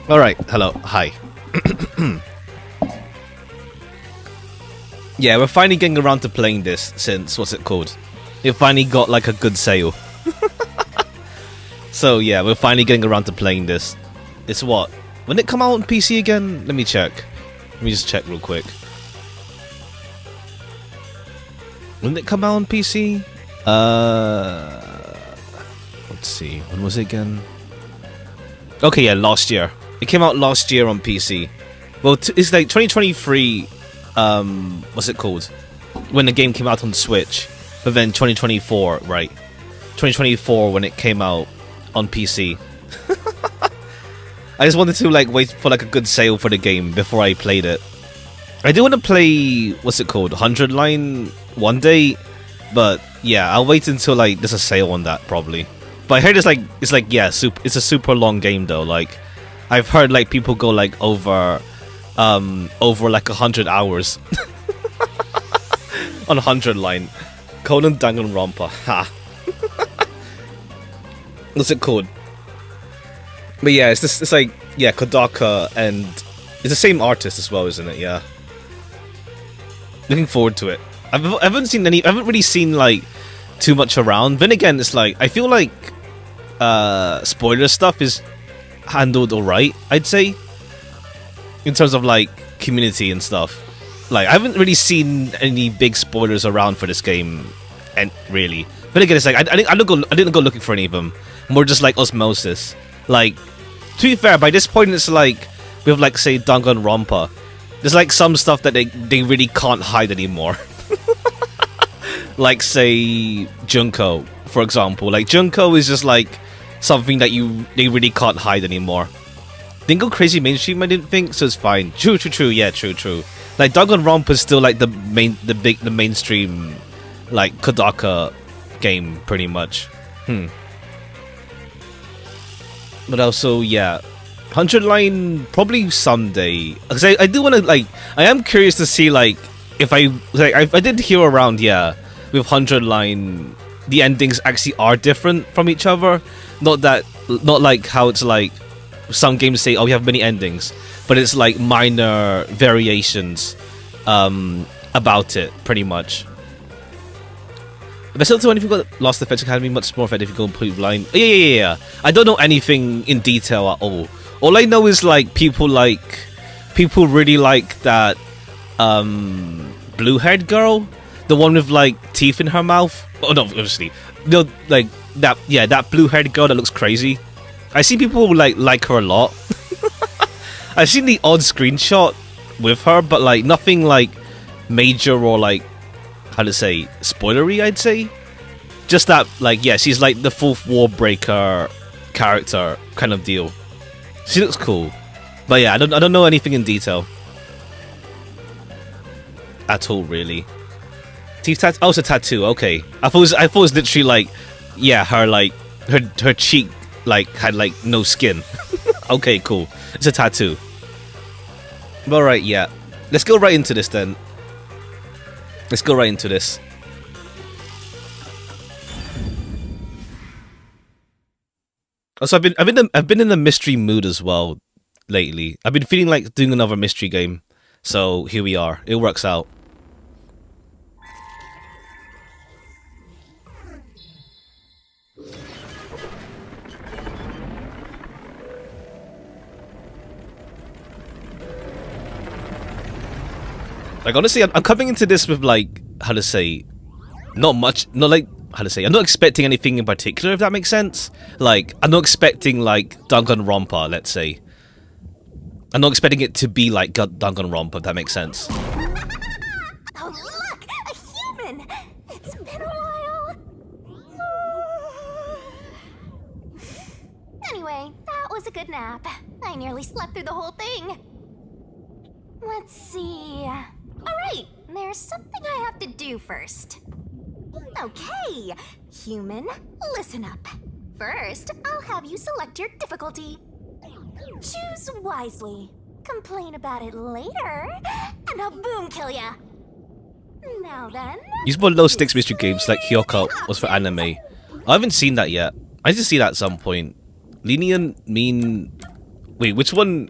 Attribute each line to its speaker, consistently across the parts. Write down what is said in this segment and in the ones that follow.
Speaker 1: Alright, hello, hi. Yeah, we're finally getting around to playing this since, what's it called? It finally got like a good sale. So yeah, we're finally getting around to playing this. It's what? When did it come out on PC again? Let me check. Let me just check real quick. When did it come out on PC? Let's see, when was it again? Okay, yeah, last year. It came out last year on PC. Well, it's like 2023, what's it called? When the game came out on Switch. But then 2024, right? 2024 when it came out on PC. I just wanted to like wait for like a good sale for the game before I played it. I do want to play, what's it called? 100 Line one day. But yeah, I'll wait until like there's a sale on that probably. But I heard it's like yeah, it's a super long game though. Like I've heard like people go like over like 100 hours on 100 Line. Conan Danganronpa. Ha. What's it called? But yeah, it's like yeah, Kodaka, and it's the same artist as well, isn't it? Yeah. Looking forward to it. I haven't really seen like too much around. Then again, it's like I feel like spoiler stuff is handled alright, I'd say, in terms of like community and stuff. Like I haven't really seen any big spoilers around for this game, and really. But again, it's like I didn't go looking for any of them. More just like osmosis. Like to be fair, by this point it's like with like say Danganronpa, there's like some stuff that they really can't hide anymore. Like say Junko, for example. Like Junko is just like something that they really can't hide anymore. Didn't go crazy mainstream, I didn't think, so it's fine. True, yeah, true. Like Danganronpa is still like the mainstream like Kodaka game pretty much. But also yeah, 100 Line probably someday. Because I do want to like, I am curious to see like if I did hear around, yeah, with 100 Line the endings actually are different from each other. Not like how it's like some games say, oh, we have many endings, but it's like minor variations about it, pretty much. But still, when if you got Lost Defense Academy, much more effective if you go completely blind. Yeah. I don't know anything in detail at all. All I know is like people really like that blue-haired girl, the one with like teeth in her mouth. Oh no, obviously, no, like that. Yeah, that blue-haired girl that looks crazy. I see people like her a lot. I've seen the odd screenshot with her, but like nothing like major or like how to say spoilery, I'd say. Just that like yeah, she's like the fourth wall breaker character kind of deal. She looks cool. But yeah, I don't know anything in detail. At all really. Teeth tattoo, oh, it's a tattoo, okay. I thought it was literally like yeah, her like her cheek like had like no skin. Okay, cool. It's a tattoo. Alright, yeah. Let's go right into this then. Let's go right into this. Also, I've been in a mystery mood as well lately. I've been feeling like doing another mystery game. So here we are. It works out. Like honestly, I'm coming into this with like how to say, not much, not like how to say. I'm not expecting anything in particular, if that makes sense. Like I'm not expecting like Danganronpa, let's say. I'm not expecting it to be like Danganronpa, if that makes sense.
Speaker 2: Oh look, a human! It's been a while. Anyway, that was a good nap. I nearly slept through the whole thing. Let's see. Alright, there's something I have to do first. Okay, human, listen up. First, I'll have you select your difficulty. Choose wisely. Complain about it later, and I'll boom kill ya. Now then...
Speaker 1: Use more low stakes mystery games like Hyoka was for anime. I haven't seen that yet. I need to see that at some point. Lenient mean Wait, which one?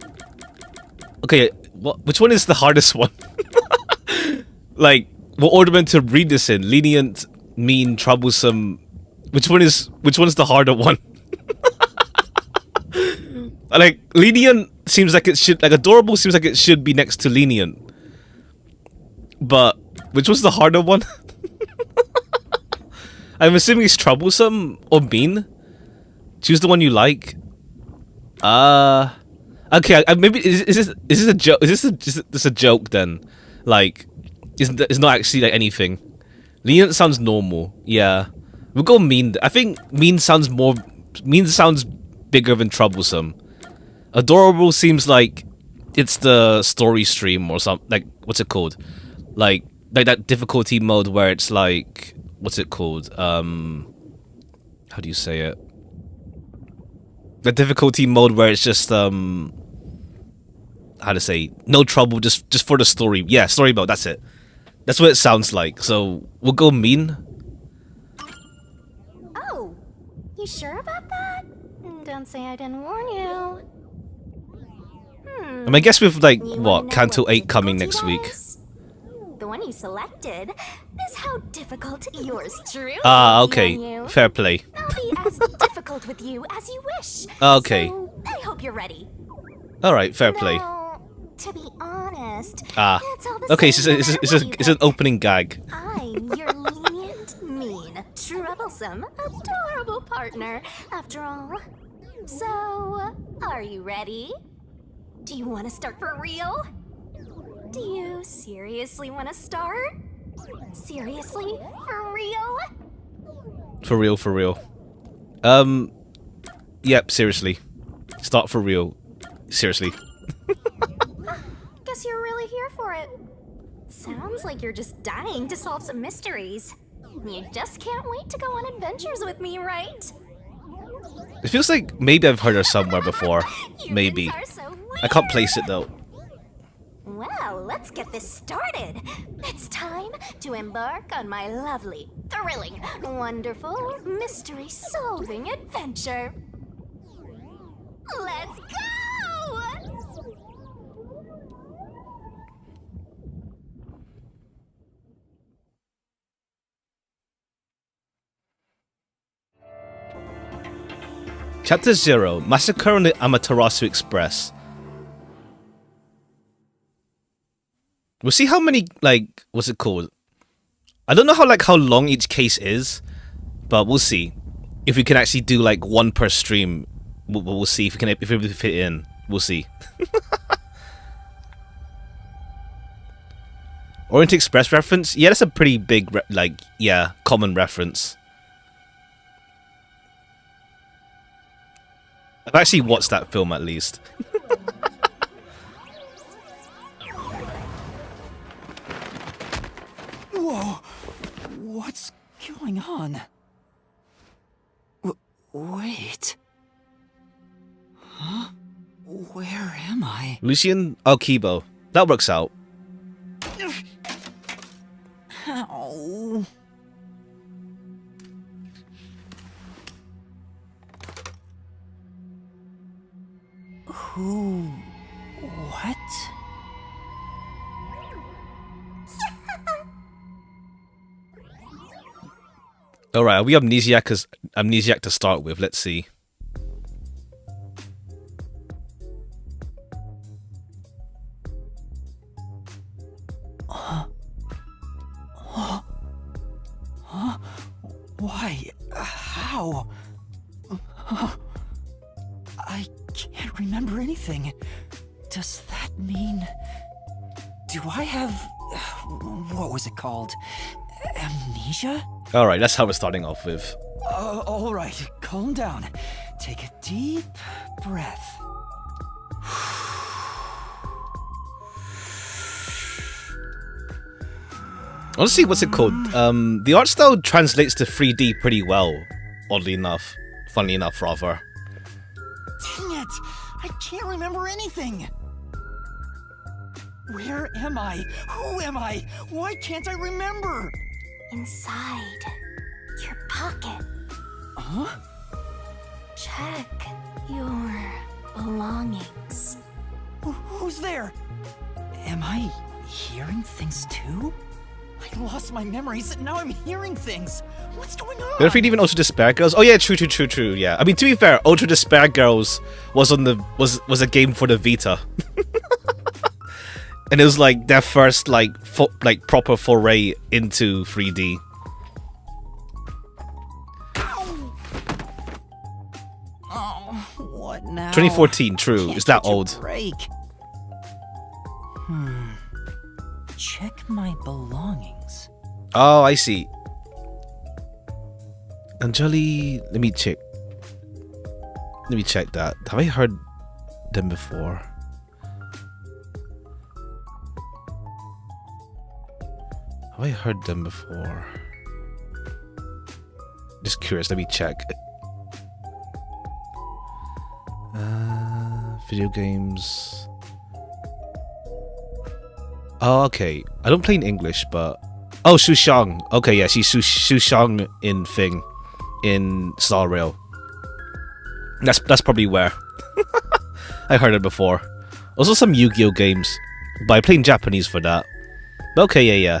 Speaker 1: Okay, which one is the hardest one? Like, what order meant to read this in? Lenient, mean, troublesome. Which one's the harder one? Like, lenient seems like it should, like, adorable seems like it should be next to lenient. But which was the harder one? I'm assuming it's troublesome or mean. Choose the one you like. Okay. Maybe is this a joke? Is this a joke then? Like, it's not actually like anything. Lenient sounds normal. Yeah, we'll go mean. I think mean sounds bigger than troublesome. Adorable seems like it's the story stream or something. Like, what's it called? Like that difficulty mode where it's like, what's it called? How do you say it? The difficulty mode where it's just how to say, no trouble, just for the story. Yeah, story mode. That's it. That's what it sounds like. So we'll go mean.
Speaker 2: Oh, you sure about that? Don't say I didn't warn you.
Speaker 1: I mean, I guess with like what Canto 8 coming next week.
Speaker 2: The one you selected is how difficult yours truly.
Speaker 1: Okay. Fair play.
Speaker 2: I'll be as difficult with you as you wish.
Speaker 1: Okay.
Speaker 2: So I hope you're ready.
Speaker 1: All right. Fair play.
Speaker 2: Now, to be honest, it's all the
Speaker 1: okay.
Speaker 2: same
Speaker 1: It's an opening gag.
Speaker 2: I'm your lenient, mean, troublesome, adorable partner, after all. So, are you ready? Do you want to start for real? Do you seriously want to start? Seriously? For real?
Speaker 1: For real. Yep, seriously. Start for real. Seriously.
Speaker 2: Guess you're really here for it. Sounds like you're just dying to solve some mysteries. You just can't wait to go on adventures with me, right?
Speaker 1: It feels like maybe I've heard her somewhere before. Maybe. I can't place it though.
Speaker 2: Well, let's get this started. It's time to embark on my lovely, thrilling, wonderful, mystery-solving adventure. Let's go!
Speaker 1: Chapter 0, Massacre on the Amaterasu Express. We'll see how many, like, what's it called? I don't know how long each case is, but we'll see. If we can actually do, like, one per stream, we'll see if we can fit it in. We'll see. Orient Express reference? Yeah, that's a pretty big, common reference. I've actually watched that film at least.
Speaker 3: Whoa! What's going on? Wait. Huh? Where am I?
Speaker 1: Lucian Alquibo. That works out.
Speaker 3: Ow. Who? What?
Speaker 1: Alright, are we amnesiac to start with? Let's see.
Speaker 3: Why? How? I can't remember anything. Does that mean... Do I have... What was it called? Amnesia?
Speaker 1: Alright, that's how we're starting off with.
Speaker 3: Alright, calm down. Take a deep breath.
Speaker 1: Honestly, what's it called? The art style translates to 3D pretty well, oddly enough. Funnily enough, rather.
Speaker 3: Dang it! I can't remember anything! Where am I? Who am I? Why can't I remember?
Speaker 2: Inside your pocket.
Speaker 3: Huh?
Speaker 2: Check your belongings.
Speaker 3: Who's there? Am I hearing things too? I lost my memories and now I'm hearing things. What's going on?
Speaker 1: Did I read even Ultra Despair Girls? Oh yeah, true. Yeah, I mean, to be fair, Ultra Despair Girls was on the was a game for the Vita, and it was like their first like proper foray into 3D.
Speaker 3: Oh, what now?
Speaker 1: 2014, true.
Speaker 3: Can't
Speaker 1: It's that
Speaker 3: catch a
Speaker 1: old.
Speaker 3: break. Check my belongings.
Speaker 1: Oh, I see. Anjali, let me check. Let me check that. Have I heard them before? Have I heard them before? Just curious, let me check. Video games. Oh, okay. I don't play in English, but... Oh, Shu Shang. Okay, yeah, she's Shu Shang in Thing. In Star Rail. That's probably where. I heard it before. Also some Yu-Gi-Oh games. But I play in Japanese for that. But okay, yeah.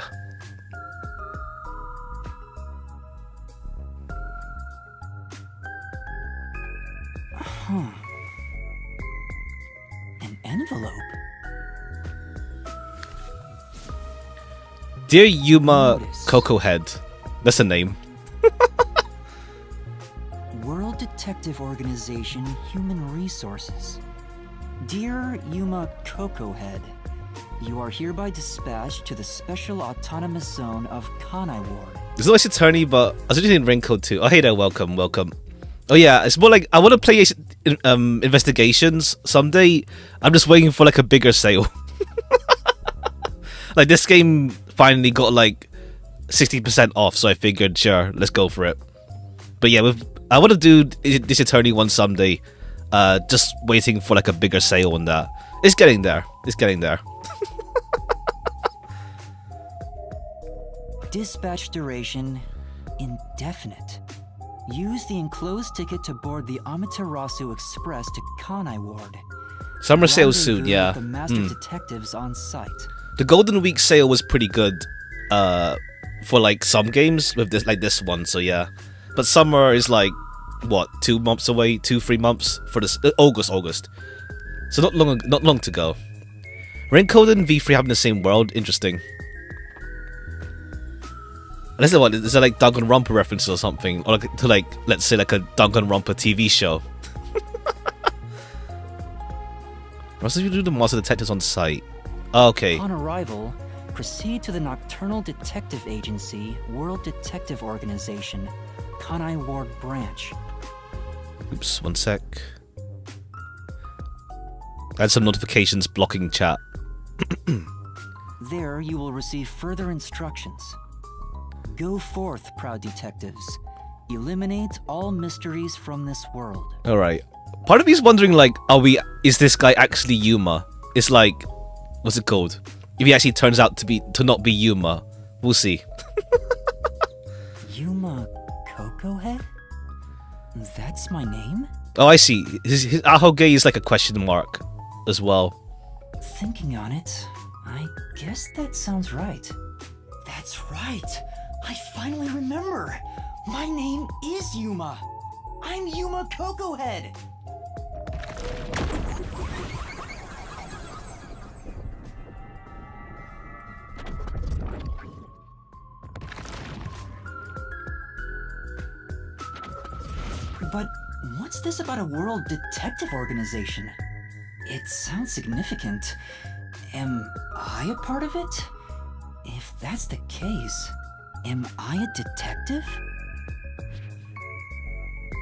Speaker 3: An envelope.
Speaker 1: Dear Yuma
Speaker 3: Notice.
Speaker 1: Coco Head. That's the name.
Speaker 3: World Detective Organization Human Resources. Dear Yuma Coco Head, you are hereby dispatched to the Special Autonomous Zone of Kanai Ward.
Speaker 1: There's no Ace Attorney, but I was in Ring Code 2. Oh, hey there, welcome. Oh yeah, it's more like I want to play Investigations someday. I'm just waiting for like a bigger sale. Like this game finally got like 60% off, so I figured, sure, let's go for it. But yeah, I want to do this Attorney one someday. Just waiting for like a bigger sale on that. It's getting there.
Speaker 3: Dispatch duration indefinite. Use the enclosed ticket to board the Amaterasu Express to Kanai Ward.
Speaker 1: Summer sale soon,
Speaker 3: Rendezvous
Speaker 1: yeah.
Speaker 3: with the master detectives on site.
Speaker 1: The Golden Week sale was pretty good for like some games with this one, so yeah. But summer is like what, 2 months away, 3 months for this August. So not long to go. Raincode and V3 having the same world, interesting. Unless is there like Danganronpa references or something, or like to like let's say like a Danganronpa TV show. What if you do the monster detectives on site? Oh, okay.
Speaker 3: On arrival, proceed to the Nocturnal Detective Agency World Detective Organization, Kanai Ward Branch.
Speaker 1: Oops, one sec. I had some notifications blocking chat.
Speaker 3: There you will receive further instructions. Go forth, proud detectives. Eliminate all mysteries from this world.
Speaker 1: Alright. Part of me is wondering, like, is this guy actually Yuma? It's like, what's it called? If he actually turns out to not be Yuma, we'll see.
Speaker 3: Yuma Coco Head? That's my name?
Speaker 1: Oh, I see. His Ahoge is like a question mark as well.
Speaker 3: Thinking on it, I guess that sounds right. That's right. I finally remember. My name is Yuma. I'm Yuma Coco Head. But what's this about a world detective organization? It sounds significant. Am I a part of it? If that's the case, am I a detective?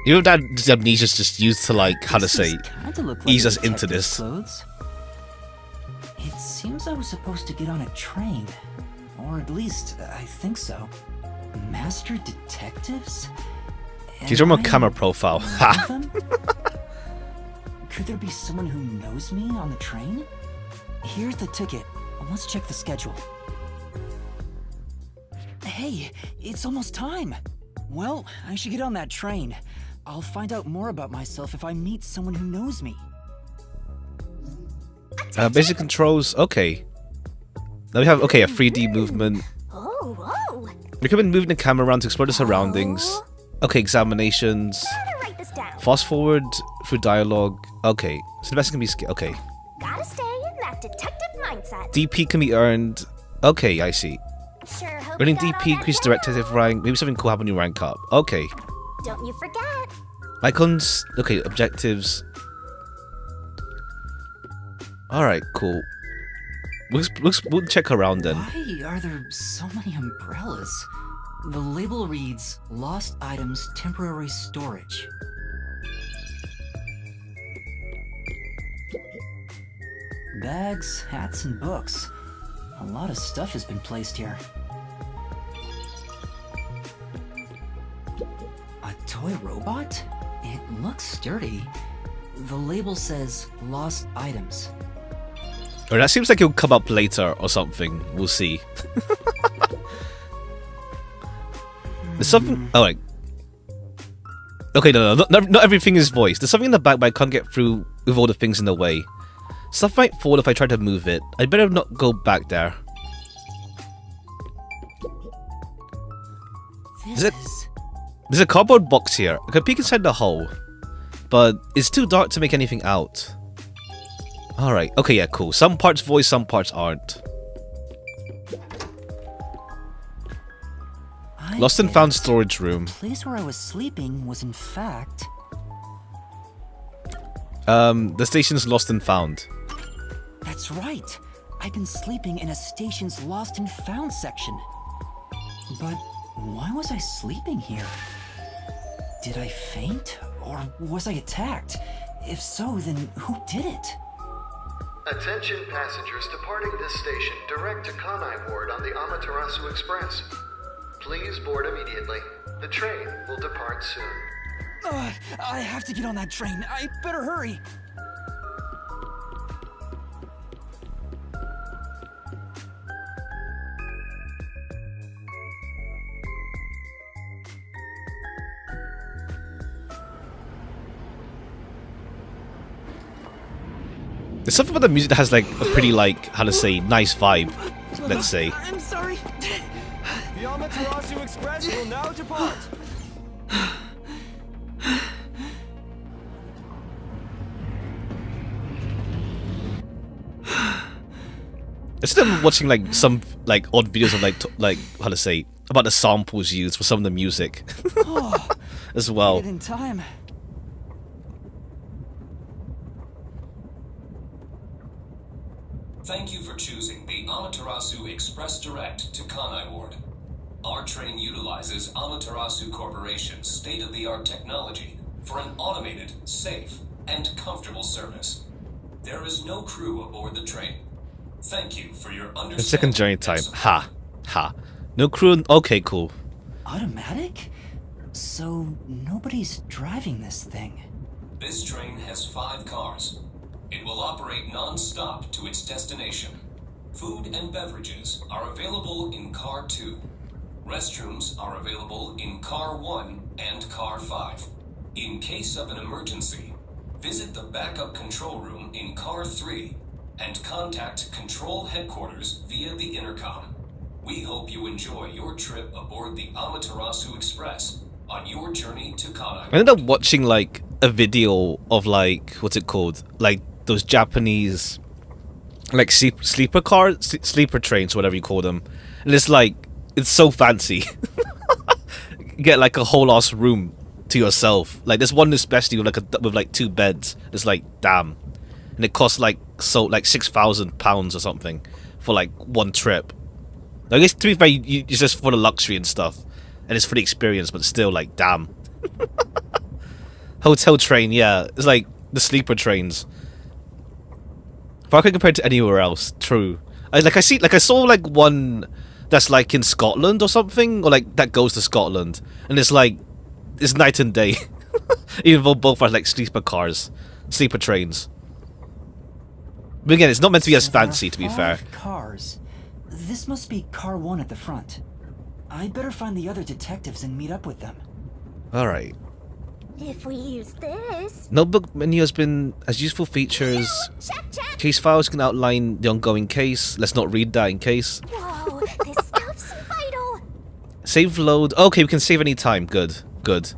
Speaker 1: You know that amnesia's just used to like, how to say,
Speaker 3: Kinda look like
Speaker 1: ease
Speaker 3: a
Speaker 1: us into
Speaker 3: detective's
Speaker 1: this.
Speaker 3: Clothes. It seems I was supposed to get on a train. Or at least, I think so. Master detectives?
Speaker 1: She's from a
Speaker 3: Am I
Speaker 1: camera profile.
Speaker 3: one
Speaker 1: Ha!
Speaker 3: of them? Could there be someone who knows me on the train? Here's the ticket. Let's check the schedule. Hey, it's almost time. Well, I should get on that train. I'll find out more about myself if I meet someone who knows me.
Speaker 1: Basic controls. Okay. Now we have a 3D movement.
Speaker 2: Oh, whoa.
Speaker 1: Recommend moving the camera around to explore the surroundings. Okay, examinations.
Speaker 2: Gotta write this down.
Speaker 1: Fast forward through dialogue. Okay, so the best can be okay.
Speaker 2: Gotta stay in that detective mindset.
Speaker 1: DP can be earned. Okay, I see.
Speaker 2: Sure hope
Speaker 1: Earning
Speaker 2: you got all
Speaker 1: DP
Speaker 2: that
Speaker 1: increase
Speaker 2: down.
Speaker 1: detective rank. Maybe something cool happen when you rank up. Okay.
Speaker 2: Don't you forget.
Speaker 1: Icons. Okay, objectives. Alright, cool. We'll check around then.
Speaker 3: Why are there so many umbrellas? The label reads Lost Items Temporary Storage. Bags, hats, and books. A lot of stuff has been placed here. A toy robot? It looks sturdy. The label says Lost Items.
Speaker 1: Or that seems like it'll come up later or something. We'll see. There's something. Oh, like. Okay, no, not everything is voiced. There's something in the back, but I can't get through with all the things in the way. Stuff might fall if I try to move it. I'd better not go back there. There's a cardboard box here. I can peek inside the hole, but it's too dark to make anything out. Alright, okay, yeah, cool. Some parts voiced, some parts aren't. Lost and found storage room.
Speaker 3: The place where I was sleeping was in fact...
Speaker 1: The station's lost and found.
Speaker 3: That's right. I've been sleeping in a station's lost and found section. But why was I sleeping here? Did I faint? Or was I attacked? If so, then who did it?
Speaker 4: Attention passengers departing this station direct to Kanai Ward on the Amaterasu Express. Please board immediately. The train will depart soon.
Speaker 3: I have to get on that train. I better hurry.
Speaker 1: There's something about the music that has like a pretty like, how to say, nice vibe, let's say.
Speaker 3: I'm sorry.
Speaker 5: The Amaterasu Express will now depart.
Speaker 1: Instead of watching like some like odd videos of like how to say about the samples used for some of the music as well.
Speaker 3: Made it in time.
Speaker 6: Thank you for choosing the Amaterasu Express Direct to Kanai Ward. Our train utilizes Amaterasu Corporation's state-of-the-art technology for an automated, safe, and comfortable service. There is no crew aboard the train. Thank you for your understanding.
Speaker 1: The second journey time. Ha. Ha. No crew. Okay, cool.
Speaker 3: Automatic? So nobody's driving this thing.
Speaker 6: This train has 5 cars. It will operate non-stop to its destination. Food and beverages are available in Car 2. Restrooms are available in Car 1 and Car 5. In case of an emergency, visit the backup control room in Car 3 and contact Control Headquarters via the intercom. We hope you enjoy your trip aboard the Amaterasu Express on your journey to Kanai.
Speaker 1: I ended up watching like a video of like, what's it called? Like those Japanese like sleeper trains, whatever you call them. And it's like, it's so fancy. You get like a whole ass room to yourself. Like there's one especially with like 2 beds. It's like, damn. And it costs like £6,000 or something for like one trip. I guess to be fair, it's just for the luxury and stuff, and it's for the experience. But still, like, damn. Hotel train, yeah, it's like the sleeper trains. If I could compare it to anywhere else, true. I saw like one that's like in Scotland or something, or like that goes to Scotland, and it's like it's night and day. Even though both are like sleeper trains. But again, it's not meant to be as fancy, to be fair.
Speaker 3: 5 cars. This must be Car 1 at the front. I'd better find the other detectives and meet up with them.
Speaker 1: Alright.
Speaker 2: If we use this...
Speaker 1: Notebook menu has useful features.
Speaker 2: Check, check!
Speaker 1: Case files can outline the ongoing case. Let's not read that in case.
Speaker 2: Whoa, this stuff's vital.
Speaker 1: Save load. Okay, we can save any time. Good, good.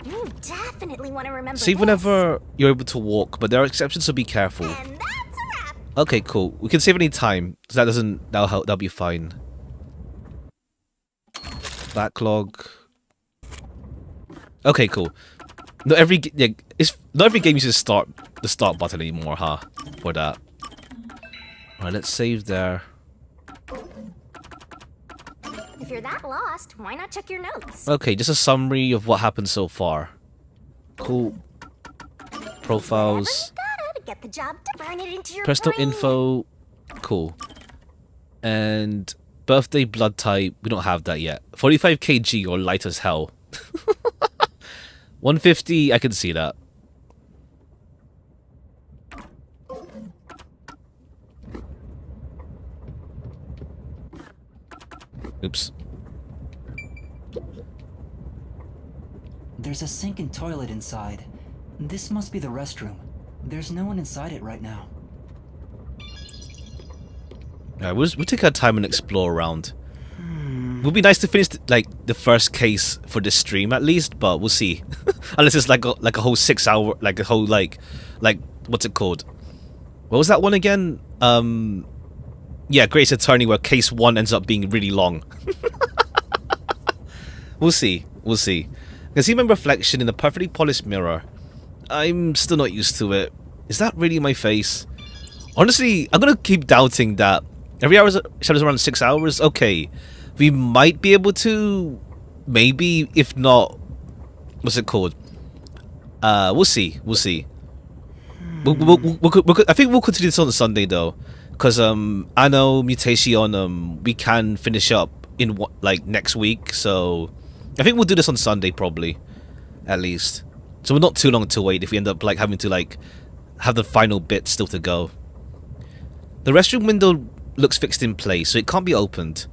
Speaker 2: You definitely want to remember
Speaker 1: Save
Speaker 2: this.
Speaker 1: whenever you're able to walk, but there are exceptions, so be careful.
Speaker 2: And that's a wrap.
Speaker 1: Okay, cool. We can save any time. So that doesn't. That'll help. That'll be fine. Backlog. Okay, cool. Not every not every game uses the start button anymore, huh? For that. Alright, let's save there.
Speaker 2: If you're that lost, why not check your notes?
Speaker 1: Okay, just a summary of what happened so far. Cool. Profiles.
Speaker 2: Whatever you gotta get the job done. Burn it into your
Speaker 1: Personal
Speaker 2: brain.
Speaker 1: info. Cool. And birthday blood type. We don't have that yet. 45 kg or light as hell. 150. I can see that. Oops.
Speaker 3: There's a sink and toilet inside. This must be the restroom. There's no one inside it right now.
Speaker 1: Alright, we'll take our time and explore around. It would be nice to finish the first case for this stream at least, but we'll see. Unless it's like a whole 6 hour, like a whole like what's it called? What was that one again? Yeah, Greatest Attorney, where case 1 ends up being really long. We'll see. We'll see. I can see my reflection in the perfectly polished mirror. I'm still not used to it. Is that really my face? Honestly, I'm gonna keep doubting that. Every hour is around 6 hours. Okay, we might be able to, maybe, if not, what's it called? We'll see. We'll see. I think we'll continue this on Sunday though, because Anno Mutation we can finish up in next week. So I think we'll do this on Sunday probably, at least. So we're not too long to wait if we end up having to have the final bit still to go. The restroom window looks fixed in place, so it can't be opened.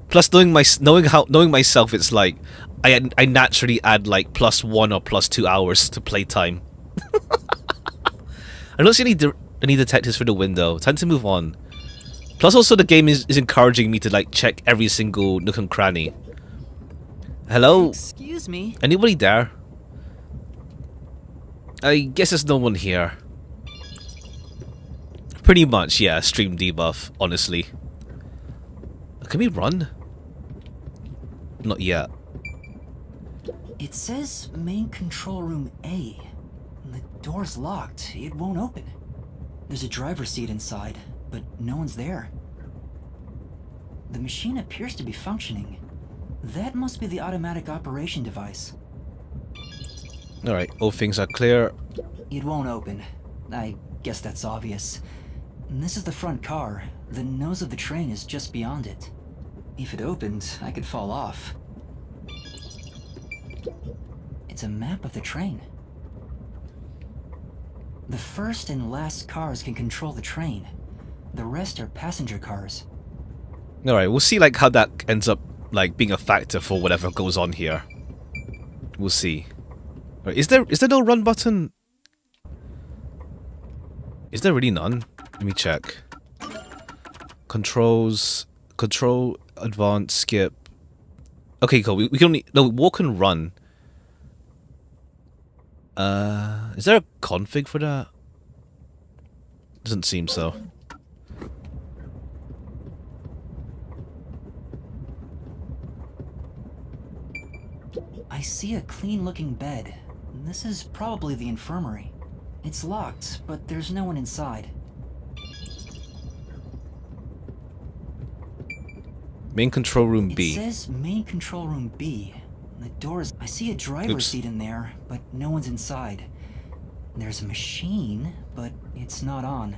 Speaker 1: Plus, knowing myself, it's like I naturally add +1 or +2 hours to playtime. I don't see any detectives for the window. Time to move on. Plus, also the game is encouraging me to check every single nook and cranny. Hello?
Speaker 3: Excuse me.
Speaker 1: Anybody there? I guess there's no one here. Pretty much, yeah, stream debuff, honestly. Can we run? Not yet.
Speaker 3: It says main control room A. The door's locked. It won't open. There's a driver's seat inside, but no one's there. The machine appears to be functioning. That must be the automatic operation device.
Speaker 1: Alright, all things are clear.
Speaker 3: It won't open. I guess that's obvious. And this is the front car. The nose of the train is just beyond it. If it opened, I could fall off. It's a map of the train. The first and last cars can control the train. The rest are passenger cars.
Speaker 1: Alright, we'll see how that ends up being a factor for whatever goes on here. We'll see. Right, is there no run button? Is there really none? Let me check. Controls, control, advance, skip. Okay, cool. We can only walk and run. Is there a config for that? Doesn't seem so.
Speaker 3: I see a clean-looking bed. This is probably the infirmary. It's locked, but there's no one inside.
Speaker 1: Main control room B.
Speaker 3: It says main control room B. The doors. I see a driver's seat in there, but no one's inside. There's a machine, but it's not on.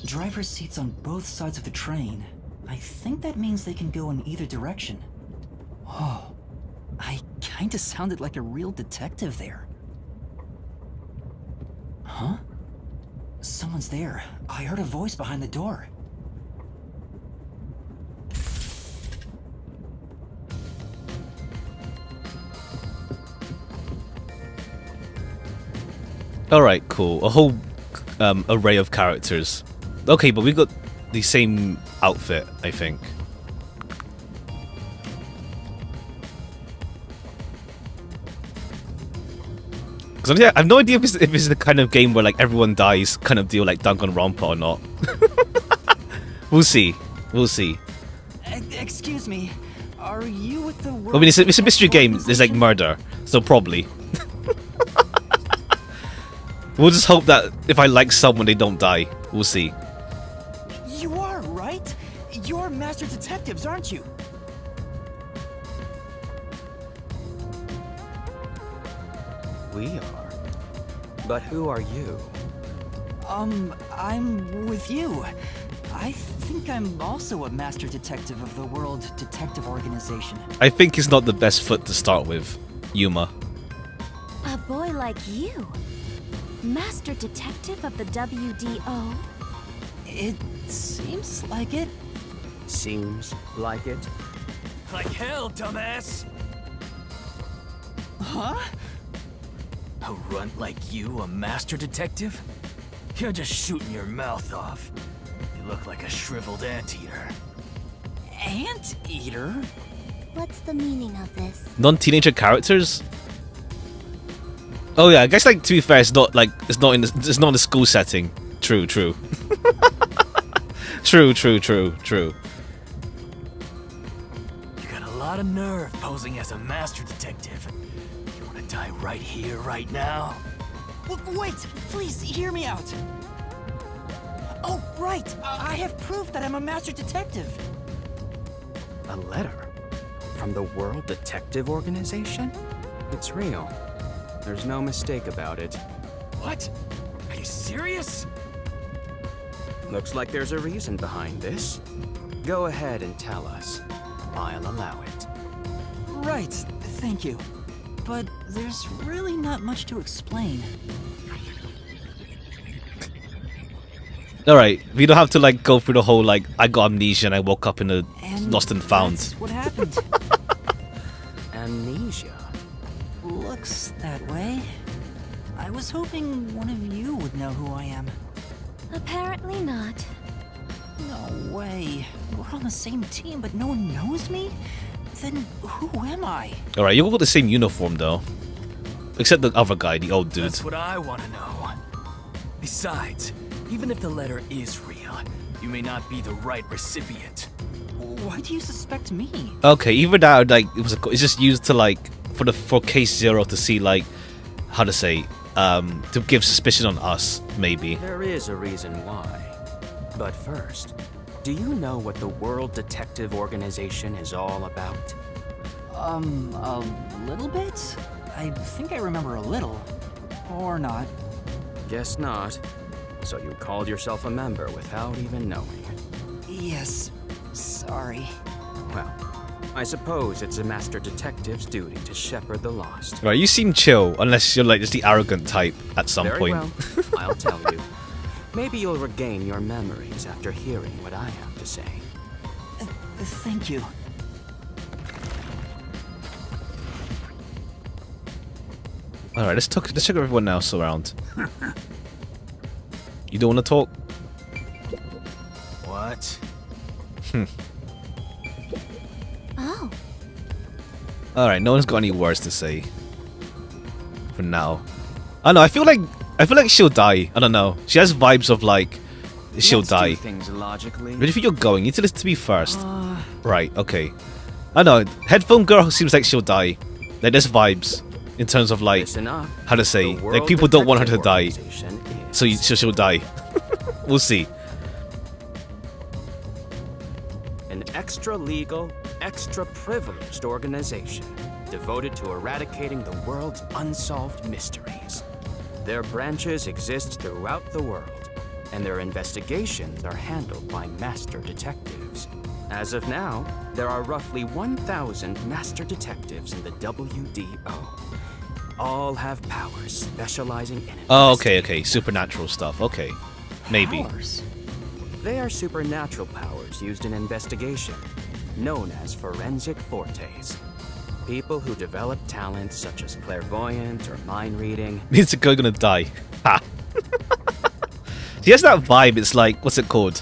Speaker 3: Driver's seats on both sides of the train. I think that means they can go in either direction. Oh, I kinda sounded like a real detective there. Huh? Someone's there. I heard a voice behind the door.
Speaker 1: Alright, cool. A whole array of characters. Okay, but we've got the same outfit, I think. Because I have no idea if it's the kind of game where like everyone dies kind of deal like Danganronpa or not. We'll see. We'll see.
Speaker 3: Excuse me, are you with the world?
Speaker 1: I mean, it's a mystery game. There's like murder, so probably. We'll just hope that if I like someone, they don't die. We'll see.
Speaker 3: You are, right? You're master detectives, aren't you?
Speaker 7: We are. But who are you?
Speaker 3: I'm with you. I think I'm also a master detective of the World Detective Organization.
Speaker 1: I think it's not the best foot to start with, Yuma.
Speaker 2: A boy like you? Master detective of the WDO?
Speaker 3: It seems like it.
Speaker 7: Seems like it.
Speaker 5: Like hell, dumbass!
Speaker 3: Huh?
Speaker 5: A runt like you, a master detective? You're just shooting your mouth off. You look like a shriveled anteater.
Speaker 3: Anteater?
Speaker 2: What's the meaning of this?
Speaker 1: Non-teenager characters? Oh yeah, I guess like to be fair, it's not in a school setting. True. True. True.
Speaker 5: You got a lot of nerve posing as a master detective. You wanna die right here, right now?
Speaker 3: Wait, please hear me out. Oh, right. I have proof that I'm a master detective.
Speaker 7: A letter? From the World Detective Organization? It's real. There's no mistake about it.
Speaker 5: What? Are you serious?
Speaker 7: Looks like there's a reason behind this. Go ahead and tell us. I'll allow it.
Speaker 3: Right, thank you. But there's really not much to explain.
Speaker 1: Alright, we don't have to like go through the whole like I got amnesia and I woke up in a lost and found.
Speaker 3: That's what happened.
Speaker 7: Amnesia.
Speaker 3: Looks that way. I was hoping one of you would know who I am.
Speaker 2: Apparently not.
Speaker 3: No way. We're on the same team, but no one knows me? Then who am I?
Speaker 1: Alright, you got the same uniform though. Except the other guy, the old dude.
Speaker 5: That's what I wanna know. Besides, even if the letter is real, you may not be the right recipient.
Speaker 3: Why do you suspect me?
Speaker 1: Okay, either that or like it's just used to like for case 0 to see like how to say to give suspicion on us, maybe.
Speaker 7: There is a reason why. But first, do you know what the World Detective Organization is all about?
Speaker 3: A little bit? I think I remember a little. Or not.
Speaker 7: Guess not. So you called yourself a member without even knowing.
Speaker 3: Yes. Sorry.
Speaker 7: Well, I suppose it's a master detective's duty to shepherd the lost.
Speaker 1: Right, you seem chill unless you're like just the arrogant type at some
Speaker 7: Very
Speaker 1: point.
Speaker 7: well, I'll tell you. Maybe you'll regain your memories after hearing what I have to say.
Speaker 3: Thank you.
Speaker 1: Alright, let's check everyone else around. You don't want to talk?
Speaker 5: What?
Speaker 2: Oh.
Speaker 1: Alright, no one's got any words to say. For now. I don't know, I feel like she'll die. I don't know. She has vibes of like she'll
Speaker 7: Let's
Speaker 1: die.
Speaker 7: do things logically.
Speaker 1: Where do you think you're going? You need to listen to me first. Right, okay. I know, Headphone Girl seems like she'll die. Like there's vibes in terms of like
Speaker 7: Listen up.
Speaker 1: how to say
Speaker 7: The
Speaker 1: like
Speaker 7: World
Speaker 1: people don't want her to
Speaker 7: Detective
Speaker 1: die.
Speaker 7: Organization is
Speaker 1: So she'll die. We'll see.
Speaker 7: an extra-legal, extra-privileged organization devoted to eradicating the world's unsolved mysteries. Their branches exist throughout the world, and their investigations are handled by master detectives. As of now, there are roughly 1,000 master detectives in the WDO. All have powers specializing in
Speaker 1: Oh, okay. Supernatural stuff. Okay. Maybe.
Speaker 3: Powers?
Speaker 7: They are supernatural powers used in investigation, known as forensic fortes. People who develop talents such as clairvoyant or mind reading.
Speaker 1: Means the girl gonna die. Ha. He has that vibe. It's like, what's it called?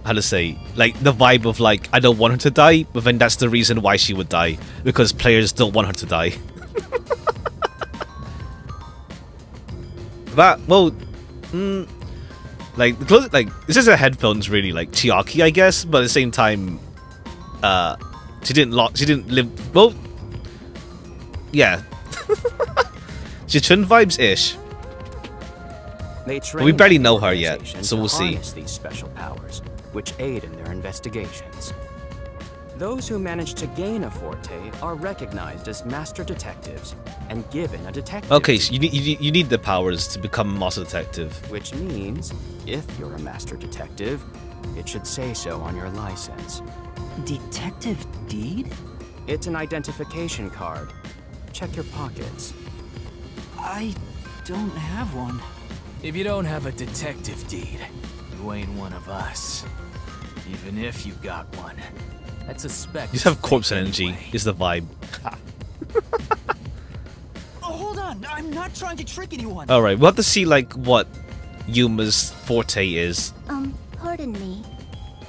Speaker 1: How to say? Like the vibe of like, I don't want her to die, but then that's the reason why she would die, because players don't want her to die. That like the close, like this is a headphones really like Chiaki, I guess, but at the same time, she didn't live. Well, yeah, she Chun vibes ish.
Speaker 7: They
Speaker 1: We barely know her yet, so we'll see.
Speaker 7: These special powers, which aid in their investigations. Those who manage to gain a forte are recognized as master detectives and given a detective.
Speaker 1: Okay, so you need the powers to become a master detective.
Speaker 7: Which means, if you're a master detective, it should say so on your license.
Speaker 3: Detective Deed?
Speaker 7: It's an identification card. Check your pockets.
Speaker 3: I don't have one.
Speaker 5: If you don't have a detective deed, you ain't one of us. Even if you got one, I suspect.
Speaker 1: You just have corpse energy. Is the vibe.
Speaker 3: Oh, hold on. I'm not trying to trick anyone.
Speaker 1: All right, we'll have to see like what Yuma's forte is.
Speaker 8: Pardon me.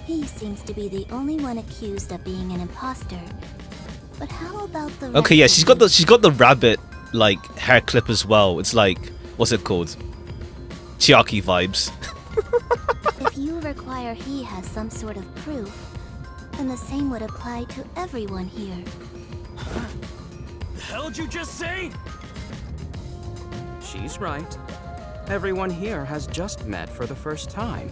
Speaker 8: He seems to be the only one accused of being an imposter. But how about the
Speaker 1: Okay, yeah,
Speaker 8: rest
Speaker 1: she's
Speaker 8: of
Speaker 1: got the rabbit like hair clip as well. It's like, what's it called? Chiaki vibes.
Speaker 8: If you require he has some sort of proof, then the same would apply to everyone here.
Speaker 5: The hell'd you just say?
Speaker 7: She's right. Everyone here has just met for the first time.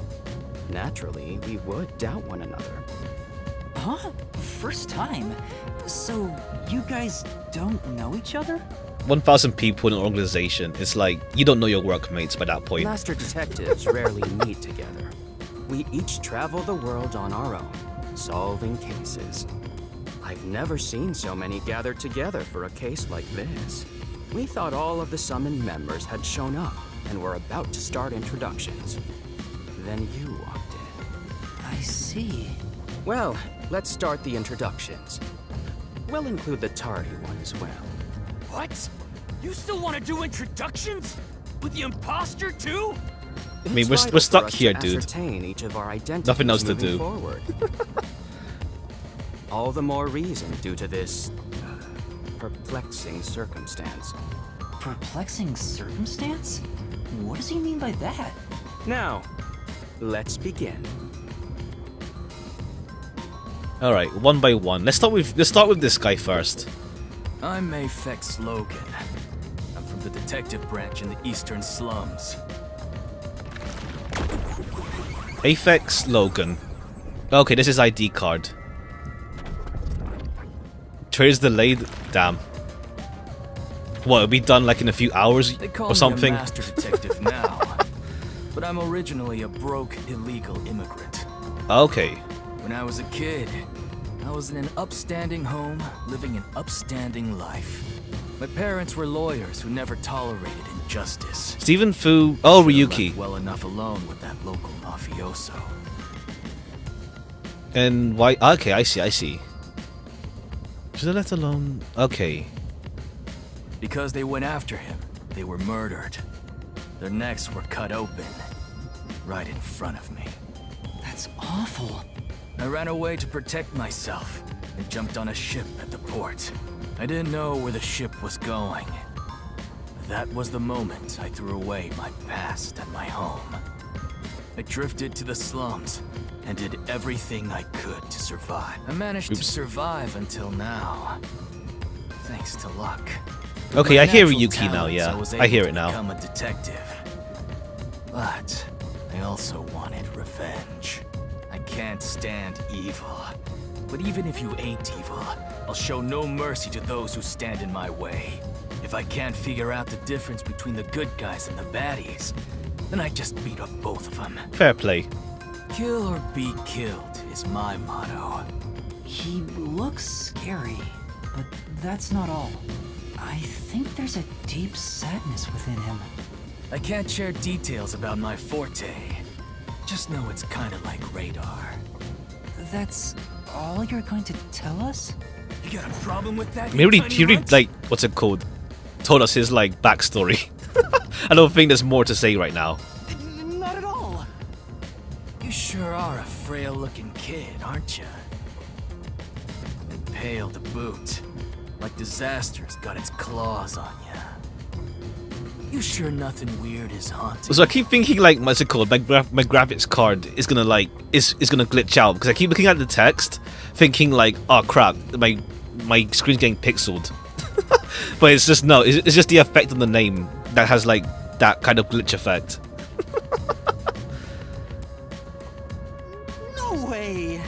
Speaker 7: Naturally, we would doubt one another.
Speaker 3: Huh? First time? So, you guys don't know each other?
Speaker 1: 1,000 people in an organization. It's like you don't know your workmates by that point.
Speaker 7: Master detectives rarely meet together. We each travel the world on our own, solving cases. I've never seen so many gathered together for a case like this. We thought all of the summoned members had shown up and were about to start introductions. Then you walked in.
Speaker 3: I see.
Speaker 7: Well, let's start the introductions. We'll include the tardy one as well.
Speaker 5: What? You still want to do introductions? With the imposter too?
Speaker 1: I mean,
Speaker 7: It's
Speaker 1: we're
Speaker 7: vital
Speaker 1: stuck
Speaker 7: for us
Speaker 1: here,
Speaker 7: to
Speaker 1: dude.
Speaker 7: ascertain each of our identities
Speaker 1: Nothing else to
Speaker 7: moving
Speaker 1: do.
Speaker 7: Forward. All the more reason due to this perplexing circumstance.
Speaker 3: Perplexing circumstance? What does he mean by that?
Speaker 7: Now, let's begin.
Speaker 1: All right, one by one. Let's start with this guy first.
Speaker 5: I'm Mayfex Logan. I'm from the detective branch in the eastern slums.
Speaker 1: Aphex Logan. Okay, this is ID card. Trader's delayed. Damn. What, it'll be done like in a few hours
Speaker 5: They call
Speaker 1: or something?
Speaker 5: me a master detective now, but I'm originally a broke illegal immigrant.
Speaker 1: Okay.
Speaker 5: When I was a kid, I was in an upstanding home, living an upstanding life. My parents were lawyers who never tolerated injustice.
Speaker 1: Stephen Fu. Oh,
Speaker 5: Should've
Speaker 1: Ryuki.
Speaker 5: left well enough alone with that local mafioso.
Speaker 1: And why? Okay, I see. Should I let alone? Okay.
Speaker 5: Because they went after him, they were murdered. Their necks were cut open, right in front of me.
Speaker 3: That's awful.
Speaker 5: I ran away to protect myself and jumped on a ship at the port. I didn't know where the ship was going. That was the moment I threw away my past and my home. I drifted to the slums and did everything I could to survive. I managed to survive until now, thanks to luck. With
Speaker 1: Okay,
Speaker 5: my
Speaker 1: I hear
Speaker 5: natural
Speaker 1: Ryuki now,
Speaker 5: talents,
Speaker 1: yeah.
Speaker 5: was
Speaker 1: I
Speaker 5: able
Speaker 1: hear
Speaker 5: to
Speaker 1: it now.
Speaker 5: become a detective. But I also wanted revenge. I can't stand evil. But even if you ain't evil, I'll show no mercy to those who stand in my way. If I can't figure out the difference between the good guys and the baddies, then I just beat up both of them.
Speaker 1: Fair play.
Speaker 5: Kill or be killed is my motto.
Speaker 3: He looks scary, but that's not all. I think there's a deep sadness within him.
Speaker 5: I can't share details about my forte. Just know it's kinda like radar.
Speaker 3: That's all you're going to tell us?
Speaker 5: You got a problem with that?
Speaker 1: Maybe
Speaker 5: you tiny
Speaker 1: he
Speaker 5: runt?
Speaker 1: like what's it called? Told us his like backstory. I don't think there's more to say right now.
Speaker 3: Not at all.
Speaker 5: You sure are a frail-looking kid, aren't you? And pale to boot. Like disaster's got its claws on ya. You sure nothing weird is haunting?
Speaker 1: So I keep thinking like, what's it called? My graphics card is gonna like is gonna glitch out because I keep looking at the text, thinking like, oh crap, my screen's getting pixeled. But it's just no, it's just the effect on the name that has like that kind of glitch effect.
Speaker 3: No way.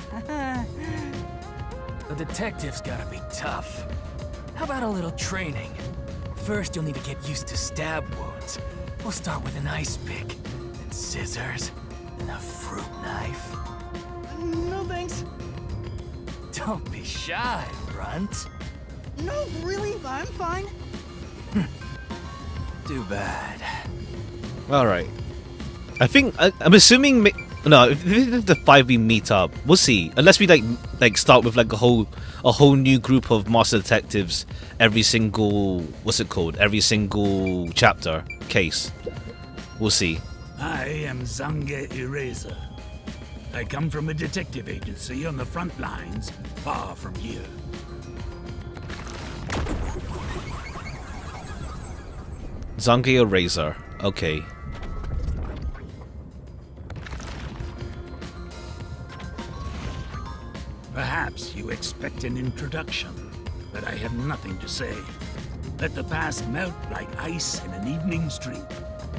Speaker 5: The detective's gotta be tough. How about a little training? First, you'll need to get used to stab wounds. We'll start with an ice pick, and scissors, and a fruit knife.
Speaker 3: No thanks.
Speaker 5: Don't be shy, Runt.
Speaker 3: No, really, I'm fine.
Speaker 5: Too bad.
Speaker 1: All right, I think I'm assuming no. If the 5 we meet up, we'll see. Unless we like start with like a whole new group of master detectives every single every single chapter case. We'll see.
Speaker 9: I am Zange Eraser. I come from a detective agency on the front lines, far from here.
Speaker 1: Zange Eraser. Okay.
Speaker 9: Perhaps you expect an introduction, but I have nothing to say. Let the past melt like ice in an evening's drink.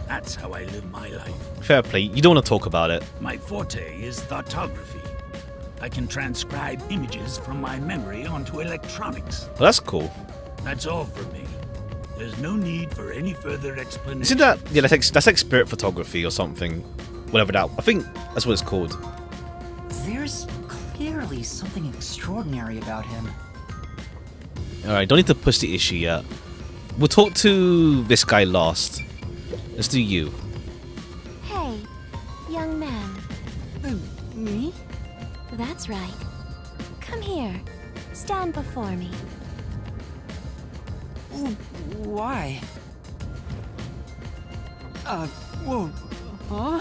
Speaker 9: That's how I live my life.
Speaker 1: Fair play. You don't want to talk about it.
Speaker 9: My forte is thoughtography. I can transcribe images from my memory onto electronics.
Speaker 1: Well, that's cool.
Speaker 9: That's all from me. There's no need for any further explanation.
Speaker 1: Isn't that that's like spirit photography or something? Whatever that. I think that's what it's called.
Speaker 3: There's clearly something extraordinary about him.
Speaker 1: All right, don't need to push the issue yet. We'll talk to this guy last. Let's do you.
Speaker 8: Hey, young man.
Speaker 3: Me?
Speaker 8: That's right. Come here. Stand before me.
Speaker 3: Why? Whoa. Huh?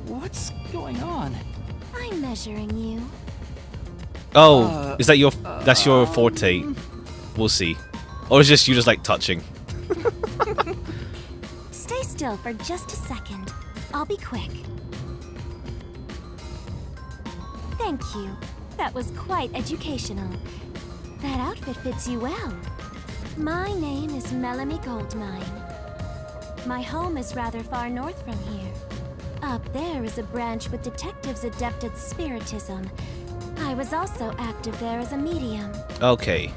Speaker 3: What's going on?
Speaker 8: I'm measuring you.
Speaker 1: Oh, is that your? That's your forte. We'll see. Or is just you just like touching?
Speaker 8: Stay still for just a second. I'll be quick. Thank you. That was quite educational. That outfit fits you well. My name is Melanie Goldmine. My home is rather far north from here. Up there is a branch with detectives adept at spiritism. I was also active there as a medium.
Speaker 1: Okay.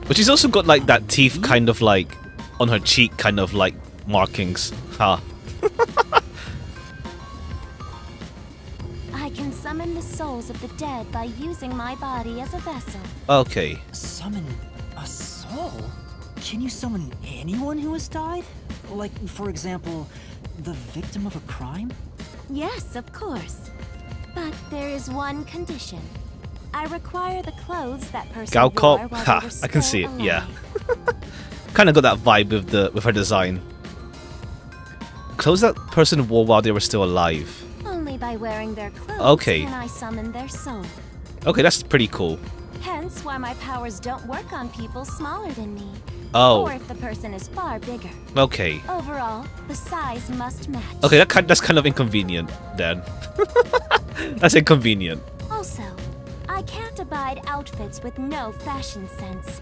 Speaker 1: But she's also got like that teeth kind of like on her cheek kind of like markings. Huh.
Speaker 8: I can summon the souls of the dead by using my body as a vessel.
Speaker 1: Okay.
Speaker 3: Summon a soul? Can you summon anyone who has died? Like, for example, the victim of a crime?
Speaker 8: Yes, of course. But there is one condition. I require the clothes that person
Speaker 1: Gal
Speaker 8: wore
Speaker 1: Cop.
Speaker 8: while
Speaker 1: Ha,
Speaker 8: they were
Speaker 1: I can
Speaker 8: still
Speaker 1: see it. Yeah.
Speaker 8: alive.
Speaker 1: Kind of got that vibe with her design. Clothes that person wore while they were still alive.
Speaker 8: Only by wearing their clothes
Speaker 1: Okay.
Speaker 8: can I summon their soul.
Speaker 1: Okay, that's pretty cool.
Speaker 8: Hence why my powers don't work on people smaller than me.
Speaker 1: Oh.
Speaker 8: Or if the person is far bigger.
Speaker 1: Okay.
Speaker 8: Overall, the size must match.
Speaker 1: Okay, that's kind of inconvenient then. That's inconvenient.
Speaker 8: Also, I can't abide outfits with no fashion sense.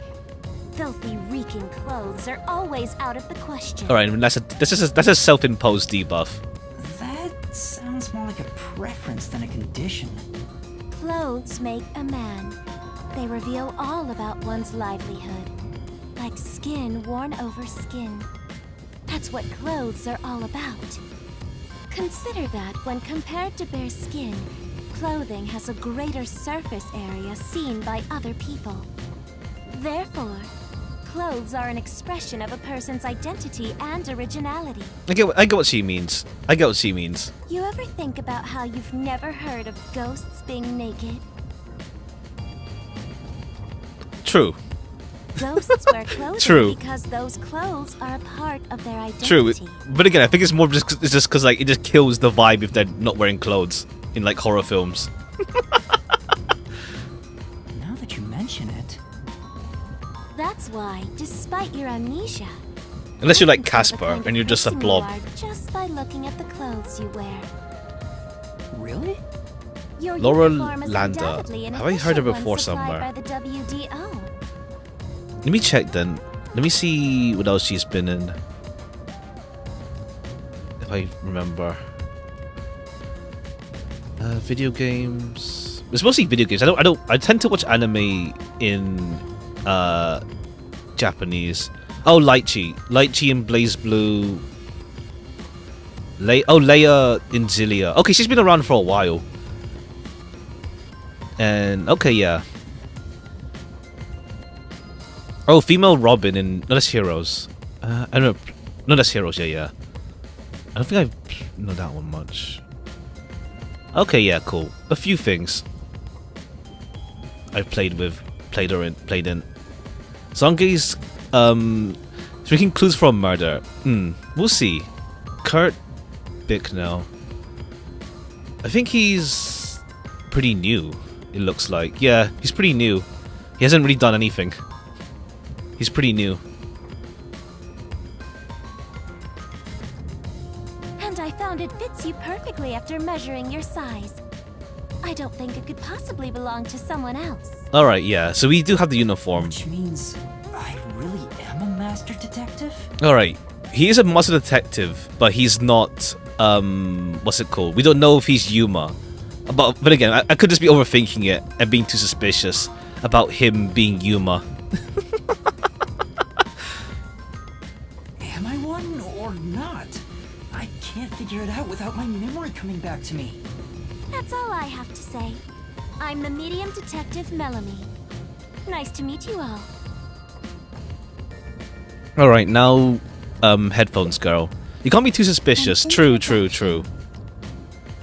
Speaker 8: Filthy, reeking clothes are always out of the question.
Speaker 1: All right, that's a self-imposed debuff.
Speaker 3: That sounds more like a preference than a condition.
Speaker 8: Clothes make a man. They reveal all about one's livelihood. Like skin worn over skin. That's what clothes are all about. Consider that when compared to bare skin, clothing has a greater surface area seen by other people. Therefore, clothes are an expression of a person's identity and originality.
Speaker 1: I get what she means. I get what she means.
Speaker 8: You ever think about how you've never heard of ghosts being naked?
Speaker 1: True.
Speaker 8: Ghosts wear clothing
Speaker 1: True.
Speaker 8: because those clothes are a part of their identity.
Speaker 1: True. But again, I think it's more just because like it just kills the vibe if they're not wearing clothes in like horror films.
Speaker 3: Now that you mention it,
Speaker 8: That's why, despite your amnesia,
Speaker 1: Unless you're like
Speaker 8: you can tell the
Speaker 1: Casper
Speaker 8: kind of
Speaker 1: and you're just a
Speaker 8: person
Speaker 1: blob.
Speaker 8: you are just by looking at the clothes you wear.
Speaker 3: really?
Speaker 8: Your
Speaker 1: Laura
Speaker 8: uniform is
Speaker 1: Landa.
Speaker 8: undoubtedly an
Speaker 1: Have I heard her
Speaker 8: official one
Speaker 1: before
Speaker 8: supplied
Speaker 1: somewhere?
Speaker 8: by the WDO.
Speaker 1: Let me check then. Let me see what else she's been in. If I remember. Video games. It's mostly video games. I tend to watch anime in Japanese. Oh, Lychee in Blaze Blue. Leia in Zillia. Okay, she's been around for a while. And okay, yeah. Oh, female Robin in No Less Heroes. I don't know. No Less Heroes, yeah. I don't think I know that one much. Okay, yeah, cool. A few things I've played in. Zongi's drinking clues for a murder. We'll see. Kurt Bicknell. I think he's pretty new, it looks like. Yeah, he's pretty new. He hasn't really done anything. He's pretty new.
Speaker 8: And I found it fits you perfectly after measuring your size. I don't think it could possibly belong to someone else.
Speaker 1: Alright, yeah, so we do have the uniform.
Speaker 3: Which means I really am a master detective?
Speaker 1: Alright, he is a master detective, but he's not, what's it called? We don't know if he's Yuma. But again, I could just be overthinking it and being too suspicious about him being Yuma.
Speaker 3: Am I one or not? I can't figure it out without my memory coming back to me.
Speaker 8: That's all I have to say. I'm the medium detective Melanie. Nice to meet you all.
Speaker 1: Alright, now, headphones girl. You can't be too suspicious. True.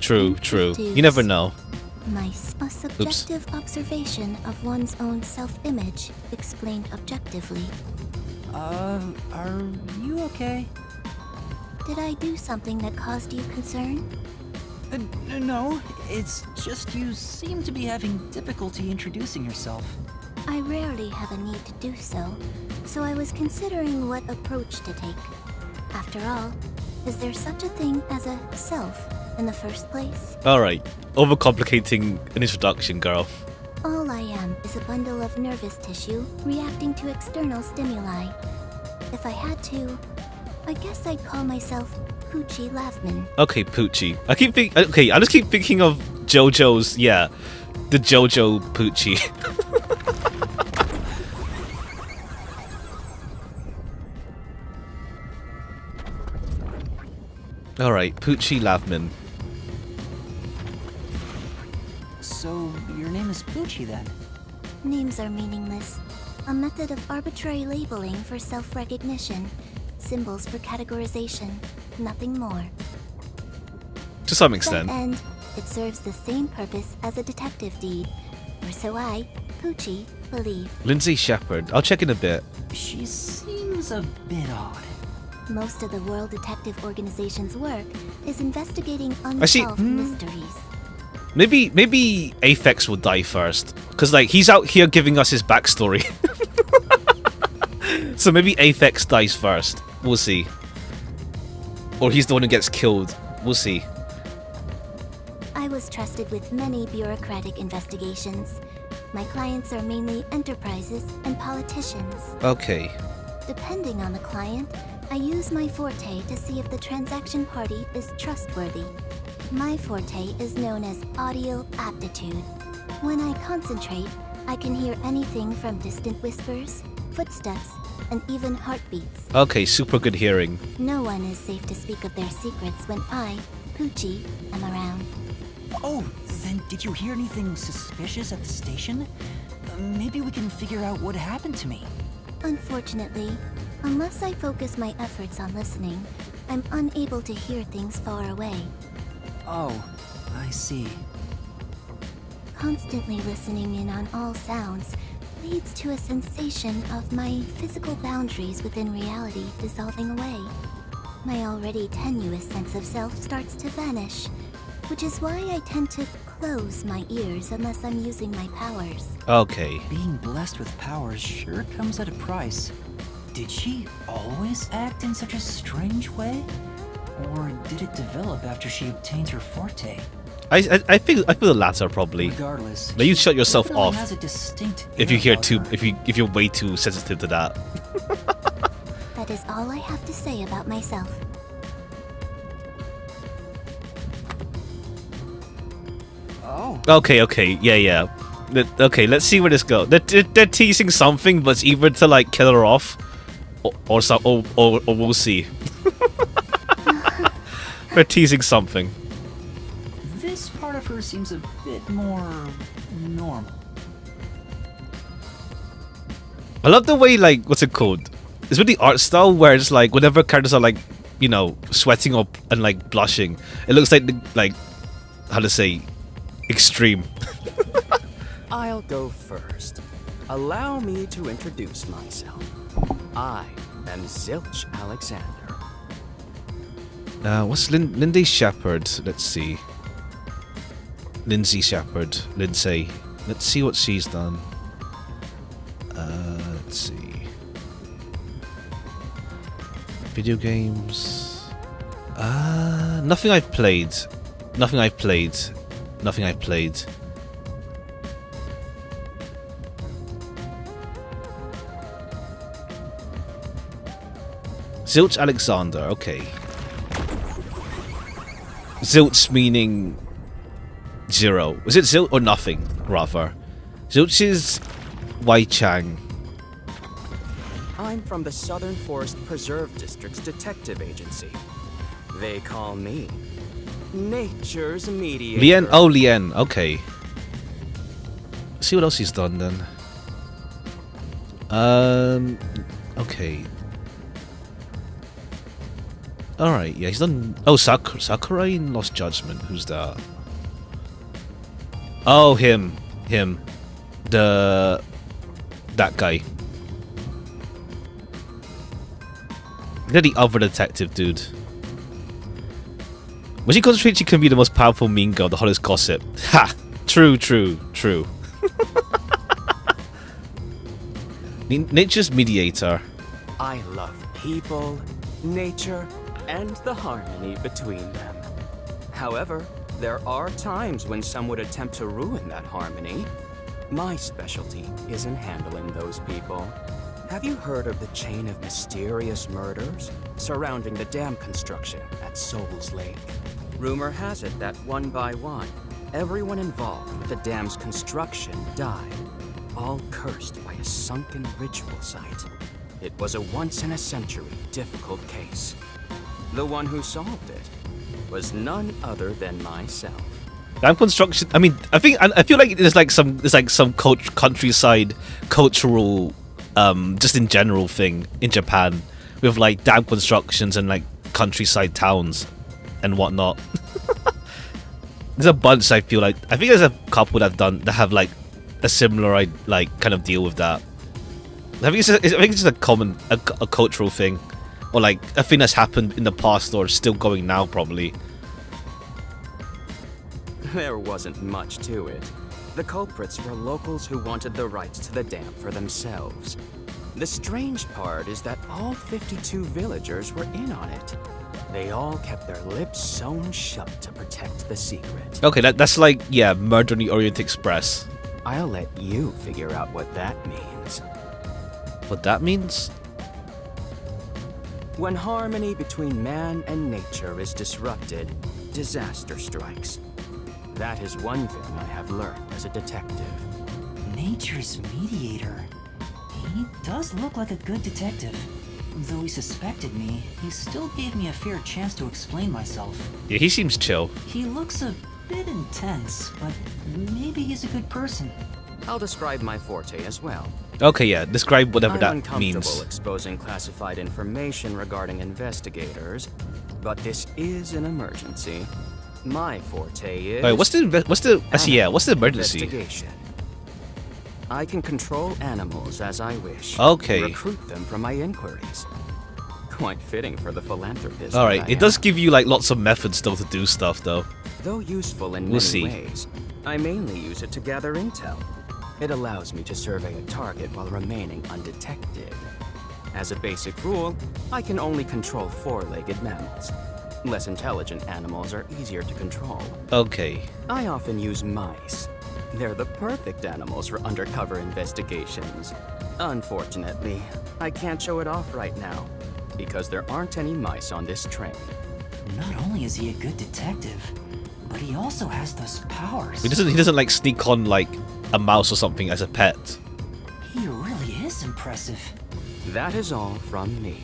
Speaker 1: You never know.
Speaker 10: A subjective observation of one's own self-image, explained objectively.
Speaker 3: Are you okay?
Speaker 10: Did I do something that caused you concern?
Speaker 3: No, it's just you seem to be having difficulty introducing yourself.
Speaker 10: I rarely have a need to do so I was considering what approach to take. After all, is there such a thing as a self in the first place?
Speaker 1: Alright, overcomplicating an introduction, girl.
Speaker 10: All I am is a bundle of nervous tissue reacting to external stimuli. If I had to, I guess I'd call myself Poochie Lavman.
Speaker 1: Okay, Poochie. I just keep thinking of JoJo's, yeah, the JoJo Poochie. Alright, Poochie Lavman.
Speaker 3: So, your name is Poochie then?
Speaker 10: Names are meaningless. A method of arbitrary labeling for self-recognition. Symbols for categorization. Nothing more.
Speaker 1: To some
Speaker 10: That
Speaker 1: extent.
Speaker 10: end, it serves the same purpose as a detective deed. Or so I, Poochie, believe.
Speaker 1: Lindsay Shepard. I'll check in a bit.
Speaker 3: She seems a bit odd.
Speaker 10: Most of the World Detective Organization's work is investigating
Speaker 1: Actually,
Speaker 10: unsolved mysteries.
Speaker 1: Maybe Aphex will die first. Because, like, he's out here giving us his backstory. So maybe Aphex dies first. We'll see. Or he's the one who gets killed. We'll see.
Speaker 10: I was trusted with many bureaucratic investigations. My clients are mainly enterprises and politicians.
Speaker 1: Okay.
Speaker 10: Depending on the client, I use my forte to see if the transaction party is trustworthy. My forte is known as audio aptitude. When I concentrate, I can hear anything from distant whispers, footsteps, and even heartbeats.
Speaker 1: Okay, super good hearing.
Speaker 10: No one is safe to speak of their secrets when I, Poochie, am around.
Speaker 3: Oh, then did you hear anything suspicious at the station? Maybe we can figure out what happened to me.
Speaker 10: Unfortunately, unless I focus my efforts on listening, I'm unable to hear things far away.
Speaker 3: Oh, I see.
Speaker 10: Constantly listening in on all sounds leads to a sensation of my physical boundaries within reality dissolving away. My already tenuous sense of self starts to vanish, which is why I tend to close my ears unless I'm using my powers.
Speaker 1: Okay.
Speaker 3: Being blessed with powers sure comes at a price. Did she always act in such a strange way? Or did it develop after she obtained her forte?
Speaker 1: I feel the latter probably.
Speaker 3: Regardless,
Speaker 1: Now you shut yourself
Speaker 3: definitely
Speaker 1: off
Speaker 3: has a distinct
Speaker 1: if you
Speaker 3: air
Speaker 1: hear
Speaker 3: about
Speaker 1: too
Speaker 3: her.
Speaker 1: if you're way too sensitive to that.
Speaker 10: That is all I have to say about myself.
Speaker 3: Oh,
Speaker 1: Okay, yeah. Okay, let's see where this goes. They're teasing something, but it's either to like kill her off, or we'll see. They're teasing something.
Speaker 3: this part of her seems a bit more normal.
Speaker 1: I love the way, like, what's it called? It's with the art style where it's like whenever characters are like, you know, sweating up and like blushing, it looks like how to say, extreme.
Speaker 7: I'll go first. Allow me to introduce myself. I am Zilch Alexander.
Speaker 1: What's Lindsay Shepherd? Let's see. Lindsay Shepherd. Lindsay. Let's see what she's done. Let's see. Video games. Nothing I've played. Nothing I've played. Nothing I've played. Zilch Alexander, okay. Zilch meaning 0. Was it Zilch or nothing, rather? Zilch is Wai Chang.
Speaker 7: I'm from the Southern Forest Preserve District's detective agency. They call me Nature's Mediator.
Speaker 1: Lien? Oh, Lien, okay. Let's see what else he's done then. Okay. Alright, yeah, he's done... Oh, Sakurai in Lost Judgment. Who's that? Oh, him. That guy. They're the other detective dude. When she concentrates, she can be the most powerful mean girl, the hottest gossip. Ha! True. Nature's mediator.
Speaker 7: I love people, nature, and the harmony between them. However, there are times when some would attempt to ruin that harmony. My specialty is in handling those people. Have you heard of the chain of mysterious murders surrounding the dam construction at Souls Lake? Rumor has it that one by one, everyone involved with the dam's construction died, all cursed by a sunken ritual site. It was a once-in-a-century difficult case. The one who solved it was none other than myself.
Speaker 1: Dam construction. I mean, I feel like there's like some countryside cultural, just in general thing in Japan with like dam constructions and like countryside towns and whatnot. There's a bunch. I feel like I think there's a couple that have like a similar like kind of deal with that. I think it's just a common a cultural thing, or like a thing that's happened in the past or still going now probably.
Speaker 7: There wasn't much to it. The culprits were locals who wanted the rights to the dam for themselves. The strange part is that all 52 villagers were in on it. They all kept their lips sewn shut to protect the secret.
Speaker 1: Okay, that's like, yeah, Murder on the Orient Express.
Speaker 7: I'll let you figure out what that means.
Speaker 1: What that means?
Speaker 7: When harmony between man and nature is disrupted, disaster strikes. That is one thing I have learned as a detective.
Speaker 3: Nature's mediator. He does look like a good detective. Though he suspected me, he still gave me a fair chance to explain myself.
Speaker 1: Yeah, he seems chill.
Speaker 3: He looks a bit intense, but maybe he's a good person.
Speaker 7: I'll describe my forte as well.
Speaker 1: Okay, yeah. Describe whatever
Speaker 7: I'm
Speaker 1: that
Speaker 7: uncomfortable
Speaker 1: means.
Speaker 7: exposing classified information regarding investigators, but this is an emergency. My forte is...
Speaker 1: Alright, what's the actually, yeah, what's the emergency?
Speaker 7: Investigation. I can control animals as I wish.
Speaker 1: Okay.
Speaker 7: Recruit them for my inquiries. Quite fitting for the philanthropist.
Speaker 1: Alright,
Speaker 7: that I
Speaker 1: it does
Speaker 7: am.
Speaker 1: give you like lots of methods though to do stuff though.
Speaker 7: Though useful in
Speaker 1: We'll
Speaker 7: many
Speaker 1: see.
Speaker 7: ways, I mainly use it to gather intel. It allows me to survey a target while remaining undetected. As a basic rule, I can only control four-legged mammals. Less intelligent animals are easier to control.
Speaker 1: Okay.
Speaker 7: I often use mice. They're the perfect animals for undercover investigations. Unfortunately, I can't show it off right now, because there aren't any mice on this train.
Speaker 3: Not only is he a good detective, but he also has those powers.
Speaker 1: He doesn't like sneak on like a mouse or something as a pet.
Speaker 3: He really is impressive.
Speaker 7: That is all from me.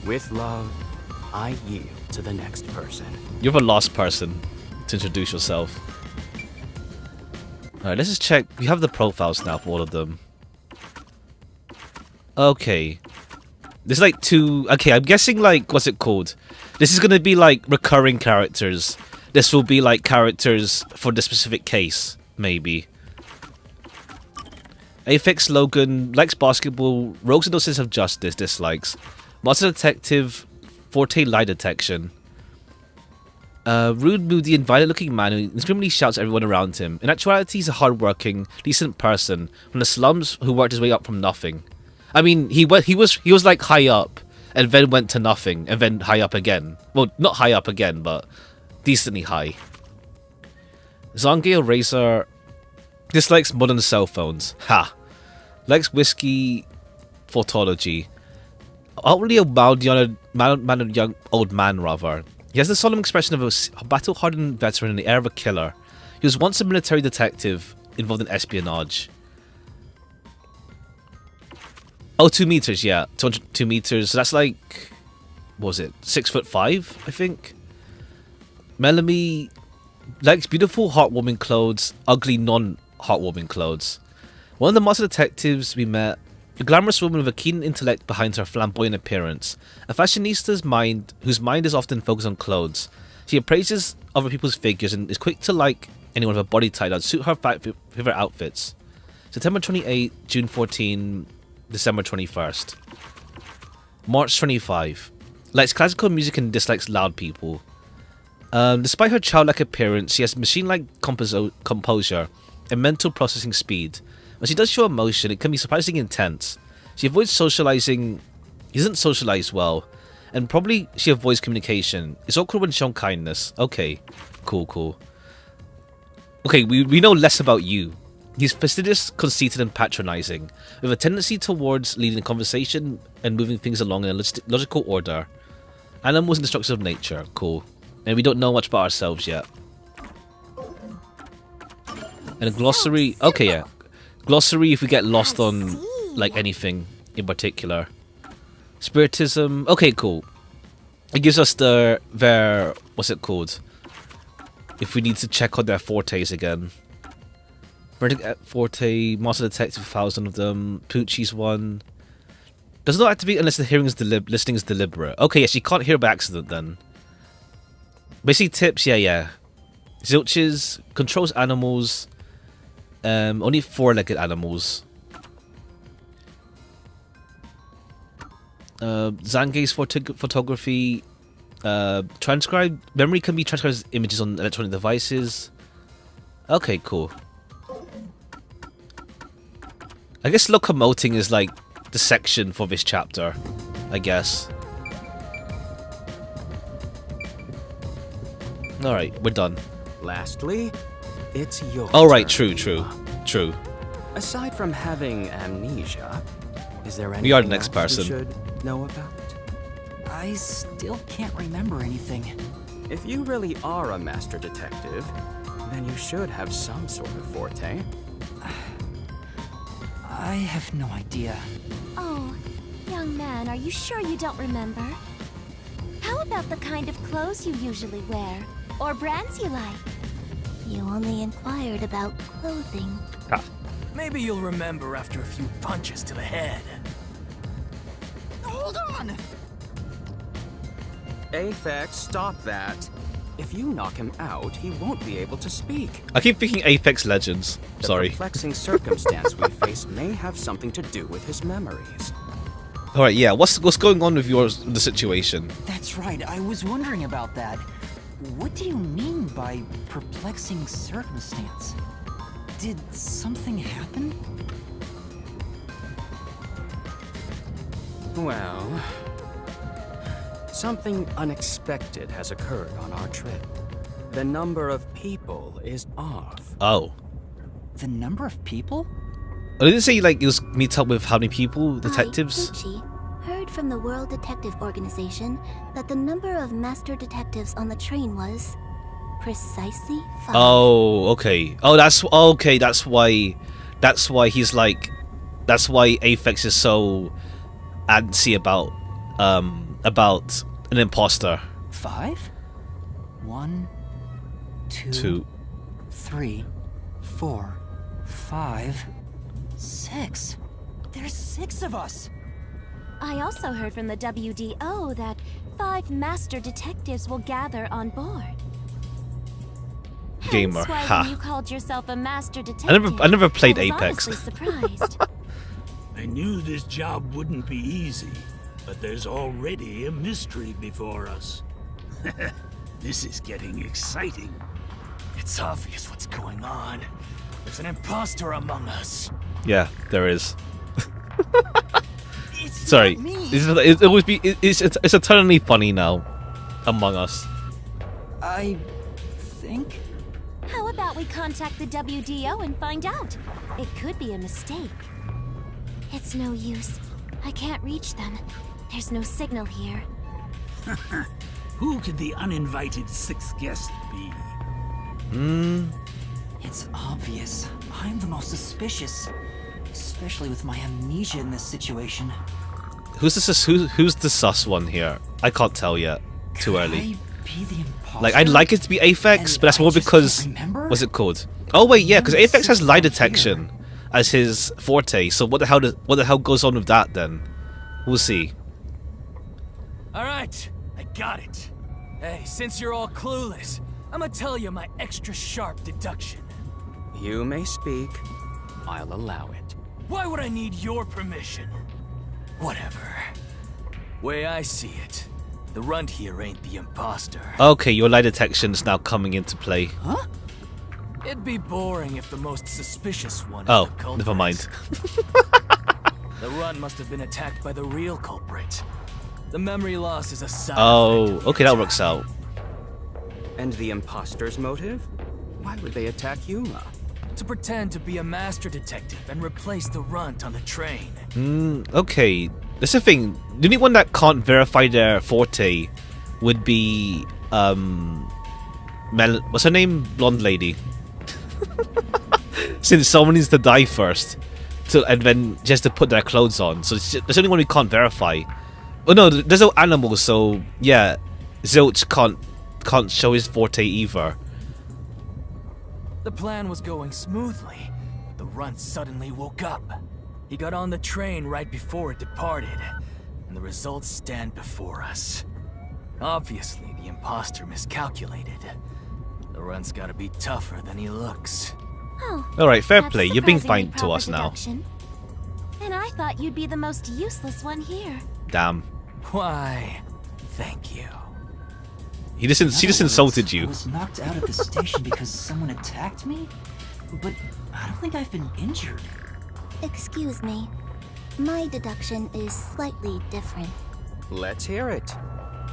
Speaker 7: With love, I yield to the next person.
Speaker 1: You're the last person to introduce yourself. Alright, let's just check. You have the profiles now for all of them. Okay. There's like two... Okay, I'm guessing like... What's it called? This is gonna be like recurring characters. This will be like characters for the specific case, maybe. Aphex Logan likes basketball. Rogues and no sense of justice. Dislikes. Monster Detective. Forte lie detection. Rude, moody, and violent-looking man who extremely shouts at everyone around him. In actuality, he's a hard-working, decent person from the slums who worked his way up from nothing. I mean, he was like high up, and then went to nothing, and then high up again. Well, not high up again, but decently high. Zangale Razor dislikes modern cell phones. Ha! Likes whiskey, photoology. Outwardly a mild-mannered young old man, rather. He has the solemn expression of a battle-hardened veteran and the air of a killer. He was once a military detective involved in espionage. Oh, 2 meters, yeah. 2 meters. So that's like... What was it? 6'5", I think? Melanie likes beautiful, heartwarming clothes, ugly, non-heartwarming clothes. One of the monster detectives we met, a glamorous woman with a keen intellect behind her flamboyant appearance, a fashionista's mind whose mind is often focused on clothes. She appraises other people's figures and is quick to like anyone with a body type that would suit her favorite outfits. September 28, June 14, December 21st. March 25. Likes classical music and dislikes loud people. Despite her childlike appearance, she has machine-like composure and mental processing speed. When she does show emotion, it can be surprisingly intense. She avoids socializing. She doesn't socialize well. And probably she avoids communication. It's awkward when shown kindness. Okay. Cool. Okay, we know less about you. He's fastidious, conceited, and patronizing, with a tendency towards leading a conversation and moving things along in a logical order. Animals and the structures of nature. Cool. And we don't know much about ourselves yet. And a glossary. Okay, yeah. Glossary if we get lost on like anything in particular. Spiritism. Okay, cool. It gives us their what's it called? If we need to check on their fortes again. Forte, Monster Detective, 1,000 of them. Poochie's one. Does not activate unless the listening is deliberate. Okay, yes, you can't hear by accident then. Basically tips, yeah. Zilches controls animals. Only 4-legged animals. Zange's photography. Transcribe. Memory can be transcribed as images on electronic devices. Okay, cool. I guess locomoting is like the section for this chapter, I guess. Alright, we're done.
Speaker 7: Lastly, it's your
Speaker 1: Alright,
Speaker 7: turn.
Speaker 1: true.
Speaker 7: Aside from having amnesia, is there anything
Speaker 1: We are the next
Speaker 7: else
Speaker 1: person.
Speaker 7: we should know about?
Speaker 3: I still can't remember anything.
Speaker 7: If you really are a master detective, then you should have some sort of forte.
Speaker 3: I have no idea.
Speaker 8: Oh, young man, are you sure you don't remember? How about the kind of clothes you usually wear? Or brands you like?
Speaker 10: You only inquired about clothing.
Speaker 5: Maybe you'll remember after a few punches to the head.
Speaker 3: Hold on!
Speaker 7: Aphex, stop that. If you knock him out, he won't be able to speak.
Speaker 1: I keep thinking Apex Legends.
Speaker 7: The
Speaker 1: Sorry.
Speaker 7: perplexing circumstance we face may have something to do with his memories.
Speaker 1: All right, yeah. What's going on with the situation?
Speaker 3: That's right, I was wondering about that. What do you mean by perplexing circumstance? Did something happen?
Speaker 7: Well, something unexpected has occurred on our trip. The number of people is off.
Speaker 1: Oh.
Speaker 3: The number of people?
Speaker 1: Oh, did it say like it was meet up with how many people? Detectives?
Speaker 10: I, Gucci, heard from the World Detective Organization that the number of master detectives on the train was precisely 5.
Speaker 1: Oh, okay. Oh, that's okay. That's why he's like. That's why Aphex is so antsy about an imposter.
Speaker 3: 5? 1, 2,
Speaker 1: Two.
Speaker 3: 3, 4, 5, 6. There's 6 of us.
Speaker 8: I also heard from the WDO that 5 master detectives will gather on board.
Speaker 1: Gamer,
Speaker 8: Hence why
Speaker 1: ha.
Speaker 8: when you called yourself a master detective,
Speaker 1: I never played
Speaker 8: I was
Speaker 1: Apex.
Speaker 8: honestly surprised.
Speaker 9: I knew this job wouldn't be easy, but there's already a mystery before us. This is getting exciting.
Speaker 5: It's obvious what's going on. There's an imposter among us.
Speaker 1: Yeah, there is.
Speaker 3: It's
Speaker 1: Sorry.
Speaker 3: not me.
Speaker 1: It's always be. It's eternally funny now. Among Us.
Speaker 3: I think.
Speaker 8: How about we contact the WDO and find out? It could be a mistake. It's no use. I can't reach them. There's no signal here.
Speaker 9: Who could the uninvited sixth guest be?
Speaker 3: It's obvious. I'm the most suspicious. Especially with my amnesia in this situation.
Speaker 1: Who's the sus one here? I can't tell yet. Too early.
Speaker 3: Could I be the imposter?
Speaker 1: Like, I'd like it to be Aphex,
Speaker 3: And
Speaker 1: but that's
Speaker 3: I
Speaker 1: more
Speaker 3: just
Speaker 1: because...
Speaker 3: can't remember?
Speaker 1: What's it called? Oh wait, yeah, because
Speaker 3: Only
Speaker 1: Aphex has
Speaker 3: 6
Speaker 1: lie
Speaker 3: out here.
Speaker 1: detection as his forte. So what the hell goes on with that then? We'll see.
Speaker 5: All right, I got it. Hey, since you're all clueless, I'm gonna tell you my extra sharp deduction.
Speaker 7: You may speak. I'll allow it.
Speaker 5: Why would I need your permission? Whatever. Way I see it, the runt here ain't the imposter.
Speaker 1: Okay, your lie detection's now coming into play.
Speaker 3: Huh?
Speaker 5: It'd be boring if the most suspicious one is
Speaker 1: Oh,
Speaker 5: the culprit.
Speaker 1: never mind.
Speaker 5: The runt must have been attacked by the real culprit. The memory loss is a side
Speaker 1: Oh,
Speaker 5: effect of the
Speaker 1: okay, that
Speaker 5: attack.
Speaker 1: works out.
Speaker 7: And the imposter's motive? Why would they attack Yuma?
Speaker 5: To pretend to be a master detective and replace the runt on the train.
Speaker 1: Okay. That's the thing. The only one that can't verify their forte would be what's her name? Blonde lady. Since someone needs to die first, and then just to put their clothes on. So it's there's only one we can't verify. Oh no, there's no animals, so yeah, Zilch can't show his forte either.
Speaker 5: The plan was going smoothly, but the runt suddenly woke up. He got on the train right before it departed, and the results stand before us. Obviously, the imposter miscalculated. The runt's gotta be tougher than he looks.
Speaker 8: Oh,
Speaker 1: Alright, fair
Speaker 8: that's a
Speaker 1: play. You're being
Speaker 8: surprisingly
Speaker 1: fine to
Speaker 8: proper
Speaker 1: us now.
Speaker 8: deduction. And I thought you'd be the most useless one here.
Speaker 1: Damn.
Speaker 5: Why, thank you.
Speaker 1: She just insulted
Speaker 3: I
Speaker 1: you.
Speaker 3: was knocked out at the station because someone attacked me? But I don't think I've been injured.
Speaker 10: Excuse me. My deduction is slightly different.
Speaker 7: Let's hear it.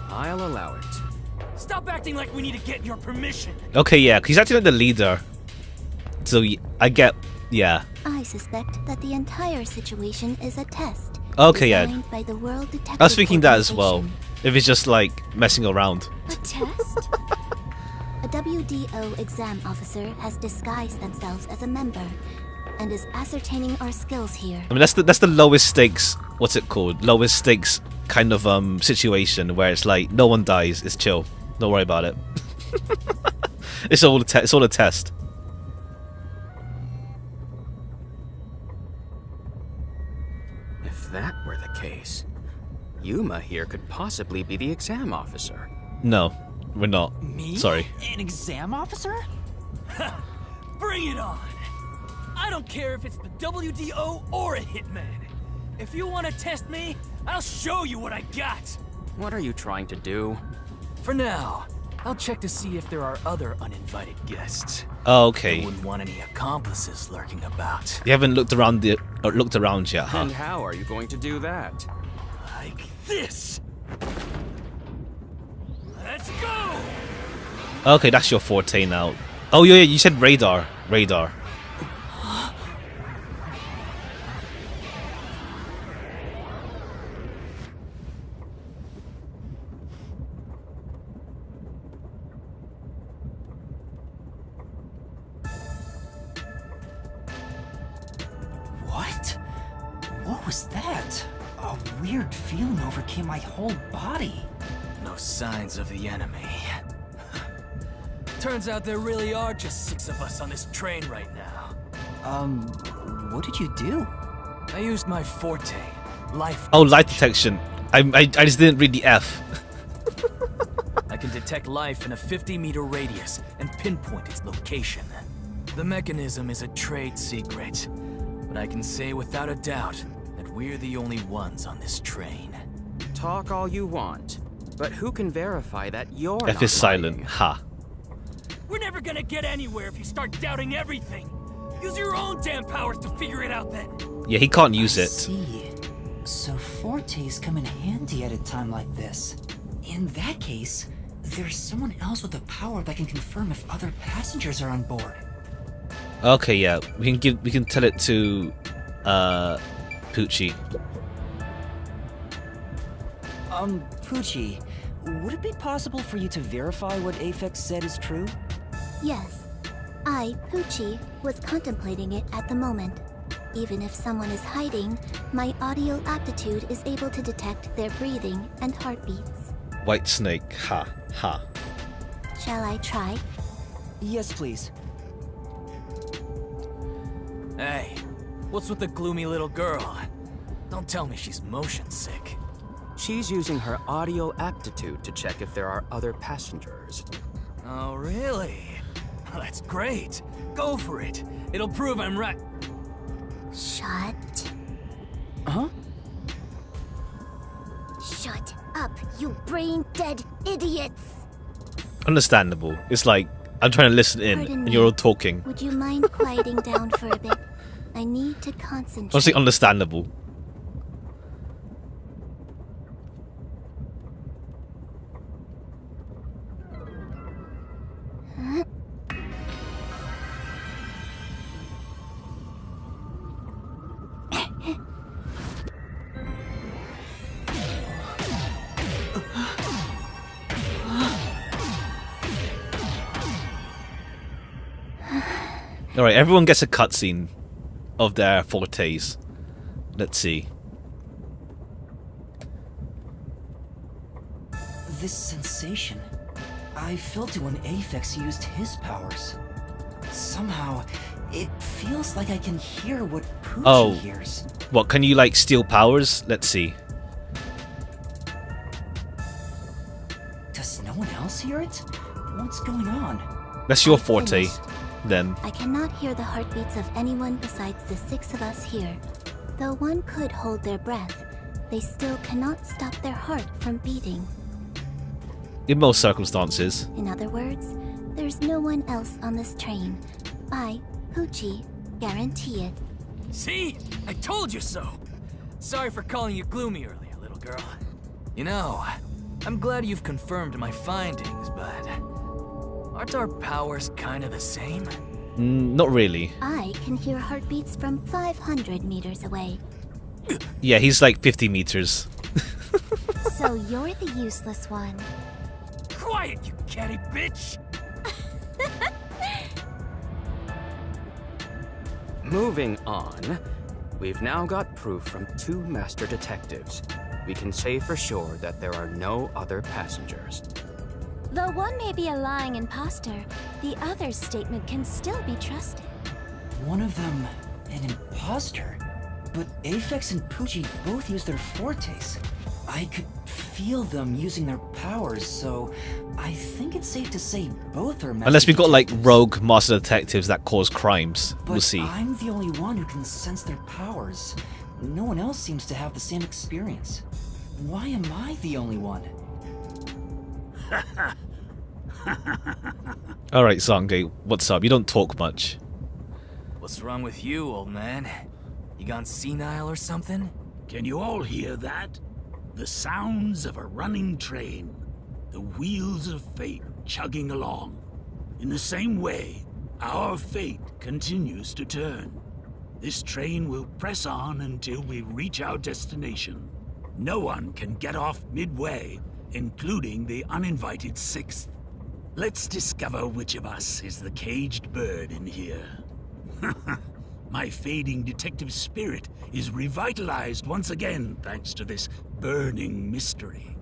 Speaker 7: I'll allow it.
Speaker 5: Stop acting like we need to get your permission.
Speaker 1: Okay, yeah, 'cause he's acting like the leader. So I get, yeah.
Speaker 10: I suspect that the entire situation is a test.
Speaker 1: Okay, yeah.
Speaker 10: designed by the World Detective
Speaker 1: I was thinking that as well.
Speaker 10: Organization.
Speaker 1: If it's just like messing around.
Speaker 8: A test?
Speaker 10: A WDO exam officer has disguised themselves as a member and is ascertaining our skills here.
Speaker 1: I mean, that's the lowest stakes. What's it called? Lowest stakes kind of situation where it's like no one dies. It's chill. Don't worry about it. It's all a test.
Speaker 7: Yuma here could possibly be the exam officer.
Speaker 1: No, we're not.
Speaker 3: Me?
Speaker 1: Sorry.
Speaker 3: An exam officer?
Speaker 5: Bring it on! I don't care if it's the WDO or a hitman. If you want to test me, I'll show you what I got.
Speaker 7: What are you trying to do?
Speaker 5: For now, I'll check to see if there are other uninvited guests.
Speaker 1: Oh,
Speaker 5: I
Speaker 1: okay.
Speaker 5: wouldn't want any accomplices lurking about.
Speaker 1: You haven't looked around yet, huh?
Speaker 7: And how are you going to do that?
Speaker 5: Like this. Let's go!
Speaker 1: Okay, that's your forte now. Oh yeah, you said radar. Radar.
Speaker 3: What? What was that? A weird feeling overcame my whole body.
Speaker 5: No signs of the enemy. Turns out there really are just 6 of us on this train right now.
Speaker 3: What did you do?
Speaker 5: I used my forte, life.
Speaker 1: Oh, light detection. I just didn't read the F.
Speaker 5: I can detect life in a 50-meter radius and pinpoint its location. The mechanism is a trade secret, but I can say without a doubt that we're the only ones on this train.
Speaker 7: Talk all you want, but who can verify that you're
Speaker 1: F
Speaker 7: not
Speaker 1: is silent.
Speaker 7: lying?
Speaker 1: Ha.
Speaker 5: We're never gonna get anywhere if you start doubting everything. Use your own damn powers to figure it out then.
Speaker 1: Yeah, he can't use
Speaker 3: I
Speaker 1: it.
Speaker 3: see. So fortes come in handy at a time like this. In that case, there's someone else with the power that can confirm if other passengers are on board.
Speaker 1: Okay, yeah. We can tell it to Poochie.
Speaker 3: Poochie, would it be possible for you to verify what Aphex said is true?
Speaker 10: Yes. I, Poochie, was contemplating it at the moment. Even if someone is hiding, my audio aptitude is able to detect their breathing and heartbeats.
Speaker 1: White snake. Ha. Ha.
Speaker 10: Shall I try?
Speaker 3: Yes, please.
Speaker 5: Hey, what's with the gloomy little girl? Don't tell me she's motion sick.
Speaker 7: She's using her audio aptitude to check if there are other passengers.
Speaker 5: Oh, really? Well, that's great. Go for it. It'll prove I'm right.
Speaker 10: Shut.
Speaker 3: Huh?
Speaker 10: Shut up, you brain-dead idiots!
Speaker 1: Understandable. It's like I'm trying to listen in,
Speaker 10: Pardon
Speaker 1: and
Speaker 10: me.
Speaker 1: you're all talking.
Speaker 10: Would you mind quieting down for a bit? I need to concentrate.
Speaker 1: Honestly, understandable. Alright, everyone gets a cutscene of their fortes. Let's see.
Speaker 3: This sensation. I felt it when Aphex used his powers. Somehow, it feels like I can hear what Poochie hears.
Speaker 1: What, can you like steal powers? Let's see.
Speaker 3: Does no one else hear it? What's going on?
Speaker 1: That's your
Speaker 10: I've
Speaker 1: forte,
Speaker 10: finished.
Speaker 1: then.
Speaker 10: I cannot hear the heartbeats of anyone besides the 6 of us here. Though one could hold their breath, they still cannot stop their heart from beating.
Speaker 1: In most circumstances.
Speaker 10: In other words, there's no one else on this train. I, Poochie, guarantee it.
Speaker 5: See? I told you so. Sorry for calling you gloomy earlier, little girl. You know, I'm glad you've confirmed my findings, but aren't our powers kind of the same?
Speaker 1: Not really.
Speaker 10: I can hear heartbeats from 500 meters away.
Speaker 1: Yeah, he's like 50 meters.
Speaker 10: So you're the useless one.
Speaker 5: Quiet, you catty bitch!
Speaker 7: Moving on, we've now got proof from 2 master detectives. We can say for sure that there are no other passengers.
Speaker 8: Though one may be a lying imposter, the other's statement can still be trusted.
Speaker 3: One of them, an imposter? But Aphex and Poochie both use their fortes. I could feel them using their powers, so I think it's safe to say both are master
Speaker 1: Unless we've got like
Speaker 3: detectives.
Speaker 1: rogue master detectives that cause crimes.
Speaker 3: But
Speaker 1: We'll see.
Speaker 3: I'm the only one who can sense their powers. No one else seems to have the same experience. Why am I the only one?
Speaker 1: Alright, Zange, what's up? You don't talk much.
Speaker 5: What's wrong with you, old man? You gone senile or something?
Speaker 9: Can you all hear that? The sounds of a running train. The wheels of fate chugging along. In the same way, our fate continues to turn. This train will press on until we reach our destination. No one can get off midway, including the uninvited sixth. Let's discover which of us is the caged bird in here. My fading detective spirit is revitalized once again thanks to this burning mystery.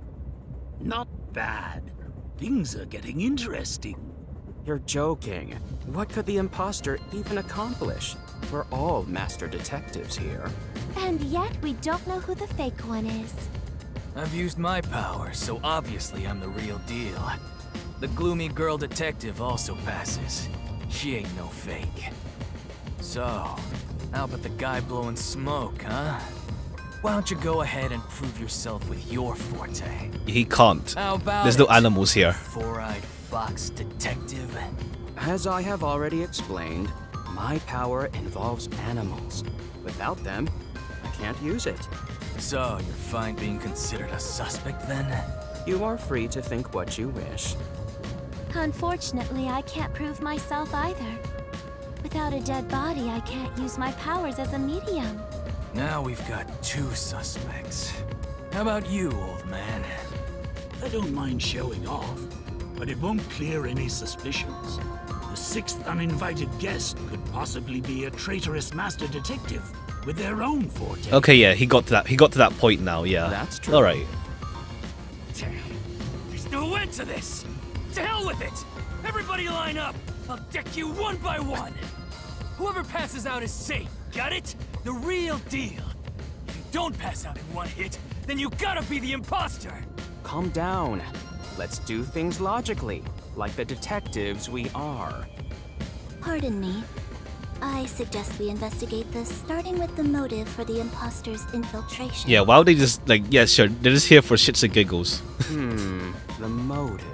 Speaker 9: Not bad. Things are getting interesting.
Speaker 7: You're joking. What could the imposter even accomplish? We're all master detectives here.
Speaker 8: And yet we don't know who the fake one is.
Speaker 5: I've used my powers, so obviously I'm the real deal. The gloomy girl detective also passes. She ain't no fake. So, how about the guy blowing smoke, huh? Why don't you go ahead and prove yourself with your forte?
Speaker 1: He can't.
Speaker 5: How about
Speaker 1: There's no
Speaker 5: it,
Speaker 1: animals here.
Speaker 5: Four-eyed fox detective?
Speaker 7: As I have already explained, my power involves animals. Without them, I can't use it.
Speaker 5: So, you're fine being considered a suspect then?
Speaker 7: You are free to think what you wish.
Speaker 8: Unfortunately, I can't prove myself either. Without a dead body, I can't use my powers as a medium.
Speaker 5: Now we've got two suspects. How about you, old man?
Speaker 9: I don't mind showing off, but it won't clear any suspicions. The sixth uninvited guest could possibly be a traitorous master detective with their own forte.
Speaker 1: Okay, yeah, he got to that. He got to that point now. Yeah.
Speaker 7: That's true.
Speaker 1: All right.
Speaker 5: Damn. There's no end to this! To hell with it! Everybody line up! I'll deck you one by one! Whoever passes out is safe, got it? The real deal. If you don't pass out in one hit, then you gotta be the imposter!
Speaker 7: Calm down. Let's do things logically, like the detectives we are.
Speaker 10: Pardon me. I suggest we investigate this, starting with the motive for the imposter's infiltration.
Speaker 1: Yeah. Why would they just like? Yeah, sure. They're just here for shits and giggles.
Speaker 7: The motive.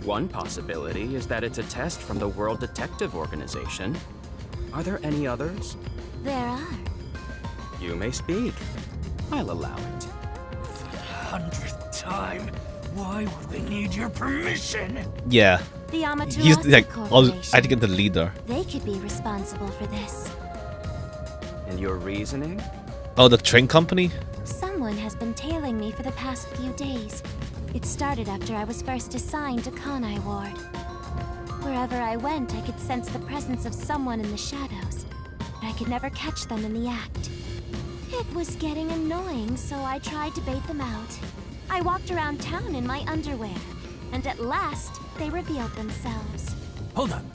Speaker 7: One possibility is that it's a test from the World Detective Organization. Are there any others?
Speaker 8: There are.
Speaker 7: You may speak. I'll allow it.
Speaker 5: For the 100th time, why would they need your permission?
Speaker 1: Yeah.
Speaker 8: The Amaterasu
Speaker 1: He's like,
Speaker 8: Corporation.
Speaker 1: I think the leader.
Speaker 8: They could be responsible for this.
Speaker 7: And your reasoning?
Speaker 1: Oh, the train company.
Speaker 8: Someone has been tailing me for the past few days. It started after I was first assigned to Kanai Ward. Wherever I went, I could sense the presence of someone in the shadows, but I could never catch them in the act. It was getting annoying, so I tried to bait them out. I walked around town in my underwear, and at last, they revealed themselves.
Speaker 5: Hold on.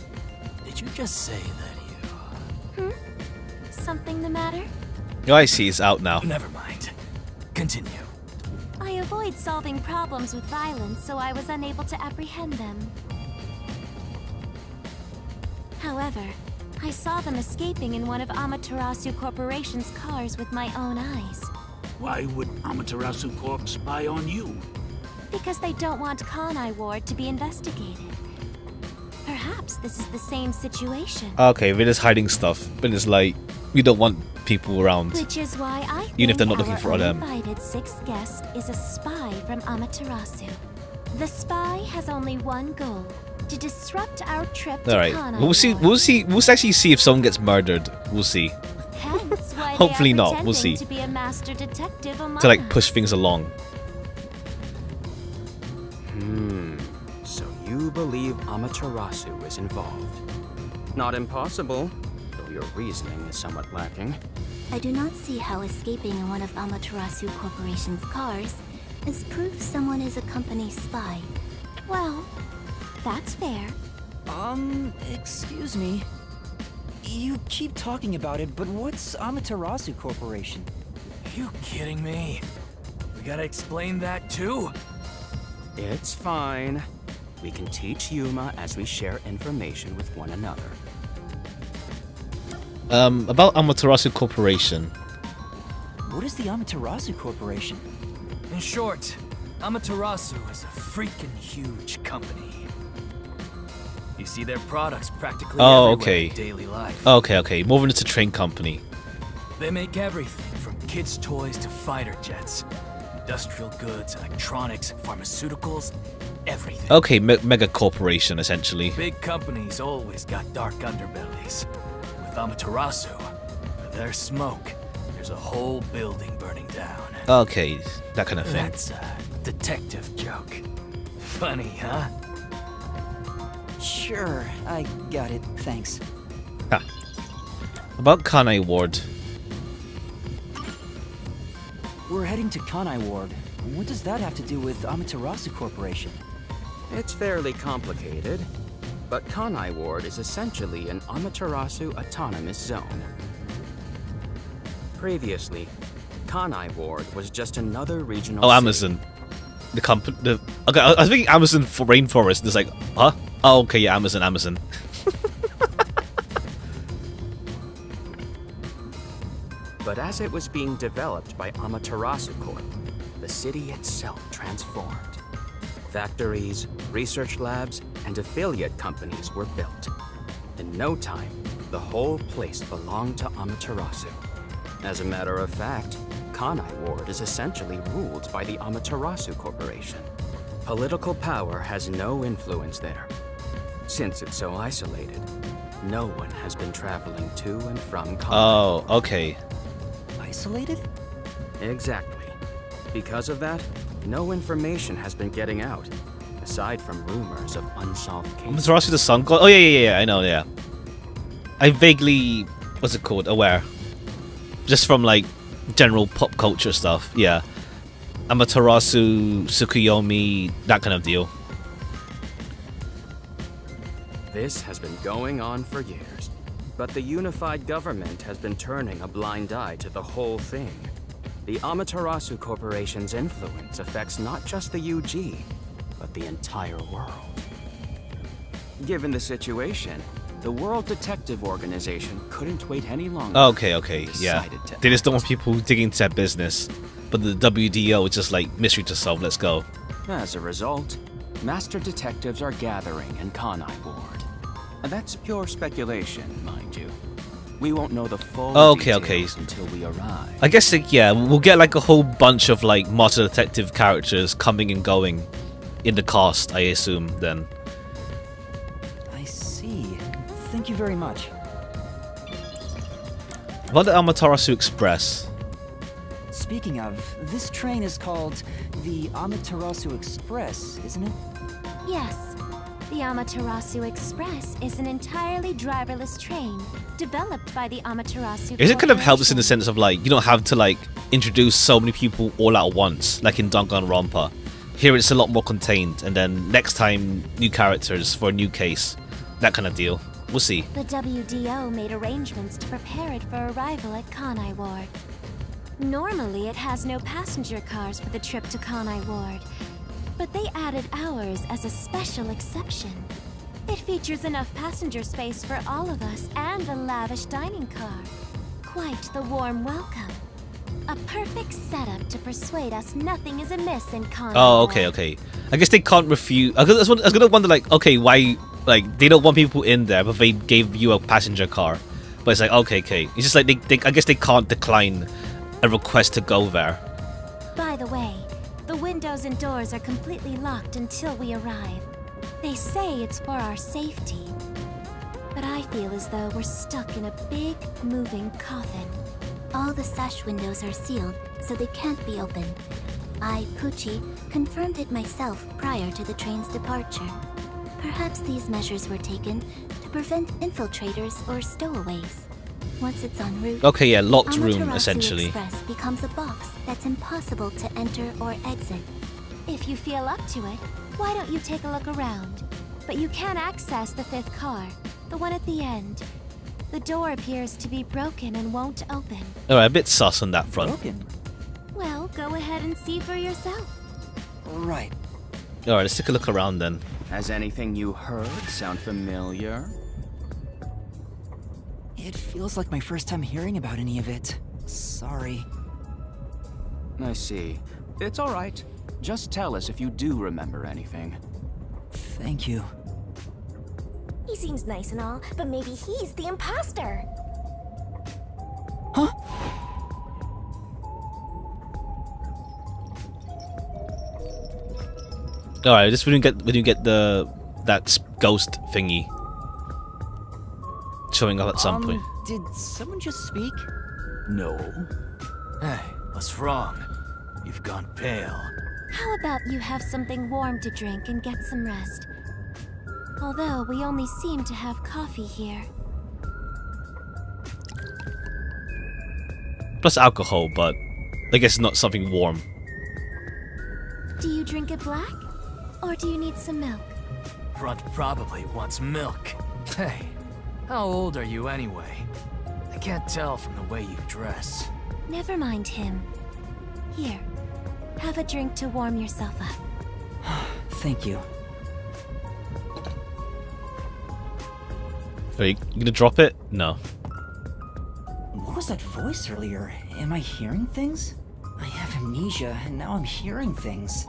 Speaker 5: Did you just say that you...
Speaker 8: Something the matter?
Speaker 1: Oh, I see. It's out now.
Speaker 5: Never mind. Continue.
Speaker 8: I avoid solving problems with violence, so I was unable to apprehend them. However, I saw them escaping in one of Amaterasu Corporation's cars with my own eyes.
Speaker 9: Why would Amaterasu Corp spy on you?
Speaker 8: Because they don't want Kanai Ward to be investigated. Perhaps this is the same situation.
Speaker 1: Okay, we're just hiding stuff, but it's like we don't want people around.
Speaker 8: Which is why I think
Speaker 1: Even if they're not looking for
Speaker 8: our
Speaker 1: them.
Speaker 8: uninvited sixth guest is a spy from Amaterasu. The spy has only one goal: to disrupt our trip to
Speaker 1: All right,
Speaker 8: Kanai
Speaker 1: we'll see.
Speaker 8: Ward.
Speaker 1: We'll see. We'll actually see if someone gets murdered. We'll see.
Speaker 8: Hence why
Speaker 1: Hopefully
Speaker 8: they are
Speaker 1: not, we'll
Speaker 8: pretending
Speaker 1: see.
Speaker 8: To be a master detective among
Speaker 1: To like
Speaker 8: us.
Speaker 1: push things along.
Speaker 7: So you believe Amaterasu is involved. Not impossible, though your reasoning is somewhat lacking.
Speaker 10: I do not see how escaping in one of Amaterasu Corporation's cars is proof someone is a company spy.
Speaker 8: Well, that's fair.
Speaker 3: Excuse me. You keep talking about it, but what's Amaterasu Corporation?
Speaker 5: You kidding me? We gotta explain that too?
Speaker 7: It's fine. We can teach Yuma as we share information with one another.
Speaker 1: About Amaterasu Corporation.
Speaker 3: What is the Amaterasu Corporation?
Speaker 5: In short, Amaterasu is a freaking huge company. You see their products practically everywhere in daily life.
Speaker 1: Okay. Moving into train company.
Speaker 5: They make everything from kids' toys to fighter jets. Industrial goods, electronics, pharmaceuticals, everything.
Speaker 1: Okay, mega corporation, essentially.
Speaker 5: Big companies always got dark underbellies. With Amaterasu, with their smoke, there's a whole building burning down.
Speaker 1: Okay, that kind of thing.
Speaker 5: That's a detective joke. Funny, huh?
Speaker 3: Sure, I got it, thanks.
Speaker 1: About Kanai Ward.
Speaker 3: We're heading to Kanai Ward. What does that have to do with Amaterasu Corporation?
Speaker 7: It's fairly complicated, but Kanai Ward is essentially an Amaterasu autonomous zone. Previously, Kanai Ward was just another regional city.
Speaker 1: Amazon. The company. Okay, I was thinking Amazon for rainforest. And it's like, huh? Oh, okay, yeah, Amazon.
Speaker 7: But as it was being developed by Amaterasu Corp, the city itself transformed. Factories, research labs, and affiliate companies were built. In no time, the whole place belonged to Amaterasu. As a matter of fact, Kanai Ward is essentially ruled by the Amaterasu Corporation. Political power has no influence there. Since it's so isolated, no one has been traveling to and from Kanai.
Speaker 1: Oh, okay.
Speaker 3: Isolated?
Speaker 7: Exactly. Because of that, no information has been getting out, aside from rumors of unsolved cases.
Speaker 1: Amaterasu the Sun God? Oh, yeah, I know, yeah. I vaguely, what's it called, aware. Just from, like, general pop culture stuff, yeah. Amaterasu, Tsukuyomi, that kind of deal.
Speaker 7: This has been going on for years, but the unified government has been turning a blind eye to the whole thing. The Amaterasu Corporation's influence affects not just the UG, but the entire world. Given the situation, the World Detective Organization couldn't wait any longer.
Speaker 1: Okay, yeah. They just don't want people digging into their business. But the WDO is just like, mystery to solve, let's go.
Speaker 7: As a result, master detectives are gathering in Kanai Ward. And that's pure speculation, mind you. We won't know the full details until we arrive.
Speaker 1: I guess, like, yeah, we'll get like a whole bunch of like master detective characters coming and going in the cast, I assume, then.
Speaker 3: I see. Thank you very much.
Speaker 1: About the Amaterasu Express.
Speaker 3: Speaking of, this train is called the Amaterasu Express, isn't it?
Speaker 8: Yes. The Amaterasu Express is an entirely driverless train developed by the Amaterasu
Speaker 1: Is it kind of helps in the
Speaker 8: Corporation.
Speaker 1: sense of like, you don't have to like introduce so many people all at once, like in Danganronpa. Here it's a lot more contained, and then next time new characters for a new case, that kind of deal. We'll see.
Speaker 8: The WDO made arrangements to prepare it for arrival at Kanai Ward. Normally, it has no passenger cars for the trip to Kanai Ward, but they added ours as a special exception. It features enough passenger space for all of us and a lavish dining car. Quite the warm welcome. A perfect setup to persuade us nothing is amiss in Kanai
Speaker 1: Oh,
Speaker 8: Ward.
Speaker 1: okay. I guess they can't refuse. I was gonna wonder, like, okay, why, like, they don't want people in there, but they gave you a passenger car. But it's like, okay. It's just like I guess they can't decline a request to go there.
Speaker 8: By the way, the windows and doors are completely locked until we arrive. They say it's for our safety. But I feel as though we're stuck in a big, moving coffin.
Speaker 10: All the sash windows are sealed, so they can't be opened. I, Pucci, confirmed it myself prior to the train's departure. Perhaps these measures were taken to prevent infiltrators or stowaways. Once it's en route,
Speaker 1: Okay, yeah, locked room,
Speaker 10: Amaterasu
Speaker 1: essentially.
Speaker 10: Express becomes a box that's impossible to enter or exit.
Speaker 8: If you feel up to it, why don't you take a look around? But you can access the fifth car, the one at the end. The door appears to be broken and won't open.
Speaker 1: Alright, a bit sus on that front.
Speaker 3: Broken.
Speaker 8: Well, go ahead and see for yourself.
Speaker 3: Right.
Speaker 1: Alright, let's take a look around then.
Speaker 7: Has anything you heard sound familiar?
Speaker 3: It feels like my first time hearing about any of it. Sorry.
Speaker 7: I see. It's all right. Just tell us if you do remember anything.
Speaker 3: Thank you.
Speaker 2: He seems nice and all, but maybe he's the imposter.
Speaker 3: Huh?
Speaker 1: Alright, just when you get that ghost thingy showing up at some point.
Speaker 3: Did someone just speak?
Speaker 5: No. Hey, what's wrong? You've gone pale.
Speaker 8: How about you have something warm to drink and get some rest? Although we only seem to have coffee here.
Speaker 1: Plus alcohol, but I guess not something warm.
Speaker 8: Do you drink it black? Or do you need some milk?
Speaker 5: Front probably wants milk. Hey, how old are you anyway? I can't tell from the way you dress.
Speaker 8: Never mind him. Here, have a drink to warm yourself up.
Speaker 3: Thank you.
Speaker 1: Are you gonna drop it? No.
Speaker 3: What was that voice earlier? Am I hearing things? I have amnesia, and now I'm hearing things.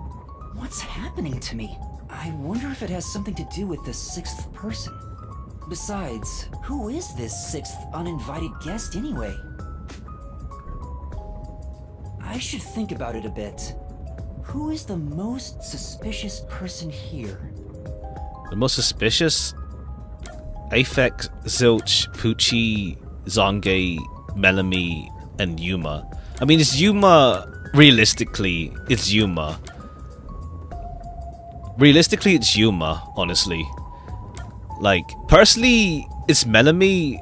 Speaker 3: What's happening to me? I wonder if it has something to do with the sixth person. Besides, who is this sixth uninvited guest anyway? I should think about it a bit. Who is the most suspicious person here?
Speaker 1: The most suspicious? Aphex, Zilch, Poochie, Zange, Melanie, and Yuma. I mean, it's Yuma. Realistically, it's Yuma. Realistically, it's Yuma, honestly. Like, personally, it's Melanie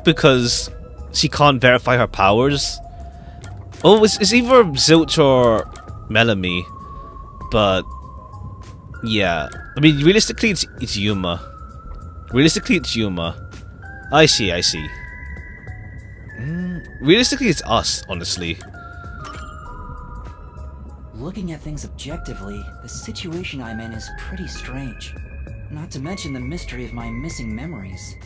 Speaker 1: because she can't verify her powers. Oh, it's either Zilch or Melanie, but yeah. I mean, realistically, it's Yuma. Realistically, it's Yuma. I see. Realistically, it's us, honestly.
Speaker 3: Looking at things objectively, the situation I'm in is pretty strange. Not to mention the mystery of my missing memories.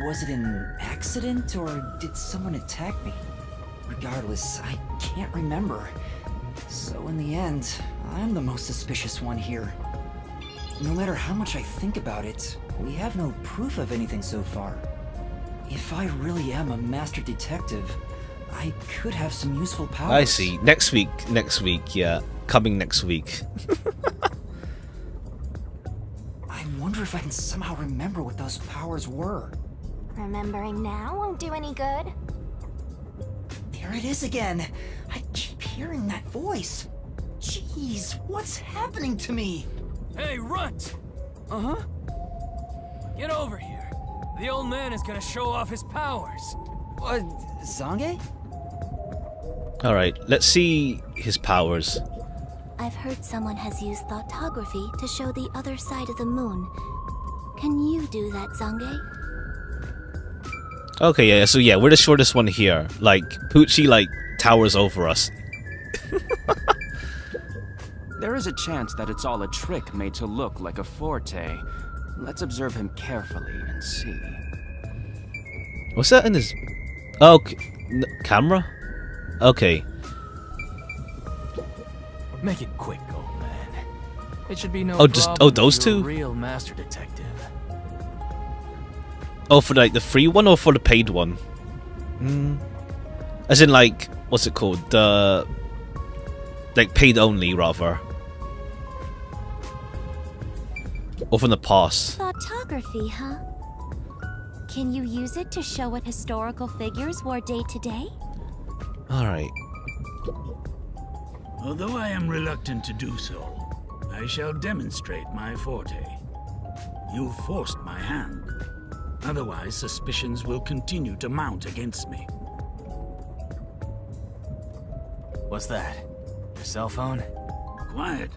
Speaker 3: Was it an accident, or did someone attack me? Regardless, I can't remember. So in the end, I'm the most suspicious one here. No matter how much I think about it, we have no proof of anything so far. If I really am a master detective, I could have some useful powers.
Speaker 1: I see. Next week, yeah. Coming next week.
Speaker 3: I wonder if I can somehow remember what those powers were.
Speaker 2: Remembering now won't do any good.
Speaker 3: There it is again. I keep hearing that voice. Jeez, what's happening to me?
Speaker 5: Hey, Runt!
Speaker 3: Uh-huh.
Speaker 5: Get over here. The old man is gonna show off his powers.
Speaker 3: Zange?
Speaker 1: Alright, let's see his powers.
Speaker 10: I've heard someone has used thoughtography to show the other side of the moon. Can you do that, Zange?
Speaker 1: Okay, yeah, so yeah, we're the shortest one here. Like, Poochie, like, towers over us.
Speaker 7: There is a chance that it's all a trick made to look like a forte. Let's observe him carefully and see.
Speaker 1: What's that in his... Oh, camera? Okay.
Speaker 5: Make it quick, old man. It should be no
Speaker 1: Oh, just
Speaker 5: problem
Speaker 1: those
Speaker 5: if you're a
Speaker 1: two?
Speaker 5: real master detective.
Speaker 1: Oh, for like the free one or for the paid one? As in, like, what's it called? The... Like, paid only, rather. Or from the past.
Speaker 8: Thoughtography, huh? Can you use it to show what historical figures wore day to day?
Speaker 1: Alright.
Speaker 9: Although I am reluctant to do so, I shall demonstrate my forte. You forced my hand. Otherwise, suspicions will continue to mount against me.
Speaker 5: What's that? Your cell phone?
Speaker 9: Quiet.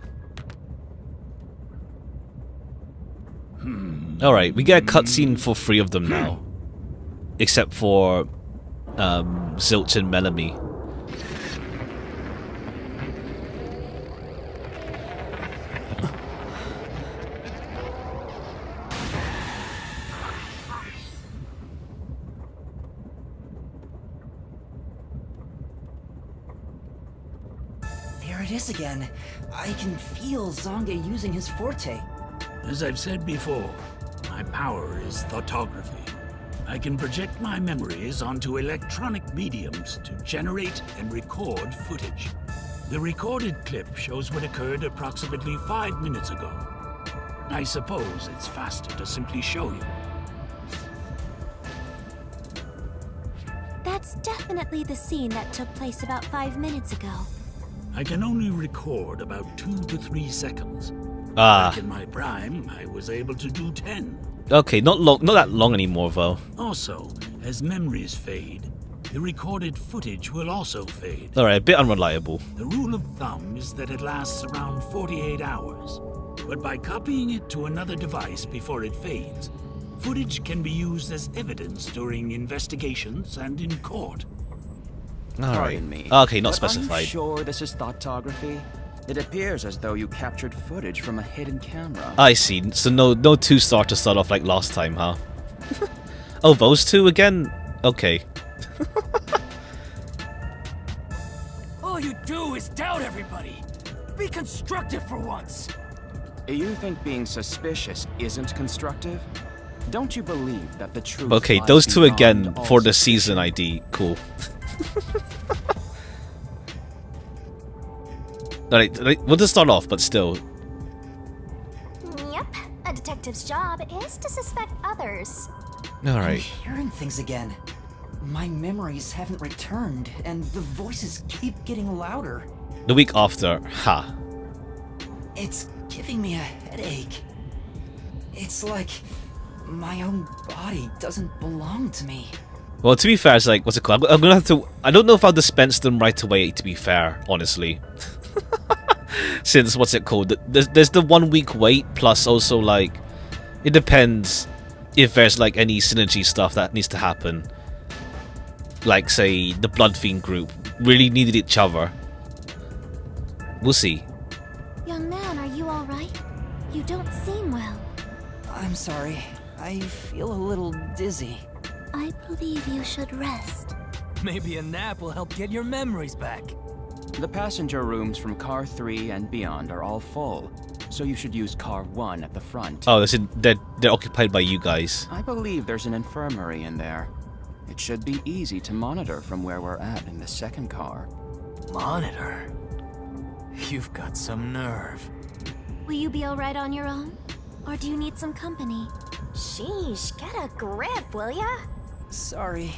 Speaker 1: Alright, we get a cutscene for 3 of them now. Except for Zilch and Melanie.
Speaker 3: is again. I can feel Zonge using his forte.
Speaker 9: As I've said before, my power is thoughtography. I can project my memories onto electronic mediums to generate and record footage. The recorded clip shows what occurred approximately 5 minutes ago. I suppose it's faster to simply show you.
Speaker 8: That's definitely the scene that took place about 5 minutes ago.
Speaker 9: I can only record about 2 to 3 seconds.
Speaker 1: Ah.
Speaker 9: Back in my prime, I was able to do 10.
Speaker 1: Okay, not that long anymore though.
Speaker 9: Also, as memories fade, the recorded footage will also fade.
Speaker 1: Alright, a bit unreliable.
Speaker 9: The rule of thumb is that it lasts around 48 hours. But by copying it to another device before it fades, footage can be used as evidence during investigations and in court.
Speaker 1: Alright.
Speaker 7: Pardon me.
Speaker 1: Okay, not
Speaker 7: but Are
Speaker 1: specified.
Speaker 7: you sure this is thoughtography? It appears as though you captured footage from a hidden camera.
Speaker 1: I see. So no 2-star to start off like last time, huh? Oh, those two again? Okay.
Speaker 5: All you do is doubt everybody. Be constructive for once.
Speaker 7: You think being suspicious isn't constructive? Don't you believe that the truth
Speaker 1: Okay,
Speaker 7: lies
Speaker 1: those two
Speaker 7: beyond
Speaker 1: again
Speaker 7: all
Speaker 1: for the
Speaker 7: suspicion?
Speaker 1: season ID. Cool. Alright, we'll just start off, but still.
Speaker 2: Yep, a detective's job is to suspect others.
Speaker 3: I'm
Speaker 1: Alright.
Speaker 3: hearing things again. My memories haven't returned, and the voices keep getting louder.
Speaker 1: The week after. Ha.
Speaker 3: It's giving me a headache. It's like my own body doesn't belong to me.
Speaker 1: Well, to be fair, it's like, what's it called? I'm gonna have to. I don't know if I'll dispense them right away, to be fair, honestly. Since, what's it called? There's the 1 week wait, plus also, like, it depends if there's, like, any synergy stuff that needs to happen. Like, say, the Blood Fiend group really needed each other. We'll see.
Speaker 8: Young man, are you alright? You don't seem well.
Speaker 3: I'm sorry. I feel a little dizzy.
Speaker 10: I believe you should rest.
Speaker 5: Maybe a nap will help get your memories back.
Speaker 7: The passenger rooms from car 3 and beyond are all full, so you should use car 1 at the front.
Speaker 1: Oh, they're occupied by you guys.
Speaker 7: I believe there's an infirmary in there. It should be easy to monitor from where we're at in the second car.
Speaker 5: Monitor? You've got some nerve.
Speaker 8: Will you be alright on your own? Or do you need some company?
Speaker 2: Sheesh, get a grip, will ya?
Speaker 3: Sorry.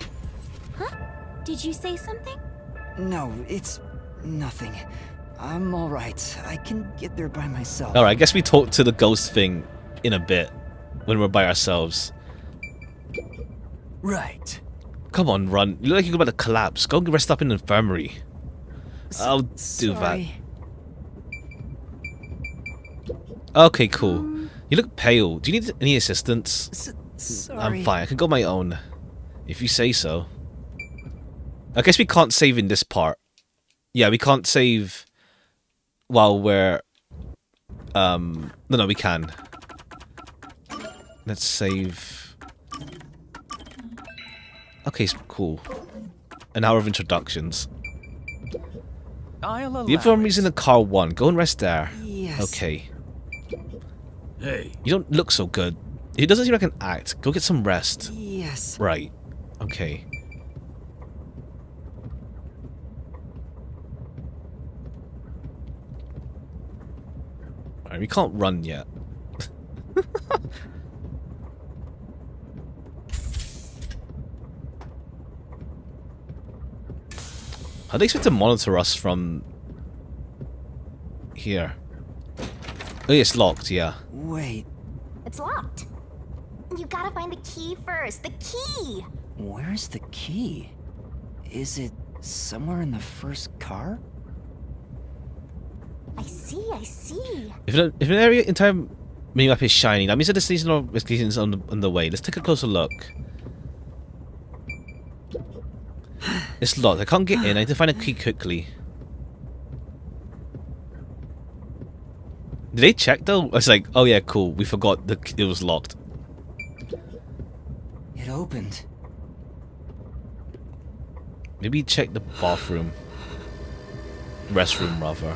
Speaker 8: Huh? Did you say something?
Speaker 3: No, it's nothing. I'm alright. I can get there by myself.
Speaker 1: Alright, I guess we talk to the ghost thing in a bit. When we're by ourselves.
Speaker 5: Right.
Speaker 1: Come on, run. You look like you're about to collapse. Go and rest up in the infirmary. I'll do that.
Speaker 3: Sorry.
Speaker 1: Okay, cool. You look pale. Do you need any assistance?
Speaker 3: Sorry.
Speaker 1: I'm fine. I can go on my own. If you say so. I guess we can't save in this part. Yeah, we can't save while we're... No, we can. Let's save... Okay, cool. An hour of introductions.
Speaker 7: I'll allow
Speaker 1: The infirmary's
Speaker 7: it.
Speaker 1: in the car 1. Go and rest there.
Speaker 3: Yes.
Speaker 1: Okay.
Speaker 9: Hey,
Speaker 1: You don't look so good. It doesn't seem like an act. Go get some rest.
Speaker 3: Yes.
Speaker 1: Right. Okay. Alright, we can't run yet. How do they expect to monitor us from here? Oh, yeah, it's locked, yeah.
Speaker 3: Wait,
Speaker 2: It's locked. You gotta find the key first. The key!
Speaker 3: where's the key? Is it somewhere in the first car?
Speaker 2: I see.
Speaker 1: If an area entire minimap is shiny, that means that the destination or investigation is on the way. Let's take a closer look. It's locked. I can't get in. I need to find a key quickly. Did they check though? It's like, oh yeah, cool. We forgot it was locked.
Speaker 3: It opened.
Speaker 1: Maybe check the bathroom. Restroom, rather.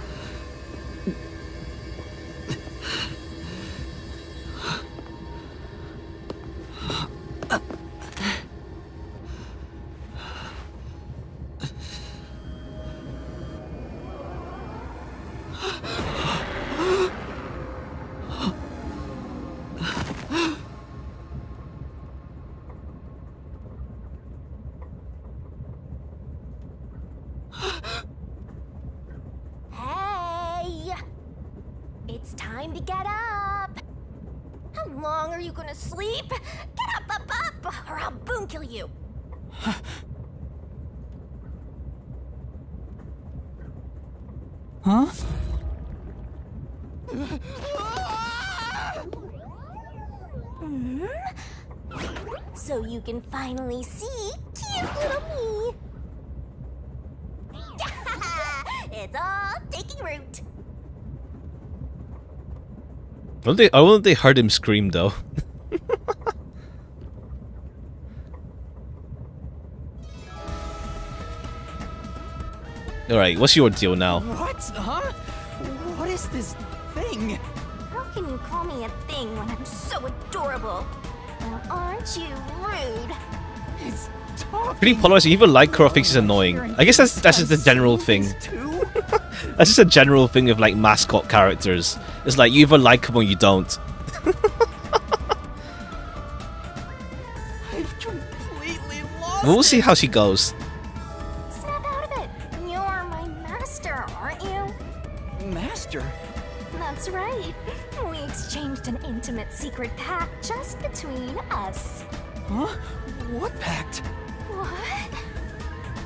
Speaker 2: It's time to get up. How long are you gonna sleep? Get up, or I'll boom kill you.
Speaker 3: Huh?
Speaker 2: So you can finally see cute little me. It's all taking root.
Speaker 1: I wonder if they heard him scream though. Alright, what's your deal now?
Speaker 3: What? Huh? What is this thing?
Speaker 2: How can you call me a thing when I'm so adorable? Well, aren't you rude?
Speaker 3: It's talking.
Speaker 1: Pretty polarizing. You either like her or think she's annoying. I guess that's just the general thing. That's just a general thing of like mascot characters. It's like you either like them or you don't.
Speaker 3: I've completely lost.
Speaker 1: We'll see how she goes.
Speaker 2: Snap out of it. You're my master, aren't you?
Speaker 3: Master.
Speaker 2: That's right. We exchanged an intimate secret pact just between us.
Speaker 3: Huh? What pact?
Speaker 2: What?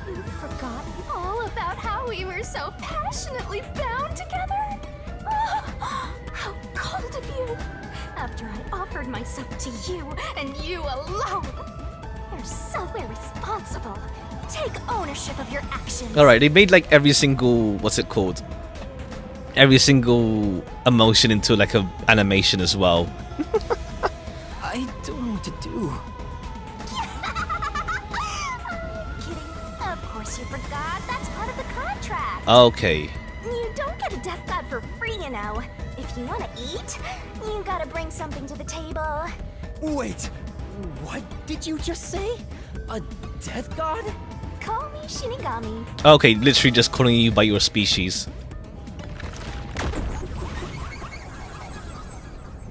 Speaker 2: You've forgotten all about how we were so passionately bound together? Oh, how cold of you! After I offered myself to you, and you alone! You're so irresponsible. Take ownership of your actions.
Speaker 1: Alright, they made like every single, what's it called? Every single emotion into like a animation as well.
Speaker 3: I don't know what to do.
Speaker 2: Kidding. Of course you forgot. That's part of the contract.
Speaker 1: Okay.
Speaker 2: You don't get a death god for free, you know. If you want to eat, you gotta bring something to the table.
Speaker 3: Wait. What did you just say? A death god?
Speaker 2: Call me Shinigami.
Speaker 1: Okay, literally just calling you by your species.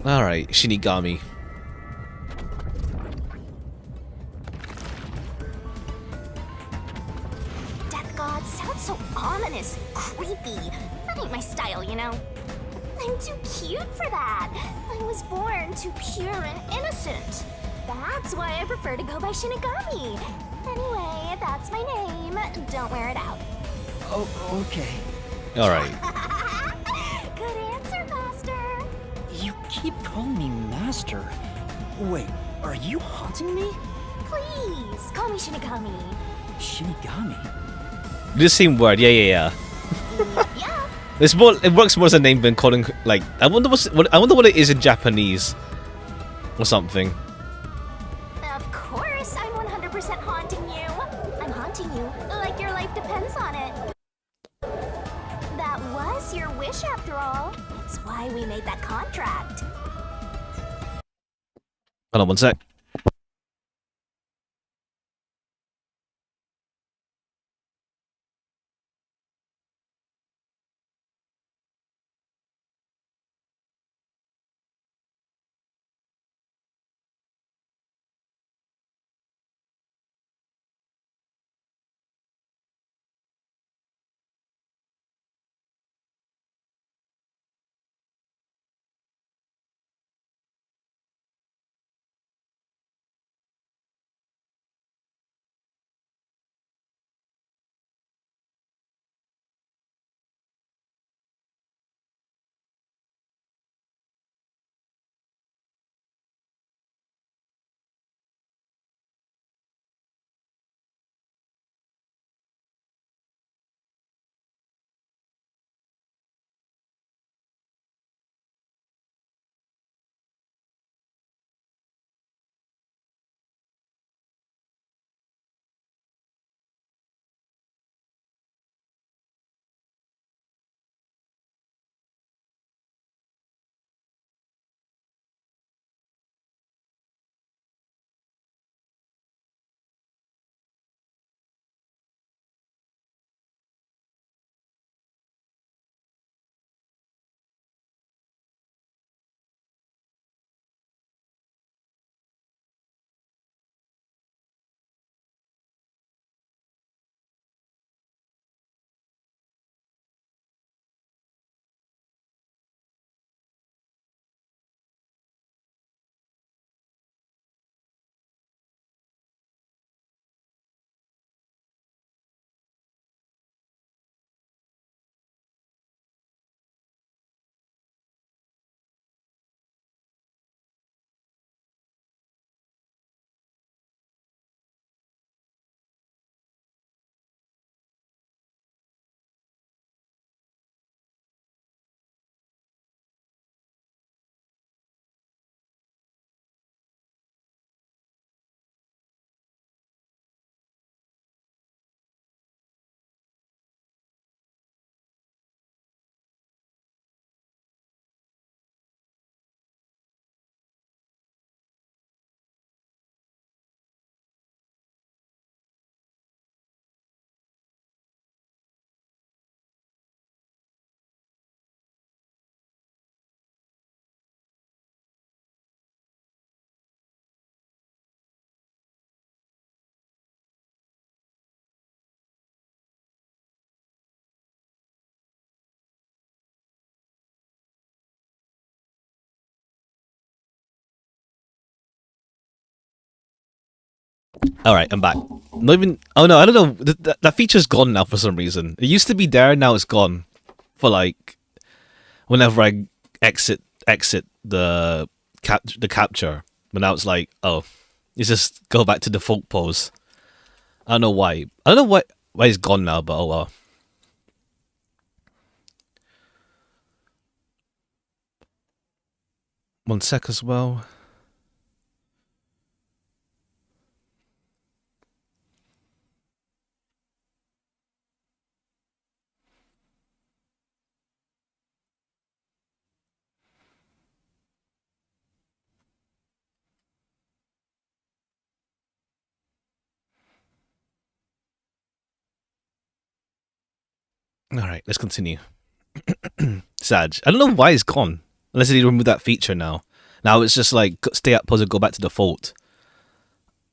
Speaker 1: Alright, Shinigami.
Speaker 2: Death god sounds so ominous and creepy. That ain't my style, you know. I'm too cute for that. I was born too pure and innocent. That's why I prefer to go by Shinigami. Anyway, that's my name. Don't wear it out.
Speaker 3: Oh, okay.
Speaker 1: Alright.
Speaker 2: Good answer, Master.
Speaker 3: You keep calling me master. Wait, are you haunting me?
Speaker 2: Please, call me Shinigami.
Speaker 3: Shinigami?
Speaker 1: The same word, yeah.
Speaker 2: Yeah.
Speaker 1: It's more. It works more as a name than calling like. I wonder what it is in Japanese, or something.
Speaker 2: Of course, I'm 100% haunting you. I'm haunting you like your life depends on it. That was your wish, after all. It's why we made that contract.
Speaker 1: Hold on one sec. Alright, I'm back. Not even... Oh no, I don't know. That feature's gone now for some reason. It used to be there, now it's gone. For like... Whenever I exit the capture. But now it's like, oh. You just go back to default pose. I don't know why. I don't know why it's gone now, but oh well. One sec as well. Alright, let's continue. Sag. I don't know why it's gone. Unless they remove that feature now. Now it's just like, stay at pose and go back to default.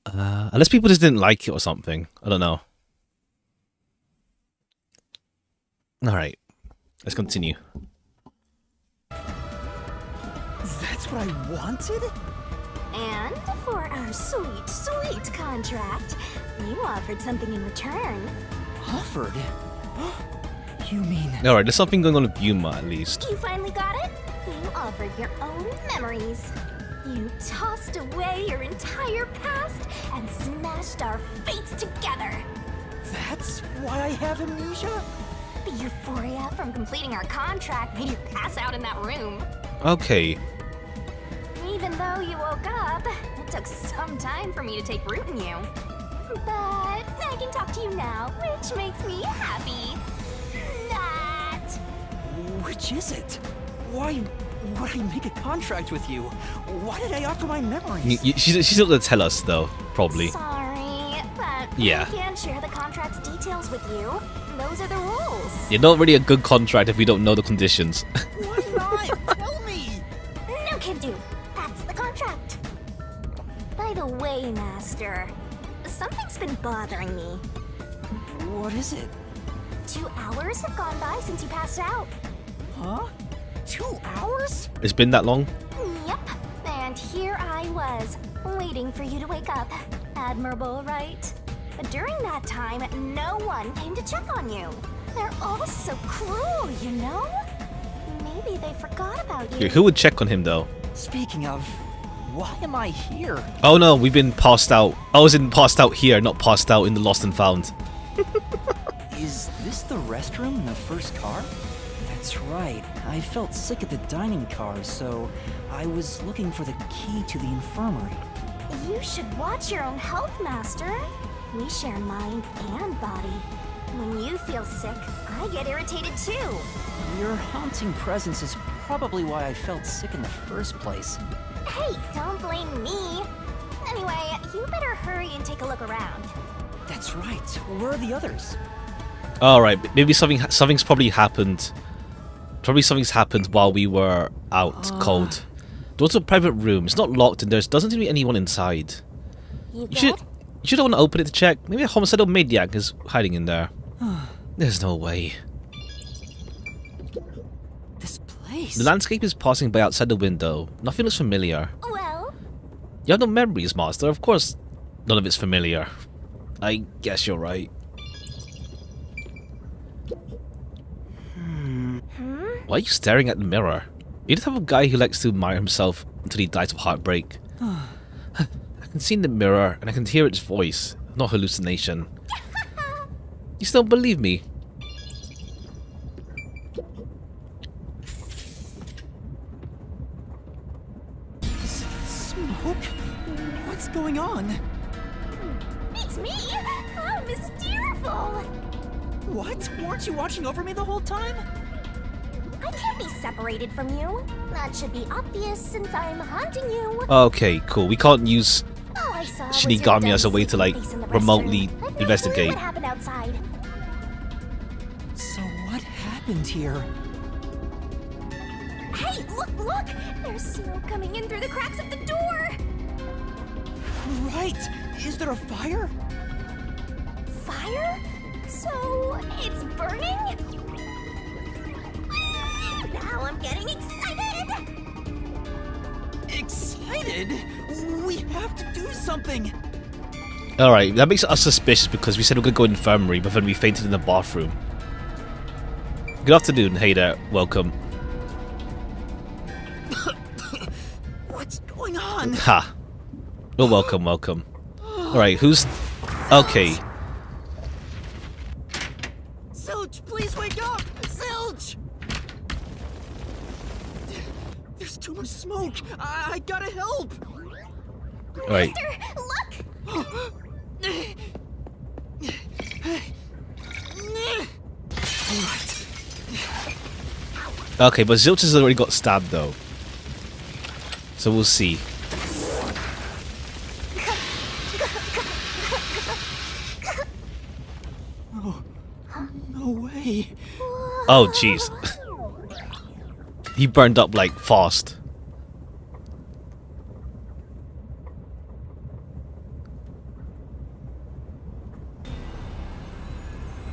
Speaker 1: Unless people just didn't like it or something. I don't know. Alright, let's continue.
Speaker 3: That's what I wanted?
Speaker 2: And for our sweet, sweet contract, you offered something in return.
Speaker 3: Offered? You mean...
Speaker 1: Alright, there's something going on with Yuma at least.
Speaker 2: You finally got it? You offered your own memories. You tossed away your entire past and smashed our fates together.
Speaker 3: That's why I have amnesia?
Speaker 2: The euphoria from completing our contract made you pass out in that room.
Speaker 1: Okay.
Speaker 2: Even though you woke up, it took some time for me to take root in you. But I can talk to you now, which makes me happy. That...
Speaker 3: Which is it? Why would I make a contract with you? Why did I offer my memories?
Speaker 1: She's not going to tell us though, probably.
Speaker 2: Sorry, but
Speaker 1: Yeah.
Speaker 2: I can't share the contract's details with you. Those are the rules.
Speaker 1: You're not really a good contract if we don't know the conditions.
Speaker 3: Why not? Tell me!
Speaker 2: No can do. That's the contract. By the way, Master, something's been bothering me.
Speaker 3: What is it?
Speaker 2: 2 hours have gone by since you passed out.
Speaker 3: Huh? 2 hours?
Speaker 1: It's been that long?
Speaker 2: Yep. And here I was, waiting for you to wake up. Admirable, right? But during that time, no one came to check on you. They're all so cruel, you know? Maybe they forgot about you.
Speaker 1: Who would check on him though?
Speaker 3: Speaking of, why am I here?
Speaker 1: Oh no, we've been passed out. I was in passed out here, not passed out in the lost and found.
Speaker 3: Is this the restroom in the first car? That's right. I felt sick at the dining car, so I was looking for the key to the infirmary.
Speaker 2: You should watch your own health, Master. We share mind and body. When you feel sick, I get irritated too.
Speaker 3: Your haunting presence is probably why I felt sick in the first place.
Speaker 2: Hey, don't blame me. Anyway, you better hurry and take a look around.
Speaker 3: That's right. Where are the others?
Speaker 1: Alright, maybe something's probably happened. Probably something's happened while we were out cold. Go to a private room. It's not locked and there doesn't seem to be anyone inside.
Speaker 2: You
Speaker 1: You should want to open it to check. Maybe a homicidal maniac is hiding in there. There's no way.
Speaker 3: This place?
Speaker 1: The landscape is passing by outside the window. Nothing looks familiar.
Speaker 2: Well,
Speaker 1: You have no memories, Master. Of course, none of it's familiar. I guess you're right. Why are you staring at the mirror? You're the type of guy who likes to admire himself until he dies of heartbreak. I can see in the mirror and I can hear its voice, not hallucination. You still don't believe me?
Speaker 3: Smoke? What's going on?
Speaker 2: it's me! How mysteriousul!
Speaker 3: What? Weren't you watching over me the whole time?
Speaker 2: I can't be separated from you. That should be obvious since I'm haunting you.
Speaker 1: Okay, cool. We can't use
Speaker 2: All I saw was your
Speaker 1: Shinigami as a
Speaker 2: dumb
Speaker 1: way to like
Speaker 2: face in the
Speaker 1: remotely
Speaker 2: restroom. I've no
Speaker 1: investigate.
Speaker 2: clue what happened outside.
Speaker 3: So what happened here?
Speaker 2: Hey, look! There's smoke coming in through the cracks of the door.
Speaker 3: Right! Is there a fire?
Speaker 2: Fire? So it's burning? Now I'm getting excited!
Speaker 3: Excited? We have to do something!
Speaker 1: Alright, that makes us suspicious because we said we're gonna go infirmary, but then we fainted in the bathroom. Good afternoon, hey there, welcome.
Speaker 3: What's going on?
Speaker 1: Ha. Well, welcome, welcome. Alright, who's... Okay.
Speaker 3: Zilch, please wake up! Zilch! There's too much smoke. I gotta help.
Speaker 1: Alright.
Speaker 2: Look!
Speaker 1: Okay, but Zilch has already got stabbed though. So we'll see.
Speaker 3: Oh, no way.
Speaker 1: Oh, jeez. He burned up like fast.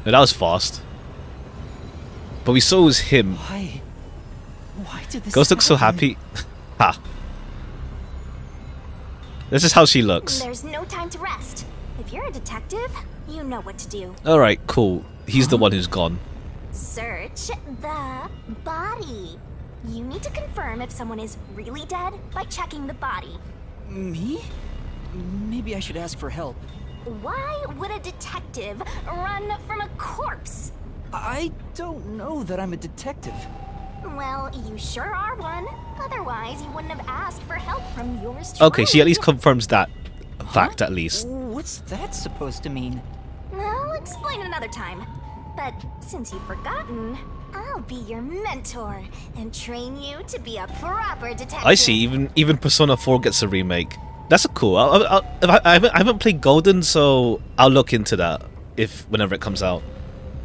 Speaker 1: No, that was fast. But we saw it was him.
Speaker 3: Why did this
Speaker 1: Ghost looks so
Speaker 3: happen?
Speaker 1: happy. Ha. This is how she looks.
Speaker 2: There's no time to rest. If you're a detective, you know what to do.
Speaker 1: Alright, cool. He's the one who's gone.
Speaker 2: Search the body. You need to confirm if someone is really dead by checking the body.
Speaker 3: Me? Maybe I should ask for help.
Speaker 2: Why would a detective run from a corpse?
Speaker 3: I don't know that I'm a detective.
Speaker 2: Well, you sure are one. Otherwise, you wouldn't have asked for help from yours truly.
Speaker 1: Okay, she at least confirms that fact at least.
Speaker 3: What's that supposed to mean?
Speaker 2: I'll explain another time. But since you've forgotten, I'll be your mentor and train you to be a proper detective.
Speaker 1: I see, even Persona 4 gets a remake. That's a cool. I haven't played Golden, so I'll look into that whenever it comes out.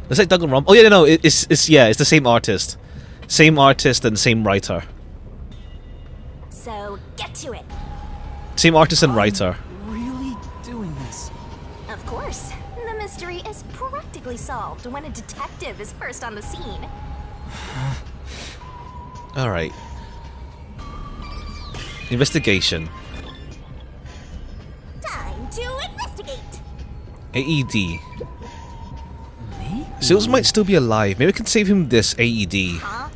Speaker 1: It's like Danganronpa. Oh yeah, no, it's the same artist. Same artist and same writer.
Speaker 2: So get to it.
Speaker 1: Same artist and writer.
Speaker 3: Really doing this?
Speaker 2: Of course. The mystery is practically solved when a detective is first on the scene.
Speaker 1: Alright. Investigation.
Speaker 2: Time to investigate.
Speaker 1: AED. Zilch might still be alive. Maybe we can save him this AED.
Speaker 2: Huh?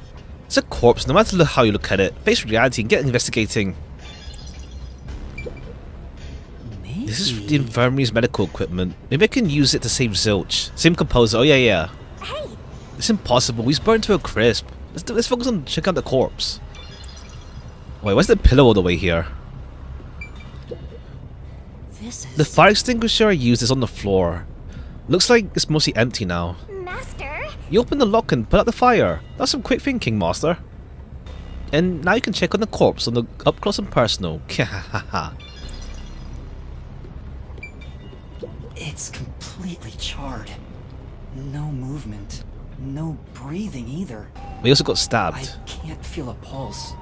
Speaker 1: It's a corpse, no matter how you look at it. Face reality and get investigating. This is the infirmary's medical equipment. Maybe I can use it to save Zilch. Same composer. Oh yeah.
Speaker 2: Hey,
Speaker 1: It's impossible. He's burned to a crisp. Let's focus on checking out the corpse. Wait, why's the pillow all the way here? The fire extinguisher I used is on the floor. Looks like it's mostly empty now.
Speaker 2: Master.
Speaker 1: You open the lock and put out the fire. That's some quick thinking, Master. And now you can check on the corpse on the up close and personal.
Speaker 3: It's completely charred. No movement. No breathing either.
Speaker 1: We also got
Speaker 3: I
Speaker 1: stabbed.
Speaker 3: can't feel a pulse.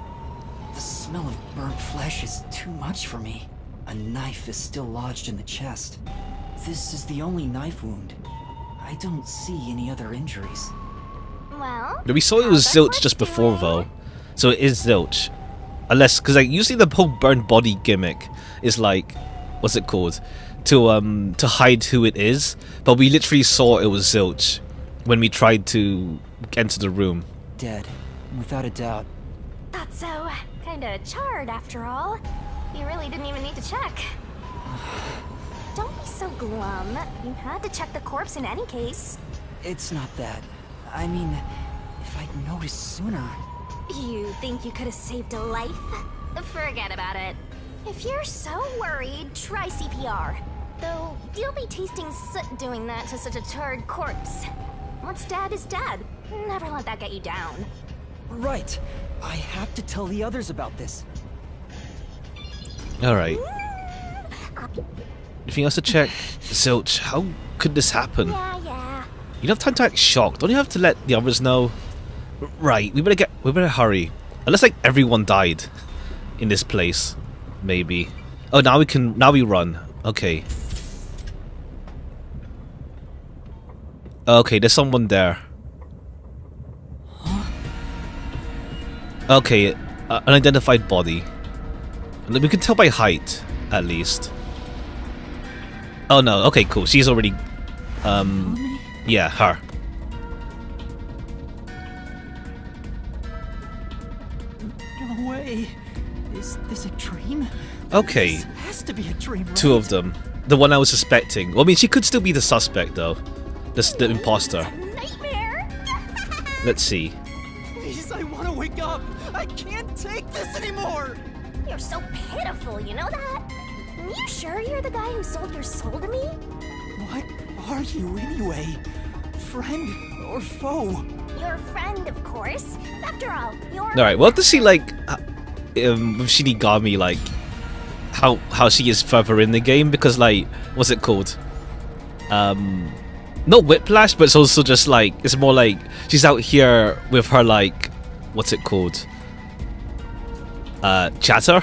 Speaker 3: The smell of burnt flesh is too much for me. A knife is still lodged in the chest. This is the only knife wound. I don't see any other injuries.
Speaker 2: Well,
Speaker 1: We saw it was Zilch just before though. So it is Zilch. Unless, because like usually the whole burned body gimmick is like, what's it called? To hide who it is. But we literally saw it was Zilch when we tried to enter the room.
Speaker 3: Dead, without a doubt.
Speaker 2: Thought so. Kinda charred after all. You really didn't even need to check. Don't be so glum. You had to check the corpse in any case.
Speaker 3: It's not that. I mean, if I'd noticed sooner.
Speaker 2: You think you could have saved a life? Forget about it. If you're so worried, try CPR. Though, you'll be tasting soot doing that to such a charred corpse. What's dead is dead. Never let that get you down.
Speaker 3: Right. I have to tell the others about this.
Speaker 1: Alright. Anything else to check? Zilch, how could this happen?
Speaker 2: Yeah.
Speaker 1: You don't have time to act shocked. Don't you have to let the others know? Right, we better hurry. Unless like everyone died in this place. Maybe. Oh, now we run. Okay. Okay, there's someone there. Okay, unidentified body. We can tell by height, at least. Oh no, okay, cool. She's already yeah, her.
Speaker 3: No way. Is this a dream?
Speaker 1: Okay.
Speaker 3: This has to be a dream, right?
Speaker 1: Two of them. The one I was suspecting. Well, I mean, she could still be the suspect, though. The imposter.
Speaker 2: Nightmare.
Speaker 1: Let's see.
Speaker 3: Please, I want to wake up. I can't take this anymore.
Speaker 2: You're so pitiful, you know that? You sure you're the guy who sold your soul to me?
Speaker 3: What are you anyway? Friend or foe?
Speaker 2: You're a friend, of course. After all, you're...
Speaker 1: Alright, well, to see, like, with Shinigami, like, how she is further in the game, because, like, what's it called? Not Whiplash, but it's also just, like, it's more like, she's out here with her, like, what's it called? Chatter?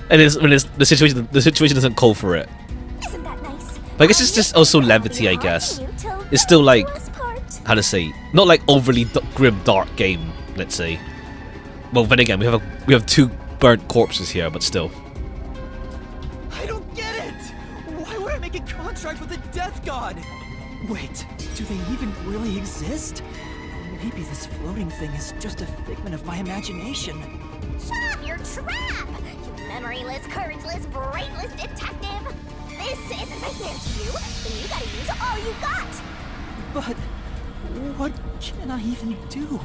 Speaker 1: And it's when it's the situation doesn't call for it.
Speaker 2: Isn't that nice?
Speaker 1: But I guess it's just also levity, I guess. It's still like, how to say, not like overly grim dark game, let's say. Well, then again, we have two burnt corpses here, but still.
Speaker 3: I don't get it! Why would I make a contract with a death god? Wait, do they even really exist? Maybe this floating thing is just a figment of my imagination.
Speaker 2: Shut up, you're trapped! You memoryless, courageless, brainless detective! This isn't my fair to you, then you gotta use all you got!
Speaker 3: But what can I even do?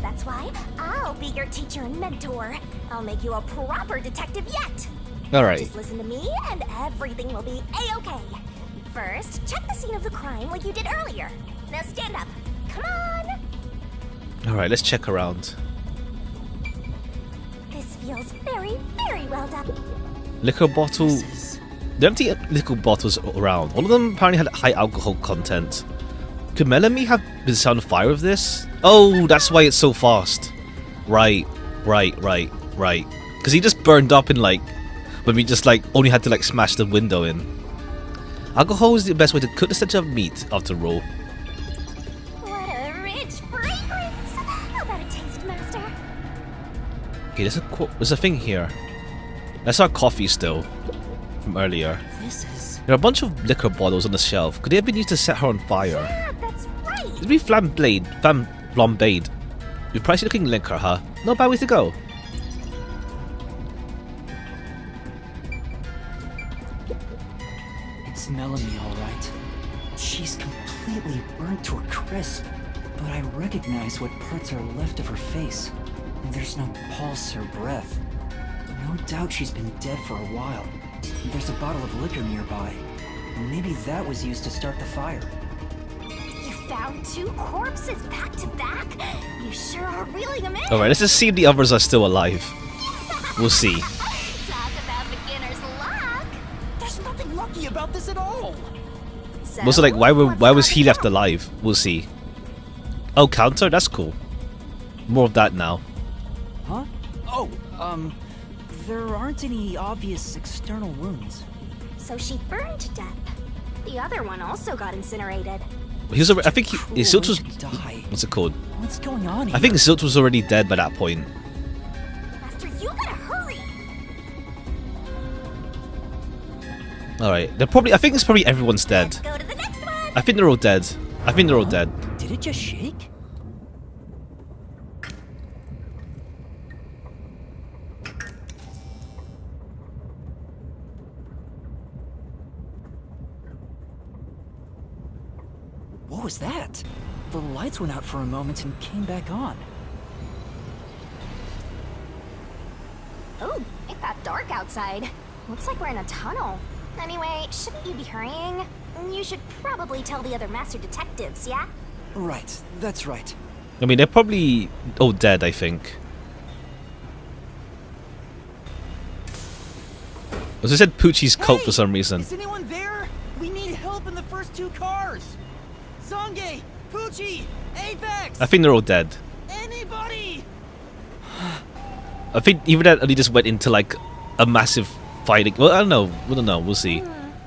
Speaker 2: That's why I'll be your teacher and mentor. I'll make you a proper detective yet!
Speaker 1: Alright.
Speaker 2: Just listen to me and everything will be A-okay. First, check the scene of the crime like you did earlier. Now stand up. Come on!
Speaker 1: Alright, let's check around.
Speaker 2: This feels very, very well done.
Speaker 1: Liquor bottle. There are empty liquor bottles around. All of them apparently had high alcohol content. Could Melanie have been set on fire with this? Oh, that's why it's so fast. Right. Because he just burned up in like, when we just like only had to like smash the window in. Alcohol is the best way to cook the center of meat after all.
Speaker 2: What a rich fragrance! How about a taste, Master?
Speaker 1: Okay, there's a thing here. That's our coffee still from earlier.
Speaker 3: This is...
Speaker 1: There are a bunch of liquor bottles on the shelf. Could they have been used to set her on fire?
Speaker 2: Yeah, that's right!
Speaker 1: It'd be flambade. With pricey looking liquor, huh? No bad way to go.
Speaker 3: It's Melanie, all right. She's completely burnt to a crisp, but I recognize what parts are left of her face. And there's no pulse or breath. No doubt she's been dead for a while. There's a bottle of liquor nearby. Maybe that was used to start the fire.
Speaker 2: You found two corpses back to back? You sure are reeling them in!
Speaker 1: Alright, let's just see if the others are still alive. We'll see.
Speaker 2: Talk about beginner's luck!
Speaker 3: There's nothing lucky about this at all!
Speaker 2: So,
Speaker 1: Also, like, why was he left
Speaker 2: alive?
Speaker 1: alive? We'll see. Oh, counter? That's cool. More of that now.
Speaker 3: Huh? Oh, there aren't any obvious external wounds.
Speaker 2: So she burned to death. The other one also got incinerated.
Speaker 1: He was. I think Zilt was.
Speaker 3: Die.
Speaker 1: What's it called?
Speaker 3: What's going on here?
Speaker 1: I think Zilt was already dead by that point.
Speaker 2: Master, you gotta hurry!
Speaker 1: Alright, they're probably. I think it's probably everyone's dead.
Speaker 2: Let's go to the next one!
Speaker 1: I think they're all dead. I think they're all dead.
Speaker 3: Did it just shake? What was that? The lights went out for a moment and came back on.
Speaker 2: Oh, it got dark outside. Looks like we're in a tunnel. Anyway, shouldn't you be hurrying? You should probably tell the other master detectives, yeah?
Speaker 3: Right, that's right.
Speaker 1: I mean, they're probably all dead, I think. As I said, Poochie's cult for some reason.
Speaker 3: Is anyone there? We need help in the first two cars. Zange, Poochie, Apex.
Speaker 1: I think they're all dead.
Speaker 3: Anybody?
Speaker 1: I think even that only just went into like a massive fighting. Well, I don't know. We don't know. We'll see.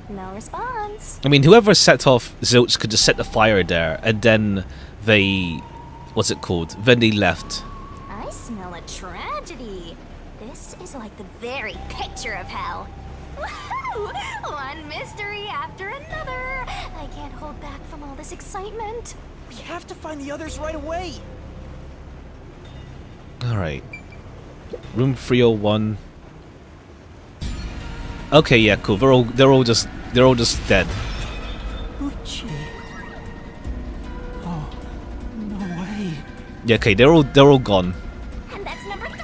Speaker 2: No response.
Speaker 1: I mean, whoever set off Zilch could just set the fire there, and then they, what's it called? Then they left.
Speaker 2: I smell a tragedy. This is like the very picture of hell. Woohoo! One mystery after another. I can't hold back from all this excitement.
Speaker 11: We have to find the others right away.
Speaker 1: Alright. Room 301. Okay, yeah, cool. They're all just dead.
Speaker 3: Pucci. Oh, no way.
Speaker 1: Yeah, okay, they're all gone.
Speaker 2: And that's number 3.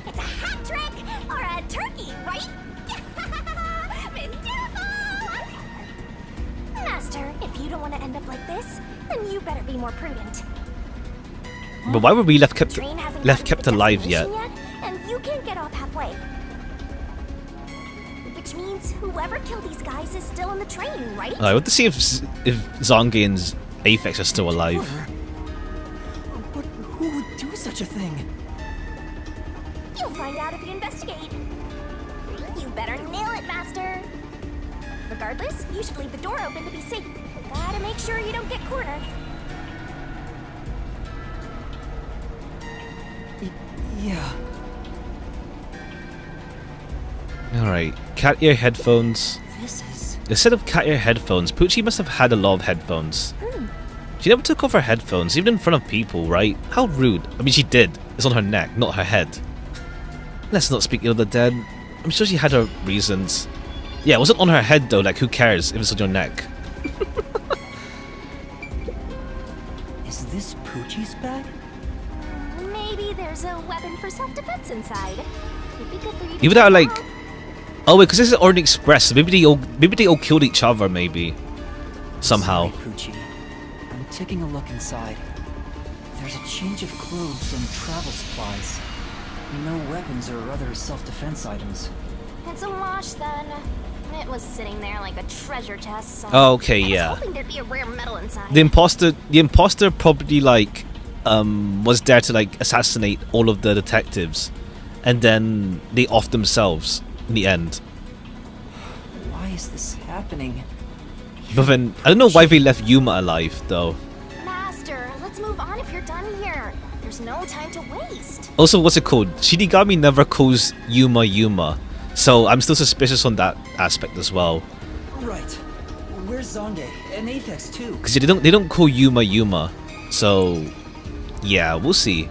Speaker 2: It's a hat trick or a turkey, right? Miss Beautiful! Master, if you don't want to end up like this, then you better be more prudent.
Speaker 1: But why were we left
Speaker 2: The
Speaker 1: kept
Speaker 2: train hasn't gotten to the
Speaker 1: alive yet?
Speaker 2: destination and you can't get off halfway. Which means whoever killed these guys is still on the train, right?
Speaker 1: I want to see if Zange and Aphex are still alive.
Speaker 11: But who would do such a thing?
Speaker 2: You'll find out if you investigate. You better nail it, Master. Regardless, you should leave the door open to be safe. Gotta make sure you don't get cornered.
Speaker 3: Yeah.
Speaker 1: Alright, cat ear headphones.
Speaker 3: This is...
Speaker 1: Instead of cat ear headphones, Pucci must have had a lot of headphones. She never took off her headphones, even in front of people, right? How rude. I mean, she did. It's on her neck, not her head. Let's not speak ill of the dead. I'm sure she had her reasons. Yeah, it wasn't on her head though, like who cares if it's on your neck?
Speaker 3: Is this Pucci's bag?
Speaker 2: Maybe there's a weapon for self-defense inside. It'd be good for you to
Speaker 1: Even though,
Speaker 2: check
Speaker 1: like...
Speaker 2: out.
Speaker 1: Oh wait, because this is Orient Express, so maybe they all killed each other, maybe. Somehow.
Speaker 3: Sorry, Pucci. I'm taking a look inside. There's a change of clothes and travel supplies. No weapons or other self-defense items.
Speaker 2: It's a wash then. It was sitting there like a treasure chest, so
Speaker 1: Oh, okay,
Speaker 2: I
Speaker 1: yeah.
Speaker 2: was hoping there'd be a rare metal inside.
Speaker 1: The imposter probably like was there to like assassinate all of the detectives, and then they off themselves in the end.
Speaker 3: Why is this happening?
Speaker 1: But then I don't know why they left Yuma alive though.
Speaker 2: Master, let's move on if you're done here. There's no time to waste.
Speaker 1: Also, what's it called? Shinigami never calls Yuma, so I'm still suspicious on that aspect as well.
Speaker 3: Right. Where's Zange? And Aphex too.
Speaker 1: Because they don't call Yuma, so yeah, we'll see.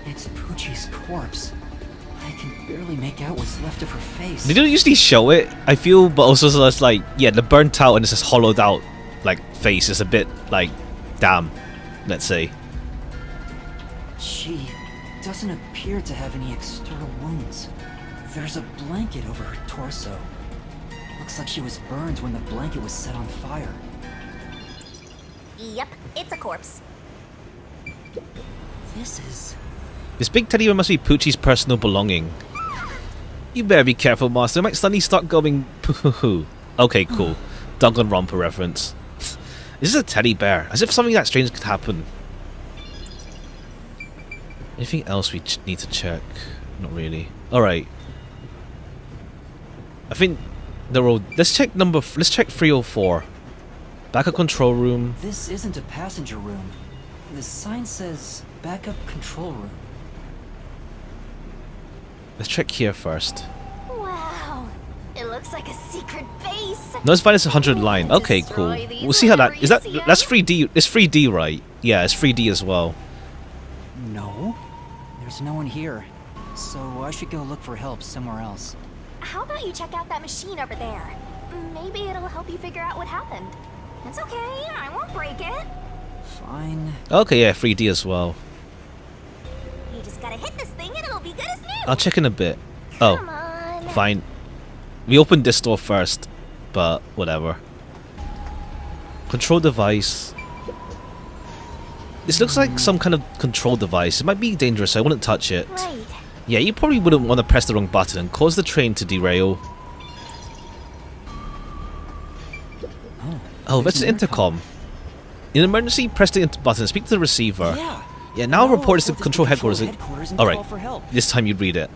Speaker 3: It's Pucci's corpse. I can barely make out what's left of her face.
Speaker 1: They don't usually show it, I feel, but also so it's like, yeah, the burnt out and it's just hollowed out like face is a bit like, damn, let's say.
Speaker 3: She doesn't appear to have any external wounds. There's a blanket over her torso. Looks like she was burned when the blanket was set on fire.
Speaker 2: Yep, it's a corpse.
Speaker 1: This big teddy bear must be Pucci's personal belonging. You better be careful, Master. I might suddenly start going poo-hoo-hoo. Okay, cool. Danganronpa reference. This is a teddy bear, as if something that strange could happen. Anything else we need to check? Not really. Alright. I think they're all... Let's check 304. Backup control room.
Speaker 3: This isn't a passenger room. The sign says backup control room.
Speaker 1: Let's check here first.
Speaker 2: Wow, it looks like a secret base.
Speaker 1: Notice minus 100 line. Okay, cool.
Speaker 2: Destroy these
Speaker 1: We'll see how that...
Speaker 2: whenever
Speaker 1: Is
Speaker 2: you
Speaker 1: that...
Speaker 2: see 'em.
Speaker 1: That's 3D. It's 3D, right? Yeah, it's 3D as well.
Speaker 3: No. There's no one here. So I should go look for help somewhere else.
Speaker 2: How about you check out that machine over there? Maybe it'll help you figure out what happened. It's okay, I won't break it.
Speaker 3: Fine.
Speaker 1: Okay, yeah, 3D as well.
Speaker 2: You just gotta hit this thing and it'll be good as new.
Speaker 1: I'll check in a bit.
Speaker 2: Come
Speaker 1: Oh,
Speaker 2: on.
Speaker 1: fine. We opened this door first, but whatever. Control device. This looks like some kind of control device. It might be dangerous, so I wouldn't touch it.
Speaker 2: Right.
Speaker 1: Yeah, you probably wouldn't want to press the wrong button and cause the train to derail. Oh, that's an intercom. In emergency, press the button, speak to the receiver. Yeah, now report is to control headquarters. Alright, this time you read it.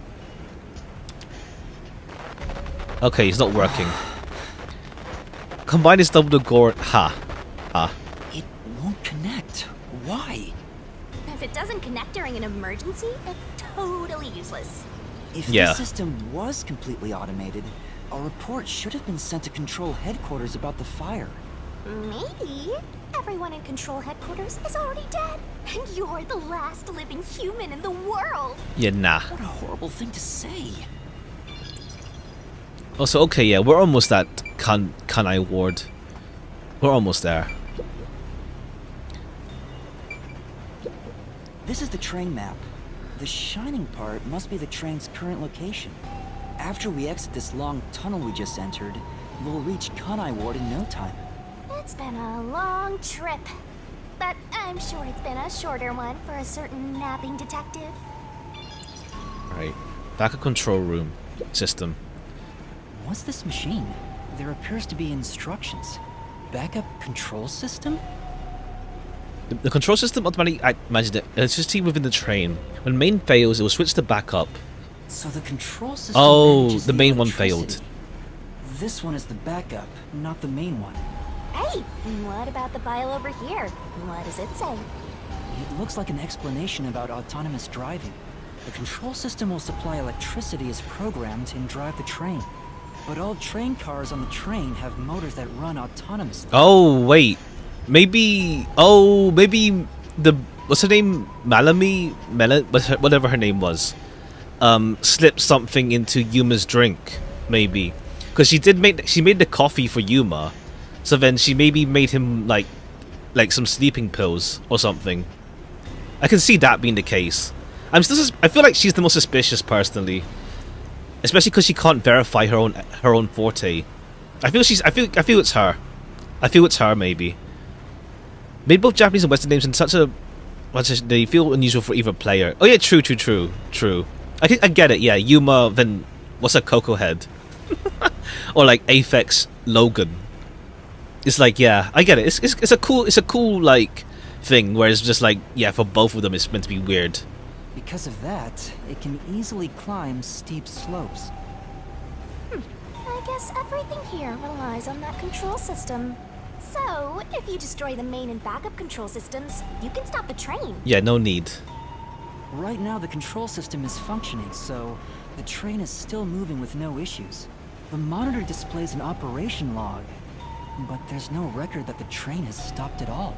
Speaker 1: Okay, it's not working. Combine this double the gore.
Speaker 3: It won't connect. Why?
Speaker 2: If it doesn't connect during an emergency, it's totally useless.
Speaker 3: If
Speaker 1: Yeah.
Speaker 3: the system was completely automated, a report should have been sent to Control Headquarters about the fire.
Speaker 2: Maybe. Everyone in Control Headquarters is already dead. And you're the last living human in the world.
Speaker 1: Yeah, nah.
Speaker 3: What a horrible thing to say.
Speaker 1: Also, okay, yeah, we're almost at Kanai Ward. We're almost there.
Speaker 3: This is the train map. The shining part must be the train's current location. After we exit this long tunnel we just entered, we'll reach Kanai Ward in no time.
Speaker 2: It's been a long trip. But I'm sure it's been a shorter one for a certain napping detective.
Speaker 1: Right. Backup control room system.
Speaker 3: What's this machine? There appears to be instructions. Backup control system?
Speaker 1: The control system automatically manages electricity within the train. When main fails, it will switch to backup.
Speaker 3: So the control system
Speaker 1: Oh,
Speaker 3: manages
Speaker 1: the main one
Speaker 3: electricity.
Speaker 1: failed.
Speaker 3: This one is the backup, not the main one.
Speaker 2: Hey, what about the file over here? What does it say?
Speaker 3: It looks like an explanation about autonomous driving. The control system will supply electricity as programmed and drive the train. But all train cars on the train have motors that run autonomously.
Speaker 1: Oh, wait. Maybe... Oh, maybe the... What's her name? Whatever her name was. Slipped something into Yuma's drink. Maybe. Because she made the coffee for Yuma. So then she maybe made him like some sleeping pills or something. I can see that being the case. I feel like she's the most suspicious personally, especially because she can't verify her own forte. I feel it's her. I feel it's her maybe. Made both Japanese and Western names in such a they feel unusual for either player. Oh yeah, true. I get it. Yeah, Yuma. Then what's a Coco Head? Or like Aphex Logan. It's like, yeah, I get it. It's a cool like thing where it's just like, yeah, for both of them it's meant to be weird.
Speaker 3: Because of that, it can easily climb steep slopes.
Speaker 2: I guess everything here relies on that control system. So, if you destroy the main and backup control systems, you can stop the train.
Speaker 1: Yeah, no need.
Speaker 3: Right now the control system is functioning, so the train is still moving with no issues. The monitor displays an operation log, but there's no record that the train has stopped at all.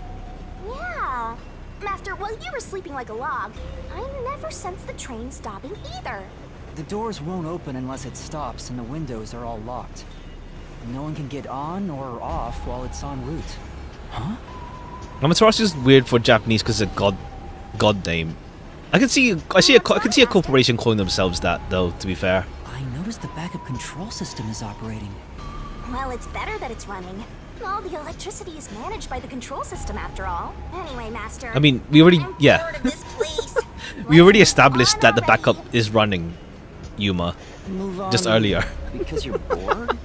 Speaker 2: Yeah. Master, while you were sleeping like a log, I never sensed the train stopping either.
Speaker 3: The doors won't open unless it stops and the windows are all locked. No one can get on or off while it's en route. Huh?
Speaker 1: Amaterasu is weird for Japanese because it's a god name. I can see a corporation calling themselves that though, to be fair.
Speaker 3: I noticed the backup control system is operating.
Speaker 2: Well, it's better that it's running. All the electricity is managed by the control system after all. Anyway, Master.
Speaker 1: I mean, we already
Speaker 2: I'm bored of this place.
Speaker 1: we already
Speaker 2: Let's move
Speaker 1: established
Speaker 2: on
Speaker 1: that the
Speaker 2: already.
Speaker 1: backup is running, Yuma.
Speaker 3: Move on
Speaker 1: Just earlier.
Speaker 3: Because you're bored?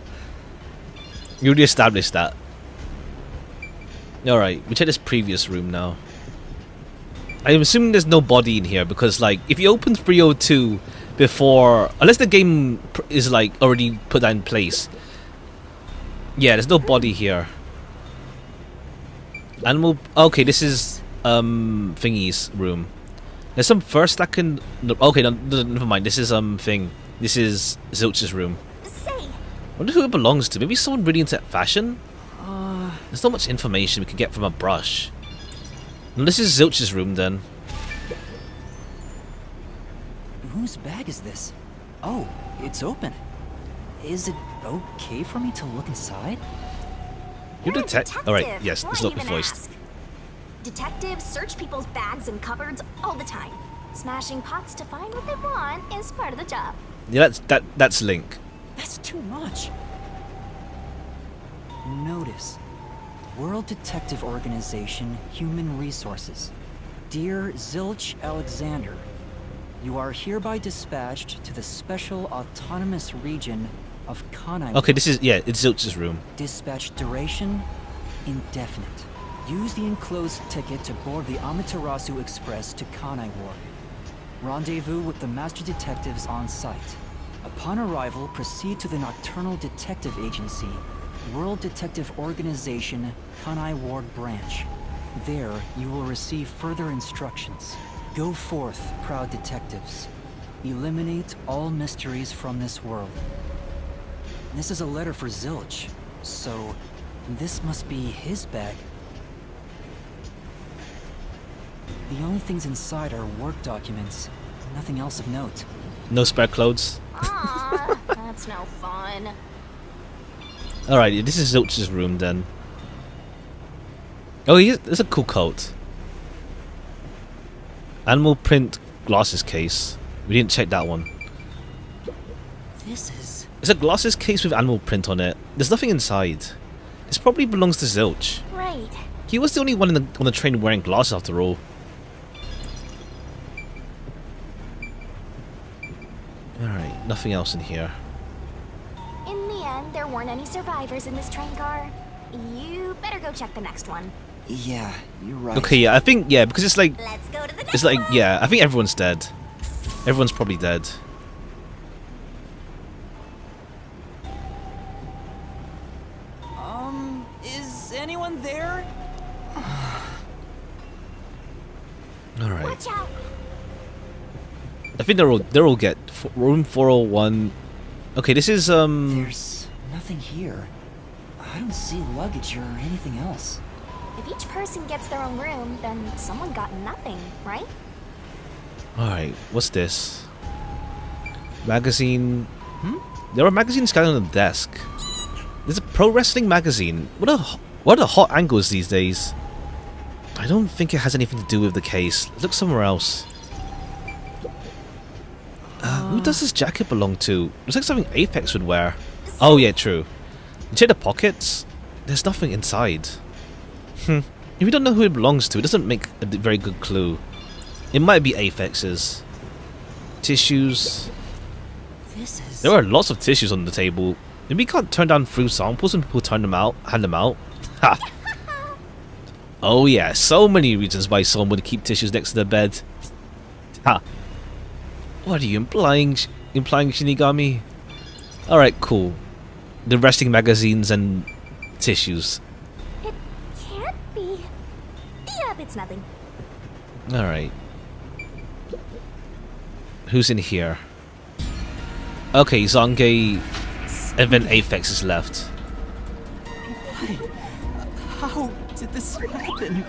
Speaker 1: You already established that. Alright, we check this previous room now. I'm assuming there's no body in here because, like, if you open 302 before... Unless the game is, like, already put that in place. Yeah, there's no body here. Animal... Okay, this is, Thingy's room. There's some first that can... Okay, no, never mind. This is, This is Zilch's room.
Speaker 2: Say,
Speaker 1: I wonder who it belongs to. Maybe someone really into fashion? There's not much information we can get from a brush. And this is Zilch's room then.
Speaker 3: Whose bag is this? Oh, it's open. Is it okay for me to look inside?
Speaker 1: You're
Speaker 2: you're a
Speaker 1: detective. Alright,
Speaker 2: detective.
Speaker 1: yes,
Speaker 2: Why
Speaker 1: it's not
Speaker 2: even
Speaker 1: voiced.
Speaker 2: ask? Detectives search people's bags and cupboards all the time. Smashing pots to find what they want is part of the job.
Speaker 1: Yeah, that's Link.
Speaker 3: That's too much. Notice. World Detective Organization, Human Resources. Dear Zilch Alexander, you are hereby dispatched to the Special Autonomous Region of Kanai.
Speaker 1: Okay, this is it's Zilch's room.
Speaker 3: Dispatch duration, indefinite. Use the enclosed ticket to board the Amaterasu Express to Kanai Ward. Rendezvous with the Master Detectives on site. Upon arrival, proceed to the Nocturnal Detective Agency, World Detective Organization, Kanai Ward Branch. There, you will receive further instructions. Go forth, proud detectives. Eliminate all mysteries from this world. This is a letter for Zilch, so this must be his bag. The only things inside are work documents, nothing else of note.
Speaker 1: No spare clothes.
Speaker 2: Aw, that's no fun.
Speaker 1: Alright, this is Zilch's room then. Oh, there's a cool coat. Animal print glasses case. We didn't check that one.
Speaker 3: This is...
Speaker 1: It's a glasses case with animal print on it. There's nothing inside. This probably belongs to Zilch.
Speaker 2: Right.
Speaker 1: He was the only one on the train wearing glasses after all. Alright, nothing else in here.
Speaker 2: In the end, there weren't any survivors in this train car. You better go check the next one.
Speaker 3: Yeah, you're right.
Speaker 1: Okay, yeah, I think, yeah, because it's like,
Speaker 2: Let's go to the next
Speaker 1: it's like,
Speaker 2: one.
Speaker 1: yeah, I think everyone's dead. Everyone's probably dead.
Speaker 11: Is anyone there?
Speaker 1: Alright.
Speaker 2: Watch out.
Speaker 1: I think they're all get room 401. Okay, this is
Speaker 3: There's nothing here. I don't see luggage or anything else.
Speaker 2: If each person gets their own room, then someone got nothing, right?
Speaker 1: Alright, what's this? Magazine. There are magazines scattered on the desk. There's a pro wrestling magazine. What are hot angles these days? I don't think it has anything to do with the case. Let's look somewhere else. Who does this jacket belong to? Looks like something Apex would wear. Oh yeah, true. You check the pockets? There's nothing inside. If you don't know who it belongs to, it doesn't make a very good clue. It might be Apex's. Tissues.
Speaker 3: This is...
Speaker 1: There are lots of tissues on the table. Maybe we can't turn down fruit samples and people turn them out, hand them out. Ha! Oh yeah, so many reasons why someone would keep tissues next to their bed. Ha! What are you implying, Shinigami? Alright, cool. The wrestling magazines and tissues.
Speaker 2: It can't be. Yep, it's nothing.
Speaker 1: Alright. Who's in here? Okay, Zange and then Aphex is left.
Speaker 11: How did this happen?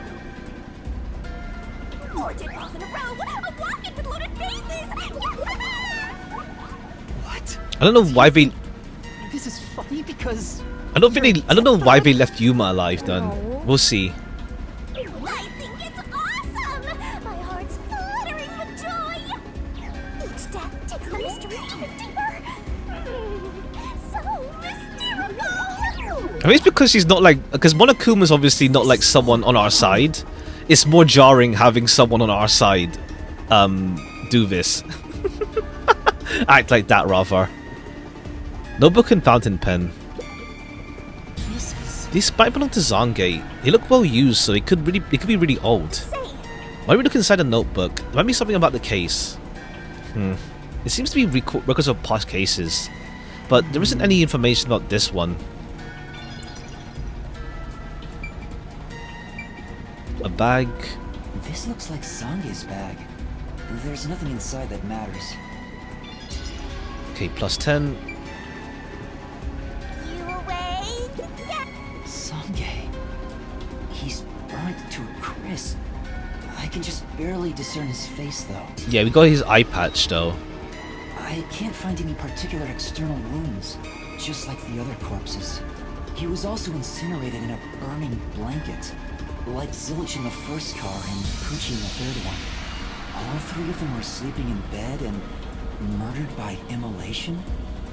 Speaker 2: 4 dead balls in a row. A walk-in with loaded faces.
Speaker 11: What?
Speaker 1: I don't know why they
Speaker 11: This is funny because...
Speaker 1: I don't know why they left Yuma alive then.
Speaker 2: No.
Speaker 1: We'll see.
Speaker 2: I think it's awesome. My heart's fluttering with joy. Each death takes the mystery even deeper. So mystical.
Speaker 1: I mean, it's because she's not like, because Monokuma's obviously not like someone on our side. It's more jarring having someone on our side do this. Act like that, rather. Notebook and fountain pen. These might belong to Zange. They look well used, so they could be really old. Why do we look inside the notebook? There might be something about the case. It seems to be records of past cases, but there isn't any information about this one. A bag.
Speaker 3: This looks like Zange's bag. There's nothing inside that matters.
Speaker 1: Okay, plus 10.
Speaker 2: You awake? Yeah.
Speaker 3: Zange. He's burnt to a crisp. I can just barely discern his face, though.
Speaker 1: Yeah, we got his eye patch though.
Speaker 3: I can't find any particular external wounds, just like the other corpses. He was also incinerated in a burning blanket, like Zilch in the first car and Poochie in the third one. All 3 of them were sleeping in bed and murdered by immolation?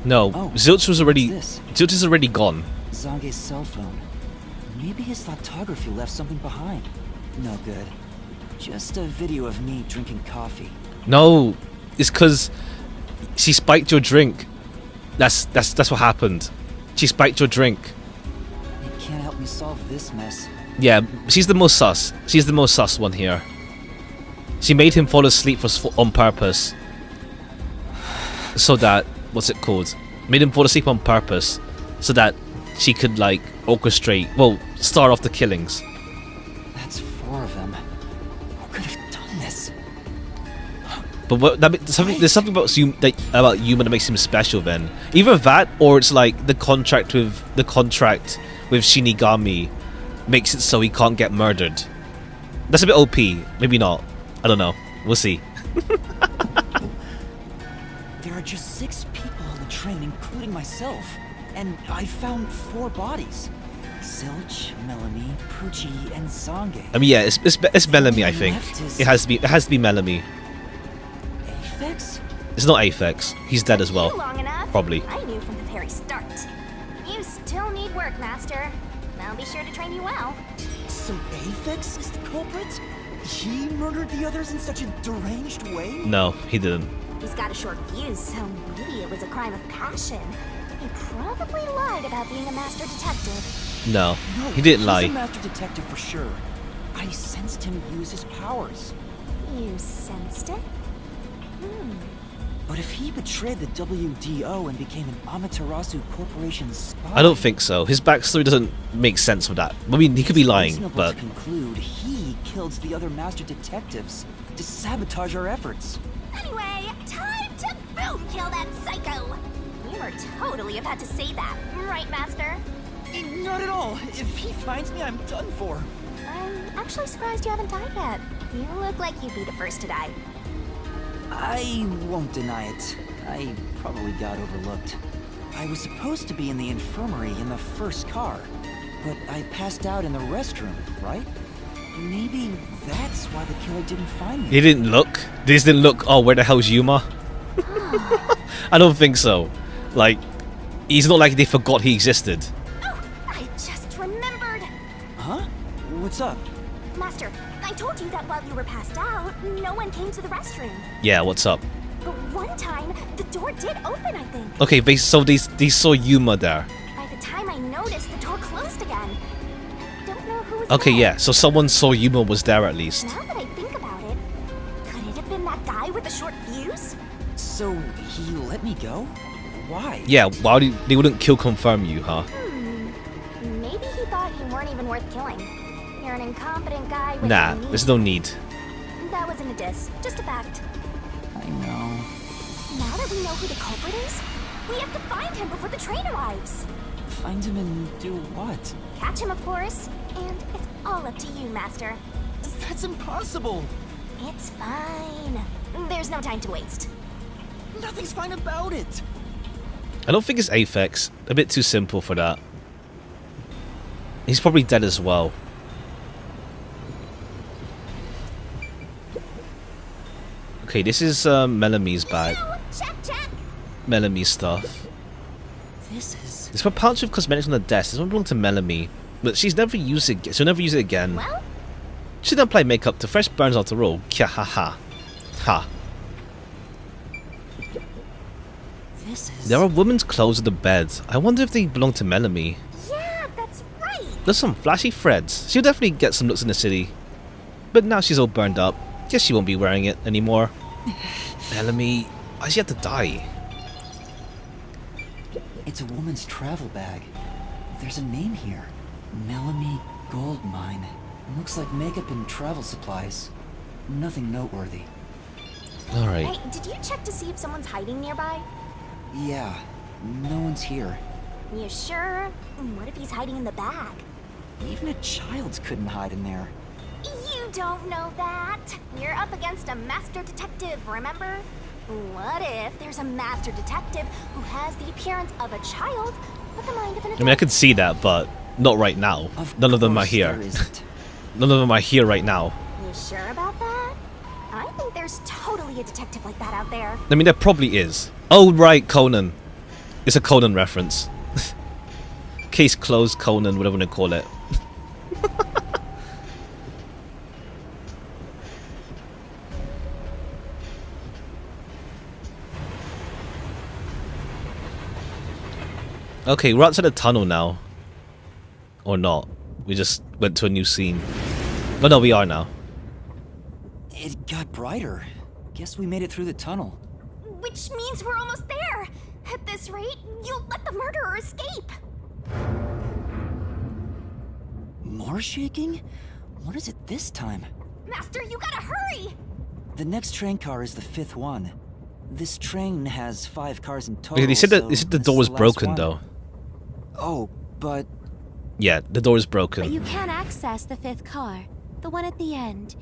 Speaker 1: No,
Speaker 3: Oh,
Speaker 1: Zilch was already.
Speaker 3: what's this?
Speaker 1: Zilch is already gone.
Speaker 3: Zange's cell phone. Maybe his photography left something behind. No good. Just a video of me drinking coffee.
Speaker 1: No, it's because she spiked your drink. That's what happened. She spiked your drink.
Speaker 3: It can't help me solve this mess.
Speaker 1: Yeah, she's the most sus. She's the most sus one here. She made him fall asleep on purpose. So that, what's it called? Made him fall asleep on purpose. So that she could, like, orchestrate, well, start off the killings.
Speaker 3: That's 4 of them. Who could have done this?
Speaker 1: But there's something about Yuma that makes him special. Then either that, or it's like the contract with Shinigami makes it so he can't get murdered. That's a bit OP. Maybe not. I don't know. We'll see.
Speaker 3: There are just 6 people on the train, including myself. And I found 4 bodies. Zilch, Melanie, Poochie, and Zange.
Speaker 1: I mean, yeah, it's Melanie, I think. It has to be Melanie.
Speaker 3: Aphex?
Speaker 1: It's not Aphex. He's dead as well.
Speaker 2: Long enough.
Speaker 1: Probably.
Speaker 2: I knew from the very start. You still need work, Master. I'll be sure to train you well.
Speaker 3: So Aphex is the culprit? He murdered the others in such a deranged way?
Speaker 1: No, he didn't.
Speaker 2: He's got a short fuse, so maybe it was a crime of passion. He probably lied about being a master detective.
Speaker 1: No, he didn't
Speaker 3: he's
Speaker 1: lie.
Speaker 3: a master detective for sure. I sensed him use his powers.
Speaker 2: You sensed it?
Speaker 3: But if he betrayed the WDO and became an Amaterasu Corporation spy...
Speaker 1: I don't think so. His backstory doesn't make sense with that. I mean, he could be lying,
Speaker 3: reasonable
Speaker 1: but...
Speaker 3: to conclude he killed the other master detectives to sabotage our efforts.
Speaker 2: Anyway, time to boom kill that psycho! You were totally about to say that, right, Master?
Speaker 3: Not at all. If he finds me, I'm done for.
Speaker 2: I'm actually surprised you haven't died yet. You look like you'd be the first to die.
Speaker 3: I won't deny it. I probably got overlooked. I was supposed to be in the infirmary in the first car, but I passed out in the restroom, right? Maybe that's why the killer didn't find me.
Speaker 1: He didn't look? This didn't look, oh, where the hell's Yuma? I don't think so. Like, he's not like they forgot he existed.
Speaker 2: Oh, I just remembered!
Speaker 3: Huh? What's up?
Speaker 2: Master, I told you that while you were passed out, no one came to the restroom.
Speaker 1: Yeah, what's up?
Speaker 2: But one time, the door did open, I think.
Speaker 1: Okay, they saw Yuma there.
Speaker 2: By the time I noticed, the door closed again. I don't know who was
Speaker 1: Okay,
Speaker 2: there.
Speaker 1: yeah, so someone saw Yuma was there at least.
Speaker 2: Now that I think about it, could it have been that guy with the short fuse?
Speaker 3: So he let me go? Why?
Speaker 1: Yeah, why they wouldn't kill confirm you, huh?
Speaker 2: Maybe he thought you weren't even worth killing. You're an incompetent guy with
Speaker 1: Nah,
Speaker 2: no need.
Speaker 1: there's no need.
Speaker 2: That wasn't a diss, just a fact.
Speaker 3: I know.
Speaker 2: Now that we know who the culprit is, we have to find him before the train arrives.
Speaker 3: Find him and do what?
Speaker 2: Catch him, of course, and it's all up to you, Master.
Speaker 3: That's impossible!
Speaker 2: It's fine. There's no time to waste.
Speaker 3: Nothing's fine about it!
Speaker 1: I don't think it's Aphex. A bit too simple for that. He's probably dead as well. Okay, this is Melanie's bag.
Speaker 2: Check, check.
Speaker 1: Melanie's stuff.
Speaker 3: This is...
Speaker 1: It's a pouch of cosmetics on the desk. This one belongs to Melanie, but she's never used it. She'll never use it again.
Speaker 2: Well,
Speaker 1: She didn't apply makeup to fresh burns after all. Kya ha ha. Ha.
Speaker 3: This is...
Speaker 1: There are women's clothes on the bed. I wonder if they belong to Melanie.
Speaker 2: yeah, that's right.
Speaker 1: There's some flashy threads. She'll definitely get some looks in the city. But now she's all burned up. Guess she won't be wearing it anymore. Melanie, why does she have to die?
Speaker 3: It's a woman's travel bag. There's a name here. Melanie Goldmine. Looks like makeup and travel supplies. Nothing noteworthy.
Speaker 1: Alright.
Speaker 2: Hey, did you check to see if someone's hiding nearby?
Speaker 3: Yeah, no one's here.
Speaker 2: You sure? What if he's hiding in the bag?
Speaker 3: Even a child couldn't hide in there.
Speaker 2: You don't know that. You're up against a master detective, remember? What if there's a master detective who has the appearance of a child, but the mind of an adult?
Speaker 1: I mean, I could see that, but not right now. None of them are
Speaker 3: course
Speaker 1: here.
Speaker 3: there isn't.
Speaker 1: None of them are here right now.
Speaker 2: You sure about that? I think there's totally a detective like that out there.
Speaker 1: I mean, there probably is. Oh, right, Conan. It's a Conan reference. Case closed, Conan, whatever you want to call it. Okay, we're outside the tunnel now. Or not. We just went to a new scene. Oh no, we are now.
Speaker 3: It got brighter. Guess we made it through the tunnel.
Speaker 2: Which means we're almost there. At this rate, you'll let the murderer escape.
Speaker 3: More shaking? What is it this time?
Speaker 2: Master, you gotta hurry!
Speaker 3: The next train car is the 5th one. This train has 5 cars in total.
Speaker 1: Okay, they said that
Speaker 3: so
Speaker 1: they said the
Speaker 3: this
Speaker 1: door
Speaker 3: is
Speaker 1: was
Speaker 3: last
Speaker 1: broken
Speaker 3: one.
Speaker 1: though.
Speaker 3: Oh, but
Speaker 1: Yeah, the door is
Speaker 8: But
Speaker 1: broken.
Speaker 8: you can access the 5th car, the one at the end.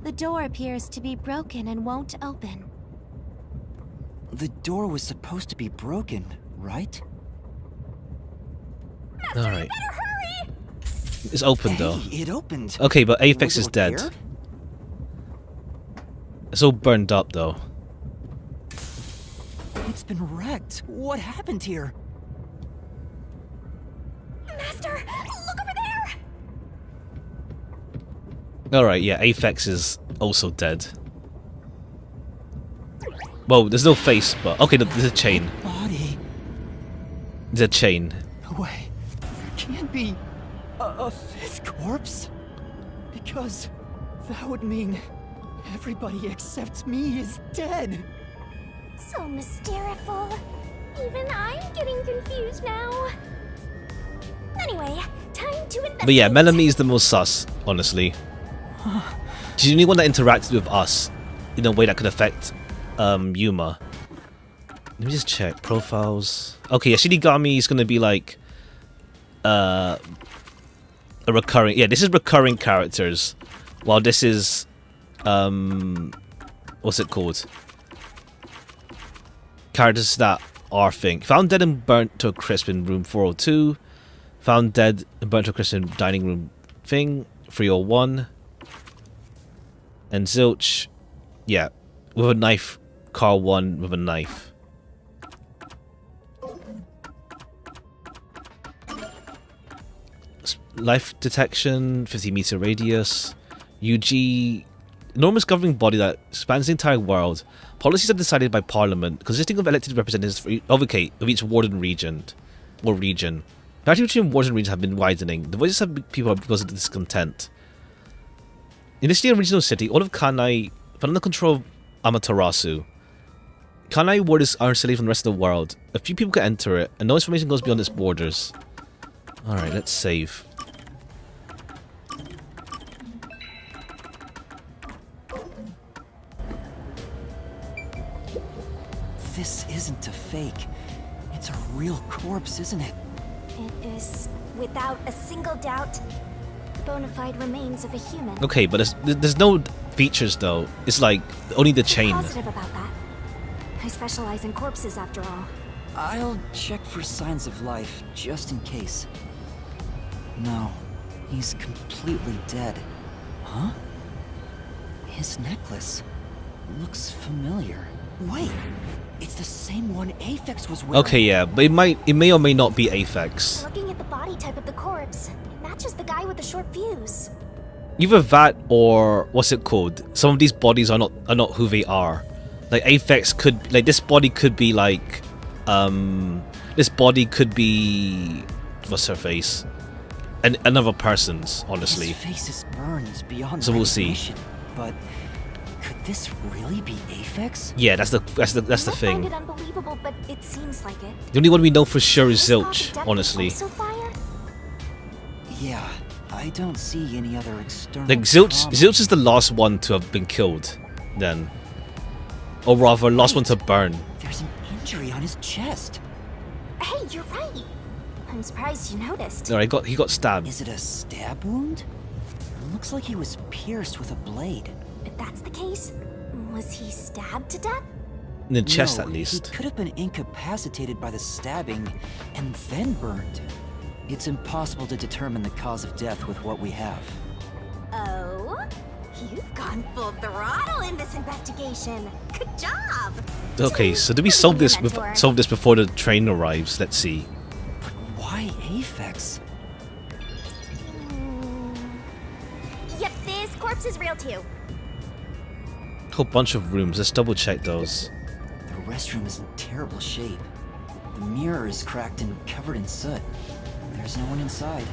Speaker 8: The door appears to be broken and won't open.
Speaker 3: the door was supposed to be broken, right?
Speaker 1: All right. It's open though.
Speaker 3: Hey, it opened.
Speaker 1: Okay, but Aphex
Speaker 3: Was it
Speaker 1: is dead.
Speaker 3: repaired?
Speaker 1: It's all burned up though.
Speaker 3: It's been wrecked. What happened here?
Speaker 2: Master, look over there!
Speaker 1: All right, yeah, Aphex is also dead. Well, there's no face, but okay, there's a chain.
Speaker 3: Body.
Speaker 1: There's a chain.
Speaker 3: No way. There can't be a 5th corpse. Because that would mean everybody except me is dead.
Speaker 2: So mysteriful. Even I'm getting confused now. Anyway, time to investigate.
Speaker 1: But yeah, Melanie is the most sus, honestly. She's the only one that interacted with us in a way that could affect Yuma. Let me just check profiles. Okay, yeah, Shinigami is gonna be like a recurring. Yeah, this is recurring characters, while this is what's it called? Characters that are thing. Found dead and burnt to a crisp in room 402. Found dead and burnt to a crisp in dining room thing 301. And Zilch, yeah, with a knife. Car 1 with a knife. Life detection, 50-meter radius. UG, enormous governing body that spans the entire world. Policies are decided by Parliament, consisting of elected representatives of each warden region. Parity between wards and regions have been widening. The voices of people because of discontent. Initially a regional city, all of Kanai fell under control of Amaterasu. Kanai ward is isolated from the rest of the world. A few people can enter it, and no information goes beyond its borders. Alright, let's save.
Speaker 3: This isn't a fake. It's a real corpse, isn't it?
Speaker 2: It is, without a single doubt, the bona fide remains of a human.
Speaker 1: Okay, but there's no features though. It's like only the chain.
Speaker 2: Positive about that. I specialize in corpses after all.
Speaker 3: I'll check for signs of life, just in case. No, he's completely dead. Huh? His necklace looks familiar. Wait, it's the same one Aphex was wearing.
Speaker 1: Okay, yeah, but it may or may not be Aphex.
Speaker 2: Looking at the body type of the corpse, it matches the guy with the short fuse.
Speaker 1: Either that or what's it called? Some of these bodies are not who they are. Like Aphex could, like this body could be like, this body could be, what's her face? Another person's, honestly.
Speaker 3: His face is burned beyond
Speaker 1: So we'll see.
Speaker 3: recognition, but could this really be Aphex?
Speaker 1: Yeah, that's the
Speaker 2: I
Speaker 1: thing.
Speaker 2: find it unbelievable, but it seems like it.
Speaker 1: The only one we know for sure is
Speaker 2: This cause of
Speaker 1: Zilch,
Speaker 2: death
Speaker 1: honestly.
Speaker 2: also fire?
Speaker 3: Yeah, I don't see any other external.
Speaker 1: Like Zilch
Speaker 3: trauma.
Speaker 1: is the last one to have been killed, then. Or rather, last one to burn.
Speaker 3: There's an injury on his chest.
Speaker 2: Hey, you're right. I'm surprised you noticed.
Speaker 1: Alright, he got stabbed.
Speaker 3: Is it a stab wound? It looks like he was pierced with a blade.
Speaker 2: If that's the case, was he stabbed to death?
Speaker 1: In the chest,
Speaker 3: No,
Speaker 1: at least.
Speaker 3: He could have been incapacitated by the stabbing and then burned. It's impossible to determine the cause of death with what we have.
Speaker 2: Oh? You've gone full throttle in this investigation. Good job.
Speaker 1: Okay, so do we solve this before the train arrives? Let's see.
Speaker 3: But why Aphex?
Speaker 2: Yep, this corpse is real too.
Speaker 1: Whole bunch of rooms. Let's double check those.
Speaker 3: The restroom is in terrible shape. The mirror is cracked and covered in soot. There's no one inside.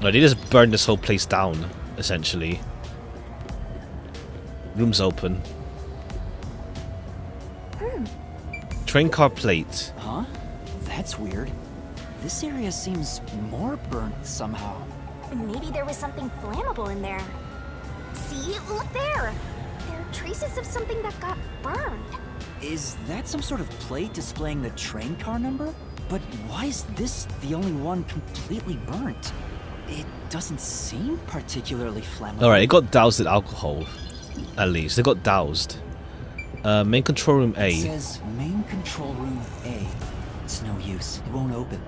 Speaker 1: No, they just burned this whole place down, essentially. Room's open. Train car plate.
Speaker 3: Huh? That's weird. This area seems more burnt somehow.
Speaker 2: Maybe there was something flammable in there. See? Look there. There traces of something that got burned.
Speaker 3: Is that some sort of plate displaying the train car number? But why is this the only one completely burnt? It doesn't seem particularly flammable.
Speaker 1: Alright, it got doused in alcohol. At least. It got doused. Main control room A.
Speaker 3: It says main control room A. It's no use. It won't open.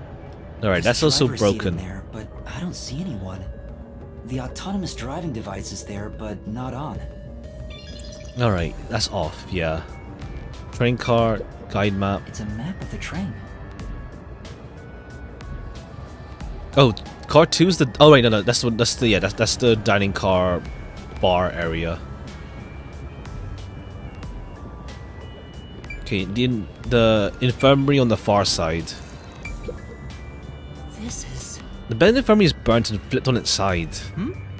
Speaker 1: Alright,
Speaker 3: There's
Speaker 1: that's
Speaker 3: a
Speaker 1: also
Speaker 3: driver's seat in
Speaker 1: broken.
Speaker 3: there, but I don't see anyone. The autonomous driving device is there, but not on.
Speaker 1: Alright, that's off, yeah. Train car, guide map.
Speaker 3: It's a map of the train.
Speaker 1: Oh, car 2's the... Oh, wait, no, that's the dining car bar area. Okay, the infirmary on the far side.
Speaker 3: This is...
Speaker 1: The bed in the infirmary is burnt and flipped on its side.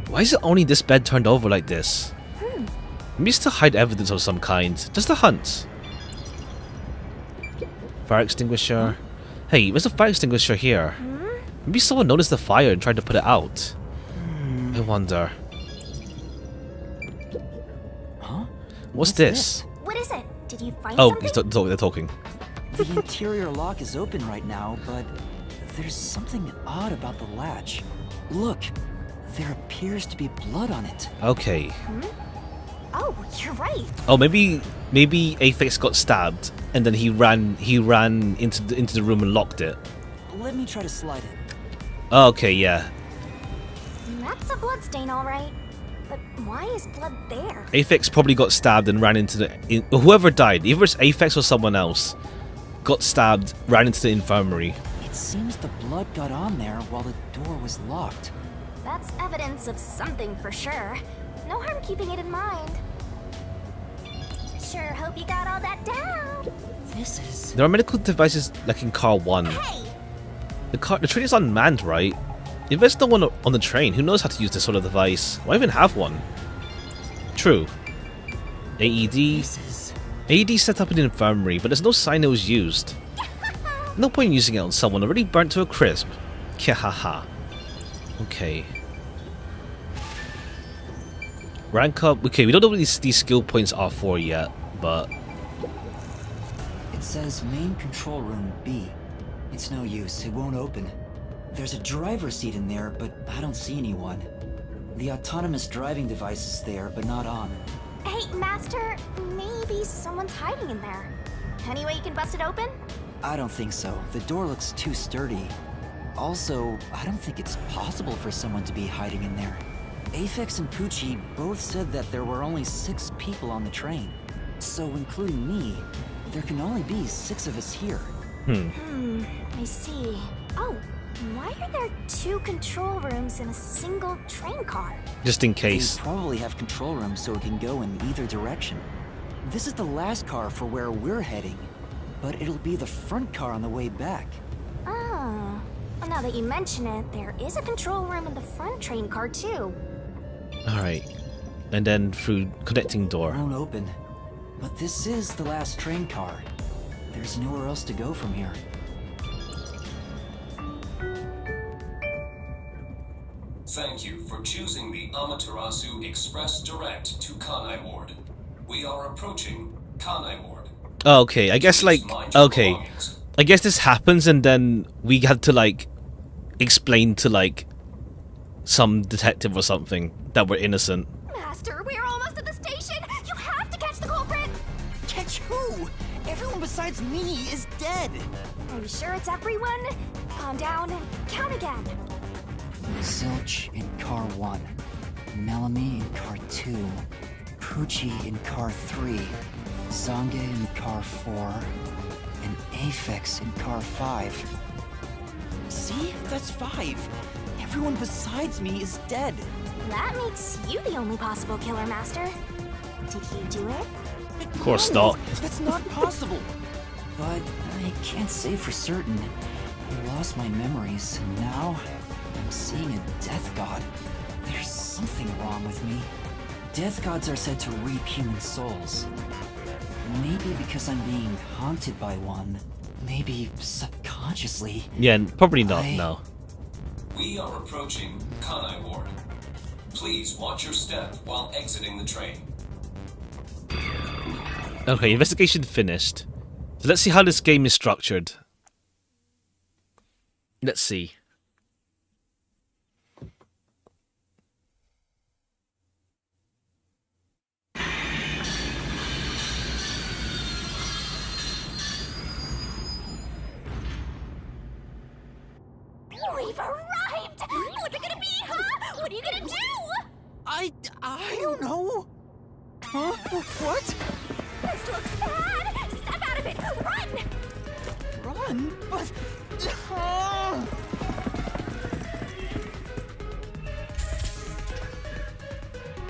Speaker 1: Why is it only this bed turned over like this? Maybe it's to hide evidence of some kind. Just to hunt. Fire extinguisher. Hey, there's a fire extinguisher here. Maybe someone noticed the fire and tried to put it out. I wonder.
Speaker 3: Huh?
Speaker 1: What's this?
Speaker 2: What is it? Did you find
Speaker 1: Oh,
Speaker 2: something?
Speaker 1: they're talking.
Speaker 3: The interior lock is open right now, but there's something odd about the latch. Look, there appears to be blood on it.
Speaker 1: Okay.
Speaker 2: Oh, you're right.
Speaker 1: Oh, maybe Aphex got stabbed and then he ran into the room and locked it.
Speaker 3: Let me try to slide it.
Speaker 1: Oh, okay, yeah.
Speaker 2: That's a blood stain, all right. But why is blood there?
Speaker 1: Aphex probably got stabbed and ran into whoever died, either it's Aphex or someone else, got stabbed, ran into the infirmary.
Speaker 3: It seems the blood got on there while the door was locked.
Speaker 2: That's evidence of something for sure. No harm keeping it in mind. Sure hope you got all that down.
Speaker 3: This is...
Speaker 1: There are medical devices like in car 1.
Speaker 2: Hey!
Speaker 1: The train is unmanned, right? If there's no one on the train, who knows how to use this sort of device? Why even have one? True. AED.
Speaker 3: This is...
Speaker 1: AED set up in the infirmary, but there's no sign it was used. No point in using it on someone already burnt to a crisp. Kihaha. Okay. Rank up. Okay, we don't know what these skill points are for yet, but...
Speaker 3: It says main control room B. It's no use, it won't open. There's a driver's seat in there, but I don't see anyone. The autonomous driving device is there, but not on.
Speaker 2: Hey, Master, maybe someone's hiding in there. Any way you can bust it open?
Speaker 3: I don't think so. The door looks too sturdy. Also, I don't think it's possible for someone to be hiding in there. Aphex and Poochie both said that there were only 6 people on the train. So, including me, there can only be 6 of us here.
Speaker 2: I see. Oh, why are there 2 control rooms in a single train car?
Speaker 1: Just in case.
Speaker 3: They probably have control rooms so it can go in either direction. This is the last car for where we're heading, but it'll be the front car on the way back.
Speaker 2: Oh. Well, now that you mention it, there is a control room in the front train car, too.
Speaker 1: Alright. And then through connecting door.
Speaker 3: Won't open. But this is the last train car. There's nowhere else to go from here.
Speaker 6: Thank you for choosing the Amaterasu Express Direct to Kanai Ward. We are approaching Kanai Ward.
Speaker 1: Oh, okay, I guess like...
Speaker 6: Please mind your
Speaker 1: Okay.
Speaker 6: belongings.
Speaker 1: I guess this happens and then we had to like explain to like some detective or something that we're innocent.
Speaker 2: Master, we're almost at the station! You have to catch the culprit!
Speaker 11: Catch who? Everyone besides me is dead.
Speaker 2: Are you sure it's everyone? Calm down and count again.
Speaker 3: Zilch in car 1. Melanie in car 2. Poochie in car 3. Zange in car 4. And Aphex in car 5.
Speaker 11: See? That's 5. Everyone besides me is dead.
Speaker 2: That makes you the only possible killer, Master. Did you do it?
Speaker 1: Of course not.
Speaker 11: That's not possible.
Speaker 3: But I can't say for certain. I lost my memories, and now I'm seeing a death god. There's something wrong with me. Death gods are said to reap human souls. Maybe because I'm being haunted by one. Maybe subconsciously.
Speaker 1: Yeah, probably not, no.
Speaker 6: We are approaching Kanai Ward. Please watch your step while exiting the train.
Speaker 1: Okay, investigation finished. So let's see how this game is structured. Let's see.
Speaker 2: We've arrived! What's it gonna be, huh? What are you gonna do?
Speaker 11: I don't know. Huh? What?
Speaker 2: This looks bad! Step out of it! Run!
Speaker 11: Run? But...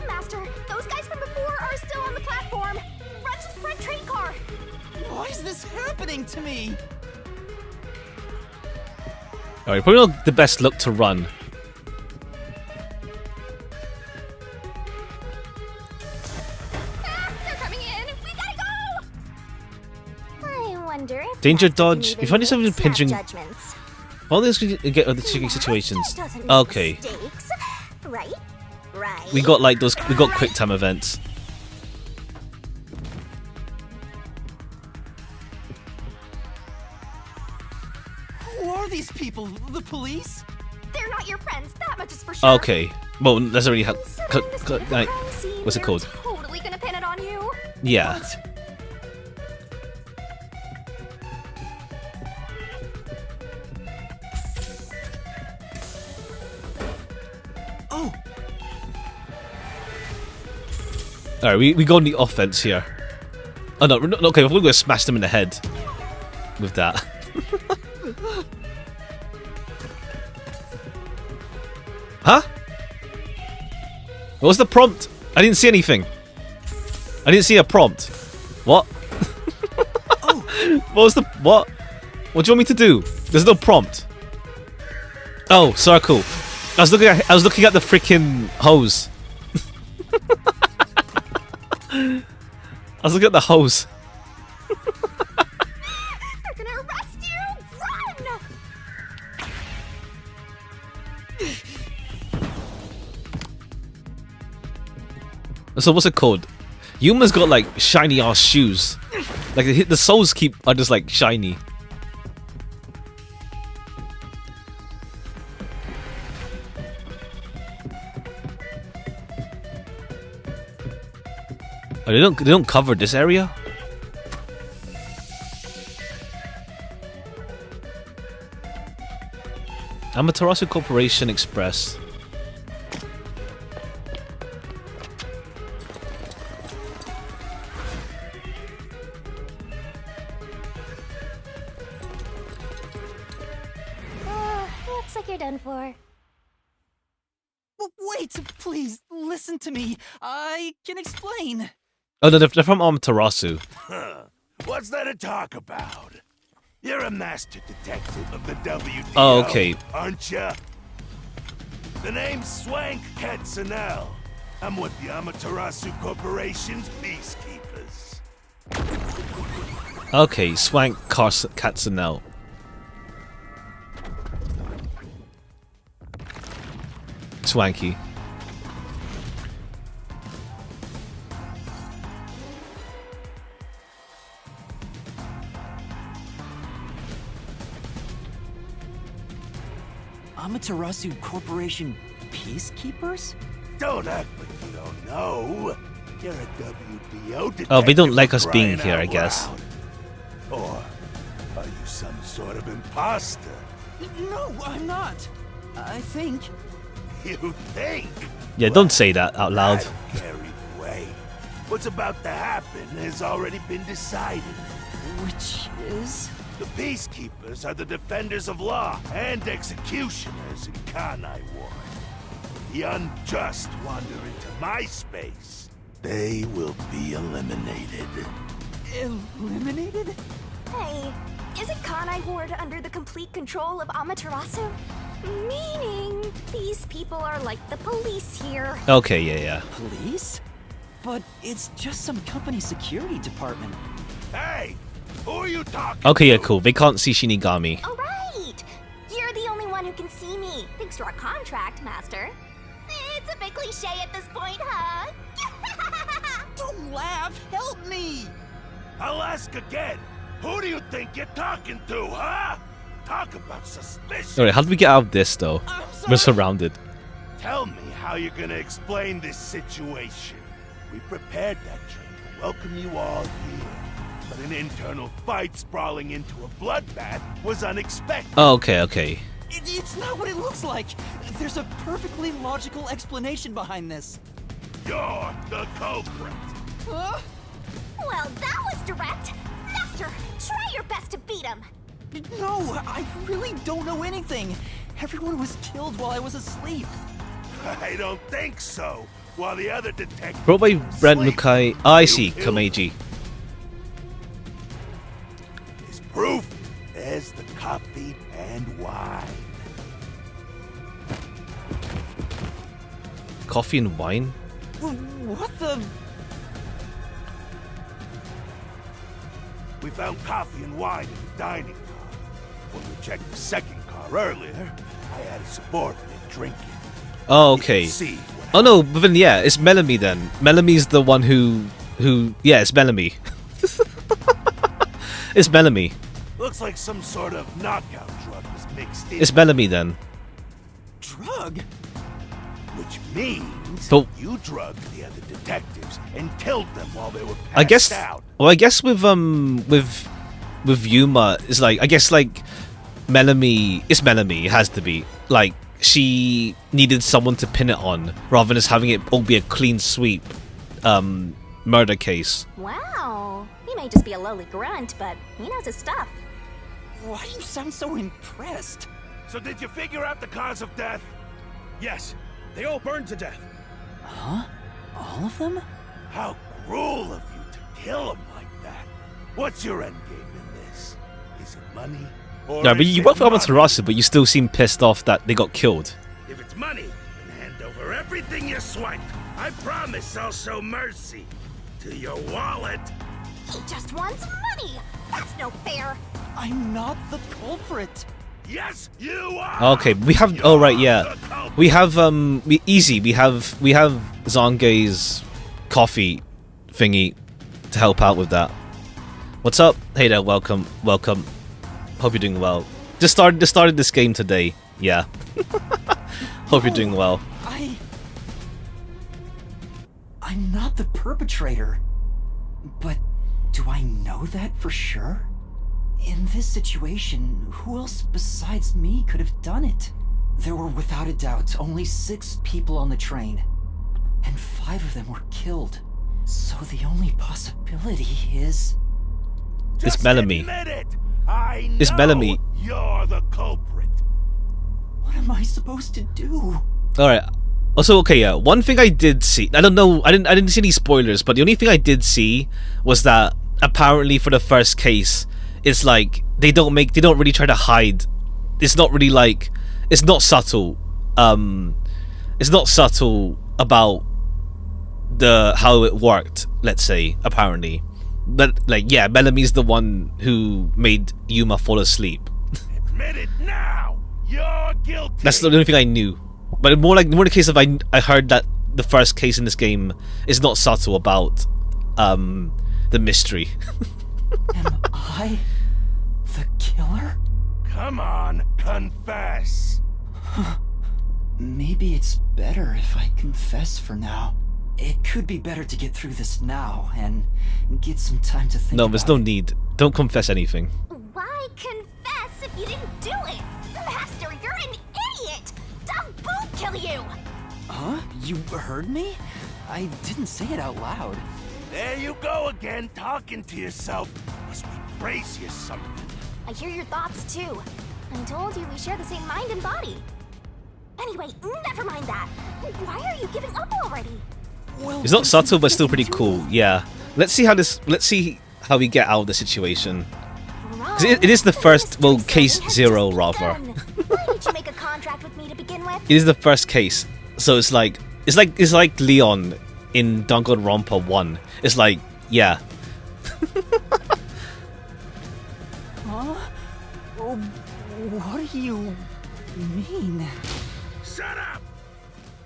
Speaker 2: Master, those guys from before are still on the platform. Run to the front train car.
Speaker 11: Why is this happening to me?
Speaker 1: Alright, probably not the best look to run.
Speaker 2: Ah, they're coming in! We gotta go! I wonder if
Speaker 1: Danger
Speaker 2: Master can
Speaker 1: dodge.
Speaker 2: even
Speaker 1: You find yourself in
Speaker 2: make
Speaker 1: pinching.
Speaker 2: snap judgments.
Speaker 1: All these can get other tricky
Speaker 2: Master
Speaker 1: situations.
Speaker 2: doesn't make
Speaker 1: Okay.
Speaker 2: mistakes. Right? Right?
Speaker 1: We got like those. We got quick time events.
Speaker 11: Who are these people? The police?
Speaker 2: They're not your friends, that much is for sure.
Speaker 1: Okay. Well, that's already how.
Speaker 2: Considering this type of
Speaker 1: Like,
Speaker 2: crime scene,
Speaker 1: what's it
Speaker 2: they're
Speaker 1: called?
Speaker 2: Totally gonna pin it on you.
Speaker 1: Yeah.
Speaker 11: Oh,
Speaker 1: Alright, we go on the offense here. Oh no, okay, we're gonna smash them in the head with that. Huh? What was the prompt? I didn't see anything. I didn't see a prompt. What? What was the what? What do you want me to do? There's no prompt. Oh, circle. I was looking at the freaking hose. I was looking at the hose.
Speaker 2: They're gonna arrest you! Run!
Speaker 1: So what's it called? Yuma's got like shiny ass shoes. Like the soles are just like shiny. Oh, they don't cover this area. Amaterasu Corporation Express.
Speaker 2: Looks like you're done for.
Speaker 11: wait, please, listen to me. I can explain.
Speaker 1: Oh, no, they're from Amaterasu.
Speaker 12: What's there to talk about? You're a master detective of the WDO,
Speaker 1: Oh, okay.
Speaker 12: aren't ya? The name's Swank Katsunel. I'm with the Amaterasu Corporation's peacekeepers.
Speaker 1: Okay, Swank Katsunel. Swanky.
Speaker 3: Amaterasu Corporation peacekeepers?
Speaker 12: Don't act like you don't know. You're a WDO detective.
Speaker 1: Oh, they don't like
Speaker 12: for
Speaker 1: us being
Speaker 12: crying
Speaker 1: here, I
Speaker 12: out
Speaker 1: guess.
Speaker 12: loud. Or are you some sort of imposter?
Speaker 11: No, I'm not. I think.
Speaker 12: You think?
Speaker 1: Yeah, don't say that out loud.
Speaker 12: I'm carried away. What's about to happen has already been decided.
Speaker 11: Which is?
Speaker 12: The peacekeepers are the defenders of law and executioners in Kanai Ward. The unjust wander into my space. They will be eliminated.
Speaker 11: Eliminated?
Speaker 2: Hey, isn't Kanai Ward under the complete control of Amaterasu? Meaning, these people are like the police here.
Speaker 1: Okay, yeah.
Speaker 3: Police? But it's just some company security department.
Speaker 12: Hey! Who are you talking
Speaker 1: Okay, yeah,
Speaker 12: to?
Speaker 1: cool. They can't see Shinigami.
Speaker 2: All right, you're the only one who can see me, thanks to our contract, Master. It's a bit cliche at this point, huh?
Speaker 11: Don't laugh! Help me!
Speaker 12: I'll ask again. Who do you think you're talking to, huh? Talk about suspicion.
Speaker 1: Alright, how do we get out of this though? We're surrounded.
Speaker 12: Tell me how you're gonna explain this situation. We prepared that train to welcome you all here. But an internal fight sprawling into a bloodbath was unexpected.
Speaker 1: Oh, okay.
Speaker 11: It's not what it looks like. There's a perfectly logical explanation behind this.
Speaker 12: You're the culprit.
Speaker 11: Huh?
Speaker 2: Well, that was direct. Master, try your best to beat him.
Speaker 11: No, I really don't know anything. Everyone was killed while I was asleep.
Speaker 12: I don't think so. While the other detectives
Speaker 1: Brought by Brent
Speaker 12: sleep,
Speaker 1: Mukai. I
Speaker 12: you
Speaker 1: see,
Speaker 12: killed
Speaker 1: Kameji.
Speaker 12: As proof, there's the coffee and wine.
Speaker 1: Coffee and wine?
Speaker 11: What the?
Speaker 12: We found coffee and wine in the dining car. When we checked the second car earlier, I had a subordinate drinking.
Speaker 1: Oh, okay.
Speaker 12: See
Speaker 1: Oh no, but then yeah, it's Melanie then. Melanie's the one who yeah, it's Melanie. It's Melanie.
Speaker 12: looks like some sort of knockout drug was mixed in.
Speaker 1: It's Melanie then.
Speaker 11: Drug?
Speaker 12: Which means
Speaker 1: But
Speaker 12: you drugged the other detectives and killed them while they were passed
Speaker 1: I guess
Speaker 12: out.
Speaker 1: well, I guess with Yuma, it's like I guess like Melanie, it's Melanie, it has to be. Like she needed someone to pin it on rather than just having it all be a clean sweep murder case.
Speaker 2: Wow. He may just be a lowly grunt, but he knows his stuff.
Speaker 11: Why do you sound so impressed?
Speaker 12: So did you figure out the cause of death?
Speaker 13: Yes. They all burned to death.
Speaker 11: Huh? All of them?
Speaker 12: How cruel of you to kill them like that. What's your end game in this? Is it money? Or
Speaker 1: No, but
Speaker 12: is
Speaker 1: you
Speaker 12: it
Speaker 1: work for
Speaker 12: money?
Speaker 1: Amaterasu, but you still seem pissed off that they got killed.
Speaker 12: If it's money, then hand over everything you swiped. I promise I'll show mercy to your wallet.
Speaker 2: He just wants money. That's no fair.
Speaker 11: I'm not the culprit.
Speaker 12: Yes, you are.
Speaker 1: Okay, we have. Oh right, yeah, we have. We have Zange's coffee thingy to help out with that. What's up? Hey there, welcome. Hope you're doing well. Just started this game today. Yeah. Hope you're doing well.
Speaker 3: I'm not the perpetrator. But do I know that for sure? In this situation, who else besides me could have done it? There were without a doubt only 6 people on the train, and 5 of them were killed. So the only possibility is...
Speaker 1: It's Bellamy.
Speaker 12: Admit it. I know
Speaker 1: It's Bellamy.
Speaker 12: You're the culprit.
Speaker 3: What am I supposed to do?
Speaker 1: All right. Also, okay, yeah. One thing I did see, I don't know, I didn't see any spoilers, but the only thing I did see was that apparently for the first case, it's like they don't really try to hide. It's not really like, it's not subtle. It's not subtle about how it worked. Let's say apparently, but like yeah, Bellamy's the one who made Yuma fall asleep.
Speaker 12: Admit it now. You're guilty.
Speaker 1: That's the only thing I knew. But more the case of I heard that the first case in this game is not subtle about the mystery.
Speaker 3: Am I the killer?
Speaker 12: Come on, confess.
Speaker 3: Maybe it's better if I confess for now. It could be better to get through this now and get some time to think
Speaker 1: No,
Speaker 3: about
Speaker 1: there's no
Speaker 3: it.
Speaker 1: need. Don't confess anything.
Speaker 2: Why confess if you didn't do it? Master, you're an idiot! Dumb boot kill you!
Speaker 3: Huh? You heard me? I didn't say it out loud.
Speaker 12: There you go again, talking to yourself. Must be crazy or something.
Speaker 2: I hear your thoughts too. I told you we share the same mind and body. Anyway, never mind that. Why are you giving up already?
Speaker 3: Well,
Speaker 1: It's not subtle, but still pretty cool. Yeah. Let's see how we get out of the situation. 'Cause it is the first, well, case 0 rather.
Speaker 2: Why did you make a contract with me to begin with?
Speaker 1: It is the first case, so it's like Leon in Danganronpa 1. It's like, yeah.
Speaker 3: Huh? Oh, what do you mean?
Speaker 12: Shut up!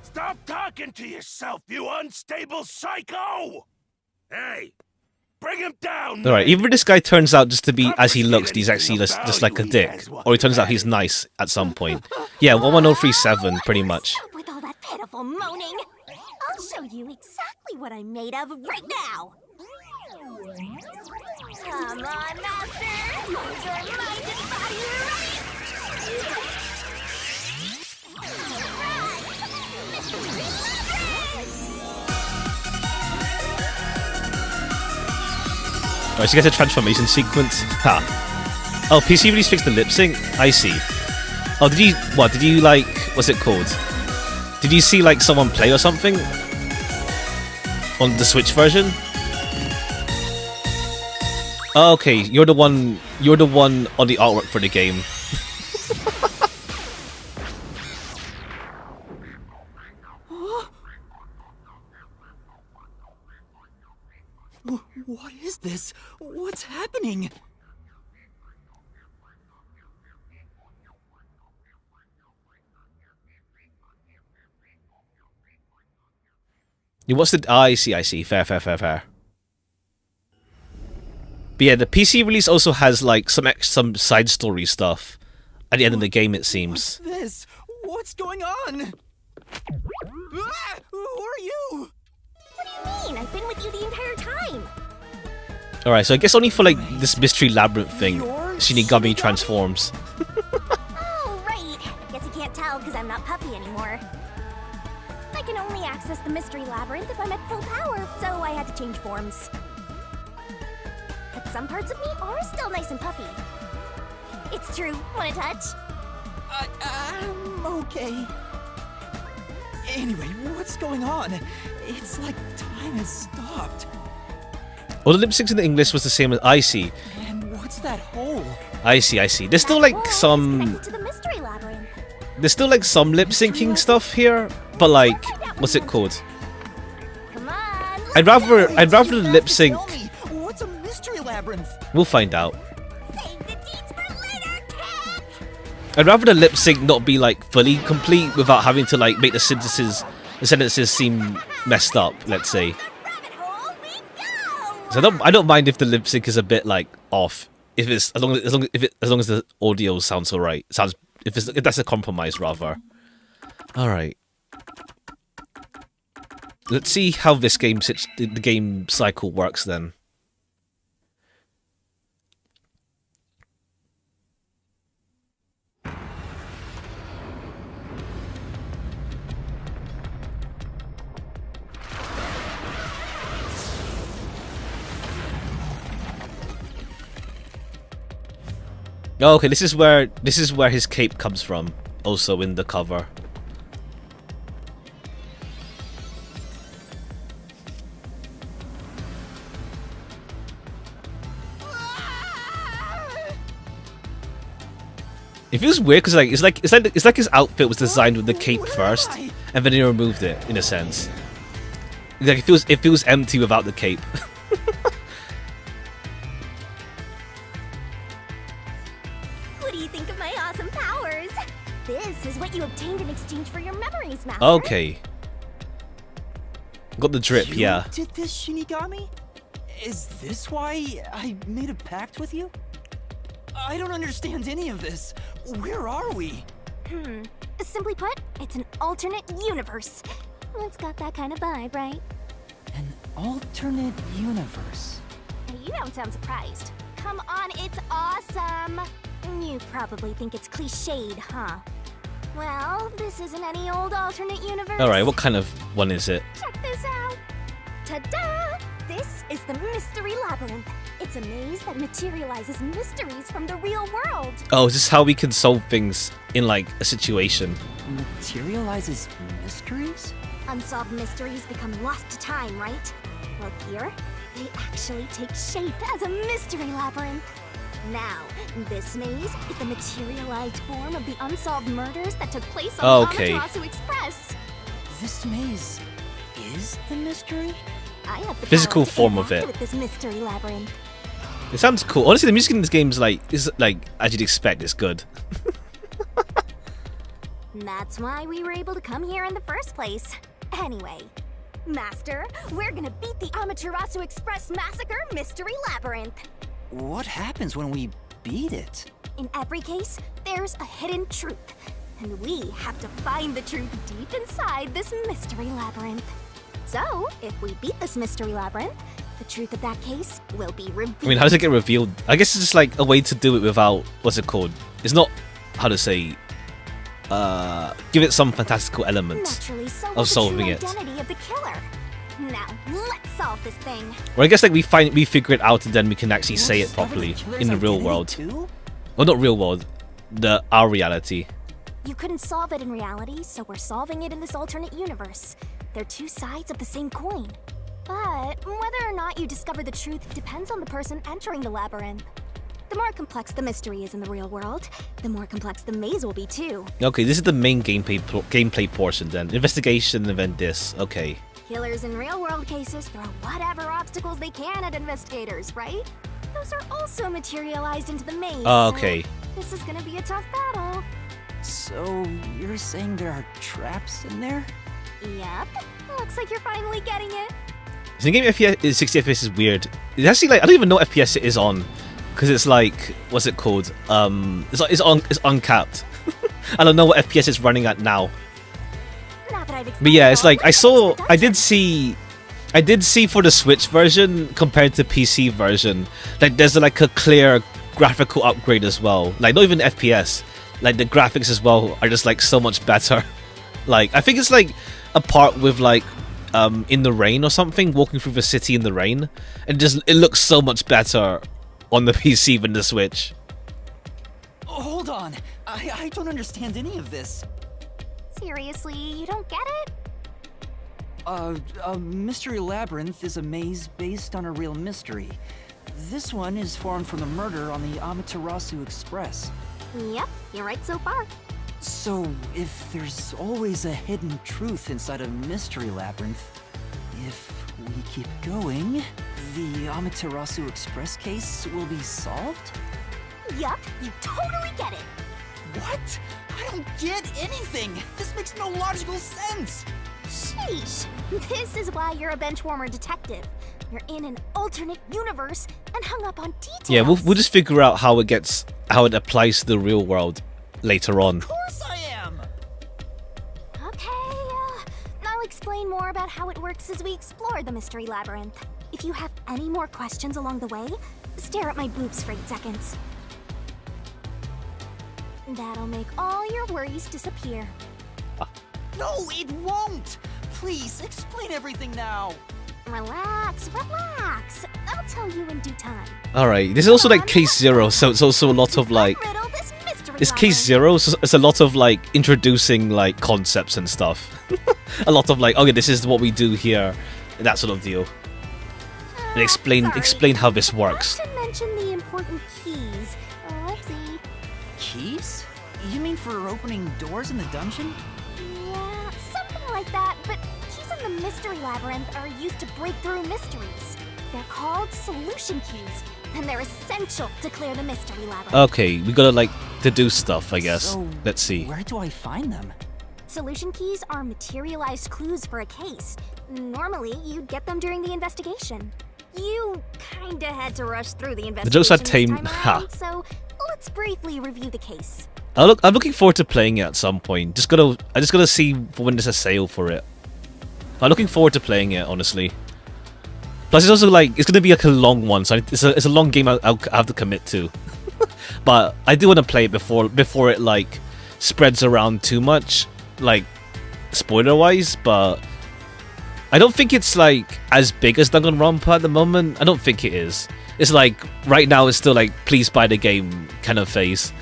Speaker 12: Stop talking to yourself, you unstable psycho! Hey, Bring him down!
Speaker 1: Alright, either this guy turns out just to be as he looks, he's actually just like a dick, or he turns out he's nice at some point. Yeah, 11037, pretty much.
Speaker 2: Stop with all that pitiful moaning. I'll show you exactly what I'm made of right now. Come on, master. Your mind and body ready.
Speaker 1: Alright, so you get a transformation sequence. Ha. Oh, PC release fixed the lip sync? I see. Oh, did you like, what's it called? Did you see like someone play or something? On the Switch version? Oh, okay, you're the one on the artwork for the game.
Speaker 11: What is this? What's happening?
Speaker 1: You what's the I see. Fair. But yeah, the PC release also has like some side story stuff at the end of the game, it seems.
Speaker 11: What's this? What's going on? Ah! Who are you?
Speaker 2: What do you mean? I've been with you the entire time.
Speaker 1: Alright, so I guess only for like this mystery labyrinth thing, Shinigami transforms.
Speaker 2: Oh, right. Guess you can't tell because I'm not Puffy anymore. I can only access the mystery labyrinth if I'm at full power, so I had to change forms. But some parts of me are still nice and puffy. It's true. Want a touch?
Speaker 11: I'm okay. Anyway, what's going on? It's like time has stopped.
Speaker 1: Well, the lip syncs in the English was the same as I see.
Speaker 11: And what's that hole?
Speaker 1: I see. There's still like some...
Speaker 2: To the mystery labyrinth.
Speaker 1: There's still like some lip syncing stuff here, but like, what's it called?
Speaker 2: Come on.
Speaker 1: I'd rather the lip sync.
Speaker 11: What's a mystery labyrinth?
Speaker 1: We'll find out.
Speaker 2: Save the deets for later, kid.
Speaker 1: I'd rather the lip sync not be like fully complete without having to like make the sentences seem messed up. Let's say. So I don't mind if the lip sync is a bit like off. If it's as long as the audio sounds alright. If that's a compromise rather. All right. Let's see how this the game cycle works then. Oh, okay, this is where his cape comes from, also in the cover. It feels weird because it's like his outfit was designed with the cape first, and then he removed it in a sense. Like it feels empty without the cape.
Speaker 2: What do you think of my awesome powers? This is what you obtained in exchange for your memories, Master.
Speaker 1: Okay. Got the drip,
Speaker 11: You
Speaker 1: yeah.
Speaker 11: did this, Shinigami? Is this why I made a pact with you? I don't understand any of this. Where are we?
Speaker 2: Simply put, it's an alternate universe. It's got that kind of vibe, right?
Speaker 3: An alternate universe.
Speaker 2: You don't sound surprised. Come on, it's awesome. You probably think it's cliched, huh? Well, this isn't any old alternate universe.
Speaker 1: Alright, what kind of one is it?
Speaker 2: Check this out. Ta-da! This is the Mystery Labyrinth. It's a maze that materializes mysteries from the real world.
Speaker 1: Oh, is this how we can solve things in like a situation?
Speaker 3: Materializes mysteries?
Speaker 2: Unsolved mysteries become lost to time, right? Well, here, they actually take shape as a mystery labyrinth. Now, this maze is the materialized form of the unsolved murders that took place on the Amaterasu Express.
Speaker 3: This maze is the mystery?
Speaker 2: I have the
Speaker 1: Physical
Speaker 2: power to
Speaker 1: form of
Speaker 2: interact
Speaker 1: it.
Speaker 2: with this mystery labyrinth.
Speaker 1: It sounds cool. Honestly, the music in this game is like as you'd expect, it's good.
Speaker 2: That's why we were able to come here in the first place. Anyway, Master, we're gonna beat the Amaterasu Express Massacre Mystery Labyrinth.
Speaker 3: What happens when we beat it?
Speaker 2: In every case, there's a hidden truth, and we have to find the truth deep inside this mystery labyrinth. So, if we beat this mystery labyrinth, the truth of that case will be revealed.
Speaker 1: I mean, how does it get revealed? I guess it's just like a way to do it without, what's it called? It's not, how to say, give it some fantastical elements
Speaker 2: Naturally, so will
Speaker 1: of
Speaker 2: the
Speaker 1: solving
Speaker 2: true
Speaker 1: it.
Speaker 2: identity of the killer. Now, let's solve this thing.
Speaker 1: Or I guess like we figure it out and then we can actually say it properly in the real world.
Speaker 3: Too?
Speaker 1: Well, not real world, our reality.
Speaker 2: You couldn't solve it in reality, so we're solving it in this alternate universe. They're two sides of the same coin. But whether or not you discover the truth depends on the person entering the labyrinth. The more complex the mystery is in the real world, the more complex the maze will be too.
Speaker 1: Okay, this is the main gameplay portion then. Investigation and then this. Okay.
Speaker 2: Killers in real-world cases throw whatever obstacles they can at investigators, right? Those are also materialized into the maze.
Speaker 1: Okay.
Speaker 2: So this is gonna be a tough battle.
Speaker 3: So, you're saying there are traps in there?
Speaker 2: Yep. Looks like you're finally getting it.
Speaker 1: So the game FPS 60 FPS is weird. It's actually like I don't even know what FPS it is on, because it's like what's it called? It's uncapped. I don't know what FPS it's running at now. But yeah, it's like I did see for the Switch version compared to PC version, like there's like a clear graphical upgrade as well. Like not even FPS, like the graphics as well are just like so much better. Like I think it's like a part with like in the rain or something, walking through the city in the rain, and it looks so much better on the PC than the Switch.
Speaker 11: Hold on. I don't understand any of this.
Speaker 2: Seriously, you don't get it?
Speaker 3: A mystery labyrinth is a maze based on a real mystery. This one is formed from the murder on the Amaterasu Express.
Speaker 2: Yep, you're right so far.
Speaker 3: So, if there's always a hidden truth inside a mystery labyrinth, if we keep going, the Amaterasu Express case will be solved?
Speaker 2: Yup, you totally get it.
Speaker 11: What? I don't get anything. This makes no logical sense.
Speaker 2: Sheesh. This is why you're a benchwarmer detective. You're in an alternate universe and hung up on details.
Speaker 1: Yeah, we'll just figure out how it applies to the real world later on.
Speaker 11: Of course I am.
Speaker 2: Okay, I'll explain more about how it works as we explore the mystery labyrinth. If you have any more questions along the way, stare at my boobs for 8 seconds. That'll make all your worries disappear.
Speaker 11: No, it won't. Please, explain everything now.
Speaker 2: Relax. I'll tell you in due time.
Speaker 1: Alright, this is also like case 0, so it's also a lot of like... It's case 0, so it's a lot of like introducing like concepts and stuff. A lot of like, okay, this is what we do here, that sort of deal. And explain how this works.
Speaker 2: I should mention the important keys. Let's see.
Speaker 3: Keys? You mean for opening doors in the dungeon?
Speaker 2: Yeah, something like that, but keys in the mystery labyrinth are used to break through mysteries. They're called solution keys, and they're essential to clear the mystery labyrinth.
Speaker 1: Okay, we gotta like deduce stuff, I guess.
Speaker 3: So,
Speaker 1: let's see.
Speaker 3: Where do I find them?
Speaker 2: Solution keys are materialized clues for a case. Normally, you'd get them during the investigation. You kinda had to rush through the investigation.
Speaker 1: The jokes are
Speaker 2: this
Speaker 1: tame.
Speaker 2: time around, so let's briefly review the case.
Speaker 1: I'm looking forward to playing it at some point. I just gotta see when there's a sale for it. I'm looking forward to playing it, honestly. Plus, it's also like it's gonna be like a long one, so it's a long game I'll have to commit to. But I do want to play it before it like spreads around too much, like spoiler wise. But I don't think it's like as big as Danganronpa at the moment. I don't think it is. It's like right now it's still like please buy the game kind of phase.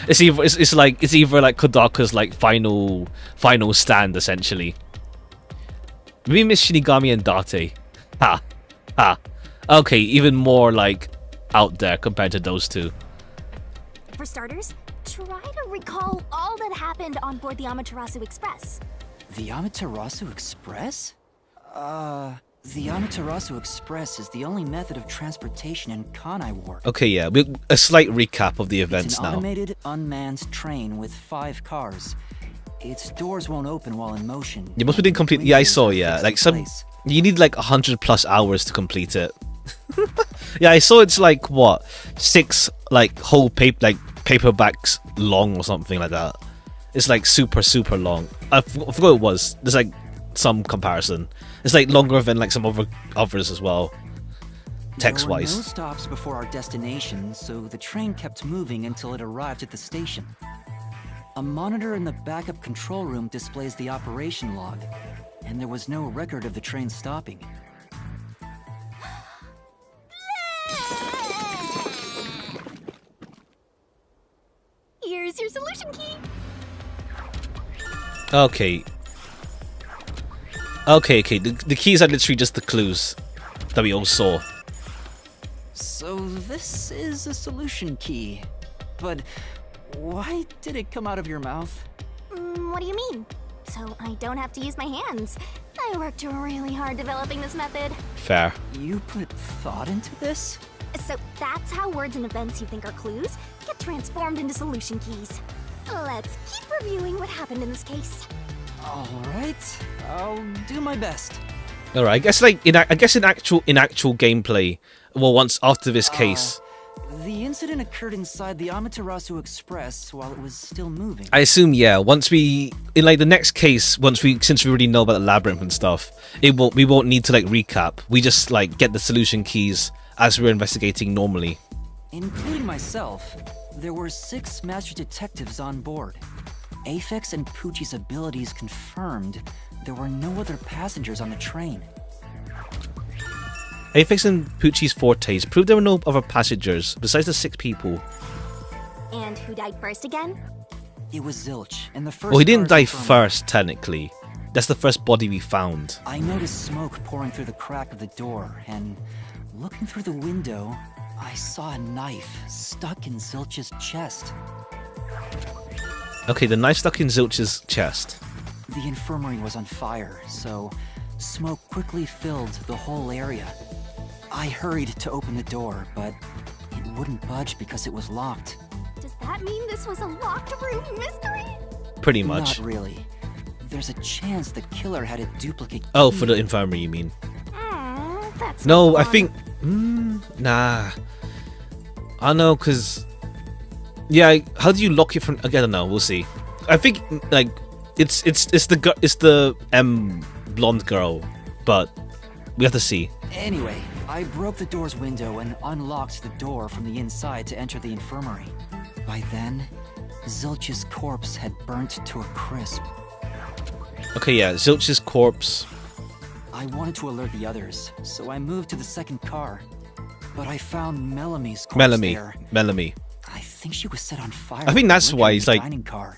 Speaker 1: It's either like Kodaka's like final stand essentially. Maybe Miss Shinigami and Date. Ha. Okay, even more like out there compared to those two.
Speaker 2: For starters, try to recall all that happened on board the Amaterasu Express.
Speaker 3: The Amaterasu Express? The Amaterasu Express is the only method of transportation in Kanai Ward.
Speaker 1: Okay, yeah, a slight recap of the events
Speaker 3: it's an
Speaker 1: now.
Speaker 3: automated, unmanned train with 5 cars. its doors won't open while in motion.
Speaker 1: You must be doing complete. Yeah, I saw. Yeah, like some. You need like 100+ hours to complete it. Yeah, I saw it's like what 6 like whole paperbacks long or something like that. It's like super long. I forgot what it was. There's like some comparison. It's like longer than like some others as well. Text wise.
Speaker 3: There were no stops before our destination, so the train kept moving until it arrived at the station. A monitor in the backup control room displays the operation log, and there was no record of the train stopping.
Speaker 2: Here's your solution key.
Speaker 1: Okay. The keys are literally just the clues that we all saw.
Speaker 3: So this is a solution key, but why did it come out of your mouth?
Speaker 2: What do you mean? So I don't have to use my hands. I worked really hard developing this method.
Speaker 1: Fair.
Speaker 3: You put thought into this?
Speaker 2: So that's how words and events you think are clues get transformed into solution keys. Let's keep reviewing what happened in this case.
Speaker 3: Alright, I'll do my best.
Speaker 1: Alright, I guess like in actual gameplay, well, once after this case.
Speaker 3: The incident occurred inside the Amaterasu Express while it was still moving.
Speaker 1: I assume, yeah. Once we in like the next case, since we already know about the labyrinth and stuff, we won't need to like recap. We just like get the solution keys as we're investigating normally.
Speaker 3: Including myself, there were 6 master detectives on board. Aphex and Poochie's abilities confirmed there were no other passengers on the train.
Speaker 1: Aphex and Poochie's fortes proved there were no other passengers besides the 6 people.
Speaker 2: And who died first again?
Speaker 3: It was Zilch, and the first.
Speaker 1: Well, he didn't die first, technically. That's the first body we found.
Speaker 3: I noticed smoke pouring through the crack of the door, and looking through the window, I saw a knife stuck in Zilch's chest.
Speaker 1: Okay, the knife stuck in Zilch's chest.
Speaker 3: The infirmary was on fire, so smoke quickly filled the whole area. I hurried to open the door, but it wouldn't budge because it was locked.
Speaker 2: Does that mean this was a locked room mystery?
Speaker 1: Pretty much.
Speaker 3: Not really. There's a chance the killer had a duplicate key.
Speaker 1: Oh, for the infirmary, you mean?
Speaker 2: That's
Speaker 1: no, I think... nah. I don't know, because... Yeah, how do you lock it from... I don't know, we'll see. I think, like, it's the blonde girl, but we have to see.
Speaker 3: Anyway, I broke the door's window and unlocked the door from the inside to enter the infirmary. By then, Zilch's corpse had burnt to a crisp.
Speaker 1: Okay, yeah, Zilch's corpse.
Speaker 3: I wanted to alert the others, so I moved to the second car. But I found Mellamy's corpse there.
Speaker 1: Melamy.
Speaker 3: I think she was set on fire.
Speaker 1: I think that's why it's like...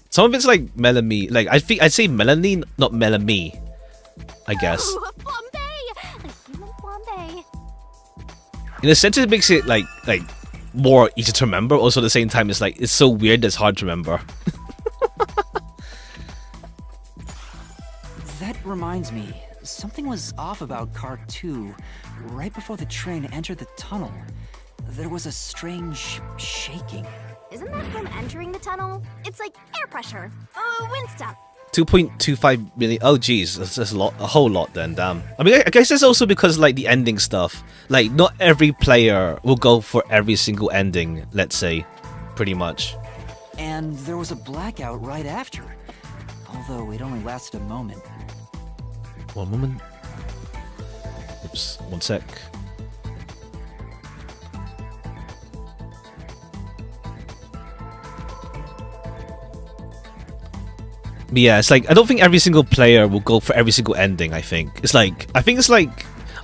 Speaker 1: Some of it's like Melamy. Like, I'd say Melanie, not Melamy. I guess.
Speaker 2: Ooh, a flambe! A human flambe.
Speaker 1: In a sense, it makes it like more easy to remember. Also, at the same time, it's like it's so weird that it's hard to remember.
Speaker 3: That reminds me, something was off about Car 2. Right before the train entered the tunnel, there was a strange shaking.
Speaker 2: Isn't that from entering the tunnel? It's like air pressure. Wind stop.
Speaker 1: 2.25 million. Oh, geez, that's a lot, a whole lot. Then, damn. I mean, I guess it's also because like the ending stuff. Like, not every player will go for every single ending. Let's say, pretty much.
Speaker 3: And there was a blackout right after, although it only lasted a moment.
Speaker 1: One moment. Oops, one sec. But yeah, it's like I don't think every single player will go for every single ending. I think it's like I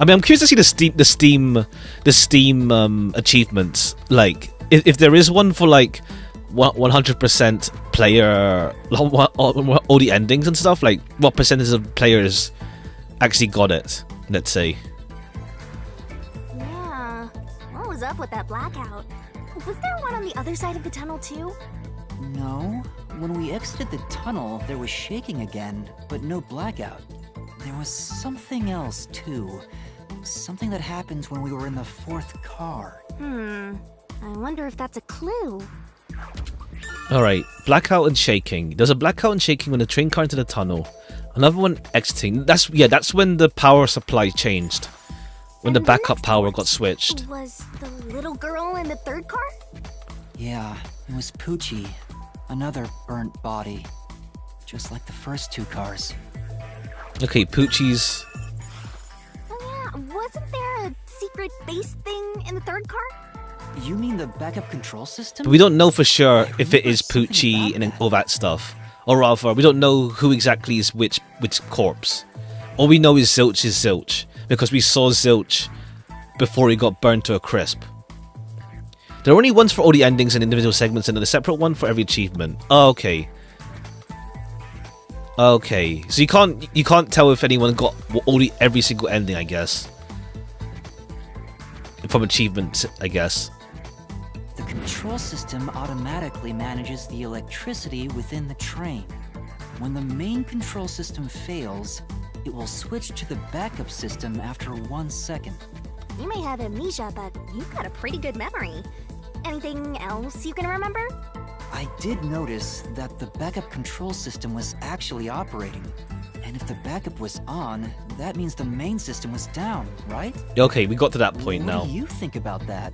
Speaker 1: mean, I'm curious to see the Steam achievements. Like, if there is one for like 100% player, all the endings and stuff. Like, what percentage of players actually got it? Let's say.
Speaker 2: Yeah. What was up with that blackout? Was there one on the other side of the tunnel too?
Speaker 3: No. When we exited the tunnel, there was shaking again, but no blackout. There was something else too. Something that happened when we were in the 4th car.
Speaker 2: I wonder if that's a clue.
Speaker 1: Alright, blackout and shaking. There's a blackout and shaking when the train car into the tunnel. Another one exiting. That's when the power supply changed. When the backup power got switched.
Speaker 2: Was the little girl in the third car?
Speaker 3: Yeah, it was Poochie. Another burnt body. Just like the first 2 cars.
Speaker 1: Okay, Poochie's...
Speaker 2: Oh yeah, wasn't there a secret base thing in the third car?
Speaker 3: You mean the backup control system?
Speaker 1: We don't know for sure if it is Poochie and all that stuff. Or rather, we don't know who exactly is which corpse. All we know is Zilch is Zilch. Because we saw Zilch before he got burned to a crisp. There are only ones for all the endings and individual segments and then a separate one for every achievement. Oh, okay. Okay. So you can't tell if anyone got every single ending, I guess. From achievements, I guess.
Speaker 3: The control system automatically manages the electricity within the train. When the main control system fails, it will switch to the backup system after 1 second.
Speaker 2: You may have amnesia, but you've got a pretty good memory. Anything else you can remember?
Speaker 3: I did notice that the backup control system was actually operating. And if the backup was on, that means the main system was down, right?
Speaker 1: Okay, we got to that point now.
Speaker 3: What do you think about that?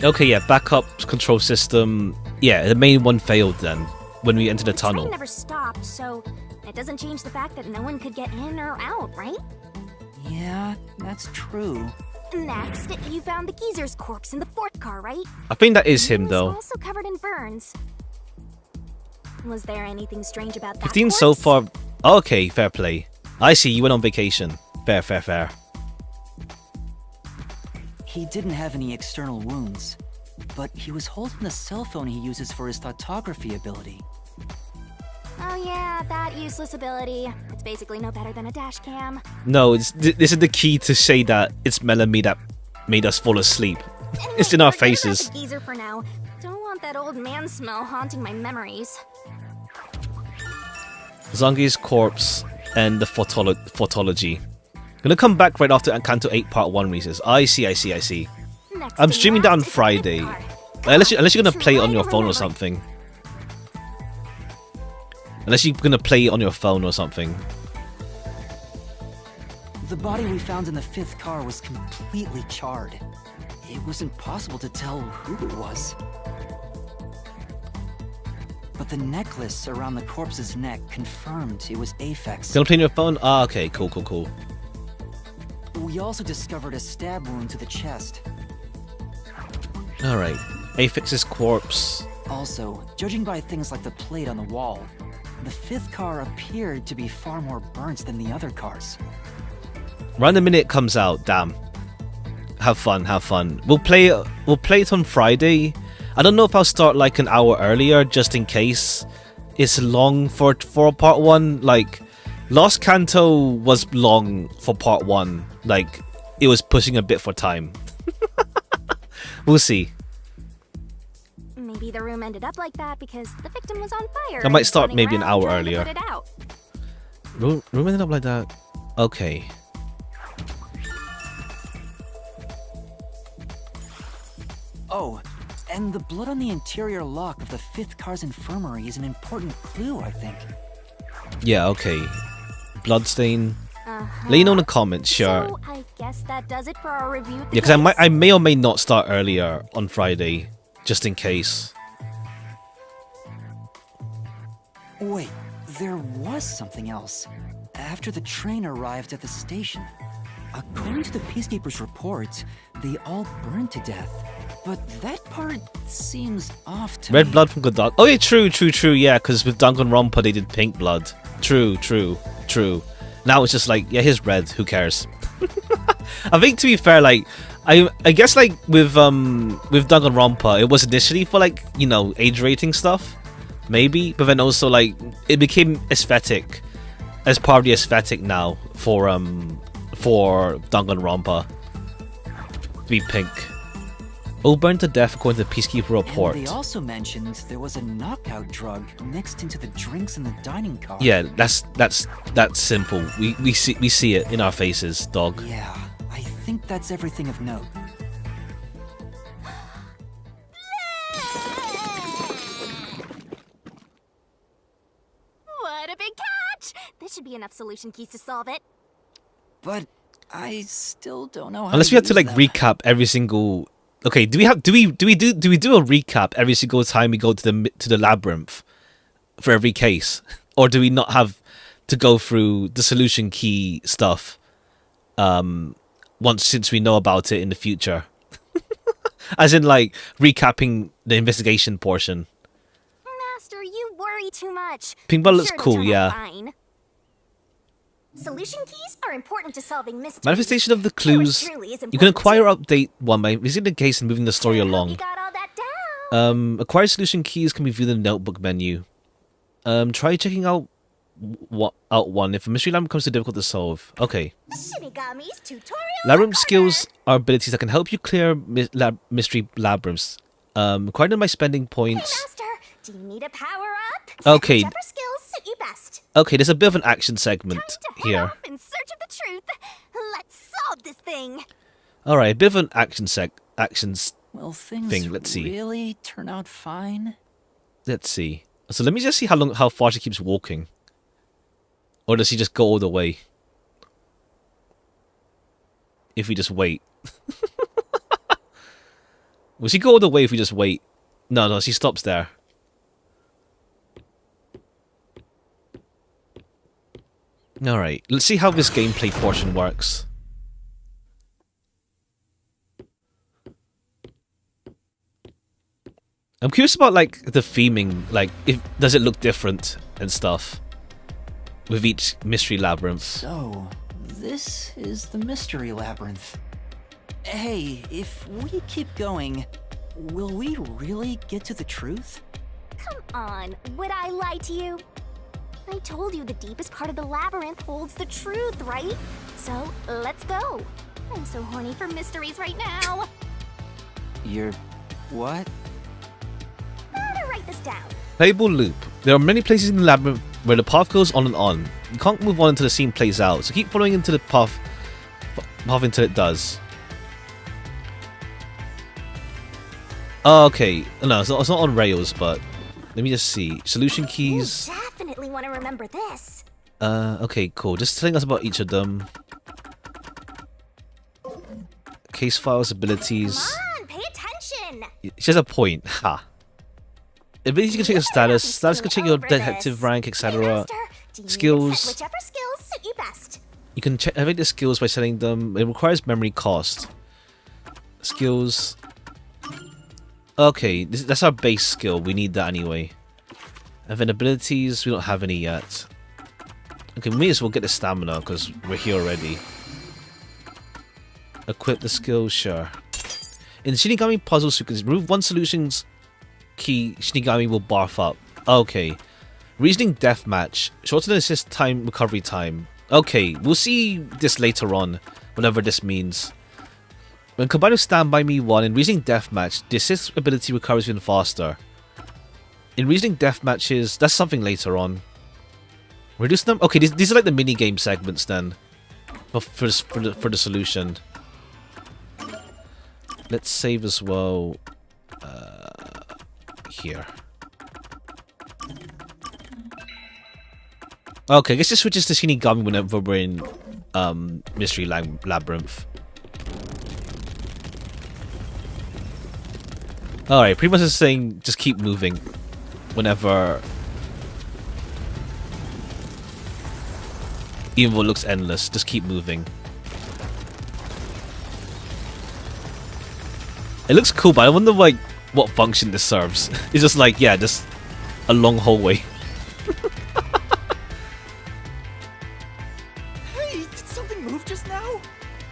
Speaker 1: Okay, yeah, backup control system. Yeah, the main one failed then, when we entered the tunnel.
Speaker 2: The train never stopped, so it doesn't change the fact that no one could get in or out, right?
Speaker 3: Yeah, that's true.
Speaker 2: Next, you found the geezer's corpse in the fourth car, right?
Speaker 1: I think that is him,
Speaker 2: He was
Speaker 1: though.
Speaker 2: also covered in burns. Was there anything strange about that
Speaker 1: 15
Speaker 2: corpse?
Speaker 1: so far. Okay, fair play. I see, you went on vacation. Fair, fair, fair.
Speaker 3: He didn't have any external wounds, but he was holding the cell phone he uses for his photography ability.
Speaker 2: Oh yeah, that useless ability. It's basically no better than a dash cam.
Speaker 1: No, this is the key to say that it's Melanie that made us fall asleep.
Speaker 2: Anyway,
Speaker 1: It's in our
Speaker 2: forget about
Speaker 1: faces.
Speaker 2: the geezer for now. Don't want that old man smell haunting my memories.
Speaker 1: Zangi's corpse and the photology. Gonna come back right after Kanto 8 Part 1 releases. I see.
Speaker 2: Next
Speaker 1: I'm
Speaker 2: and
Speaker 1: streaming that on
Speaker 2: last is the
Speaker 1: Friday.
Speaker 2: fifth car.
Speaker 1: Unless you're gonna play it on
Speaker 2: Try
Speaker 1: your
Speaker 2: to
Speaker 1: phone or
Speaker 2: remember.
Speaker 1: something. Unless you're gonna play it on your phone or something.
Speaker 3: The body we found in the 5th car was completely charred. It was impossible to tell who it was. But the necklace around the corpse's neck confirmed it was Aphex.
Speaker 1: Gonna play on your phone? Ah, okay, cool.
Speaker 3: We also discovered a stab wound to the chest.
Speaker 1: Alright. Aphix's corpse.
Speaker 3: Also, judging by things like the plate on the wall, the 5th car appeared to be far more burnt than the other cars.
Speaker 1: Around the minute it comes out, damn. Have fun. We'll play it on Friday. I don't know if I'll start like an hour earlier, just in case it's long for part 1. Like, Lost Kanto was long for part 1. Like, it was pushing a bit for time. We'll see.
Speaker 2: Maybe the room ended up like that because the victim was on fire.
Speaker 1: I might
Speaker 2: and
Speaker 1: start
Speaker 2: running
Speaker 1: maybe an
Speaker 2: around
Speaker 1: hour
Speaker 2: trying to
Speaker 1: earlier.
Speaker 2: put it out.
Speaker 1: Room ended up like that. Okay.
Speaker 3: Oh, and the blood on the interior lock of the 5th car's infirmary is an important clue, I think.
Speaker 1: Yeah, okay. Bloodstain.
Speaker 2: Uh-huh.
Speaker 1: Let you know in the comments, sure.
Speaker 2: So I guess that does it for our review.
Speaker 1: Yeah, because I may or may not start earlier on Friday, just in case.
Speaker 3: Wait, there was something else. After the train arrived at the station, according to the Peacekeepers' report, they all burned to death. But that part seems off to
Speaker 1: Red
Speaker 3: me.
Speaker 1: blood from Godot. Oh yeah, true, yeah, because with Danganronpa they did pink blood. True. Now it's just like, yeah, here's red, who cares? I think to be fair, like, I guess like with Danganronpa, it was initially for like, you know, age rating stuff, maybe, but then also like it became aesthetic as part of the aesthetic now for Danganronpa to be pink. All burned to death according to the Peacekeeper report.
Speaker 3: And they also mentioned there was a knockout drug mixed into the drinks in the dining car.
Speaker 1: Yeah, that's simple. We see it in our faces, dog.
Speaker 3: Yeah, I think that's everything of note.
Speaker 2: should be enough solution keys to solve it.
Speaker 3: But I still don't know how
Speaker 1: Unless we have to
Speaker 3: use
Speaker 1: like
Speaker 3: them.
Speaker 1: recap every single. Okay, do we do a recap every single time we go to the labyrinth for every case, or do we not have to go through the solution key stuff once since we know about it in the future? As in like recapping the investigation portion.
Speaker 2: Master, you worry too much.
Speaker 1: Pink ball
Speaker 2: I'm
Speaker 1: looks
Speaker 2: sure it'll
Speaker 1: cool,
Speaker 2: turn out
Speaker 1: yeah.
Speaker 2: fine. Solution keys are important to solving mysteries.
Speaker 1: Manifestation of the
Speaker 2: Yours
Speaker 1: clues.
Speaker 2: truly is
Speaker 1: You can
Speaker 2: important
Speaker 1: acquire
Speaker 2: too.
Speaker 1: update 1 by visiting the case and moving the story along.
Speaker 2: You got all that down.
Speaker 1: Acquire solution keys can be viewed in the notebook menu. Try checking out one if a mystery labyrinth becomes too difficult to solve. Okay.
Speaker 2: Shinigami's tutorial.
Speaker 1: Labyrinth skills are abilities that can help you clear mystery labyrinths. Acquire them by spending points.
Speaker 2: Master, do you need a power up?
Speaker 1: Okay.
Speaker 2: Whichever skills suit you best.
Speaker 1: Okay, there's a bit of an action segment here.
Speaker 2: Off in search of the truth. Let's solve this thing.
Speaker 1: All right, a bit of an action
Speaker 3: Will things
Speaker 1: thing. Let's see.
Speaker 3: really turn out fine?
Speaker 1: Let's see. So let me just see how far she keeps walking. Or does she just go all the way? If we just wait. Will she go all the way if we just wait? No, she stops there. Alright, let's see how this gameplay portion works. I'm curious about like the theming, like does it look different and stuff with each mystery labyrinth.
Speaker 3: So, this is the mystery labyrinth. Hey, if we keep going, will we really get to the truth?
Speaker 2: Come on, would I lie to you? I told you the deepest part of the labyrinth holds the truth, right? So, let's go. I'm so horny for mysteries right now.
Speaker 3: You're... what?
Speaker 2: I'm gonna write this down.
Speaker 1: Playable loop. There are many places in the labyrinth where the path goes on and on. You can't move on until the scene plays out, so keep following into the path until it does. Oh, okay. No, it's not on rails, but let me just see. Solution keys.
Speaker 2: You definitely want to remember this.
Speaker 1: Okay, cool. Just telling us about each of them. Case files, abilities.
Speaker 2: Come on, pay attention.
Speaker 1: She has a point. Ha. Abilities can check your status. Status can check your detective rank, etc. Skills.
Speaker 2: Whichever skills suit you best.
Speaker 1: You can check the skills by setting them. It requires memory cost. Skills. Okay, that's our base skill. We need that anyway. And then abilities, we don't have any yet. Okay, we may as well get the stamina because we're here already. Equip the skill, sure. In Shinigami puzzles, you can remove one solution's key. Shinigami will barf up. Okay. Reasoning deathmatch. Shorten the assist time, recovery time. Okay, we'll see this later on, whatever this means. When combined with Stand By Me 1 in Reasoning Deathmatch, the assist ability recovers even faster. In Reasoning Deathmatches, that's something later on. Reduce them? Okay, these are like the mini-game segments then. For the solution. Let's save as well. Here. Okay, I guess it switches to Shinigami whenever we're in Mystery Labyrinth. Alright, pretty much is saying just keep moving whenever, even though it looks endless, just keep moving. It looks cool, but I wonder like what function this serves. It's just like, yeah, just a long hallway.
Speaker 11: Hey, did something move just now?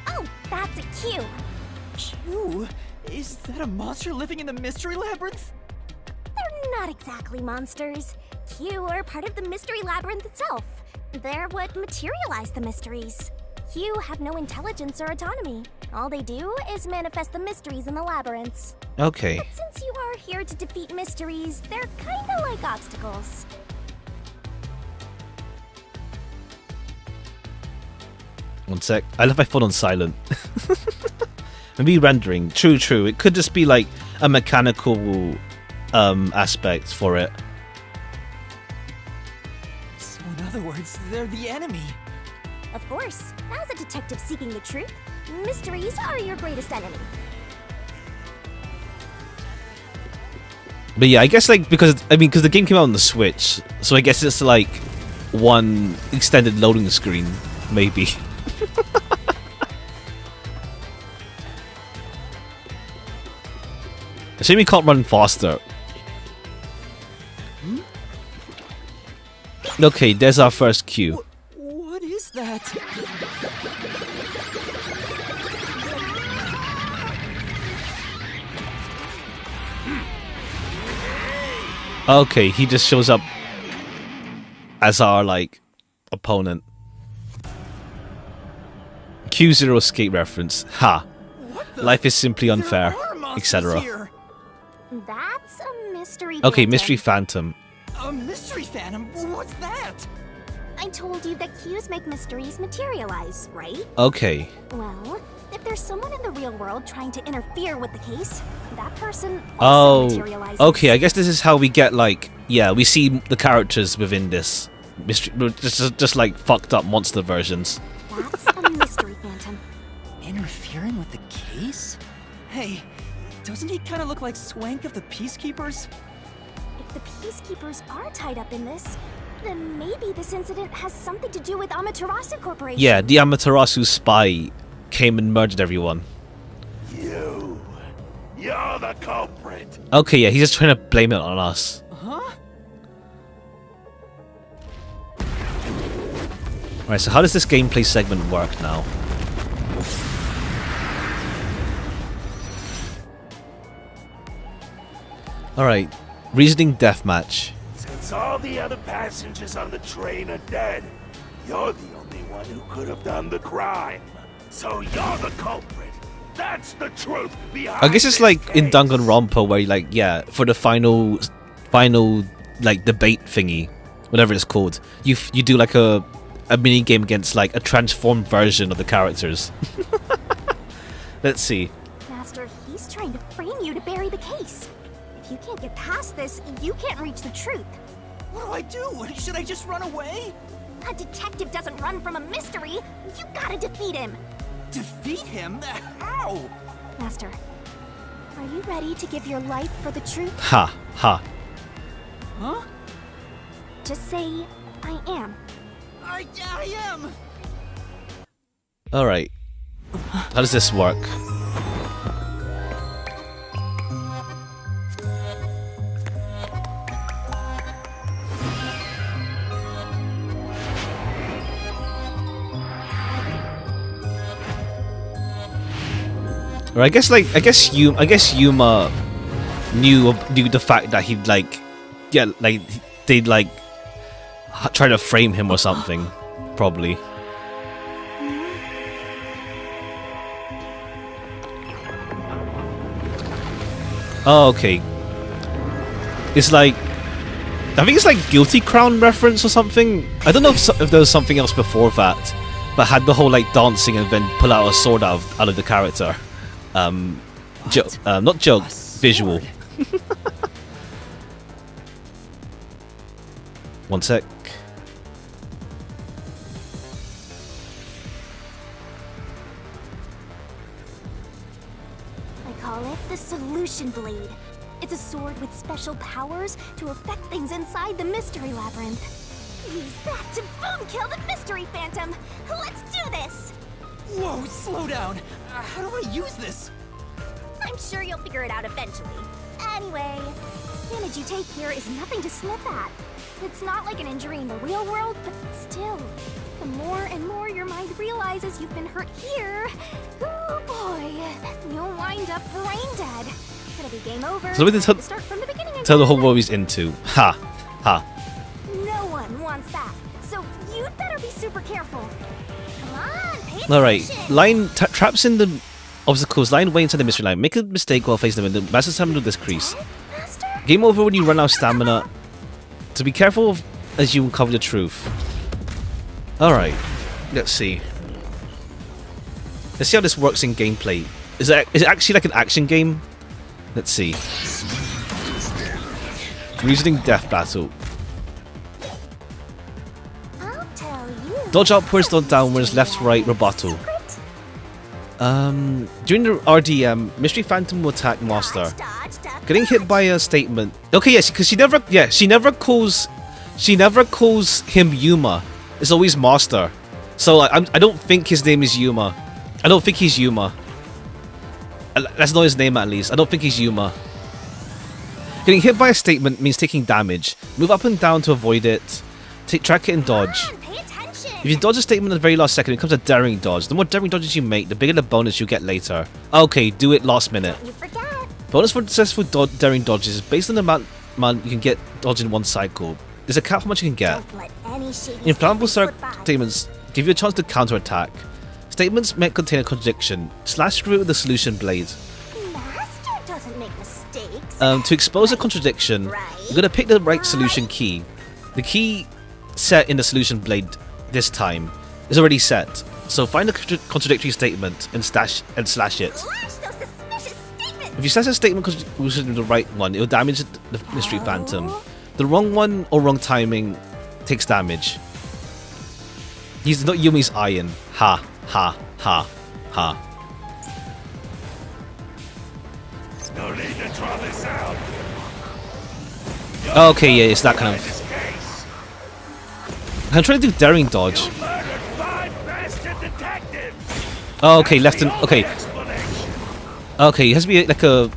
Speaker 2: Oh, that's a cue.
Speaker 11: Q? Is that a monster living in the mystery labyrinth?
Speaker 2: They're not exactly monsters. Q are part of the mystery labyrinth itself. They're what materialize the mysteries. Q have no intelligence or autonomy. All they do is manifest the mysteries in the labyrinths.
Speaker 1: Okay.
Speaker 2: But since you are here to defeat mysteries, they're kinda like obstacles.
Speaker 1: One sec. I left my phone on silent. Maybe rendering. True. It could just be like a mechanical aspect for it.
Speaker 11: So enough other words, they're the enemy.
Speaker 2: Of course, as a detective seeking the truth, mysteries are your greatest enemy.
Speaker 1: But yeah, I guess like because the game came out on the Switch, so I guess it's like one extended loading screen, maybe. I shame we can't run faster. Okay, there's our first cue.
Speaker 11: What is that?
Speaker 1: Okay, he just shows up as our like opponent. Q0 skate reference. Ha. Life is simply unfair, etc.
Speaker 2: That's a mystery.
Speaker 1: Okay,
Speaker 2: phantom.
Speaker 1: mystery phantom.
Speaker 11: A mystery phantom? What's that?
Speaker 2: I told you that cues make mysteries materialize, right?
Speaker 1: Okay.
Speaker 2: Well, if there's someone in the real world trying to interfere with the case, that person also
Speaker 1: Oh,
Speaker 2: materializes.
Speaker 1: okay. I guess this is how we get like, yeah, we see the characters within this mystery, just like fucked up monster versions.
Speaker 2: That's a mystery phantom.
Speaker 11: Interfering with the case? Hey, doesn't he kind of look like Swank of the Peacekeepers?
Speaker 2: If the peacekeepers are tied up in this, then maybe this incident has something to do with Amaterasu Corporation.
Speaker 1: Yeah, the Amaterasu spy came and murdered everyone.
Speaker 12: You're the culprit.
Speaker 1: Okay, yeah, he's just trying to blame it on us.
Speaker 11: Huh?
Speaker 1: Right, so how does this gameplay segment work now? Alright, reasoning deathmatch.
Speaker 12: Since all the other passengers on the train are dead, you're the only one who could have done the crime. So you're the culprit. That's the truth behind
Speaker 1: I guess it's
Speaker 12: this
Speaker 1: like in
Speaker 12: case.
Speaker 1: Danganronpa where like, yeah, for the final like debate thingy, whatever it's called, you do like a mini game against like a transformed version of the characters. Let's see.
Speaker 2: Master, he's trying to frame you to bury the case. If you can't get past this, you can't reach the truth.
Speaker 11: What do I do? Should I just run away?
Speaker 2: A detective doesn't run from a mystery. You gotta defeat him.
Speaker 11: Defeat him? How?
Speaker 2: Master, are you ready to give your life for the truth?
Speaker 1: Ha ha.
Speaker 11: Huh?
Speaker 2: Just say, I am.
Speaker 11: I am!
Speaker 1: Alright. How does this work? Or I guess Yuma knew the fact that he'd like, yeah, like they'd like try to frame him or something, probably. Oh, okay. It's like, I think it's like Guilty Crown reference or something. I don't know if there was something else before that, but had the whole like dancing and then pull out a sword out of the character. Not joke, visual. One sec.
Speaker 2: I call it the Solution Blade. It's a sword with special powers to affect things inside the Mystery Labyrinth. Use that to boom kill the Mystery Phantom. Let's do this!
Speaker 11: Whoa, slow down. How do I use this?
Speaker 2: I'm sure you'll figure it out eventually. Anyway, damage you take here is nothing to sniff at. It's not like an injury in the real world, but still, the more and more your mind realizes you've been hurt here, oh boy, you'll wind up brain dead. It'll be game over.
Speaker 1: So we
Speaker 2: Time to start from the beginning
Speaker 1: tell the
Speaker 2: again.
Speaker 1: whole world he's into. Ha ha.
Speaker 2: No one wants that, so you'd better be super careful. Come on, pay
Speaker 1: All right,
Speaker 2: attention.
Speaker 1: line traps in the obstacles. Line way inside the mystery line. Make a mistake while facing them, and the master stamina will decrease.
Speaker 2: Master?
Speaker 1: Game over when you run out of stamina. So be careful as you uncover the truth. All right, let's see. Let's see how this works in gameplay. Is it actually like an action game? Let's see. Reasoning death battle. Dodge upwards, dodge downwards, left, right, rebuttal. During the RDM, Mystery Phantom will attack Master. Getting hit by a statement. Okay, yes, because she never calls him Yuma. It's always Master. So I don't think his name is Yuma. I don't think he's Yuma. That's not his name at least. I don't think he's Yuma. Getting hit by a statement means taking damage. Move up and down to avoid it. Track it and dodge. If you dodge a statement at the very last second, it becomes a daring dodge. The more daring dodges you make, the bigger the bonus you get later. Okay, do it last minute. Bonus for successful daring dodges is based on the amount you can get dodge in one cycle. There's a cap how much you can get. Inflammable statements give you a chance to counterattack. Statements may contain a contradiction. Slash through it with the solution blade.
Speaker 2: Master doesn't make mistakes.
Speaker 1: To expose a contradiction, you're gonna pick the right solution key. The key set in the solution blade this time is already set. So find a contradictory statement and slash it. If you slash a statement with the right one, it will damage the Mystery Phantom. The wrong one or wrong timing takes damage. He's not Yumi's Iron. Ha ha ha ha.
Speaker 12: No need to draw this out.
Speaker 1: Okay, yeah, it's that kind of. I'm trying to do daring dodge. Oh, okay, left and okay. Okay, it has to be like a.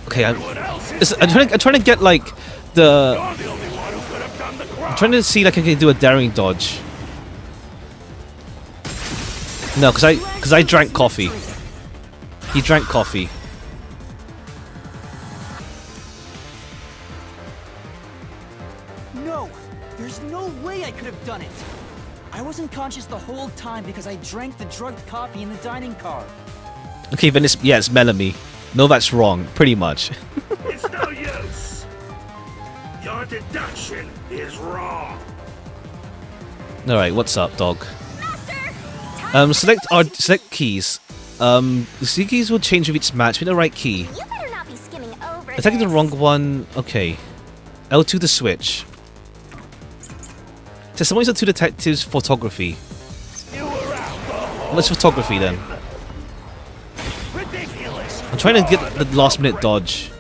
Speaker 1: Okay, I'm trying to get like the. I'm trying to see like I can do a daring dodge. No, because I drank coffee. He drank coffee.
Speaker 11: No, there's no way I could have done it. I wasn't conscious the whole time because I drank the drugged coffee in the dining car.
Speaker 1: Okay, then it's Melanie. No, that's wrong. Pretty much.
Speaker 12: It's no use. Your deduction is wrong.
Speaker 1: All right, what's up, dog? Select keys. The C keys will change with each match. Pick the right key.
Speaker 2: You better not be skimming over
Speaker 1: Attacking the wrong one. Okay. L2 to switch. Testimonies of two detectives. Photography. Let's photography then.
Speaker 12: Ridiculous.
Speaker 1: I'm trying to get the last minute dodge.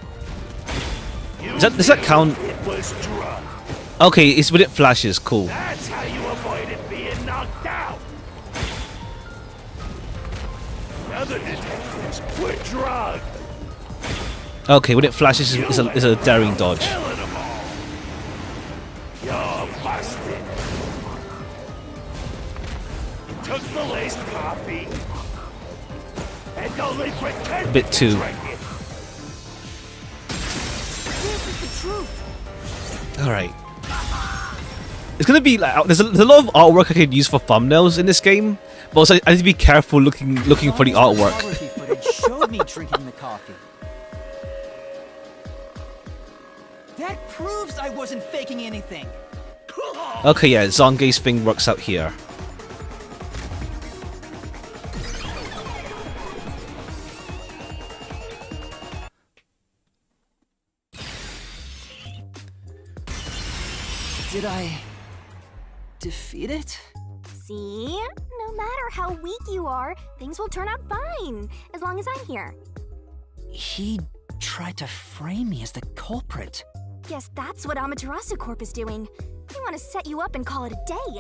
Speaker 1: Does that count?
Speaker 12: It was drugged.
Speaker 1: Okay, it's when it flashes. Cool.
Speaker 12: That's how you avoided being knocked out. The other detectives were drugged.
Speaker 1: Okay, when it flashes is a daring dodge.
Speaker 12: Killing them all. You're busted. You took the laced coffee and only pretended
Speaker 1: A bit too.
Speaker 12: to drink it.
Speaker 11: This is the truth.
Speaker 1: All right. It's gonna be like there's a lot of artwork I can use for thumbnails in this game, but also I need to be careful looking for the artwork.
Speaker 11: Photography footage showed me drinking the coffee. That proves I wasn't faking anything.
Speaker 1: Okay, yeah, Zange's thing works out here.
Speaker 11: Did I defeat it?
Speaker 2: See? No matter how weak you are, things will turn out fine, as long as I'm here.
Speaker 3: He tried to frame me as the culprit.
Speaker 2: Guess that's what Amaterasu Corp is doing. They want to set you up and call it a day.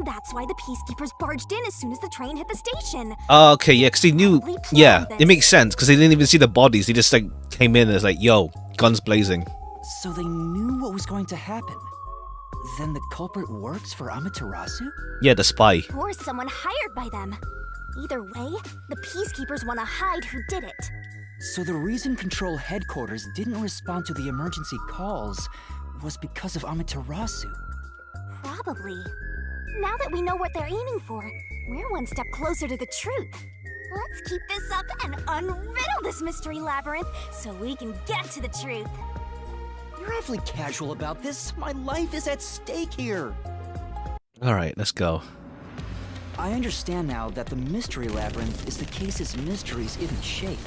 Speaker 2: That's why the Peacekeepers barged in as soon as the train hit the station.
Speaker 1: Okay, yeah, because they knew. Yeah, it makes sense because they didn't even see the bodies. They just like came in and it's like, yo, guns blazing.
Speaker 3: So they knew what was going to happen. Then the culprit works for Amaterasu?
Speaker 1: Yeah, the spy.
Speaker 2: Or someone hired by them. Either way, the Peacekeepers want to hide who did it.
Speaker 3: So the reason Control Headquarters didn't respond to the emergency calls was because of Amaterasu.
Speaker 2: Probably. Now that we know what they're aiming for, we're one step closer to the truth. Let's keep this up and unriddle this mystery labyrinth so we can get to the truth.
Speaker 3: You're awfully casual about this. My life is at stake here.
Speaker 1: Alright, let's go.
Speaker 3: I understand now that the mystery labyrinth is the case's mysteries in shape.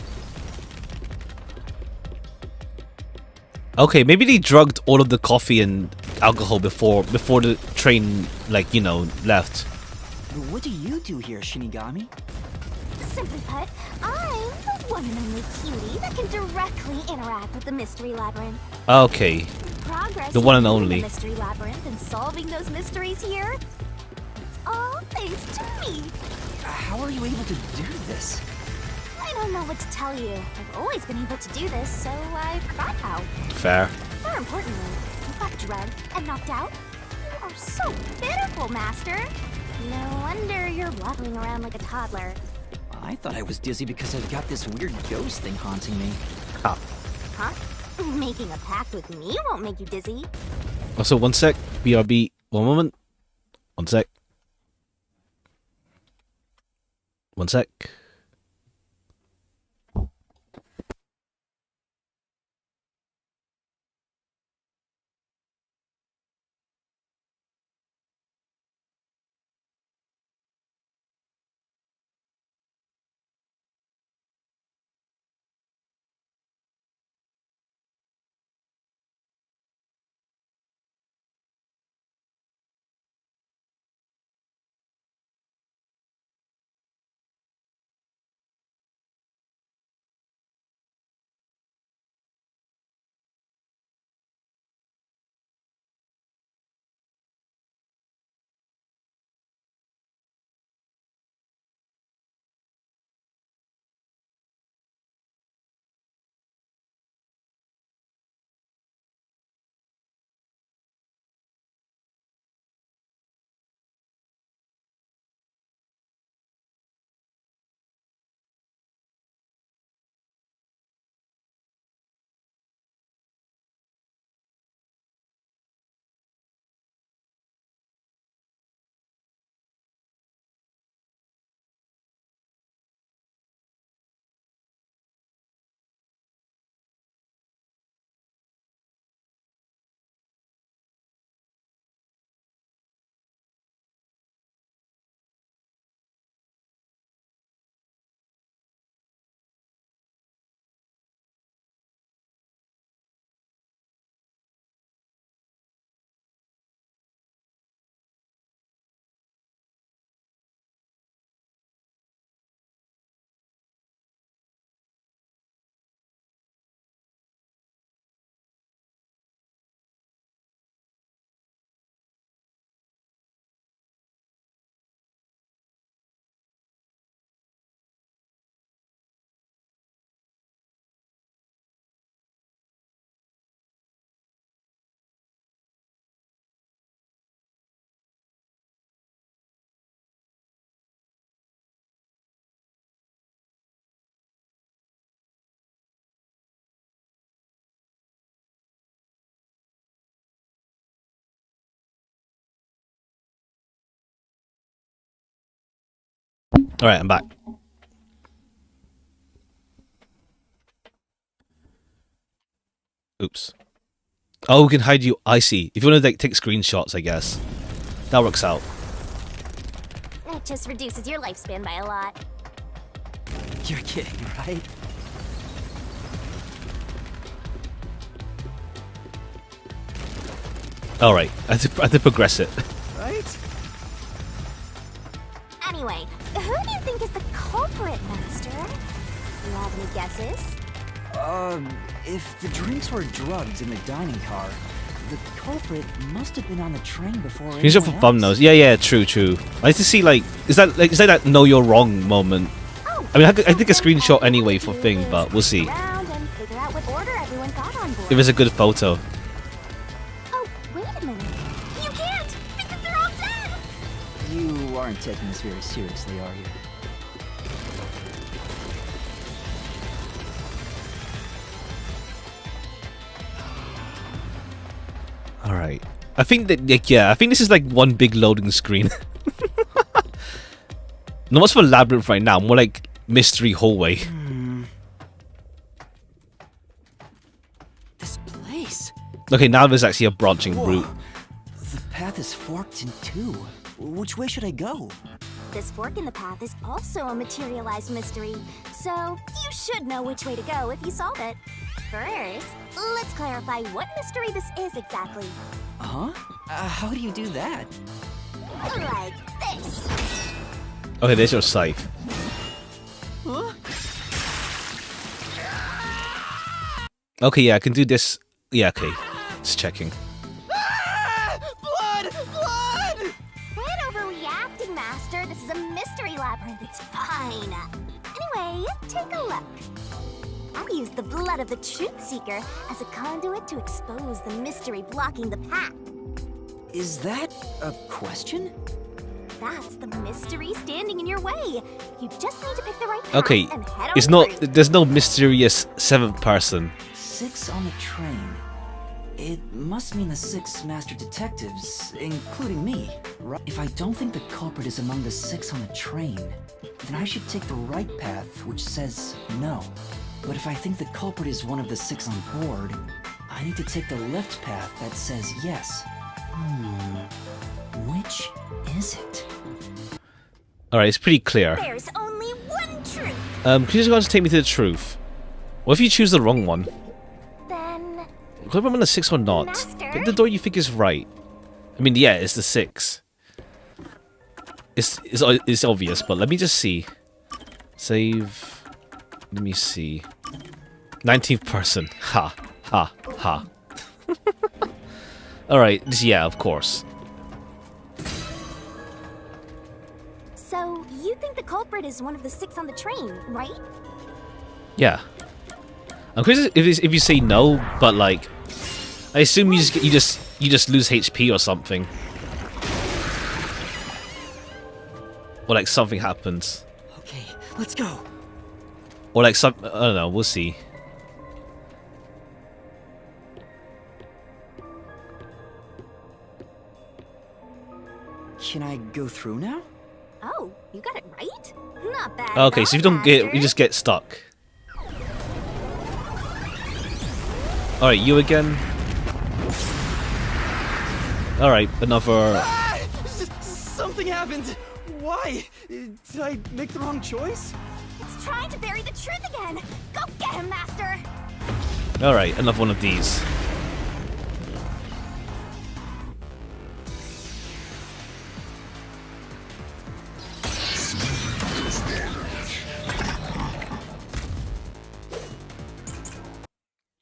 Speaker 1: Okay, maybe they drugged all of the coffee and alcohol before the train, like, you know, left.
Speaker 3: What do you do here, Shinigami?
Speaker 2: Simply put, I'm the one and only cutie that can directly interact with the Mystery Labyrinth.
Speaker 1: Okay.
Speaker 2: Progress
Speaker 1: The one and
Speaker 2: in
Speaker 1: only.
Speaker 2: the Mystery Labyrinth and solving those mysteries here, it's all thanks to me.
Speaker 3: How are you able to do this?
Speaker 2: I don't know what to tell you. I've always been able to do this, so I forgot how.
Speaker 1: Fair.
Speaker 2: More importantly, you got drugged and knocked out? You are so pitiful, Master. No wonder you're waddling around like a toddler.
Speaker 3: I thought I was dizzy because I've got this weird ghost thing haunting me.
Speaker 1: Ah.
Speaker 2: Huh? Making a pact with me won't make you dizzy.
Speaker 1: Also, one sec. BRB. One moment. One sec. One sec. Alright, I'm back. Oops. Oh, we can hide you. I see. If you want to like take screenshots, I guess. That works out.
Speaker 2: That just reduces your lifespan by a lot.
Speaker 3: You're kidding, right?
Speaker 1: Alright, I have to progress it.
Speaker 3: Right?
Speaker 2: Anyway, who do you think is the culprit, Master? You have any guesses?
Speaker 3: If the drinks were drugs in the dining car, the culprit must have been on the train before.
Speaker 1: These are for thumbnails. Yeah, true. I like to see like is that know you're wrong moment.
Speaker 2: Oh,
Speaker 1: I mean, I think a screenshot anyway for thing, but we'll see.
Speaker 2: Around and figure out what order everyone got on board.
Speaker 1: If it's a good photo.
Speaker 2: Oh, wait a minute. You can't because they're all dead.
Speaker 3: You aren't taking this very seriously, are you?
Speaker 1: All right. I think that I think this is like one big loading screen. Not much for labyrinth right now. More like mystery hallway.
Speaker 3: This place.
Speaker 1: Okay, now there's actually a branching route.
Speaker 3: The path is forked in two. Which way should I go?
Speaker 2: This fork in the path is also a materialized mystery, so you should know which way to go if you solve it. First, let's
Speaker 10: clarify what mystery this is exactly.
Speaker 3: Huh? How do you do that?
Speaker 10: Like this.
Speaker 1: Okay, there's your scythe.
Speaker 11: Huh?
Speaker 1: Okay, yeah, I can do this. Yeah, okay. Just checking.
Speaker 11: Blood! Blood!
Speaker 2: Quit overreacting, Master. This is a mystery labyrinth. It's fine. Anyway, take a look. I used the blood of the Truth Seeker as a conduit to expose the mystery blocking the path.
Speaker 3: Is that a question?
Speaker 2: That's the mystery standing in your way. You just need to pick the right path
Speaker 1: Okay,
Speaker 2: and head
Speaker 1: it's
Speaker 2: on
Speaker 1: not.
Speaker 2: through.
Speaker 1: There's no mysterious 7th person.
Speaker 3: 6 on the train. It must mean the 6 master detectives, including me, right? If I don't think the culprit is among the 6 on the train, then I should take the right path, which says no. But if I think the culprit is one of the 6 on board, I need to take the left path that says yes. Which is it?
Speaker 1: Alright, it's pretty clear.
Speaker 2: There's only one truth.
Speaker 1: Can you just go on to take me to the truth? What if you choose the wrong one?
Speaker 2: Then
Speaker 1: Could I remember the 6 or not?
Speaker 2: Master?
Speaker 1: Pick the door you think is right. I mean, yeah, it's the 6. It's obvious, but let me just see. Save. Let me see. 19th person. Ha. Ha. Ha. Alright, yeah, of course.
Speaker 2: So, you think the culprit is one of the 6 on the train, right?
Speaker 1: Yeah. I'm curious if you say no, but like, I assume you just lose HP or something, or like something happens,
Speaker 3: Okay, let's go.
Speaker 1: or like some I don't know. We'll see.
Speaker 3: Can I go through now?
Speaker 2: Oh, you got it right? Not bad.
Speaker 1: Okay,
Speaker 2: at
Speaker 1: so if
Speaker 2: all,
Speaker 1: you don't get,
Speaker 2: Master.
Speaker 1: you just get stuck. All right, you again. All right, another.
Speaker 11: Ah! Something happened. Why? Did I make the wrong choice?
Speaker 2: It's trying to bury the truth again. Go get him, Master.
Speaker 1: All right, another one of these.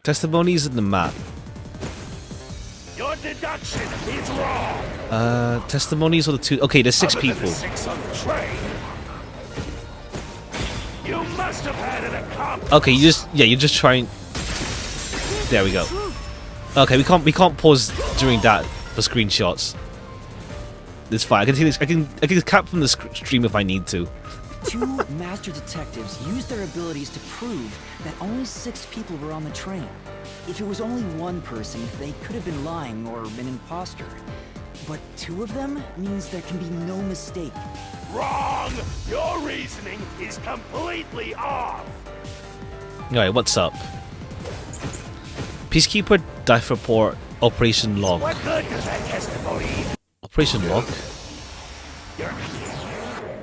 Speaker 1: Testimonies in the map.
Speaker 12: Your deduction is wrong.
Speaker 1: Testimonies are the 2. Okay, there's 6
Speaker 12: Other than
Speaker 1: people.
Speaker 12: the 6 on the train. You must have had an accomplice.
Speaker 1: Okay, you're just trying. There we go. Okay, we can't pause during that for screenshots. It's fine. I can see this. I can cap from the stream if I need to.
Speaker 3: 2 master detectives used their abilities to prove that only 6 people were on the train. If it was only one person, they could have been lying or an imposter. But 2 of them means there can be no mistake.
Speaker 12: Wrong! Your reasoning is completely off.
Speaker 1: Alright, what's up? Peacekeeper Dive Report Operation Log.
Speaker 12: What good does that testimony?
Speaker 1: Operation Log?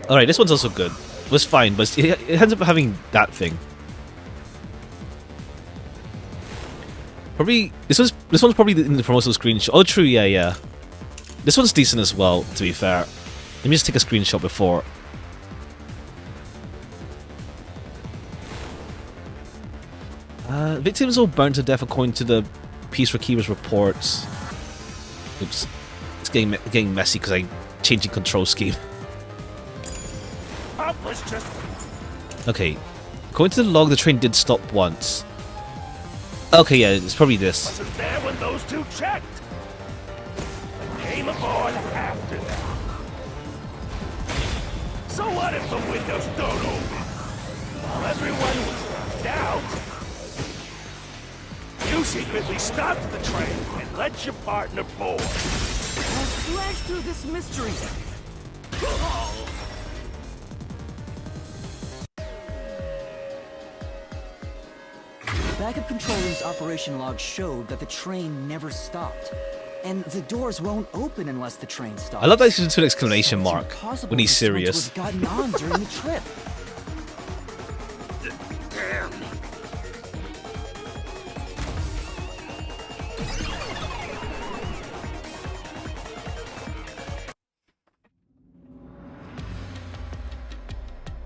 Speaker 1: Alright, this one's also good. It was fine, but it ends up having that thing. Probably this one's probably in the promotional screenshot. Oh, true, yeah. This one's decent as well, to be fair. Let me just take a screenshot before. Victims all burned to death according to the Peacekeeper's reports. Oops, it's getting messy because I'm changing control scheme. Okay, according to the log, the train did stop once. Okay, yeah, it's probably this.
Speaker 12: Wasn't there when those 2 checked. I came aboard after them. So what if the windows don't open? While everyone was knocked out, you secretly stopped the train and let your partner board.
Speaker 11: I'll slash through this mystery. Backup control room's operation log showed that the train never stopped. And the doors won't open unless the train stops.
Speaker 1: I love that he's into an exclamation
Speaker 11: So it's
Speaker 1: mark
Speaker 11: impossible
Speaker 1: when he's
Speaker 11: for someone to
Speaker 1: serious.
Speaker 11: have gotten on during the trip.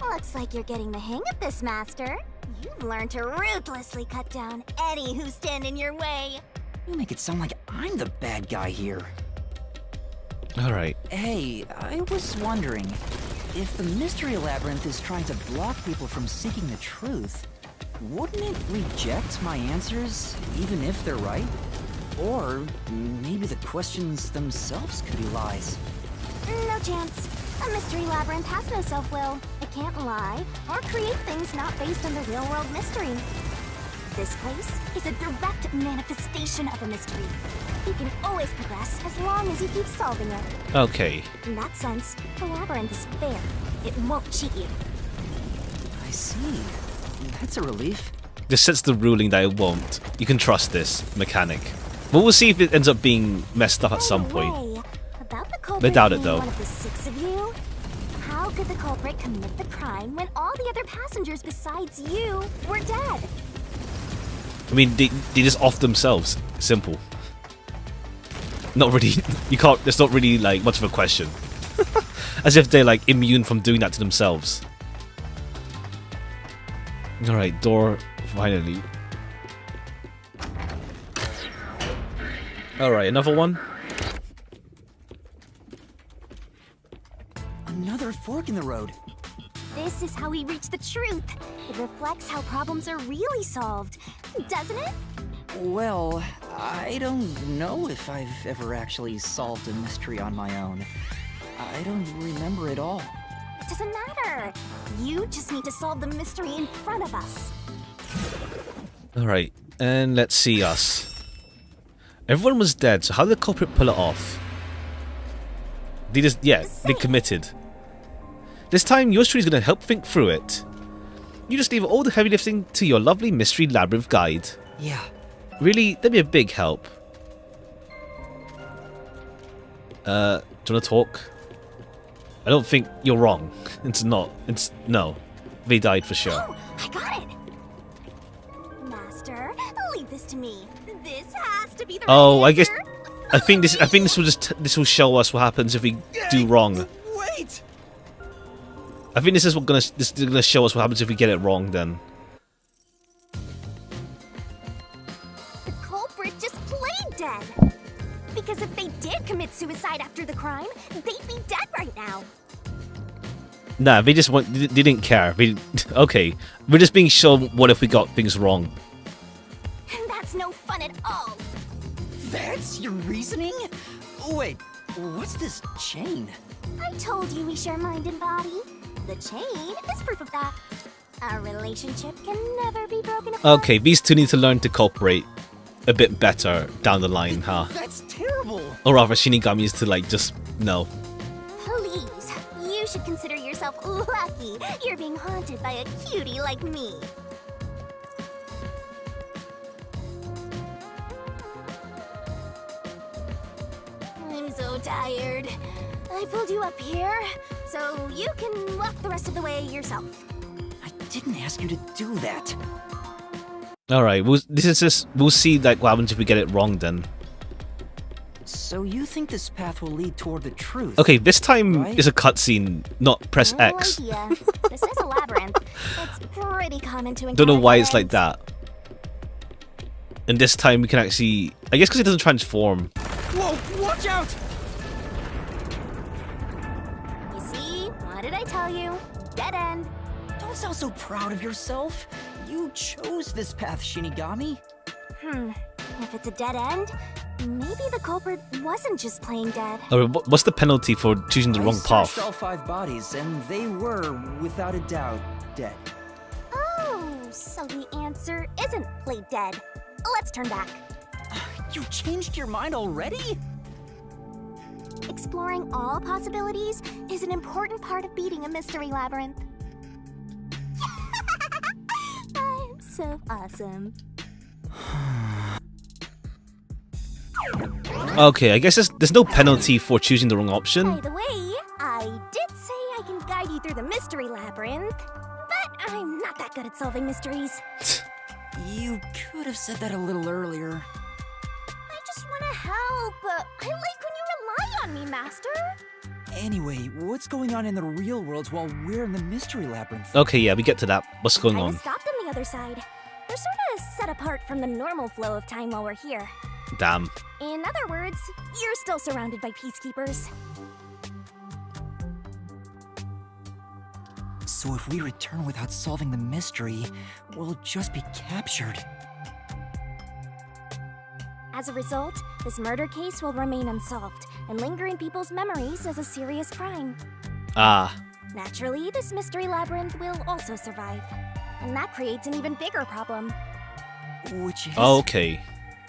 Speaker 2: Looks like you're getting the hang of this, Master. You've learned to ruthlessly cut down any who stand in your way.
Speaker 3: You make it sound like I'm the bad guy here.
Speaker 1: Alright.
Speaker 3: Hey, I was wondering, if the Mystery Labyrinth is trying to block people from seeking the truth, wouldn't it reject my answers, even if they're right? Or maybe the questions themselves could be lies.
Speaker 2: No chance. A mystery labyrinth has no self-will. It can't lie or create things not based on the real-world mystery. This place is a direct manifestation of a mystery. You can always progress as long as you keep solving it.
Speaker 1: Okay.
Speaker 2: In that sense, the labyrinth is fair. It won't cheat you.
Speaker 3: I see. That's a relief.
Speaker 1: This sets the ruling that it won't. You can trust this mechanic. But we'll see if it ends up being messed up at some point.
Speaker 2: About the culprit
Speaker 1: I doubt it,
Speaker 2: being
Speaker 1: though.
Speaker 2: one of the 6 of you? How could the culprit commit the crime when all the other passengers besides you were dead?
Speaker 1: I mean, they just off themselves. Simple. Not really. You can't. It's not really like much of a question. As if they're like immune from doing that to themselves. All right, door finally. All right, another one.
Speaker 3: Another fork in the road.
Speaker 2: This is how we reach the truth. It reflects how problems are really solved, doesn't it?
Speaker 3: Well, I don't know if I've ever actually solved a mystery on my own. I don't remember it all.
Speaker 2: It doesn't matter. You just need to solve the mystery in front of us.
Speaker 1: All right, and let's see us. Everyone was dead, so how did the culprit pull it off? They just, yeah, they committed. This time, yours truly is going to help think through it. You just leave all the heavy lifting to your lovely mystery labyrinth guide.
Speaker 3: Yeah.
Speaker 1: Really, that'd be a big help. Do you want to talk? I don't think you're wrong. It's not. It's no. They died for sure.
Speaker 2: Oh, I got it. Master, leave this to me. This has to be the
Speaker 1: Oh,
Speaker 2: right
Speaker 1: I guess.
Speaker 2: answer.
Speaker 1: I think this will this will show us what happens if we do wrong.
Speaker 11: Wait!
Speaker 1: I think this is gonna show us what happens if we get it wrong. Then.
Speaker 2: The culprit just played dead. Because if they did commit suicide after the crime, they'd be dead right now.
Speaker 1: Nah, they just they didn't care. Okay, we're just being shown what if we got things wrong.
Speaker 2: And that's no fun at all.
Speaker 3: That's your reasoning? Wait, what's this chain?
Speaker 2: I told you we share mind and body. The chain is proof of that. Our relationship can never be broken apart.
Speaker 1: Okay, these two need to learn to cooperate a bit better down the line, huh?
Speaker 3: That's terrible.
Speaker 1: Or rather, Shinigami needs to like just no.
Speaker 2: Please, you should consider yourself lucky you're being haunted by a cutie like me. I'm so tired. I pulled you up here, so you can walk the rest of the way yourself.
Speaker 3: I didn't ask you to do that.
Speaker 1: All right, we'll see like what happens if we get it wrong then.
Speaker 3: So you think this path will lead toward the truth?
Speaker 1: Okay, this time
Speaker 3: right?
Speaker 1: is a cutscene, not press
Speaker 2: No
Speaker 1: X.
Speaker 2: idea. This is a labyrinth. It's pretty common to encounter.
Speaker 1: Don't know why it's like
Speaker 2: labyrinths.
Speaker 1: that. And this time we can actually, I guess because it doesn't transform.
Speaker 11: Whoa, watch out!
Speaker 2: You see? What did I tell you? Dead end.
Speaker 3: Don't sound so proud of yourself. You chose this path, Shinigami.
Speaker 2: If it's a dead end, maybe the culprit wasn't just plain dead.
Speaker 1: Or what's the penalty for choosing the wrong
Speaker 3: I searched
Speaker 1: path?
Speaker 3: all 5 bodies, and they were, without a doubt, dead.
Speaker 2: Oh, so the answer isn't played dead. Let's turn back.
Speaker 3: You changed your mind already?
Speaker 2: Exploring all possibilities is an important part of beating a mystery labyrinth. I'm so awesome.
Speaker 1: Okay, I guess there's no penalty for choosing the wrong option.
Speaker 2: By the way, I did say I can guide you through the mystery labyrinth, but I'm not that good at solving mysteries.
Speaker 3: You could have said that a little earlier.
Speaker 2: I I like when you rely on me, Master.
Speaker 11: Anyway, what's going on in the real world while we're in the mystery labyrinth?
Speaker 1: Okay, yeah, we get to that. What's going
Speaker 2: I
Speaker 1: on?
Speaker 2: was stopped on the other side. We're sort of set apart from the normal flow of time while we're here.
Speaker 1: Damn.
Speaker 2: In other words, you're still surrounded by peacekeepers.
Speaker 3: So if we return without solving the mystery, we'll just be captured.
Speaker 2: As a result, this murder case will remain unsolved and linger in people's memories as a serious crime.
Speaker 1: Ah.
Speaker 2: Naturally, this mystery labyrinth will also survive. And that creates an even bigger problem.
Speaker 3: Which is...
Speaker 1: Okay.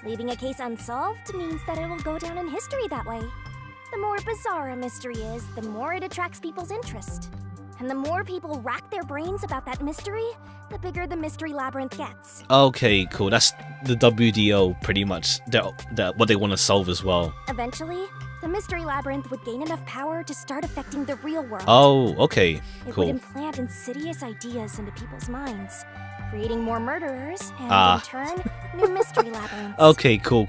Speaker 2: Leaving a case unsolved means that it will go down in history that way. The more bizarre a mystery is, the more it attracts people's interest. And the more people rack their brains about that mystery, the bigger the mystery labyrinth gets.
Speaker 1: Okay, cool. That's the WDO, pretty much. What they want to solve as well.
Speaker 2: Eventually, the mystery labyrinth would gain enough power to start affecting the real world.
Speaker 1: Oh, okay.
Speaker 2: It would
Speaker 1: Cool.
Speaker 2: implant insidious ideas into people's minds, creating more murderers and, in turn, new mystery labyrinths.
Speaker 1: Okay, cool.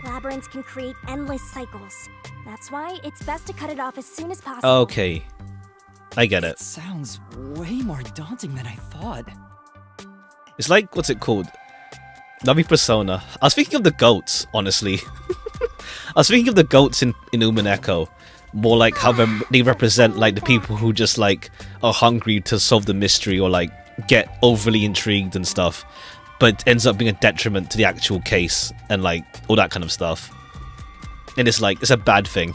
Speaker 2: Labyrinths can create endless cycles. That's why it's best to cut it off as soon as possible.
Speaker 1: Okay. I get it.
Speaker 3: Sounds way more daunting than I thought.
Speaker 1: It's like, what's it called? Navi Persona. I was thinking of the goats, honestly. I was thinking of the goats in Umineko. More like how they represent like the people who just like are hungry to solve the mystery or like get overly intrigued and stuff. But it ends up being a detriment to the actual case and like all that kind of stuff. And it's like, it's a bad thing.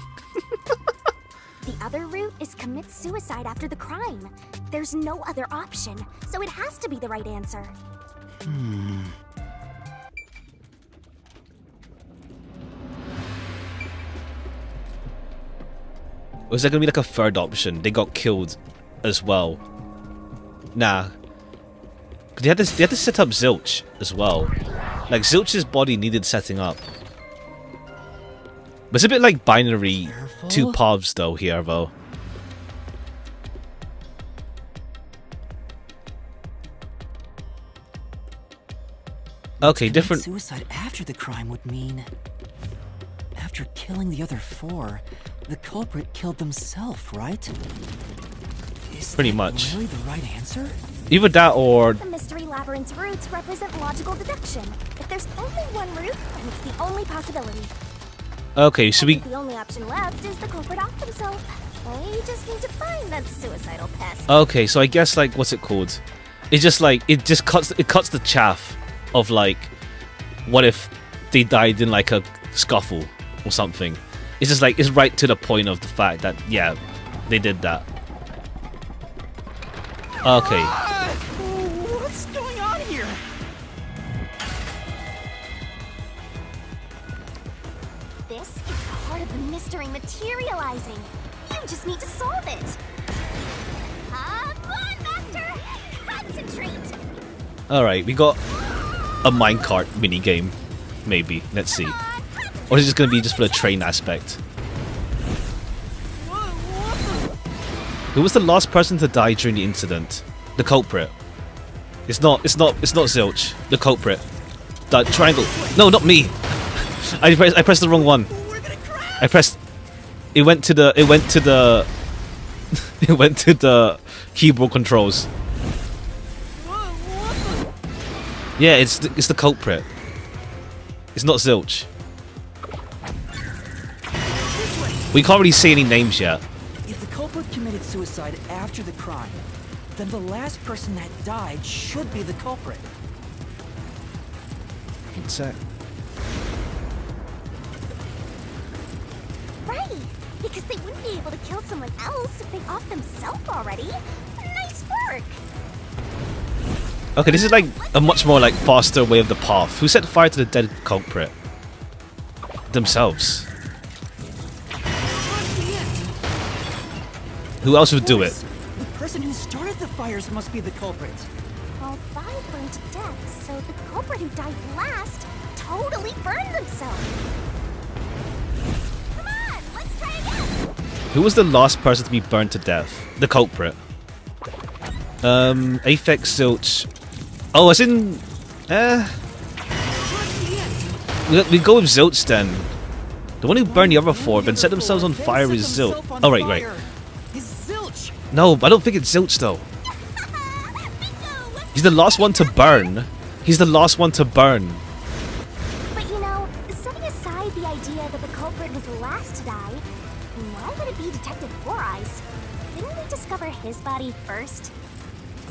Speaker 2: The other route is commit suicide after the crime. There's no other option, so it has to be the right answer.
Speaker 1: Was there gonna be like a third option? They got killed as well. Nah. They had to set up Zilch as well. Like Zilch's body needed setting up. But it's a bit like binary two paths though here though. Okay, different.
Speaker 3: Suicide after the crime would mean... After killing the other four, the culprit killed themselves, right? Is
Speaker 1: Pretty
Speaker 3: that
Speaker 1: much.
Speaker 3: really the right answer?
Speaker 1: Either that or...
Speaker 2: The mystery labyrinth's routes represent logical deduction. If there's only one route, then it's the only possibility.
Speaker 1: Okay, so we...
Speaker 2: The only option left is the culprit off themselves. We just need to find that suicidal pest.
Speaker 1: Okay, so I guess like, what's it called? It's just like, it cuts the chaff of like, what if they died in like a scuffle or something. It's just like, it's right to the point of the fact that, yeah, they did that. Okay.
Speaker 11: What's going on here?
Speaker 2: This is part of the mystery materializing. You just need to solve it. Come on, Master! Concentrate!
Speaker 1: Alright, we got a minecart minigame. Maybe. Let's see. Or is it just going to be just for the train aspect? Who was the last person to die during the incident? The culprit. It's not Zilch. The culprit. The triangle. No, not me. I pressed the wrong one. I pressed. It went to the. It went to the keyboard controls. Yeah, it's the culprit. It's not Zilch. We can't really see any names yet.
Speaker 3: If the culprit committed suicide after the crime, then the last person that died should be the culprit.
Speaker 1: One sec.
Speaker 2: Right! Because they wouldn't be able to kill someone else if they off themselves already. Nice work!
Speaker 1: Okay, this is like a much more like faster way of the path. Who set fire to the dead culprit? Themselves. Who else would do it?
Speaker 3: The person who started the fires must be the culprit.
Speaker 2: All five burned to death, so the culprit who died last totally burned themselves. Come on, let's try again!
Speaker 1: Who was the last person to be burned to death? The culprit. Aphex, Zilch. Oh, as in... we go with Zilch then. The one who burned the other four then set themselves on fire is Zilch. Oh right.
Speaker 11: It's Zilch.
Speaker 1: No, I don't think it's Zilch though. He's the last one to burn. He's the last one to burn.
Speaker 2: But you know, setting aside the idea that the culprit was the last to die, why would it be Detective Four Eyes? Didn't we discover his body first?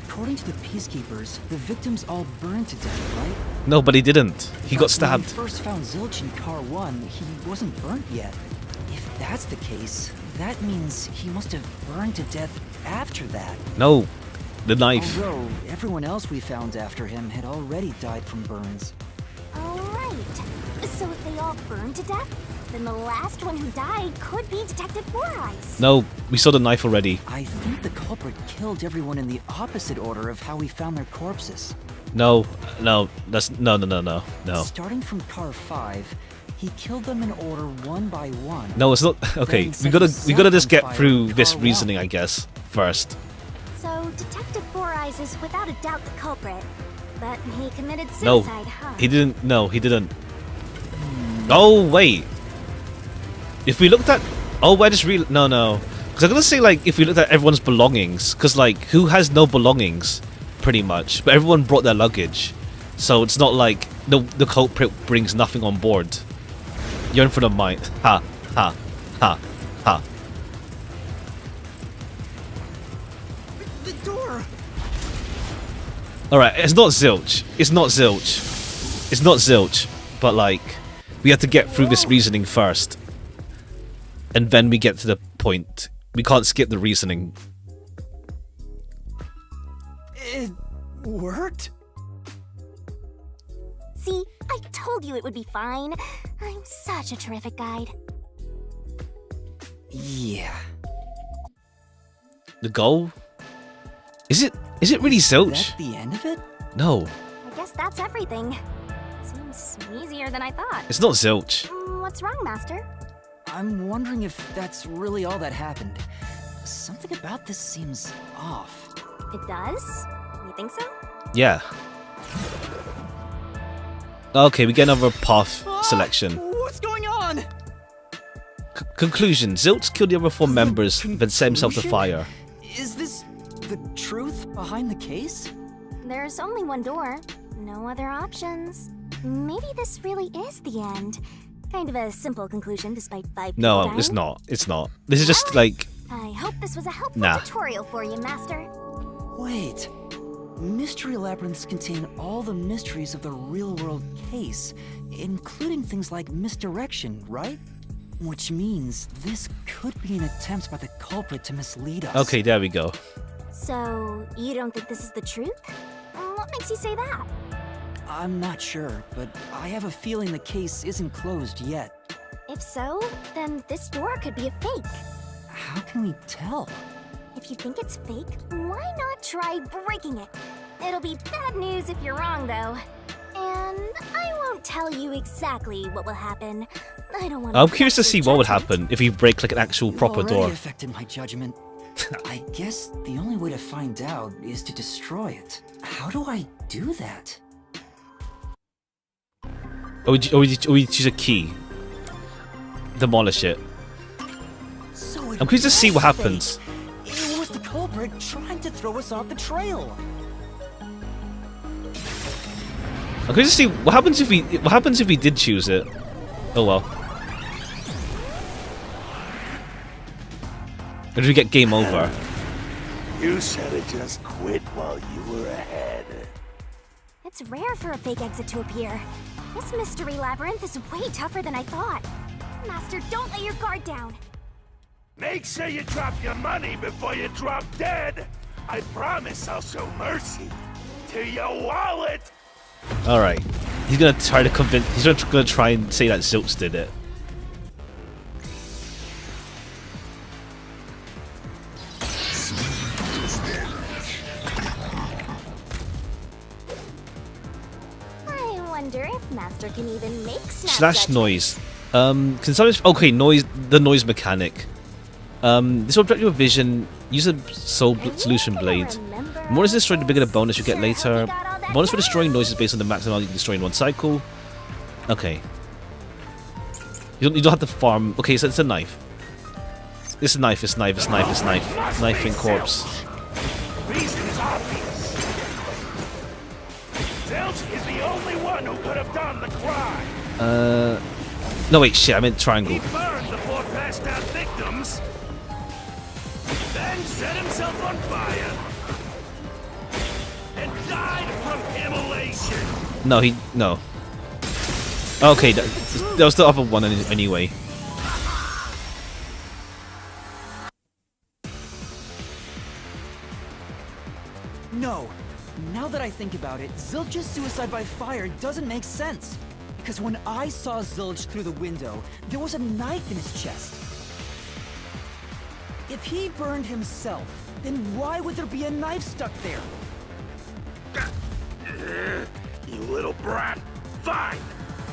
Speaker 3: According to the Peacekeepers, the victims all burned to death, right?
Speaker 1: No, but he didn't. He got stabbed.
Speaker 3: When we first found Zilch in Car 1, he wasn't burnt yet. If that's the case, that means he must have burned to death after that.
Speaker 1: No, the knife.
Speaker 3: Although everyone else we found after him had already died from burns.
Speaker 2: Alright. So if they all burned to death, then the last one who died could be Detective Four Eyes.
Speaker 1: No, we saw the knife already.
Speaker 3: I think the culprit killed everyone in the opposite order of how we found their corpses.
Speaker 1: No, that's no.
Speaker 3: Starting from Car 5, he killed them in order one by one.
Speaker 1: No, it's not. Okay, we gotta just get through this reasoning, I guess, first.
Speaker 2: So Detective Four Eyes is without a doubt the culprit, but he committed
Speaker 1: No,
Speaker 2: suicide, huh?
Speaker 1: he didn't. No, he didn't. Oh wait. If we looked at, I just no, because I'm gonna say like if we looked at everyone's belongings, because like who has no belongings, pretty much, but everyone brought their luggage, so it's not like the culprit brings nothing on board. You're in for the mind. Ha ha ha ha.
Speaker 11: The door.
Speaker 1: All right, it's not Zilch. It's not Zilch. It's not Zilch. But like, we have to get through this reasoning first. And then we get to the point. We can't skip the reasoning.
Speaker 11: It worked?
Speaker 2: See, I told you it would be fine. I'm such a terrific guide.
Speaker 3: Yeah.
Speaker 1: The goal? Is it really Zilch?
Speaker 3: That the end of it?
Speaker 1: No.
Speaker 2: I guess that's everything. Seems easier than I thought.
Speaker 1: It's not Zilch.
Speaker 2: What's wrong, Master?
Speaker 3: I'm wondering if that's really all that happened. Something about this seems off.
Speaker 2: It does? You think so?
Speaker 1: Yeah. Okay, we get another path selection.
Speaker 11: What's going on?
Speaker 1: Conclusion. Zilch killed the other four members, then set himself to fire.
Speaker 3: Is this the truth behind the case?
Speaker 2: There's only one door. No other options. Maybe this really is the end. Kind of a simple conclusion despite 5 people
Speaker 1: No,
Speaker 2: dying.
Speaker 1: it's not. It's not. This is just like...
Speaker 2: I hope this was a helpful
Speaker 1: Nah.
Speaker 2: tutorial for you, Master.
Speaker 3: Wait. Mystery labyrinths contain all the mysteries of the real-world case, including things like misdirection, right? Which means this could be an attempt by the culprit to mislead us.
Speaker 1: Okay, there we go.
Speaker 2: So, you don't think this is the truth? What makes you say that?
Speaker 3: I'm not sure, but I have a feeling the case isn't closed yet.
Speaker 2: If so, then this door could be a fake.
Speaker 3: How can we tell?
Speaker 2: If you think it's fake, why not try breaking it? It'll be bad news if you're wrong, though. And I won't tell you exactly what will happen. I don't want to...
Speaker 1: I'm curious to see what would happen if you break like an actual proper
Speaker 3: You've
Speaker 1: door.
Speaker 3: already affected my judgment. I guess the only way to find out is to destroy it. How do I do that?
Speaker 1: Or we choose a key. Demolish it.
Speaker 3: So
Speaker 1: I'm curious to see what happens.
Speaker 3: It was the culprit trying to throw us off the trail.
Speaker 1: I'm curious to see what happens if we did choose it. Oh well. Or did we get game over?
Speaker 12: You should have just quit while you were ahead.
Speaker 2: It's rare for a fake exit to appear. This mystery labyrinth is way tougher than I thought. Master, don't let your guard down.
Speaker 12: Make sure you drop your money before you drop dead. I promise I'll show mercy to your wallet.
Speaker 1: All right. He's gonna try to convince. He's gonna try and say that Zilch did it.
Speaker 2: I wonder if Master can even make snap
Speaker 1: Slash
Speaker 2: judgments.
Speaker 1: noise. Can sometimes okay noise the noise mechanic. This will direct your vision. Use a solution blade. The more is destroyed, the bigger the bonus you get later. Bonus for destroying noise is based on the maximum you can destroy in one cycle. Okay. You don't have to farm. Okay, so it's a knife. It's a knife. It's knife. It's knife. It's knife. Knife and corpse.
Speaker 12: Reason is obvious. Zilch is the only one who could have done the crime.
Speaker 1: No wait, shit. I meant triangle.
Speaker 12: He burned the poor passed out victims, then set himself on fire, and died from immolation.
Speaker 1: No, no. Okay, that was the other one anyway.
Speaker 11: No. Now that I think about it, Zilch's suicide by fire doesn't make sense. Because when I saw Zilch through the window, there was a knife in his chest. If he burned himself, then why would there be a knife stuck there?
Speaker 12: You little brat. Fine.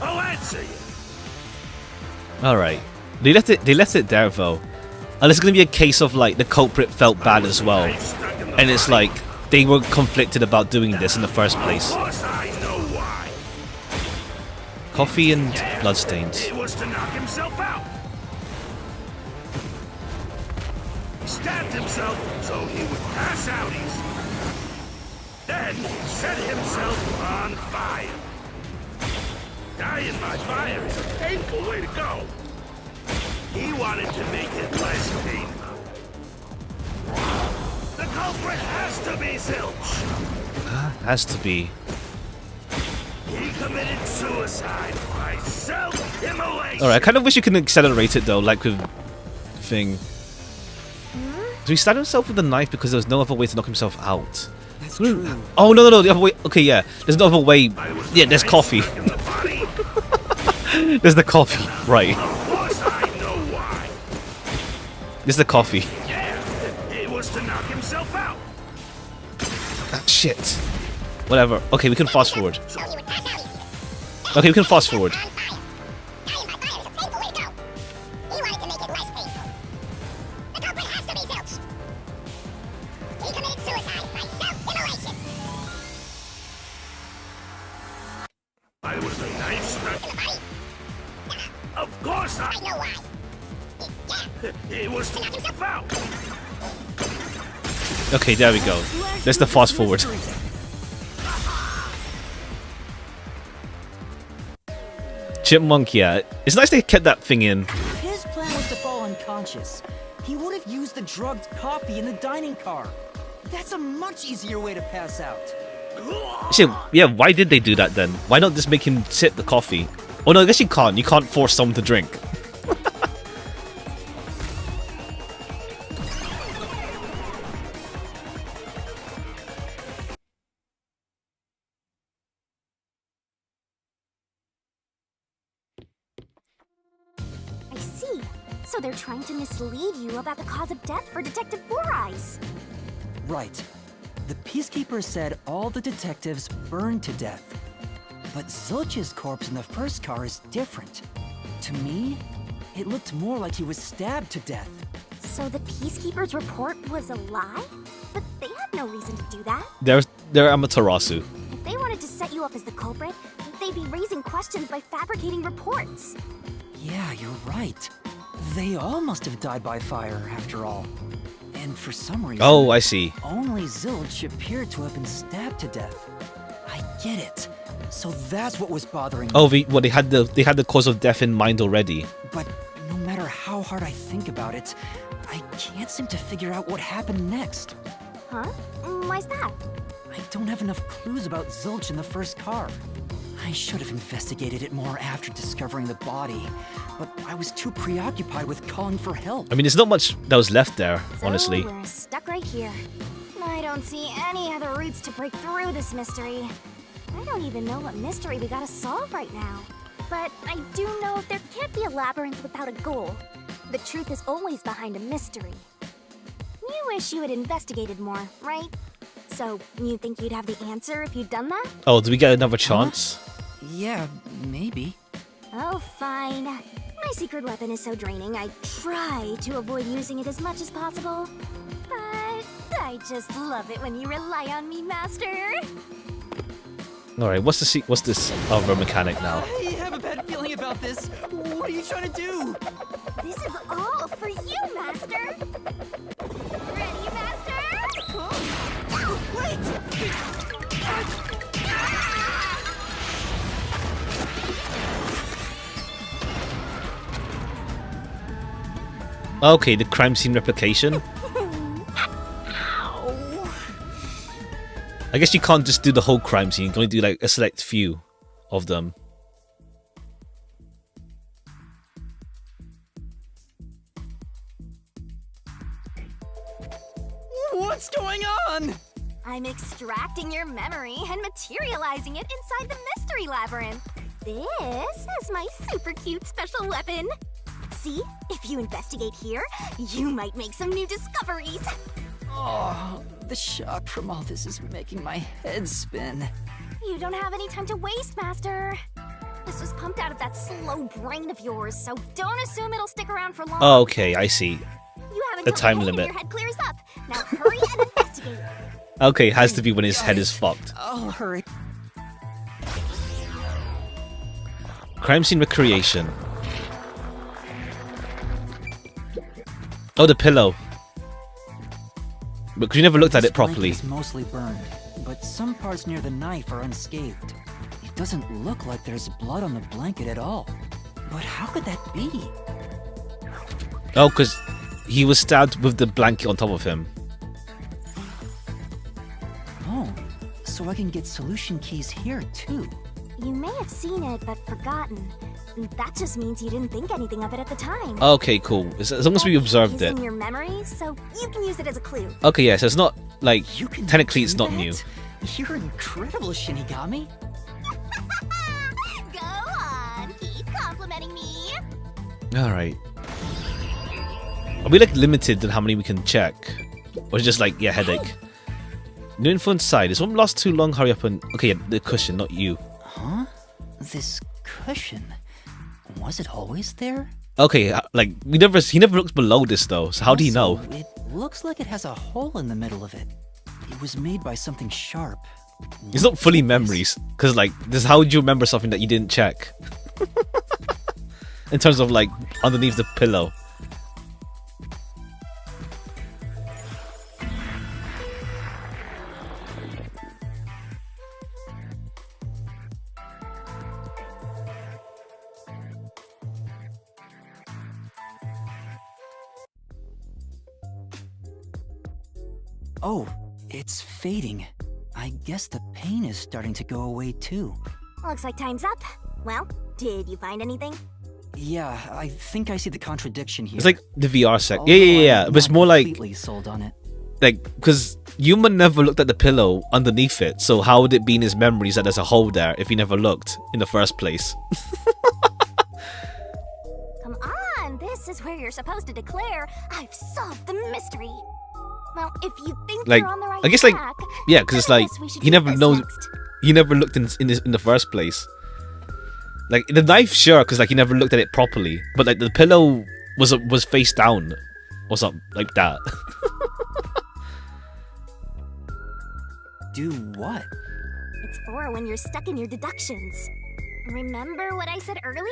Speaker 12: I'll answer you.
Speaker 1: All right. They left it there though. And it's gonna be a case of like the culprit felt bad as well, and it's like they were conflicted about doing this in the first place.
Speaker 12: Of course I know why.
Speaker 1: Coffee and bloodstains.
Speaker 12: It was to knock himself out. He stabbed himself so he would pass out easy. Then set himself on fire. Dying by fire is a painful way to go. He wanted to make it less painful. The culprit has to be Zilch.
Speaker 1: Has to be.
Speaker 12: He committed suicide by self-immolation.
Speaker 1: All right. I kind of wish you could accelerate it though, like with thing. So he stabbed himself with a knife because there was no other way to knock himself out.
Speaker 11: That's true.
Speaker 1: Oh no, the other way. Okay, yeah. There's no other way. Yeah, there's coffee. There's the coffee, right?
Speaker 12: Of course I know why.
Speaker 1: There's the coffee.
Speaker 12: Yeah, it was to knock himself out.
Speaker 1: Ah, shit. Whatever. Okay, we can fast forward. Okay, we can fast forward.
Speaker 12: I was the knife stuck. Of course I know why. It was to knock himself out.
Speaker 1: Okay, there we go. There's the fast forward. Chipmunk, yeah. It's nice they kept that thing in.
Speaker 11: If his plan was to fall unconscious, he would have used the drugged coffee in the dining car. That's a much easier way to pass out.
Speaker 1: Shit, yeah, why did they do that then? Why not just make him sip the coffee? Oh no, I guess you can't. You can't force someone to drink.
Speaker 2: I see. So they're trying to mislead you about the cause of death for Detective Four Eyes.
Speaker 11: Right. The Peacekeeper said all the detectives burned to death. But Zilch's corpse in the first car is different. To me, it looked more like he was stabbed to death.
Speaker 2: So the Peacekeeper's report was a lie? But they had no reason to do that.
Speaker 1: They're Amaterasu.
Speaker 2: If they wanted to set you up as the culprit, they'd be raising questions by fabricating reports.
Speaker 11: Yeah, you're right. They all must have died by fire, after all. And for some reason...
Speaker 1: Oh, I see.
Speaker 11: Only Zilch appeared to have been stabbed to death. I get it. So that's what was bothering me.
Speaker 1: Oh, they had the cause of death in mind already.
Speaker 11: But no matter how hard I think about it, I can't seem to figure out what happened next.
Speaker 2: Huh? Why's that?
Speaker 11: I don't have enough clues about Zilch in the first car. I should have investigated it more after discovering the body, but I was too preoccupied with calling for help.
Speaker 1: I mean, there's not much that was left there, honestly.
Speaker 2: So we're stuck right here. I don't see any other routes to break through this mystery. I don't even know what mystery we gotta solve right now. But I do know there can't be a labyrinth without a goal. The truth is always behind a mystery. You wish you had investigated more, right? So, you think you'd have the answer if you'd done that?
Speaker 1: Oh, do we get another chance?
Speaker 11: Yeah, maybe.
Speaker 2: Oh, fine. My secret weapon is so draining, I try to avoid using it as much as possible. But I just love it when you rely on me, Master.
Speaker 1: All right, what's this other mechanic now?
Speaker 11: I have a bad feeling about this. What are you trying to do?
Speaker 2: This is all for you, Master. Ready, Master?
Speaker 11: Wait!
Speaker 1: Okay, the crime scene replication. I guess you can't just do the whole crime scene. You can only do like a select few of them.
Speaker 11: What's going on?
Speaker 2: I'm extracting your memory and materializing it inside the mystery labyrinth. This is my super cute special weapon. See, if you investigate here, you might make some new discoveries.
Speaker 11: Oh, the shock from all this is making my head spin.
Speaker 2: You don't have any time to waste, Master. This was pumped out of that slow brain of yours, so don't assume it'll stick around for long.
Speaker 1: Oh, okay, I see.
Speaker 2: You have
Speaker 1: The
Speaker 2: until
Speaker 1: time
Speaker 2: the pain in
Speaker 1: limit.
Speaker 2: your head clears up. Now hurry and investigate.
Speaker 1: Okay, has to be when his head is fucked.
Speaker 11: I'll hurry.
Speaker 1: Crime scene recreation. Oh, the pillow. Because you never looked at it properly.
Speaker 11: It's mostly burned, but some parts near the knife are unscathed. It doesn't look like there's blood on the blanket at all. But how could that be?
Speaker 1: Oh, because he was stabbed with the blanket on top of him.
Speaker 11: Oh, so I can get solution keys here too.
Speaker 2: You may have seen it, but forgotten. That just means you didn't think anything of it at the time.
Speaker 1: Okay, cool. As long as we observed
Speaker 2: It's
Speaker 1: it.
Speaker 2: in your memory, so you can use it as a clue.
Speaker 1: Okay, yeah, so it's not, like,
Speaker 11: You can
Speaker 1: technically it's
Speaker 11: do
Speaker 1: not
Speaker 11: that?
Speaker 1: new.
Speaker 11: You're incredible, Shinigami.
Speaker 2: Go on, keep complimenting me.
Speaker 1: Alright. Are we, like, limited in how many we can check? Or is it just, like, yeah, headache? New info inside. Is one lost too long? Hurry up and... Okay, yeah, the cushion, not you.
Speaker 11: Huh? This cushion. Was it always there?
Speaker 1: Okay, like, he never looked below this, though, so how do you know?
Speaker 11: Also, it looks like it has a hole in the middle of it. It was made by something sharp.
Speaker 1: It's not fully memories, because, like, this how would you remember something that you didn't check? In terms of, like, underneath the pillow.
Speaker 11: Oh, it's fading. I guess the pain is starting to go away too.
Speaker 2: Looks like time's up. Well, did you find anything?
Speaker 11: Yeah, I think I see the contradiction here.
Speaker 1: It's like the VR sec.
Speaker 11: Although
Speaker 1: Yeah.
Speaker 11: I'm
Speaker 1: But it's
Speaker 11: not
Speaker 1: more like...
Speaker 11: completely sold on it.
Speaker 1: Like, because Yuma never looked at the pillow underneath it, so how would it be in his memories that there's a hole there if he never looked in the first place?
Speaker 2: Come on, this is where you're supposed to declare, I've solved the mystery. Well, if you think
Speaker 1: Like,
Speaker 2: you're on the right
Speaker 1: I guess, like,
Speaker 2: track,
Speaker 1: yeah, because it's
Speaker 2: then I
Speaker 1: like,
Speaker 2: guess we should
Speaker 1: he
Speaker 2: do
Speaker 1: never
Speaker 2: this
Speaker 1: knows...
Speaker 2: next.
Speaker 1: He never looked in the first place. Like, the knife, sure, because, like, he never looked at it properly. But, like, the pillow was face down. Or something like that.
Speaker 11: Do what?
Speaker 2: It's for when you're stuck in your deductions. Remember what I said earlier?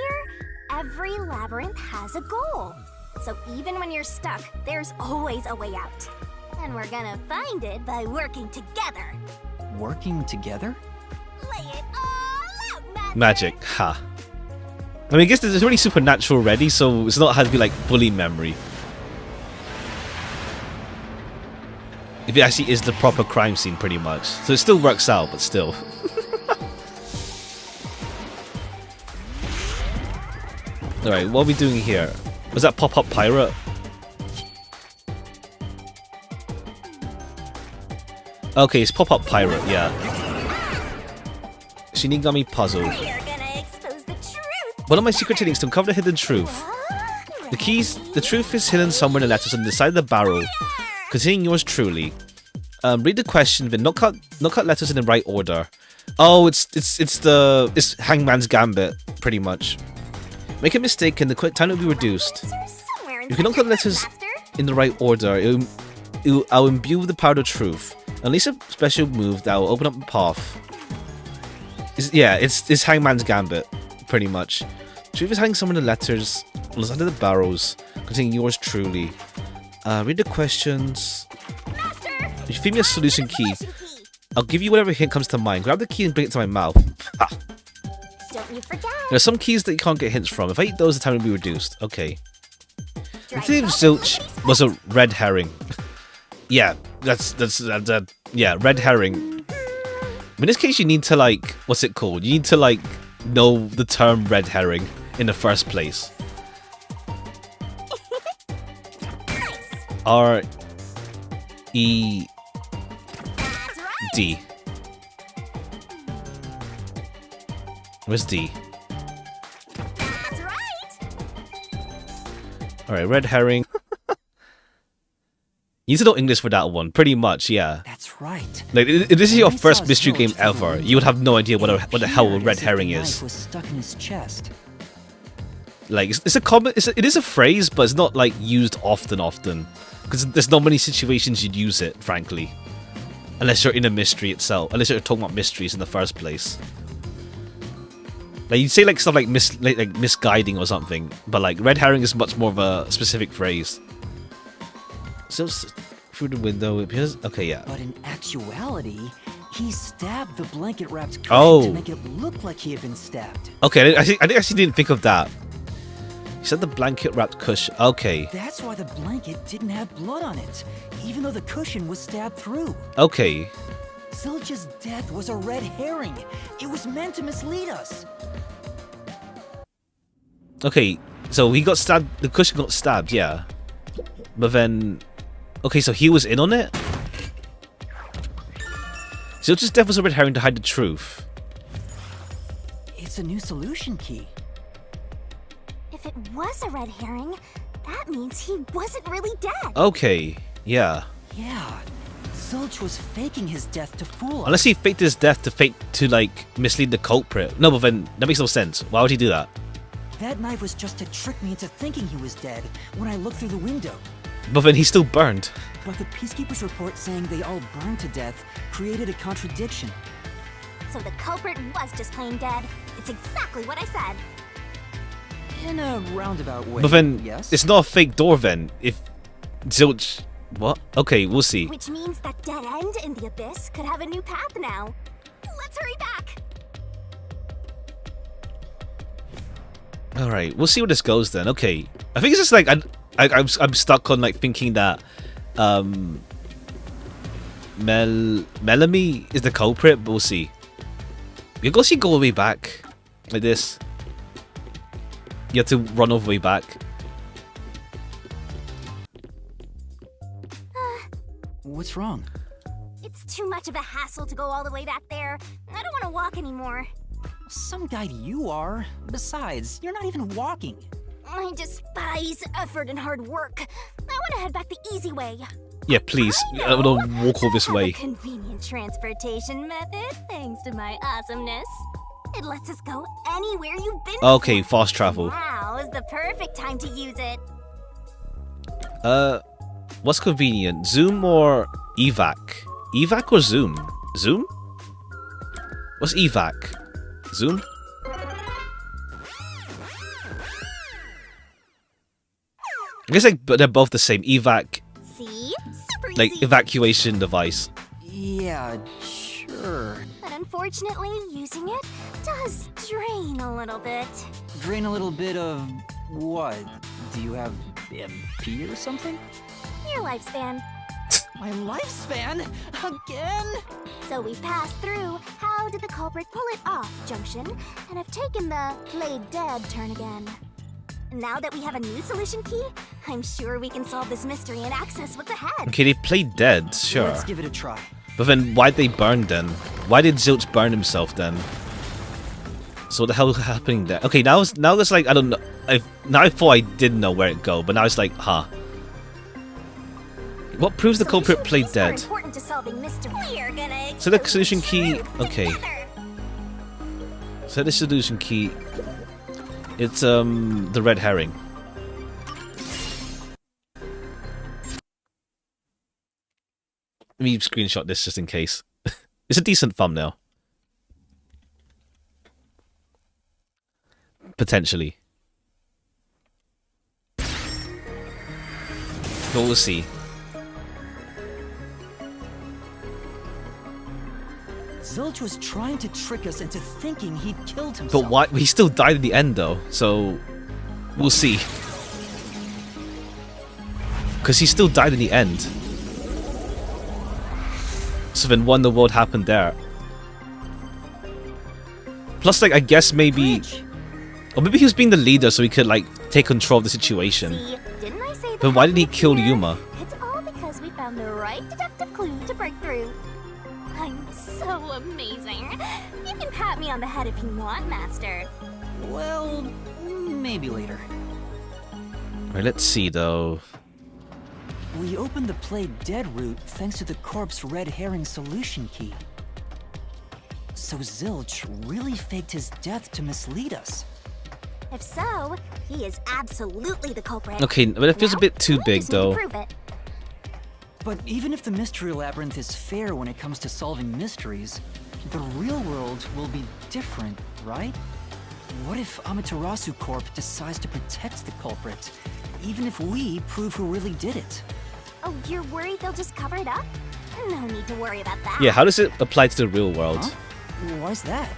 Speaker 2: Every labyrinth has a goal. So even when you're stuck, there's always a way out. And we're gonna find it by working together.
Speaker 11: Working together?
Speaker 2: Lay it all out, Master!
Speaker 1: Magic, ha. I mean, I guess it's already supernatural already, so it's not had to be, like, fully memory. If it actually is the proper crime scene, pretty much. So it still works out, but still. Alright, what are we doing here? Was that pop-up pirate? Okay, it's pop-up pirate, yeah. Shinigami puzzle.
Speaker 2: We're gonna expose the truth!
Speaker 1: One of my secret techniques to uncover the hidden truth. The truth is hidden somewhere in the letters on the side of the barrel. Containing yours truly. Read the question, then knock out letters in the right order. Oh, it's Hangman's Gambit, pretty much. Make a mistake and the time will be reduced. You can knock out the letters in the right order. I'll imbue with the power of truth. Unleash a special move that will open up a path. It's Hangman's Gambit, pretty much. Truth is hiding some of the letters was under the barrels containing yours truly. Read the questions.
Speaker 2: Master!
Speaker 1: If you feed me a solution key, I'll give you whatever hint comes to mind. Grab the key and bring it to my mouth. Ha.
Speaker 2: Don't you forget.
Speaker 1: There are some keys that you can't get hints from. If I eat those, the time will be reduced. Okay. I
Speaker 2: Drive
Speaker 1: think
Speaker 2: off
Speaker 1: zilch
Speaker 2: somebody's
Speaker 1: was a red herring. Yeah, that's yeah, red herring. In this case, you need to like, what's it called? You need to like know the term red herring in the first place. R E D. Where's D?
Speaker 2: That's right.
Speaker 1: Alright, red herring. You need to know English for that one, pretty much, yeah.
Speaker 3: That's right.
Speaker 1: Like, if this is your
Speaker 3: When I
Speaker 1: first
Speaker 3: saw
Speaker 1: mystery
Speaker 3: Zilch
Speaker 1: game
Speaker 3: through the
Speaker 1: ever,
Speaker 3: window,
Speaker 1: you would have no idea what
Speaker 3: it
Speaker 1: the hell a
Speaker 3: appeared
Speaker 1: red
Speaker 3: as if
Speaker 1: herring
Speaker 3: the
Speaker 1: is.
Speaker 3: knife was stuck in his chest.
Speaker 1: Like, it's a common, it is a phrase, but it's not like used often. Because there's not many situations you'd use it, frankly. Unless you're in a mystery itself, unless you're talking about mysteries in the first place. Like, you'd say like stuff like misguiding or something, but like red herring is much more of a specific phrase. So through the window, it appears. Okay, yeah.
Speaker 3: But in actuality, he stabbed the blanket-wrapped cushion
Speaker 1: Oh.
Speaker 3: to make it look like he had been stabbed.
Speaker 1: Okay, I actually didn't think of that. You said the blanket wrapped cushion. Okay.
Speaker 3: That's why the blanket didn't have blood on it, even though the cushion was stabbed through.
Speaker 1: Okay.
Speaker 3: Zilch's death was a red herring. It was meant to mislead us.
Speaker 1: Okay, so he got stabbed. The cushion got stabbed, yeah. But then, okay, so he was in on it. Zilch's death was a red herring to hide the truth.
Speaker 3: It's a new solution key.
Speaker 2: If it was a red herring, that means he wasn't really dead.
Speaker 1: Okay, yeah.
Speaker 3: Yeah, Zilch was faking his death to fool us.
Speaker 1: Unless he faked his death to like mislead the culprit. No, but then that makes no sense. Why would he do that?
Speaker 3: That knife was just to trick me into thinking he was dead when I looked through the window.
Speaker 1: But then he's still burned.
Speaker 3: But the Peacekeeper's report saying they all burned to death created a contradiction.
Speaker 2: So the culprit was just plain dead. It's exactly what I said.
Speaker 3: In a roundabout way,
Speaker 1: But then
Speaker 3: yes.
Speaker 1: it's not a fake door then. If Zilch... What? Okay, we'll see.
Speaker 2: Which means that dead end in the abyss could have a new path now. Let's hurry back.
Speaker 1: Alright, we'll see where this goes then. Okay. I think it's just like... I'm stuck on like thinking that... Melanie is the culprit, but we'll see. You go see go all the way back. Like this. You have to run all the way back.
Speaker 3: What's wrong?
Speaker 2: It's too much of a hassle to go all the way back there. I don't want to walk anymore.
Speaker 3: Some guide you are. Besides, you're not even walking.
Speaker 2: I despise effort and hard work. I want to head back the easy way.
Speaker 1: Yeah, please. I want to walk all this
Speaker 2: I have a
Speaker 1: way.
Speaker 2: convenient transportation method, thanks to my awesomeness. It lets us go anywhere you've been.
Speaker 1: Okay,
Speaker 2: before.
Speaker 1: fast travel.
Speaker 2: Now is the perfect time to use it.
Speaker 1: What's convenient? Zoom or evac? Evac or zoom? Zoom? What's evac? Zoom? I guess like, but they're both the same. Evac,
Speaker 2: See? Super
Speaker 1: like
Speaker 2: easy.
Speaker 1: evacuation device.
Speaker 3: Yeah, sure.
Speaker 2: But unfortunately, using it does drain a little bit.
Speaker 3: Drain a little bit of what? Do you have MP or something?
Speaker 2: Your lifespan.
Speaker 3: My lifespan? Again?
Speaker 2: So we passed through how did the culprit pull it off junction and have taken the played dead turn again. Now that we have a new solution key, I'm sure we can solve this mystery and access what's ahead.
Speaker 1: Okay, they played dead, sure.
Speaker 3: Let's give it a try.
Speaker 1: But then why'd they burn then? Why did Zilch burn himself then? So what the hell is happening there? Okay, now it's like, I don't know. Now I thought I did know where it go, but now it's like, huh. What proves the culprit played
Speaker 2: Solution keys are
Speaker 1: dead?
Speaker 2: important to solving mystery. We're gonna
Speaker 1: So the
Speaker 2: expose
Speaker 1: solution
Speaker 2: the
Speaker 1: key,
Speaker 2: truth
Speaker 1: okay.
Speaker 2: together.
Speaker 1: So the solution key, it's the red herring. Let me screenshot this just in case. It's a decent thumbnail. Potentially. But we'll see.
Speaker 11: Zilch was trying to trick us into thinking he'd killed himself.
Speaker 1: But why? He still died in the end, though. So we'll see. Because he still died in the end. So then, what in the world happened there? Plus, like, I guess maybe, or maybe he was being the leader, so he could like take control of the situation.
Speaker 2: See, didn't I say
Speaker 1: But why did he kill Yuma?
Speaker 2: It's all because we found the right deductive clue to break through. I'm so amazing. You can pat me on the head if you want, Master.
Speaker 11: Well, maybe later.
Speaker 1: Alright, let's see though.
Speaker 11: We opened the play dead route thanks to the corpse red herring solution key. So Zilch really faked his death to mislead us.
Speaker 2: If so, he is absolutely the culprit.
Speaker 1: Okay, but it feels a bit too big though.
Speaker 11: But even if the Mystery Labyrinth is fair when it comes to solving mysteries, the real world will be different, right? What if Amaterasu Corp decides to protect the culprit, even if we prove who really did it?
Speaker 2: Oh, you're worried they'll just cover it up? No need to worry about that.
Speaker 1: Yeah, how does it apply to the real world?
Speaker 11: Huh? Why's that?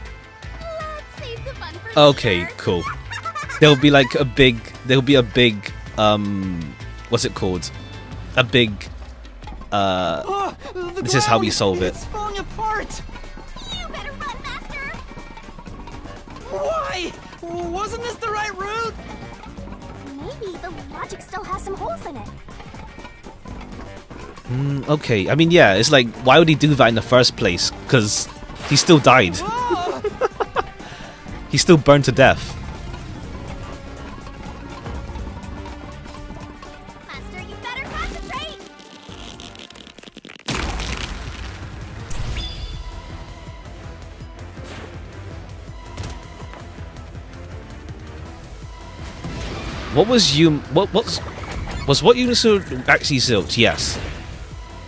Speaker 2: Let's save the fun for
Speaker 1: Okay,
Speaker 2: later.
Speaker 1: cool. There'll be like a big, what's it called? A big, this is how we solve it.
Speaker 11: It's falling apart!
Speaker 2: You better run, Master!
Speaker 11: Why? Wasn't this the right route?
Speaker 2: Maybe the logic still has some holes in it.
Speaker 1: Okay, I mean, yeah, it's like, why would he do that in the first place? Because he still died. He still burned to death.
Speaker 2: Master, you better concentrate!
Speaker 1: What was what Unisu actually Zilch? Yes.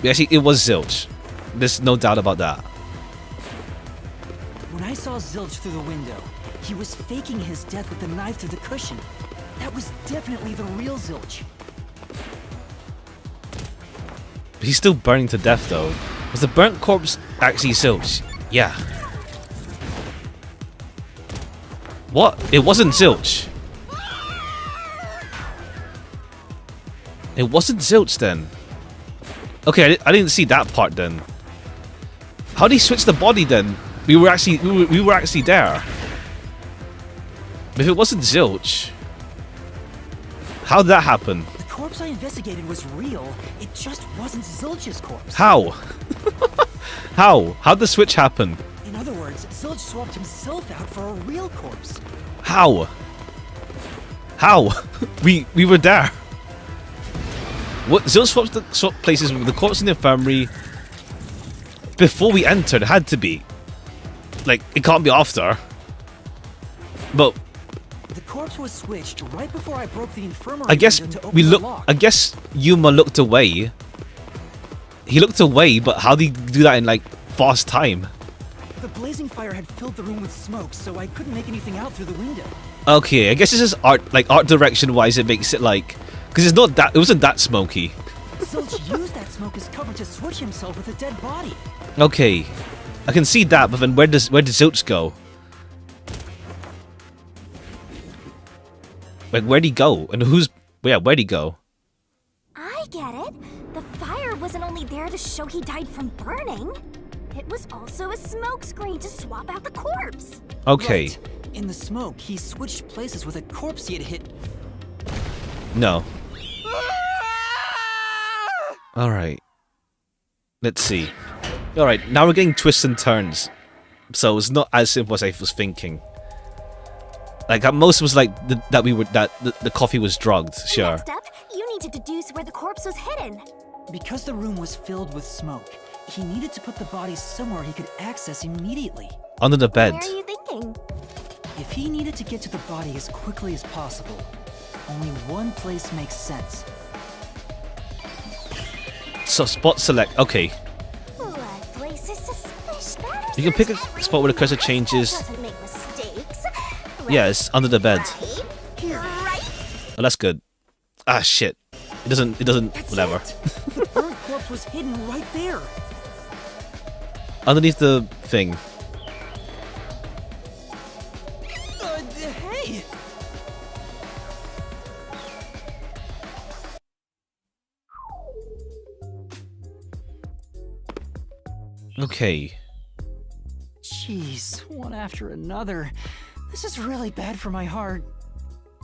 Speaker 1: Actually, it was Zilch. There's no doubt about that.
Speaker 11: When I saw Zilch through the window, he was faking his death with the knife through the cushion. That was definitely the real Zilch.
Speaker 1: He's still burning to death, though. Was the burnt corpse actually Zilch? Yeah. What? It wasn't Zilch. It wasn't Zilch then. Okay, I didn't see that part then. How did he switch the body then? We were actually there. If it wasn't Zilch, how did that happen?
Speaker 11: The corpse I investigated was real. It just wasn't Zilch's corpse.
Speaker 1: How? How? How'd the switch happen?
Speaker 11: In other words, Zilch swapped himself out for a real corpse.
Speaker 1: How? How? we were there. What? Zilch swapped places with the corpse in the infirmary before we entered. It had to be. Like, it can't be after. But
Speaker 11: The corpse was switched right before I broke the infirmary
Speaker 1: I guess
Speaker 11: window to
Speaker 1: we
Speaker 11: open the
Speaker 1: look.
Speaker 11: lock.
Speaker 1: I guess Yuma looked away. He looked away, but how did he do that in like fast time?
Speaker 11: The blazing fire had filled the room with smoke, so I couldn't make anything out through the window.
Speaker 1: Okay, I guess it's just art, like art direction wise, it makes it like, because it's not that, it wasn't that smoky.
Speaker 11: Zilch used that smoke as cover to switch himself with a dead body.
Speaker 1: Okay, I can see that, but then where did Zilch go? Like, where'd he go? And where'd he go?
Speaker 2: I get it. The fire wasn't only there to show he died from burning. It was also a smoke screen to swap out the corpse.
Speaker 1: Okay,
Speaker 11: Right. In the smoke, he switched places with a corpse he had hit.
Speaker 1: no. Alright. Let's see. Alright, now we're getting twists and turns. So it's not as simple as I was thinking. Like, at most it was like the coffee was drugged, sure.
Speaker 2: Next up, you need to deduce where the corpse was hidden.
Speaker 11: Because the room was filled with smoke, he needed to put the body somewhere he could access immediately.
Speaker 1: Under the bed.
Speaker 2: Where are you thinking?
Speaker 11: If he needed to get to the body as quickly as possible, only one place makes sense.
Speaker 1: So spot select, okay.
Speaker 2: That place is suspicious.
Speaker 1: You can pick a spot where the cursor changes.
Speaker 2: Doesn't make mistakes.
Speaker 1: Yeah, it's under the bed.
Speaker 2: Right.
Speaker 1: Oh, that's good. Ah, shit. It doesn't. It doesn't.
Speaker 11: That's
Speaker 1: Whatever.
Speaker 11: it. The burnt corpse was hidden right there.
Speaker 1: Underneath the thing.
Speaker 11: Hey!
Speaker 1: Okay.
Speaker 11: Jeez, one after another. This is really bad for my heart.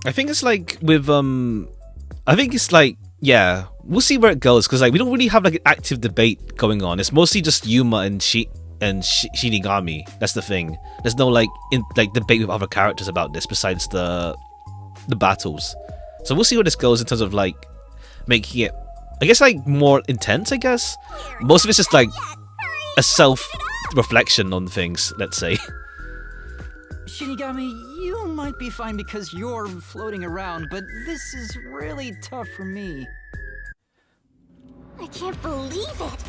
Speaker 1: I think it's like with I think it's like, yeah, we'll see where it goes, because like we don't really have like an active debate going on. It's mostly just Yuma and Shinigami. That's the thing. There's no like debate with other characters about this besides the battles. So we'll see where this goes in terms of like making it, I guess, like more intense. I guess most of it's just like a self-reflection on things, let's say.
Speaker 11: Shinigami, you might be fine because you're floating around, but this is really tough for me.
Speaker 2: I can't believe it.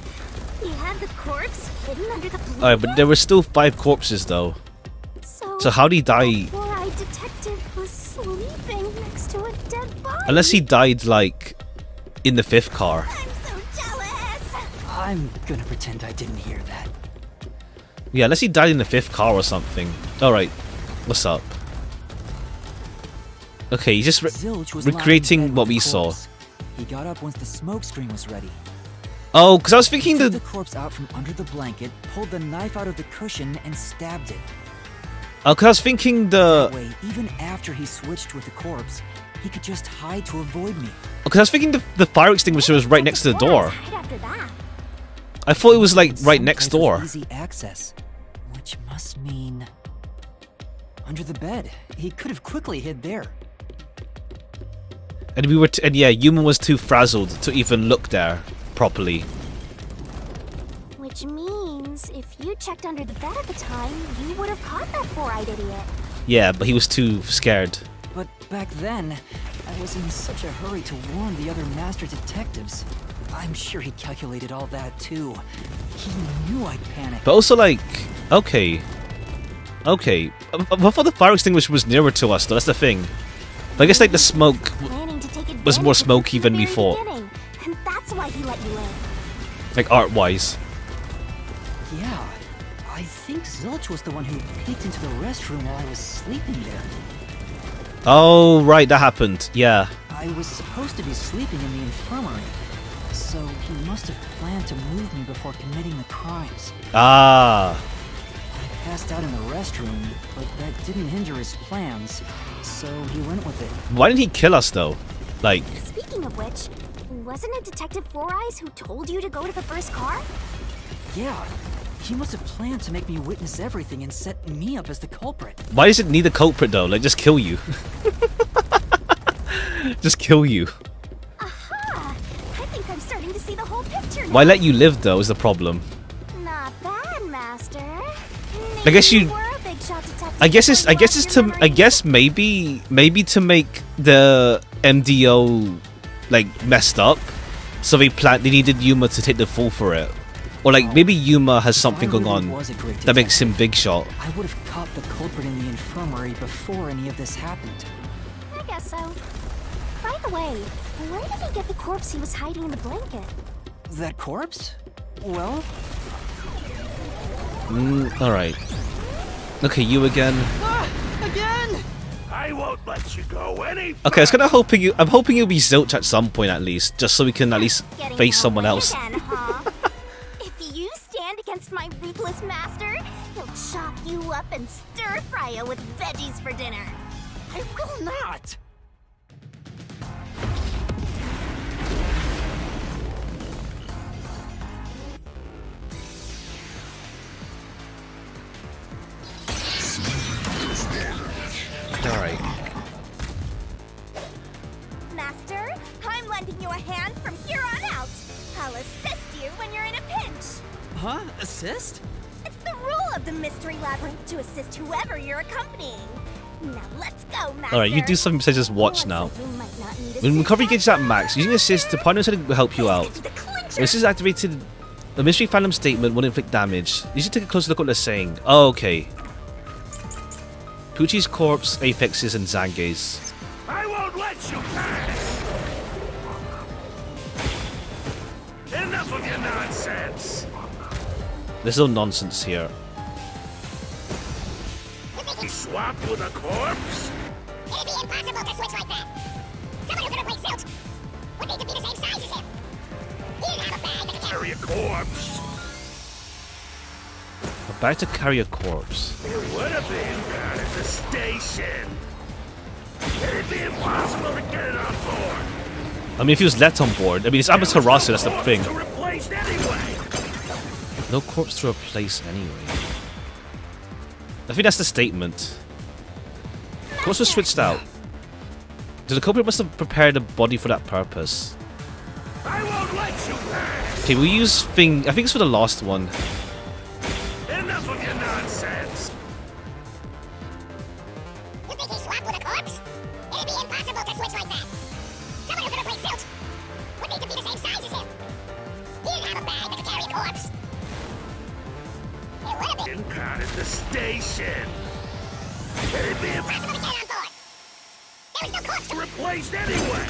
Speaker 2: You had the corpse hidden under the blanket?
Speaker 1: Alright, but there were still 5 corpses though. So how did he die?
Speaker 2: The four-eyed detective was sleeping next to a dead body.
Speaker 1: Unless he died like in the 5th car.
Speaker 2: I'm so jealous.
Speaker 11: I'm gonna pretend I didn't hear that.
Speaker 1: Yeah, unless he died in the 5th car or something. Alright, what's up? Okay, he's just
Speaker 11: Zilch was lying in
Speaker 1: recreating
Speaker 11: bed
Speaker 1: what
Speaker 11: with
Speaker 1: we
Speaker 11: the
Speaker 1: saw.
Speaker 11: corpse. He got up once the smoke screen was ready.
Speaker 1: Oh, because I was thinking
Speaker 11: He took
Speaker 1: the...
Speaker 11: the corpse out from under the blanket, pulled the knife out of the cushion, and stabbed it.
Speaker 1: Oh, because I was thinking
Speaker 11: That
Speaker 1: the...
Speaker 11: way, even after he switched with the corpse, he could just hide to avoid me.
Speaker 1: Because I was thinking the fire extinguisher was right next to the door.
Speaker 2: Right after that.
Speaker 1: I thought it was like right
Speaker 11: Some
Speaker 1: next
Speaker 11: place with
Speaker 1: door.
Speaker 11: Easy access, which must mean under the bed. He could have quickly hid there.
Speaker 1: And we were... and yeah, Yuma was too frazzled to even look there properly.
Speaker 2: Which means if you checked under the bed at the time, you would have caught that four-eyed idiot.
Speaker 1: Yeah, but he was too scared.
Speaker 11: But back then, I was in such a hurry to warn the other master detectives. I'm sure he calculated all that too. He knew I'd panic.
Speaker 1: But also like... okay. Okay. I thought the fire extinguisher was nearer to us though, that's the thing. But I guess like the smoke
Speaker 2: Planning to take
Speaker 1: was more
Speaker 2: advantage of
Speaker 1: smoky
Speaker 2: this
Speaker 1: than we
Speaker 2: from the
Speaker 1: thought.
Speaker 2: very beginning, and that's why he let you in.
Speaker 1: Like art-wise.
Speaker 11: Yeah, I think Zilch was the one who peeked into the restroom while I was sleeping there.
Speaker 1: Oh, right, that happened. Yeah.
Speaker 11: I was supposed to be sleeping in the infirmary, so he must have planned to move me before committing the crimes.
Speaker 1: Ah.
Speaker 11: I passed out in the restroom, but that didn't hinder his plans, so he went with it.
Speaker 1: Why didn't he kill us though? Like...
Speaker 2: Speaking of which, wasn't it Detective Four Eyes who told you to go to the first car?
Speaker 11: Yeah, he must have planned to make me witness everything and set me up as the culprit.
Speaker 1: why does it need a culprit though? Like, just kill you. Just kill you.
Speaker 2: Aha! I think I'm starting to see the whole picture now.
Speaker 1: Why let you live though is the problem.
Speaker 2: Not bad, Master.
Speaker 1: I guess you...
Speaker 2: were a big shot detective
Speaker 1: I guess it's...
Speaker 2: before
Speaker 1: I
Speaker 2: you
Speaker 1: guess
Speaker 2: lost
Speaker 1: it's
Speaker 2: your
Speaker 1: to... I
Speaker 2: memory.
Speaker 1: guess maybe to make the MDO like messed up, so they needed Yuma to take the fall for it. Or like maybe Yuma has something
Speaker 11: If I
Speaker 1: going
Speaker 11: really
Speaker 1: on
Speaker 11: was a great
Speaker 1: that makes him
Speaker 11: detective,
Speaker 1: big shot.
Speaker 11: I would have caught the culprit in the infirmary before any of this happened.
Speaker 2: I guess so. By the way, where did he get the corpse he was hiding in the blanket?
Speaker 11: That corpse? Well,
Speaker 1: Alright. Okay, you again.
Speaker 11: again!
Speaker 12: I won't let you go any
Speaker 1: Okay, I was kinda hoping you... I'm hoping you'll be Zilch at some point at least, just so we can at least
Speaker 2: Getting
Speaker 1: face
Speaker 2: your
Speaker 1: someone
Speaker 2: way
Speaker 1: else.
Speaker 2: Again, huh? If you stand against my ruthless master, he'll chop you up and stir fry you with veggies for dinner.
Speaker 11: I will not!
Speaker 1: Alright.
Speaker 2: Master, I'm lending you a hand from here on out. I'll assist you when you're in a pinch.
Speaker 11: Huh? Assist?
Speaker 2: It's the rule of the Mystery Labyrinth to assist whoever you're accompanying. Now let's go, Master.
Speaker 1: Alright, you do something besides just watch
Speaker 2: Looks
Speaker 1: now.
Speaker 2: like we might not need
Speaker 1: When recovery
Speaker 2: assist
Speaker 1: gets at max, using assist, the partner said it will help you out.
Speaker 2: The clincher.
Speaker 1: When this is activated, the mystery phantom statement will inflict damage. You should take a closer look at what they're saying. Oh, okay. Poochie's corpse, Apex's, and Zange's.
Speaker 12: I won't let you pass!
Speaker 9: Enough of your nonsense!
Speaker 1: There's no nonsense here.
Speaker 9: He swapped with a corpse?
Speaker 10: It'd be impossible to switch like that. Someone who could replace Zilch would need to be the same size as him. He didn't have a bag that could
Speaker 9: Carry a corpse?
Speaker 1: About to carry a corpse.
Speaker 9: It would have been down at the station. It'd be impossible to get it on board.
Speaker 1: I mean, if he was let on board, I mean, it's Amaterasu, that's the thing.
Speaker 9: To replace anyway.
Speaker 1: No corpse to replace anyway. I think that's the statement. Corpse was switched out. So the culprit must have prepared a body for that purpose.
Speaker 9: I won't let you pass.
Speaker 1: Okay, we'll use thing. I think it's for the last one.
Speaker 9: Enough of your nonsense.
Speaker 10: You think he swapped with a corpse? It'd be impossible to switch like that. Someone who could replace Zilch would need to be the same size as him. He didn't have a bag that could carry a corpse. It would have been
Speaker 9: Down at the station. It'd be
Speaker 10: impossible to get it on board. There was no corpse to
Speaker 9: replace anyway.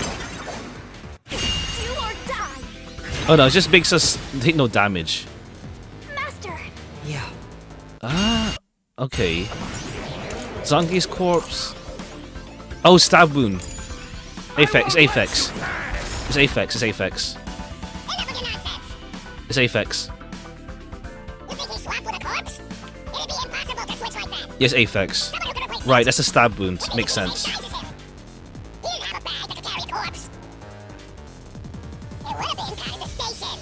Speaker 2: Do or die.
Speaker 1: Oh no, it just makes us take no damage.
Speaker 2: Master.
Speaker 11: Yeah.
Speaker 1: Ah, okay. Zangi's corpse. Oh, stab wound. Aphex, it's Aphex. It's Aphex, it's Aphex.
Speaker 10: Enough of your nonsense.
Speaker 1: It's Aphex.
Speaker 10: You think he swapped with a corpse? It'd be impossible to switch like that.
Speaker 1: Yes, Aphex.
Speaker 10: Someone who could replace
Speaker 1: Right,
Speaker 10: Zilch
Speaker 1: that's a stab wound.
Speaker 10: would need
Speaker 1: Makes
Speaker 10: to be the
Speaker 1: sense.
Speaker 10: same size as him. He didn't have a bag that could carry a corpse. It would have been down at the station.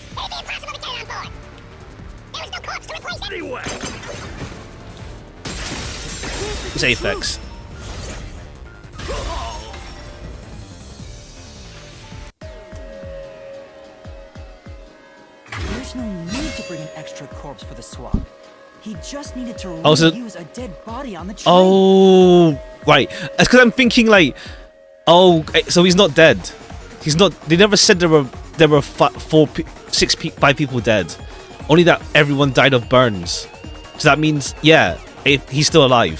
Speaker 10: It'd be impossible to get it on board. There was no corpse to replace it.
Speaker 9: Anyway.
Speaker 1: It's Aphex.
Speaker 11: There's no need to bring an extra corpse for the swap. He just needed to
Speaker 1: Oh, so-
Speaker 11: reuse a dead body on the train.
Speaker 1: Oh, right. That's because I'm thinking like, oh, so he's not dead. He's not. They never said there were five people dead. Only that everyone died of burns. So that means, yeah, he's still alive.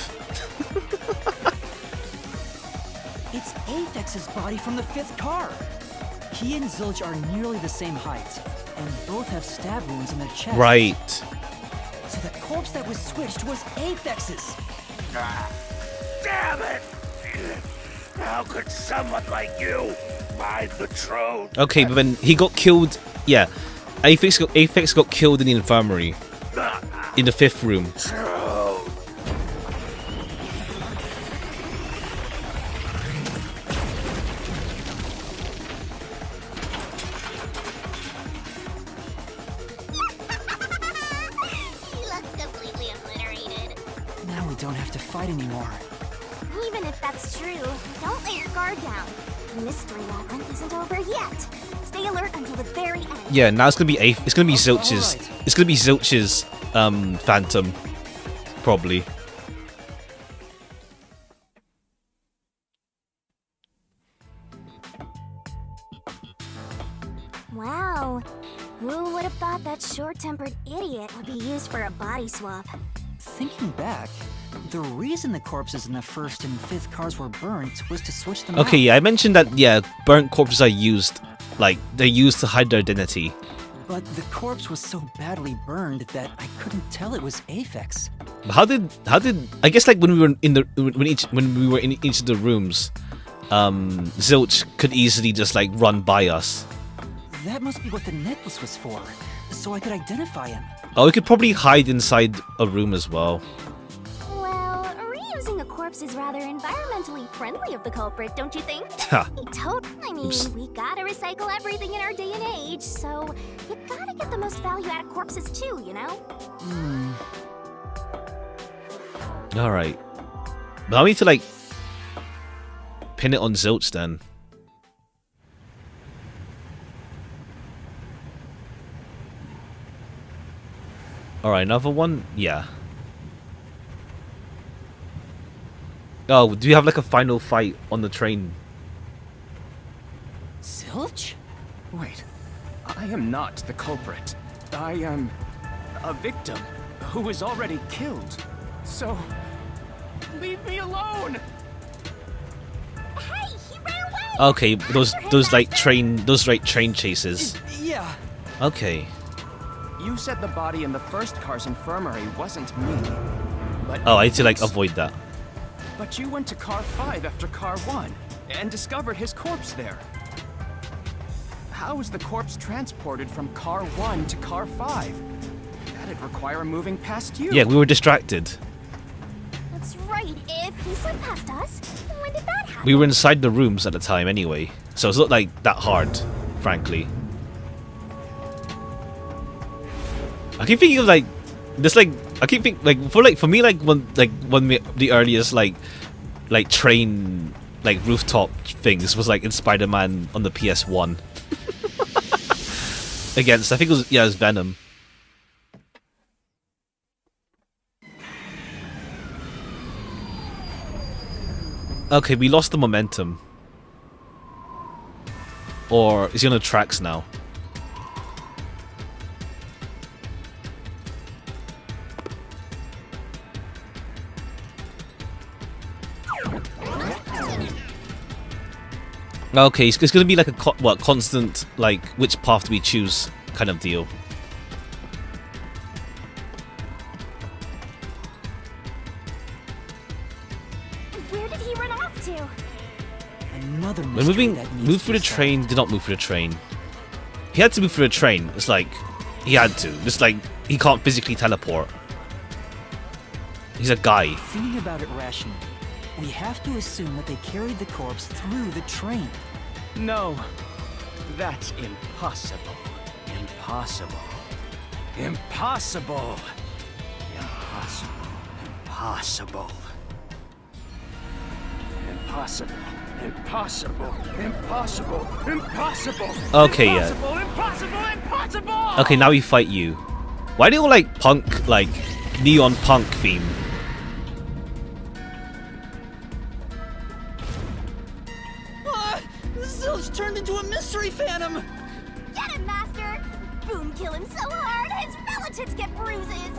Speaker 11: It's Aphex's body from the 5th car. He and Zilch are nearly the same height, and both have stab wounds in their chests.
Speaker 1: Right.
Speaker 11: So the corpse that was switched was Aphex's.
Speaker 9: Damn it! How could someone like you find the truth?
Speaker 1: Okay, but then he got killed. Yeah, Aphex got killed in the infirmary, in the 5th room.
Speaker 2: He looks completely obliterated.
Speaker 11: Now we don't have to fight anymore.
Speaker 2: Even if that's true, don't let your guard down. The mystery labyrinth isn't over yet. Stay alert until the very end.
Speaker 1: Yeah, now it's gonna be it's gonna be Zilch's.
Speaker 11: Alright.
Speaker 1: It's gonna be Zilch's phantom, probably.
Speaker 2: Wow. Who would have thought that short-tempered idiot would be used for a body swap?
Speaker 11: Thinking back, the reason the corpses in the 1st and 5th cars were burnt was to switch them
Speaker 1: Okay,
Speaker 11: out.
Speaker 1: yeah, I mentioned that. Yeah, burnt corpses are used, like they're used to hide their identity.
Speaker 11: But the corpse was so badly burned that I couldn't tell it was Aphex.
Speaker 1: How did I guess like when we were when we were in each of the rooms, Zilch could easily just like run by us.
Speaker 11: That must be what the necklace was for, so I could identify him.
Speaker 1: Oh, we could probably hide inside a room as well.
Speaker 2: Well, reusing a corpse is rather environmentally friendly of the culprit, don't you think?
Speaker 1: Ha.
Speaker 2: I mean,
Speaker 1: Oops.
Speaker 2: we gotta recycle everything in our day and age, so you gotta get the most value out of corpses too, you know?
Speaker 1: All right, but I need to like pin it on Zilch then. All right, another one. Yeah. Oh, do you have like a final fight on the train?
Speaker 11: Zilch?
Speaker 7: Wait, I am not the culprit. I am a victim who was already killed. So, leave me alone!
Speaker 2: Hey, he ran away!
Speaker 1: Okay, those like train chases.
Speaker 11: Yeah,
Speaker 1: Okay.
Speaker 7: You said the body in the first car's infirmary wasn't me. But
Speaker 1: Oh, I need to like avoid that.
Speaker 7: But you went to car 5 after car 1 and discovered his corpse there. How was the corpse transported from car 1 to car 5? That'd require moving past you.
Speaker 1: Yeah, we were distracted.
Speaker 2: That's right. If he slipped past us, when did that happen?
Speaker 1: We were inside the rooms at the time anyway, so it's not like that hard, frankly. I keep thinking of like this, like I keep thinking like for me like one of the earliest like train like rooftop things was like in Spider-Man on the PS1 against I think it was Venom. Okay, we lost the momentum. Or is he on the tracks now? Okay, it's gonna be like a constant like which path do we choose kind of deal.
Speaker 2: Where did he run off to?
Speaker 3: Another
Speaker 1: When
Speaker 3: mystery
Speaker 1: moving,
Speaker 3: that needs
Speaker 1: move
Speaker 3: to
Speaker 1: through
Speaker 3: be
Speaker 1: the train.
Speaker 3: solved.
Speaker 1: Did not move through the train. He had to move through the train. It's like he had to. It's like he can't physically teleport. He's a guy.
Speaker 3: Thinking about it rationally, we have to assume that they carried the corpse through the train.
Speaker 7: No, that's impossible. Impossible. Impossible. Impossible. Impossible. Impossible. Impossible. Impossible. Impossible.
Speaker 1: Okay, yeah.
Speaker 7: Impossible. Impossible. Impossible.
Speaker 1: Okay, now we fight you. Why do you like punk, like neon punk theme?
Speaker 11: Zilch turned into a mystery phantom!
Speaker 2: Get him, Master! Boom kill him so hard, his relatives get bruises!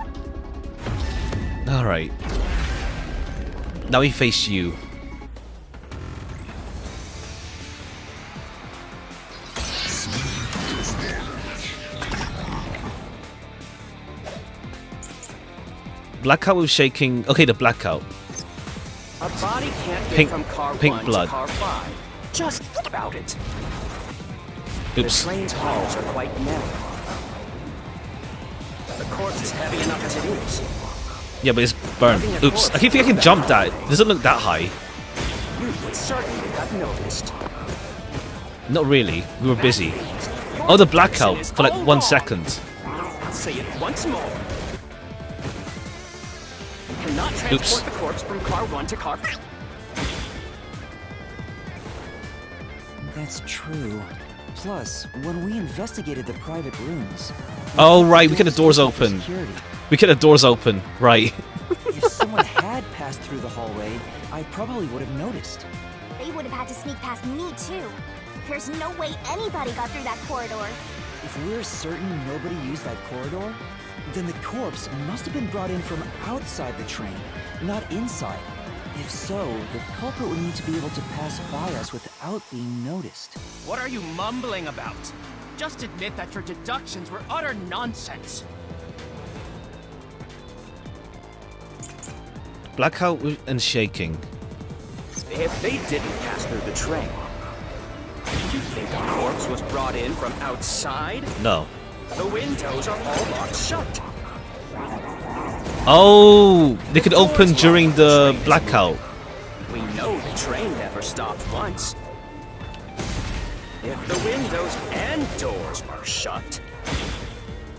Speaker 1: Alright. Now we face you. Blackout was shaking. Okay, the blackout.
Speaker 7: A body can't get
Speaker 1: Pink-
Speaker 7: from car
Speaker 1: pink
Speaker 7: 1
Speaker 1: blood.
Speaker 7: to car 5. Just think about it.
Speaker 1: Oops.
Speaker 7: The train's halls are quite narrow. The corpse is heavy enough as it is.
Speaker 1: Yeah, but it's burned. Oops. I keep thinking I can jump that. It doesn't look that high.
Speaker 7: You would certainly have noticed.
Speaker 1: Not really. We were busy. Oh, the blackout for like 1 second.
Speaker 7: I'll say it once more. You cannot transport
Speaker 1: Oops.
Speaker 7: the corpse from car 1 to car 5.
Speaker 3: That's true. Plus, when we investigated the private rooms...
Speaker 1: Oh, right. We get the doors open.
Speaker 3: Security.
Speaker 1: We get the doors open. Right.
Speaker 3: If someone had passed through the hallway, I probably would have noticed.
Speaker 2: They would have had to sneak past me, too. There's no way anybody got through that corridor.
Speaker 3: If we're certain nobody used that corridor, then the corpse must have been brought in from outside the train, not inside. If so, the culprit would need to be able to pass by us without being noticed.
Speaker 7: What are you mumbling about? Just admit that your deductions were utter nonsense.
Speaker 1: Blackout and shaking.
Speaker 7: If they didn't pass through the train, you think a corpse was brought in from outside?
Speaker 1: No.
Speaker 7: The windows are all locked shut.
Speaker 1: Oh, they could open during the blackout.
Speaker 7: We know the train never stopped once. If the windows and doors are shut,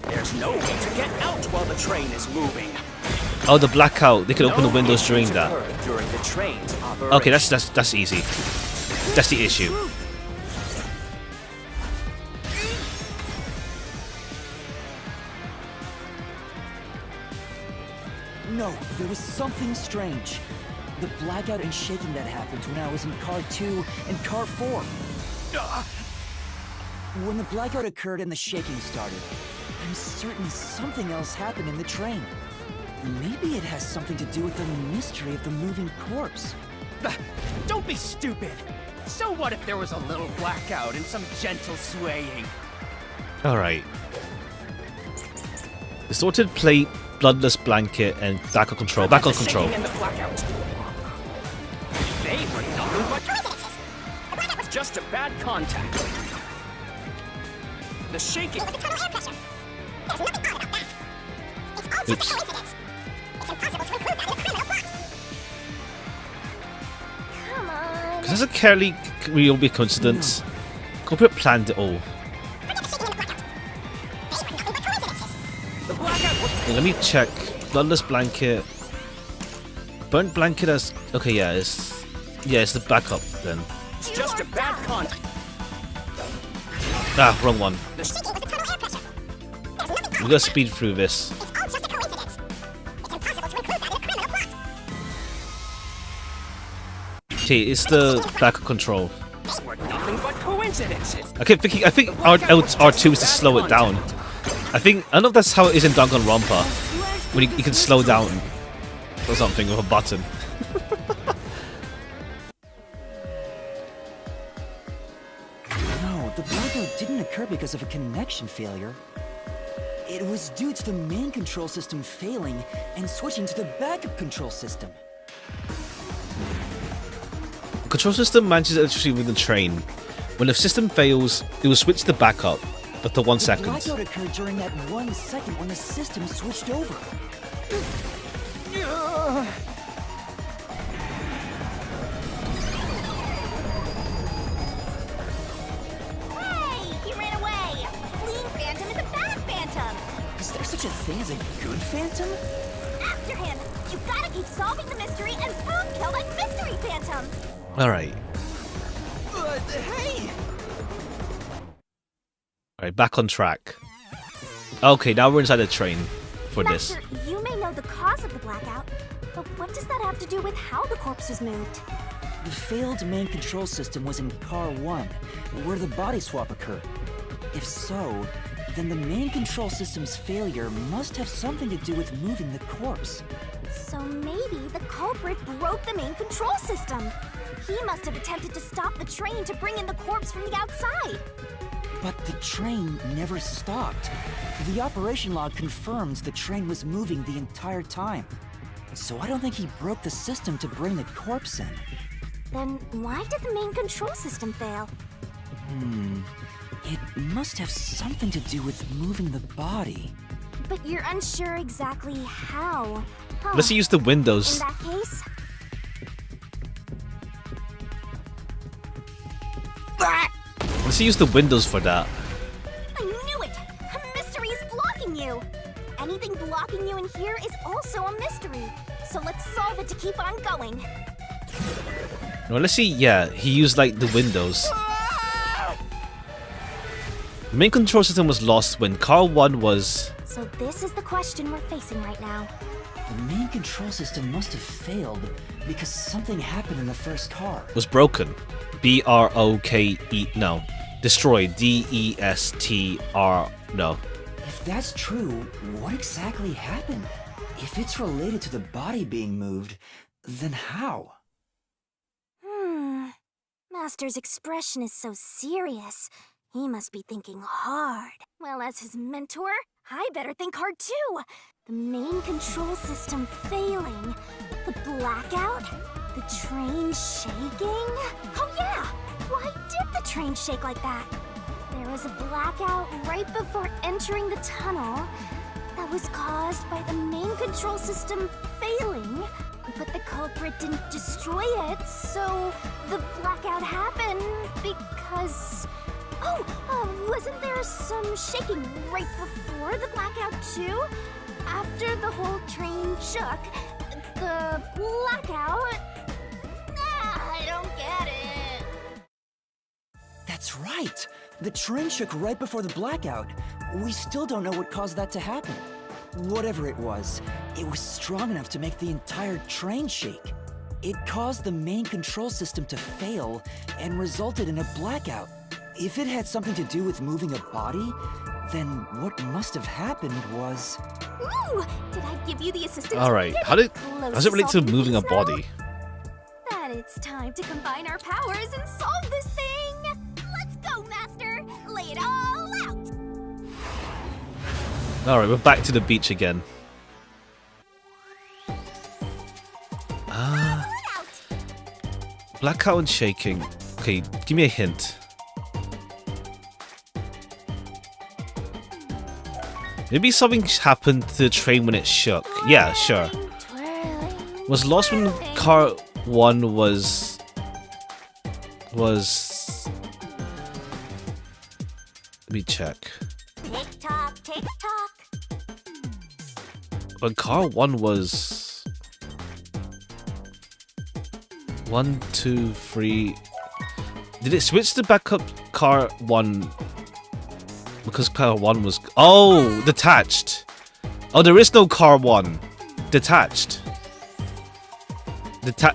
Speaker 7: there's no way to get out while the train is moving.
Speaker 1: Oh, the blackout. They could open the windows during
Speaker 7: issues
Speaker 1: that.
Speaker 7: occurred during the train's operation.
Speaker 1: Okay, that's easy. That's the issue.
Speaker 3: No, there was something strange. The blackout and shaking that happened when I was in car 2 and car 4. When the blackout occurred and the shaking started, I'm certain something else happened in the train. Maybe it has something to do with the mystery of the moving corpse.
Speaker 7: Don't be stupid. So what if there was a little blackout and some gentle swaying?
Speaker 1: Alright. Distorted plate, bloodless blanket, and back on control. Back on control.
Speaker 7: They were nothing but just a bad contact. The shaking.
Speaker 1: Oops.
Speaker 2: Come on.
Speaker 1: Because that's a clearly real big coincidence. Corporate planned it all. Let me check. Bloodless blanket. Burnt blanket as okay, yeah, it's the backup then.
Speaker 7: It's just a bad contact.
Speaker 1: Ah, wrong one. We gotta speed through this. Okay, it's the backup control.
Speaker 7: Were nothing but coincidences.
Speaker 1: I keep thinking. I think R2 is to slow it down. I don't know if that's how it is in Danganronpa, when you can slow down or something with a button.
Speaker 11: No, the blackout didn't occur because of a connection failure. It was due to the main control system failing and switching to the backup control system.
Speaker 1: The control system manages electricity within the train. When the system fails, it will switch to backup after 1 second.
Speaker 11: The blackout occurred during that 1 second when the system switched over.
Speaker 2: Hey, he ran away. Fleeing Phantom is a bad Phantom.
Speaker 11: Is there such a thing as a good phantom?
Speaker 2: After him. You gotta keep solving the mystery and boom kill that mystery Phantom.
Speaker 1: Alright.
Speaker 11: Hey!
Speaker 1: Alright, back on track. Okay, now we're inside the train for this.
Speaker 2: Master, you may know the cause of the blackout, but what does that have to do with how the corpse was moved?
Speaker 11: The failed main control system was in Car 1, where the body swap occurred. If so, then the main control system's failure must have something to do with moving the corpse.
Speaker 2: So maybe the culprit broke the main control system. He must have attempted to stop the train to bring in the corpse from the outside.
Speaker 11: But the train never stopped. The operation log confirms the train was moving the entire time. So I don't think he broke the system to bring the corpse in.
Speaker 2: Then why did the main control system fail?
Speaker 11: It must have something to do with moving the body.
Speaker 2: But you're unsure exactly how. Huh.
Speaker 1: Let's use the windows.
Speaker 2: In that case...
Speaker 1: Let's use the windows for that.
Speaker 2: I knew it! A mystery is blocking you! Anything blocking you in here is also a mystery. So let's solve it to keep on going.
Speaker 1: No, let's see. Yeah, he used like the windows. The main control system was lost when Car 1 was...
Speaker 2: So this is the question we're facing right now.
Speaker 11: The main control system must have failed because something happened in the first car.
Speaker 1: was broken. B-R-O-K-E... No. Destroyed. D-E-S-T-R... No.
Speaker 11: If that's true, what exactly happened? If it's related to the body being moved, then how?
Speaker 2: Master's expression is so serious. He must be thinking hard. Well, as his mentor, I better think hard too. The main control system failing. The blackout? The train shaking? Oh yeah! Why did the train shake like that? There was a blackout right before entering the tunnel that was caused by the main control system failing, but the culprit didn't destroy it, so the blackout happened because... Oh, wasn't there some shaking right before the blackout too? After the whole train shook, the blackout... I don't get it.
Speaker 11: That's right! The train shook right before the blackout. We still don't know what caused that to happen. Whatever it was strong enough to make the entire train shake. It caused the main control system to fail and resulted in a blackout. If it had something to do with moving a body, then what must have happened was...
Speaker 2: Ooh! Did I give you the assistance?
Speaker 1: Alright, how does it relate to moving a body?
Speaker 2: Then it's time to combine our powers and solve this thing! Let's go, Master! Lay it all out!
Speaker 1: Alright, we're back to the beach again. Blackout and shaking. Okay, give me a hint. Maybe something happened to the train when it shook. Yeah, sure. Was lost when car 1 was... Let me check.
Speaker 2: Tick tock, tick tock.
Speaker 1: When car 1 was... 1, 2, 3... Did it switch to backup car 1? Because car 1 was... Oh! Detached! Oh, there is no car 1. Detached.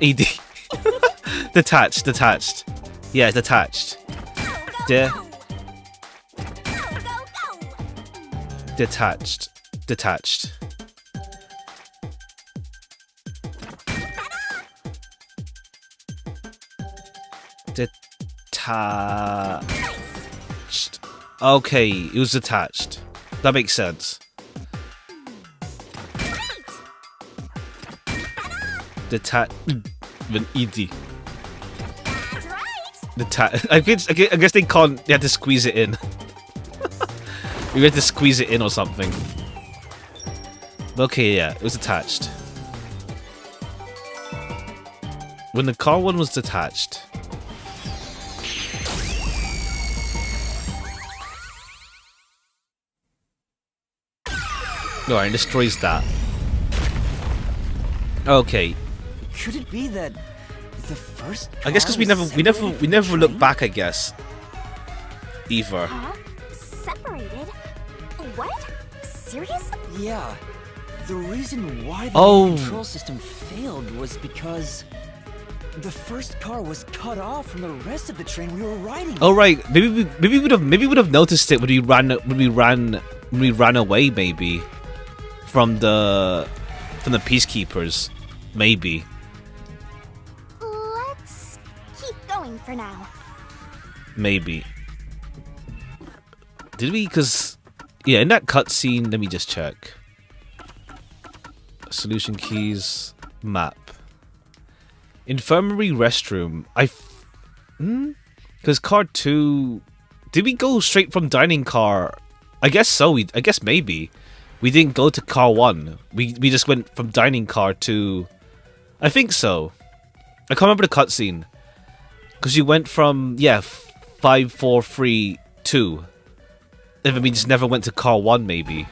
Speaker 1: ED. Detached. Yeah, detached. Detached. Detached. Okay, it was detached. That makes sense. Detached. Even ED. I guess they can't. They had to squeeze it in. We had to squeeze it in or something. Okay, yeah, it was attached. When the car 1 was detached. Alright, destroys that. Okay.
Speaker 11: Could it be that the first
Speaker 1: I guess because we never look back, I guess. Either.
Speaker 2: Huh? Separated? What? Serious?
Speaker 11: Yeah. The reason why the control system failed was because the first car was cut off from the rest of the train we were riding.
Speaker 1: Oh right, maybe we would have noticed it when we ran away, maybe from the peacekeepers, maybe.
Speaker 2: Let's keep going for now.
Speaker 1: Maybe. Did we? Because yeah, in that cutscene, let me just check. Solution keys, map, infirmary restroom. Because car 2, did we go straight from dining car? I guess so. I guess maybe we didn't go to car 1. We just went from dining car to. I think so. I can't remember the cutscene. Because you went from 5, 4, 3, 2. And then we just never went to car 1. Maybe.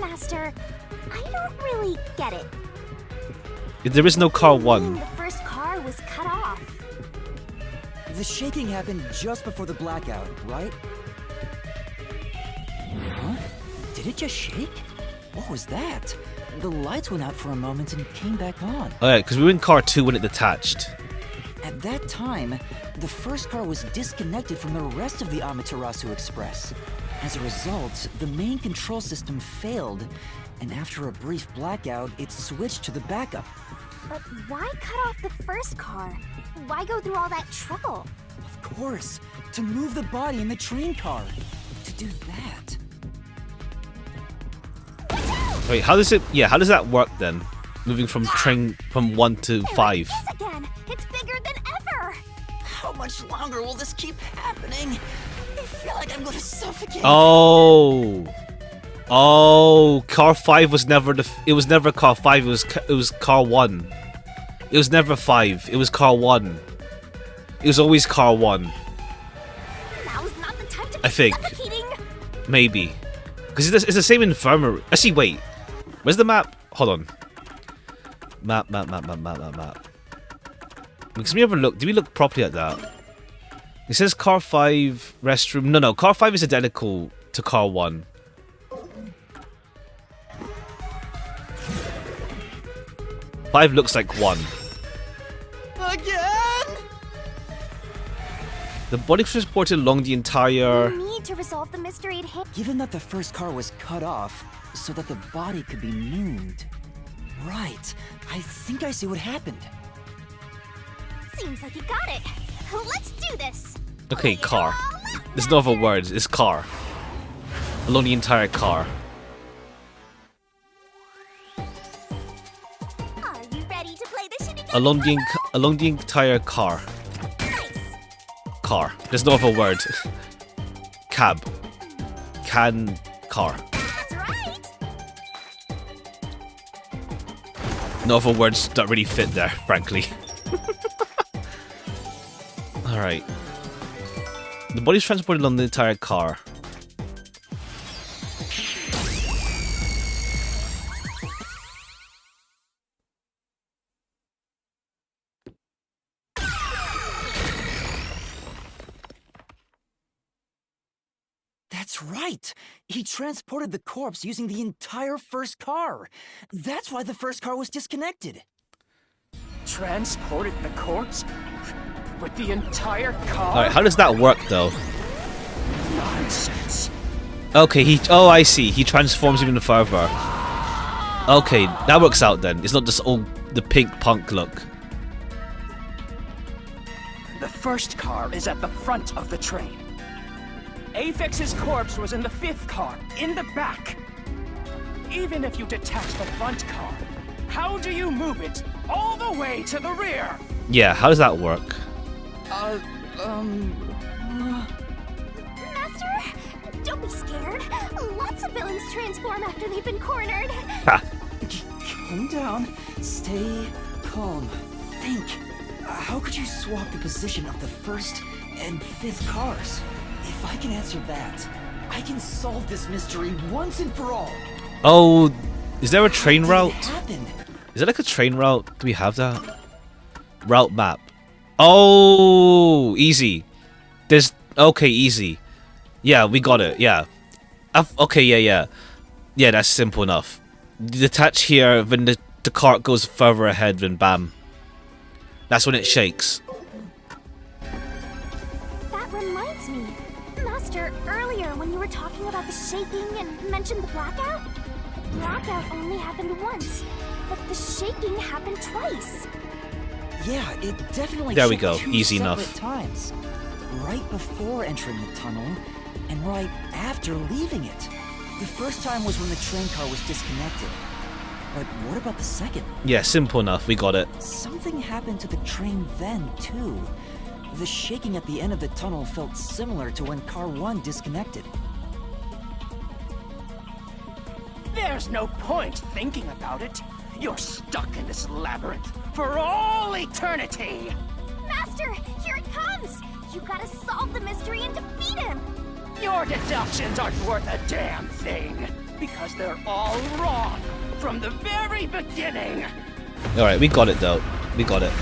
Speaker 2: Master, I don't really get it.
Speaker 1: There is no car 1.
Speaker 2: The first car was cut off.
Speaker 11: The shaking happened just before the blackout, right? Huh? Did it just shake? What was that? The lights went out for a moment and came back on.
Speaker 1: Oh yeah, because we were in car 2 when it detached.
Speaker 11: At that time, the first car was disconnected from the rest of the Amaterasu Express. As a result, the main control system failed, and after a brief blackout, it switched to the backup.
Speaker 2: But why cut off the first car? Why go through all that trouble?
Speaker 11: Of course, to move the body in the train car. To do that.
Speaker 1: Wait, how does that work then? Moving from train from 1 to 5.
Speaker 2: It is again. It's bigger than ever.
Speaker 11: How much longer will this keep happening? I feel like I'm going to suffocate.
Speaker 1: Oh, car 5 was never it was never car 5, it was car 1. It was never 5, it was car 1. It was always car 1.
Speaker 2: Now's not the time to be
Speaker 1: I think.
Speaker 2: suffocating.
Speaker 1: Maybe. Because it's the same infirmary. Actually, wait. Where's the map? Hold on. Map. Because we ever look. Did we look properly at that? It says car 5 restroom. No. Car 5 is identical to car 1. Five looks like 1.
Speaker 11: Again?
Speaker 1: The body was transported along the entire.
Speaker 2: We need to resolve the mystery at hand.
Speaker 11: Given that the first car was cut off so that the body could be moved. Right. I think I see what happened.
Speaker 2: Seems like you got it. Let's do this.
Speaker 1: Okay, car. There's no other words. It's car. Along the entire car.
Speaker 2: Are you ready to play this shenanigans?
Speaker 1: Along the entire car. Car. There's no other word. Cab. Car.
Speaker 2: That's right.
Speaker 1: No other words that really fit there, frankly. Alright. The body's transported along the entire car.
Speaker 11: That's right! He transported the corpse using the entire first car. That's why the first car was disconnected.
Speaker 7: Transported the corpse? With the entire car?
Speaker 1: Alright, how does that work though?
Speaker 7: Nonsense.
Speaker 1: Okay, oh, I see. He transforms even further. Okay, that works out then. It's not just all the pink punk look.
Speaker 7: The first car is at the front of the train. Apex's corpse was in the fifth car, in the back. Even if you detach the front car, how do you move it all the way to the rear?
Speaker 1: Yeah, how does that work?
Speaker 2: Master, don't be scared. Lots of villains transform after they've been cornered.
Speaker 1: Ha.
Speaker 11: Calm down. Stay calm. Think. How could you swap the position of the first and fifth cars? If I can answer that, I can solve this mystery once and for all.
Speaker 1: Oh, is there a train route?
Speaker 11: Happen?
Speaker 1: Is there like a train route? Do we have that? Route map. Oh, easy. There's okay, easy. Yeah, we got it. Yeah. Okay, yeah. Yeah, that's simple enough. Detach here, then the cart goes further ahead, then bam. That's when it shakes.
Speaker 2: That reminds me. Master, earlier when you were talking about the shaking and mentioned the blackout, the blackout only happened once, but the shaking happened twice.
Speaker 11: Yeah, it definitely
Speaker 1: There we
Speaker 11: shook
Speaker 1: go.
Speaker 11: two
Speaker 1: Easy
Speaker 11: separate
Speaker 1: enough.
Speaker 11: times. Right before entering the tunnel, and right after leaving it. The first time was when the train car was disconnected. But what about the second?
Speaker 1: Yeah, simple enough. We got it.
Speaker 11: Something happened to the train then, too. The shaking at the end of the tunnel felt similar to when Car 1 disconnected.
Speaker 7: There's no point thinking about it. You're stuck in this labyrinth for all eternity.
Speaker 2: Master, here it comes! You gotta solve the mystery and defeat him!
Speaker 7: Your deductions aren't worth a damn thing, because they're all wrong from the very beginning.
Speaker 1: Alright, we got it though. We got it.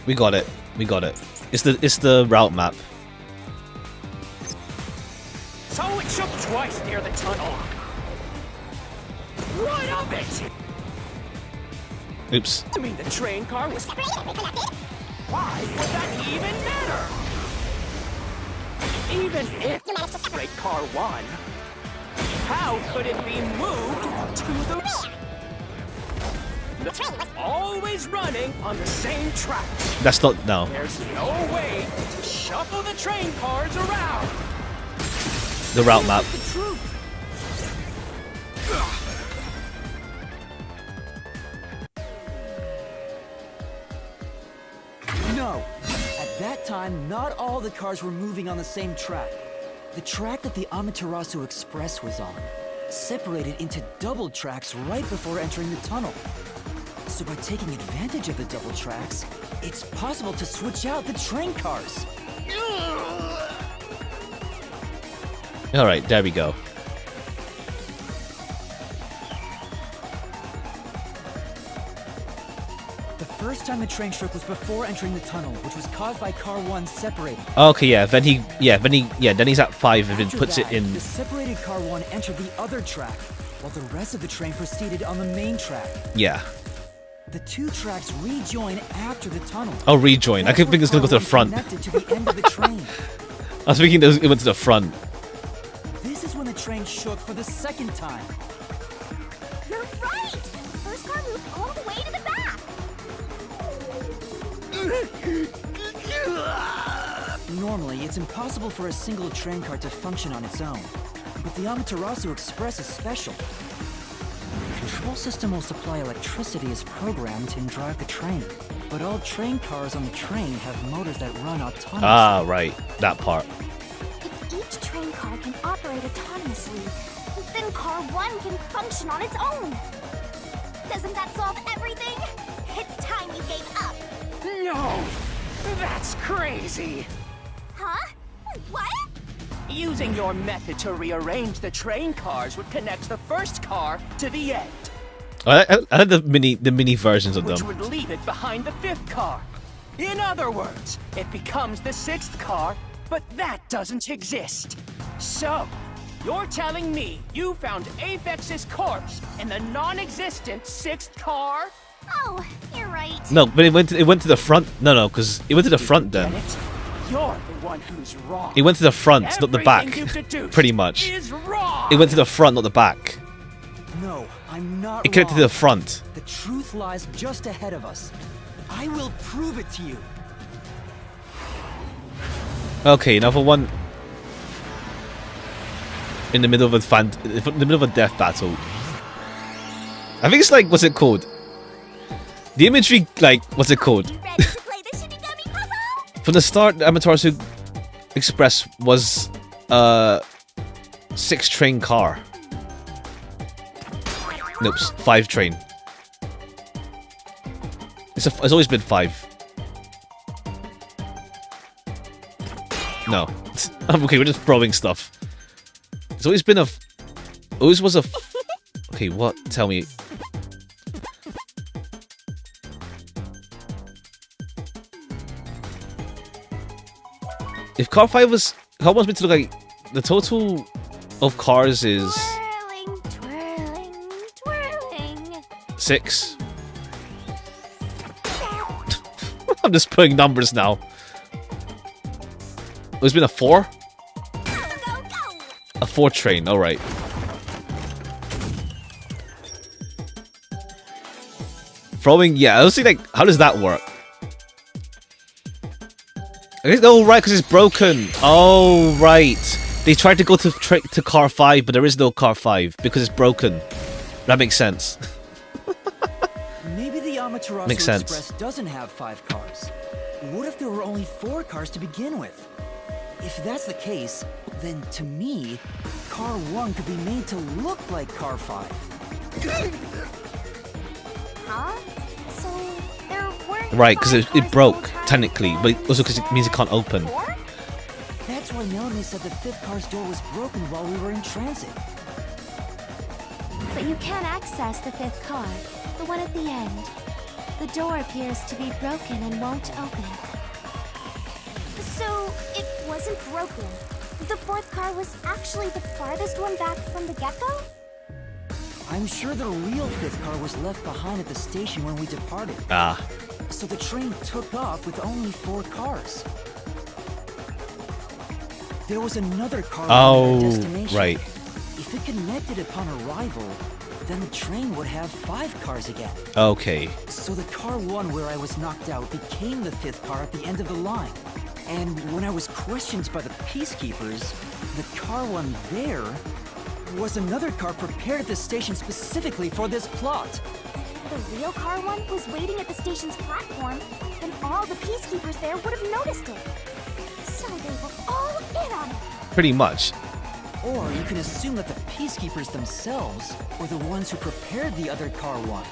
Speaker 1: We got it. We got it. It's the route map.
Speaker 7: So it shook twice near the tunnel. What of it?
Speaker 1: Oops.
Speaker 7: I mean, the train car was why would that even matter? Even if separate car 1, how could it be moved to the rear? The train was always running on the same track.
Speaker 1: That's not no.
Speaker 7: There's no way to shuffle the train cars around.
Speaker 1: The route map.
Speaker 7: The truth.
Speaker 11: No! At that time, not all the cars were moving on the same track. The track that the Amaterasu Express was on separated into double tracks right before entering the tunnel. So by taking advantage of the double tracks, it's possible to switch out the train cars.
Speaker 1: Alright, there we go.
Speaker 11: The first time the train shook was before entering the tunnel, which was caused by car 1 separating.
Speaker 1: Okay, yeah, then he's at 5 and then
Speaker 11: After
Speaker 1: puts
Speaker 11: that,
Speaker 1: it in.
Speaker 11: The separated car 1 entered the other track, while the rest of the train proceeded on the main track.
Speaker 1: Yeah.
Speaker 11: The two tracks rejoin after the tunnel.
Speaker 1: Oh, rejoin. I kept thinking it's gonna go to the front.
Speaker 11: Connected to the end of the train.
Speaker 1: I was thinking it went to the front.
Speaker 11: This is when the train shook for the second time.
Speaker 2: You're right! The first car moved all
Speaker 11: Normally, it's impossible for a single train car to function on its own. But the Amaterasu Express is special. The control system will supply electricity as programmed and drive the train. But all train cars on the train have motors that run autonomously.
Speaker 1: Ah, right. That part.
Speaker 2: If each train car can operate autonomously, then Car 1 can function on its own. Doesn't that solve everything? It's time you gave up.
Speaker 7: No! That's crazy!
Speaker 2: Huh? What?
Speaker 7: Using your method to rearrange the train cars would connect the first car to the end.
Speaker 1: I had the mini versions of
Speaker 7: Which
Speaker 1: them.
Speaker 7: would leave it behind the fifth car. In other words, it becomes the sixth car, but that doesn't exist. So, you're telling me you found Avex's corpse in the non-existent sixth car?
Speaker 2: Oh, you're right.
Speaker 1: No, but it went to the front. No, because it went to the front then.
Speaker 7: Get it? You're the one who's wrong.
Speaker 1: It went to the front, not the back.
Speaker 7: Everything you've deduced
Speaker 1: Pretty much.
Speaker 7: is wrong.
Speaker 1: It went to the front, not the back.
Speaker 11: No, I'm not
Speaker 1: It connected to the front.
Speaker 11: The truth lies just ahead of us. I will prove it to you.
Speaker 1: Okay, now for one in the middle of a death battle. I think it's like, what's it called? The imagery, like, what's it called?
Speaker 2: You ready to play the Shinigami puzzle?
Speaker 1: From the start, the Amaterasu Express was a 6-train car. Nope, 5 train. It's always been 5. No. Okay, we're just throwing stuff. It's always been a... Always was a... Okay, what? Tell me. If car 5 was... Car 1's meant to look like... The total of cars is...
Speaker 2: Twirling, twirling, twirling.
Speaker 1: 6. I'm just putting numbers now. It's been a 4?
Speaker 2: Go, go, go.
Speaker 1: A 4 train, alright. Throwing, yeah, I was thinking, like, how does that work? Oh, right, because it's broken. Oh, right. They tried to go to car 5, but there is no car 5 because it's broken. That makes sense.
Speaker 11: Maybe the Amaterasu
Speaker 1: Makes sense.
Speaker 11: Express doesn't have 5 cars. What if there were only 4 cars to begin with? If that's the case, then to me, Car 1 could be made to look like Car 5.
Speaker 2: Huh? So there weren't
Speaker 1: Right, because
Speaker 2: 5 cars
Speaker 1: it broke,
Speaker 2: the whole time
Speaker 1: technically, but also because it means it can't open.
Speaker 2: 4?
Speaker 11: That's why Melanie said the 5th car's door was broken while we were in transit.
Speaker 8: But you can't access the 5th car, the one at the end. The door appears to be broken and won't open.
Speaker 2: So it wasn't broken. The 4th car was actually the farthest one back from the get-go?
Speaker 11: I'm sure the real 5th car was left behind at the station when we departed.
Speaker 1: Ah.
Speaker 11: So the train took off with only 4 cars. There was another car
Speaker 1: Oh,
Speaker 11: at our destination.
Speaker 1: right.
Speaker 11: If it connected upon arrival, then the train would have 5 cars again.
Speaker 1: Okay.
Speaker 11: So the car 1 where I was knocked out became the 5th car at the end of the line. And when I was questioned by the peacekeepers, the car 1 there was another car prepared at the station specifically for this plot.
Speaker 2: The real car 1 was waiting at the station's platform, and all the peacekeepers there would have noticed it. So they were all in on it.
Speaker 1: Pretty much.
Speaker 11: Or you can assume that the peacekeepers themselves were the ones who prepared the other car 1.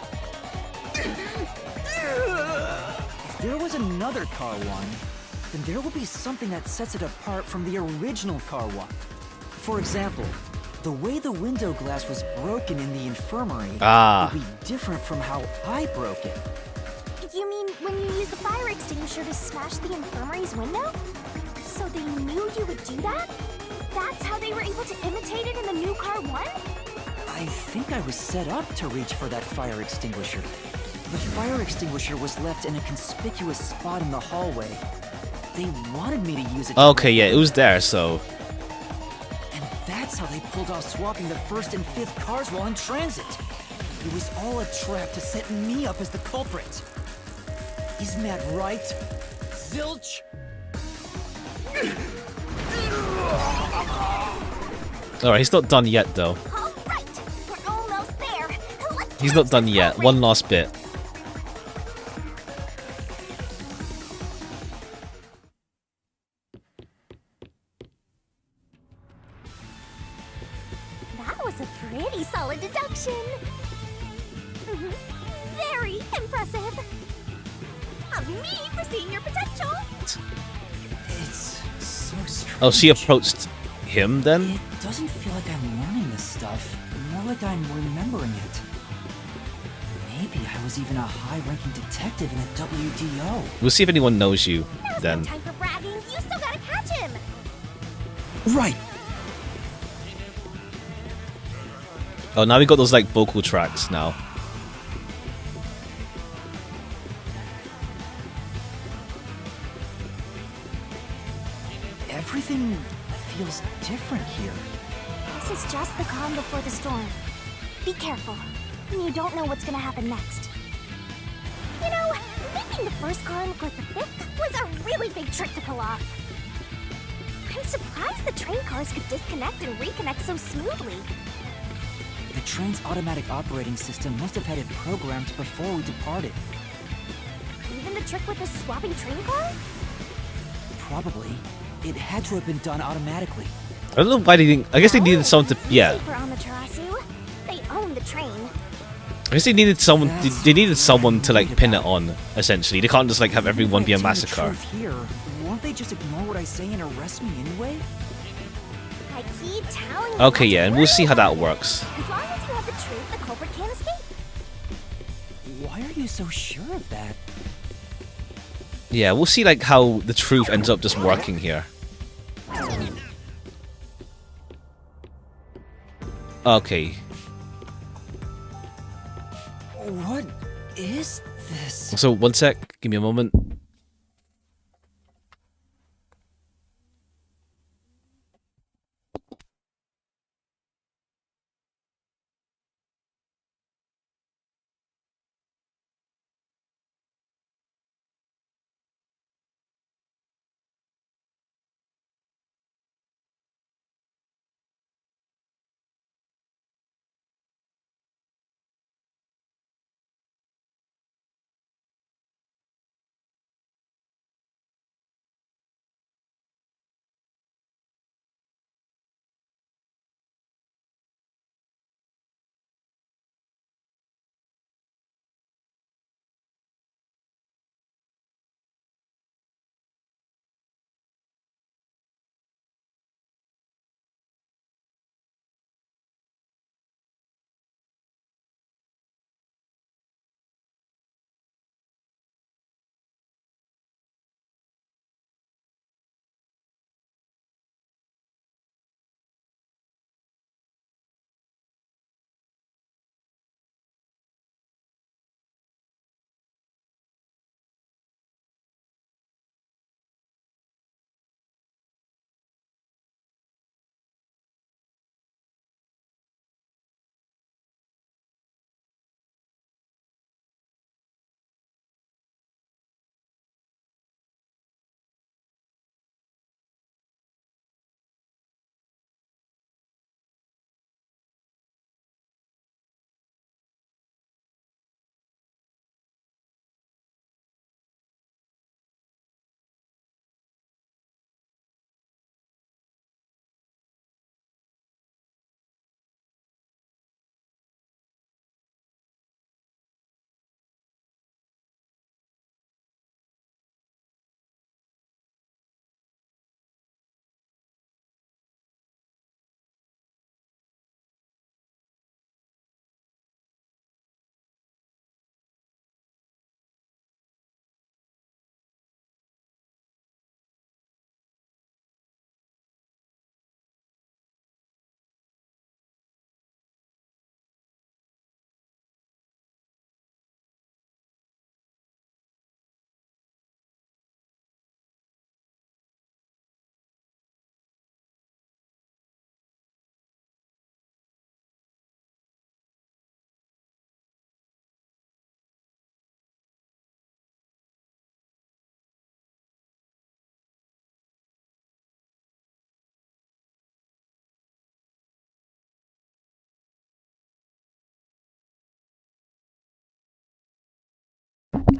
Speaker 11: If there was another car 1, then there will be something that sets it apart from the original car 1. For example, the way the window glass was broken in the infirmary
Speaker 1: Ah.
Speaker 11: will be different from how I broke it.
Speaker 2: You mean when you used the fire extinguisher to smash the infirmary's window? So they knew you would do that? That's how they were able to imitate it in the new car 1?
Speaker 11: I think I was set up to reach for that fire extinguisher. The fire extinguisher was left in a conspicuous spot in the hallway. They wanted me to use it.
Speaker 1: Okay, yeah, it was there, so...
Speaker 11: And that's how they pulled off swapping the 1st and 5th cars while in transit. It was all a trap to set me up as the culprit. Isn't that right? Zilch!
Speaker 1: Alright, he's not done yet, though.
Speaker 2: All right, we're almost there. Let's
Speaker 1: He's not done yet. One last bit.
Speaker 2: That was a pretty solid deduction. Very impressive. Of me foreseeing your potential.
Speaker 3: It's so strange.
Speaker 1: Oh, she approached him then?
Speaker 3: It doesn't feel like I'm learning this stuff, more like I'm remembering it. Maybe I was even a high-ranking detective in the WDO.
Speaker 1: We'll see if anyone knows you
Speaker 2: Now's
Speaker 1: then.
Speaker 2: no time for bragging. You still gotta catch him.
Speaker 3: Right.
Speaker 1: Oh, now we got those like vocal tracks now.
Speaker 3: Everything feels different here.
Speaker 2: This is just the calm before the storm. Be careful. You don't know what's gonna happen next. You know, making the first car look like the fifth was a really big trick to pull off. I'm surprised the train cars could disconnect and reconnect so smoothly.
Speaker 3: The train's automatic operating system must have had it programmed before we departed.
Speaker 2: Even the trick with the swapping train car?
Speaker 3: Probably. It had to have been done automatically.
Speaker 1: I don't know why they didn't. I guess they needed someone to. Yeah.
Speaker 2: Easy for Amaterasu. They own the train.
Speaker 1: I guess they needed someone. They needed someone to like pin it on. Essentially, they can't just like have everyone be a massacre.
Speaker 3: Here, won't they just ignore what I say and arrest me anyway?
Speaker 2: I keep telling you.
Speaker 1: Okay, yeah, and we'll see how that works.
Speaker 2: As long as you have the truth, the culprit can't escape.
Speaker 3: Why are you so sure of that?
Speaker 1: Yeah, we'll see like how the truth ends up just working here. Okay.
Speaker 3: What is this?
Speaker 1: So one sec, give me a moment.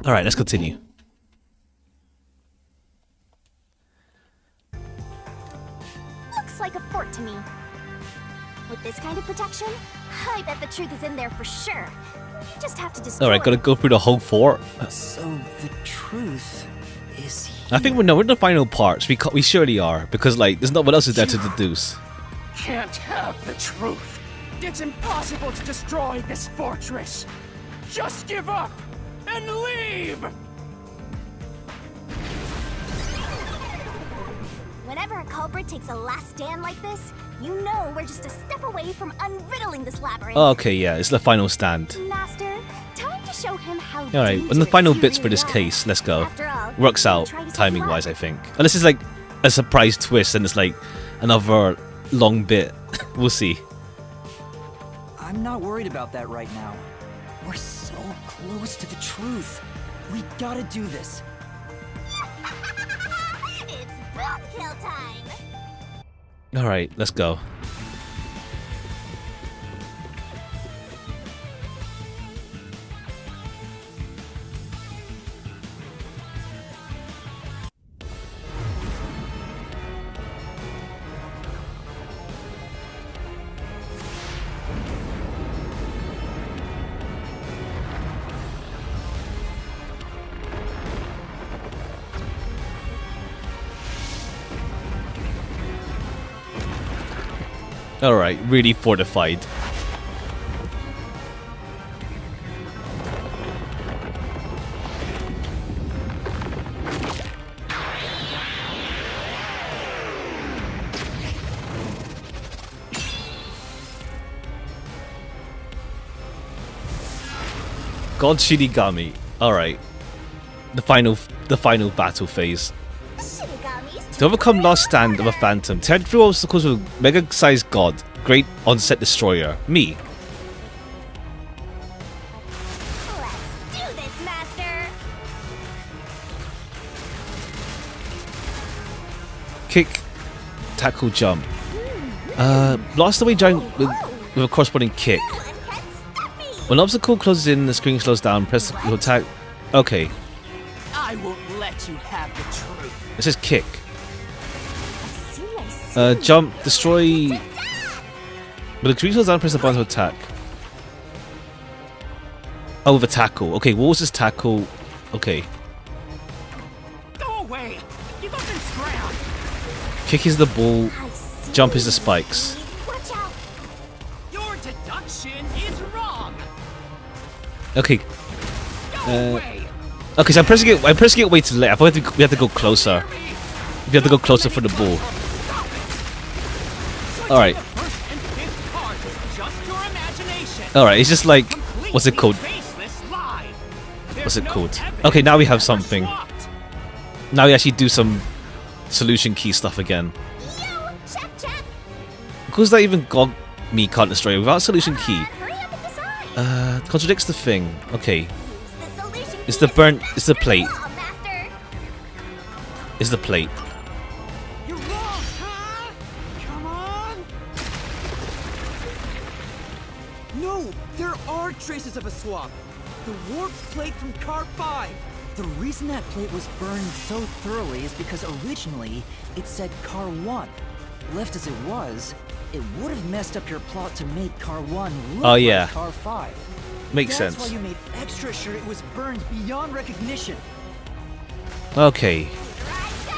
Speaker 1: Alright, let's continue.
Speaker 2: Looks like a fort to me. With this kind of protection, I bet the truth is in there for sure. You just have to destroy
Speaker 1: Alright, gotta go through the whole fort.
Speaker 3: So the truth is here.
Speaker 1: I think we're in the final parts. We surely are, because like there's not what else is there to deduce.
Speaker 7: Can't have the truth. It's impossible to destroy this fortress. Just give up and leave!
Speaker 2: Whenever a culprit takes a last stand like this, you know we're just a step away from unriddling this labyrinth.
Speaker 1: Oh, okay, yeah, it's the final stand.
Speaker 2: Master, time to show him how
Speaker 1: Alright, and the
Speaker 2: dangerous
Speaker 1: final
Speaker 2: you
Speaker 1: bits for
Speaker 2: really
Speaker 1: this
Speaker 2: are.
Speaker 1: case. Let's go.
Speaker 2: After all,
Speaker 1: Works
Speaker 2: you
Speaker 1: out
Speaker 2: tried to save
Speaker 1: timing
Speaker 2: him
Speaker 1: wise,
Speaker 2: up.
Speaker 1: I think. Unless it's like a surprise twist and it's like another long bit. We'll see.
Speaker 11: I'm not worried about that right now. We're so close to the truth. We gotta do this.
Speaker 2: It's boom kill time.
Speaker 1: Alright, let's go. Alright, really fortified. God Shinigami. Alright. The final battle phase. To overcome last stand of a phantom, tear through obstacles with a mega-sized god, great onset destroyer. Me.
Speaker 2: Let's do this, Master.
Speaker 1: Kick, tackle, jump. Blast away giant with a corresponding kick. When an obstacle closes in, the screen slows down. Press the attack. Okay,
Speaker 7: I won't let you have the truth.
Speaker 1: it says kick.
Speaker 2: I see.
Speaker 1: Jump, destroy. When the screen slows down, press the button to attack. Oh, with a tackle. Okay, what was this tackle? Okay.
Speaker 7: Go away! Give up and scram!
Speaker 1: Kick is the ball.
Speaker 2: I see.
Speaker 1: Jump is the spikes.
Speaker 2: Watch out.
Speaker 7: Your deduction is wrong!
Speaker 1: Okay.
Speaker 7: Go away!
Speaker 1: Okay, so I'm pressing it way too late. I thought we have to go closer. We have to go closer for the ball. Alright.
Speaker 7: First and fifth cards is just your imagination.
Speaker 1: Alright, it's just like, what's it called?
Speaker 7: Baseless lie.
Speaker 1: What's it
Speaker 7: There's no
Speaker 1: called?
Speaker 7: evidence
Speaker 1: Okay, now we have
Speaker 7: ever
Speaker 1: something.
Speaker 7: swapped.
Speaker 1: Now we actually do some solution key stuff again.
Speaker 2: Yo, check.
Speaker 1: Because that even got me can't destroy without solution key.
Speaker 2: Hurry up and decide.
Speaker 1: Contradicts the thing. Okay.
Speaker 2: Use the solution
Speaker 1: It's
Speaker 2: key
Speaker 1: the
Speaker 2: to
Speaker 1: burnt,
Speaker 2: smash
Speaker 1: it's the
Speaker 2: their
Speaker 1: plate.
Speaker 2: wall, Master.
Speaker 1: It's the plate.
Speaker 7: You're wrong, huh? Come on!
Speaker 11: No, there are traces of a swap. The warp plate from Car 5. The reason that plate was burned so thoroughly is because originally it said Car 1. Left as it was, it would have messed up your plot to make Car 1 look
Speaker 1: Oh, yeah.
Speaker 11: like Car 5.
Speaker 1: Makes
Speaker 11: That's
Speaker 1: sense.
Speaker 11: why you made extra sure it was burned beyond recognition.
Speaker 1: Okay.
Speaker 2: Here I go.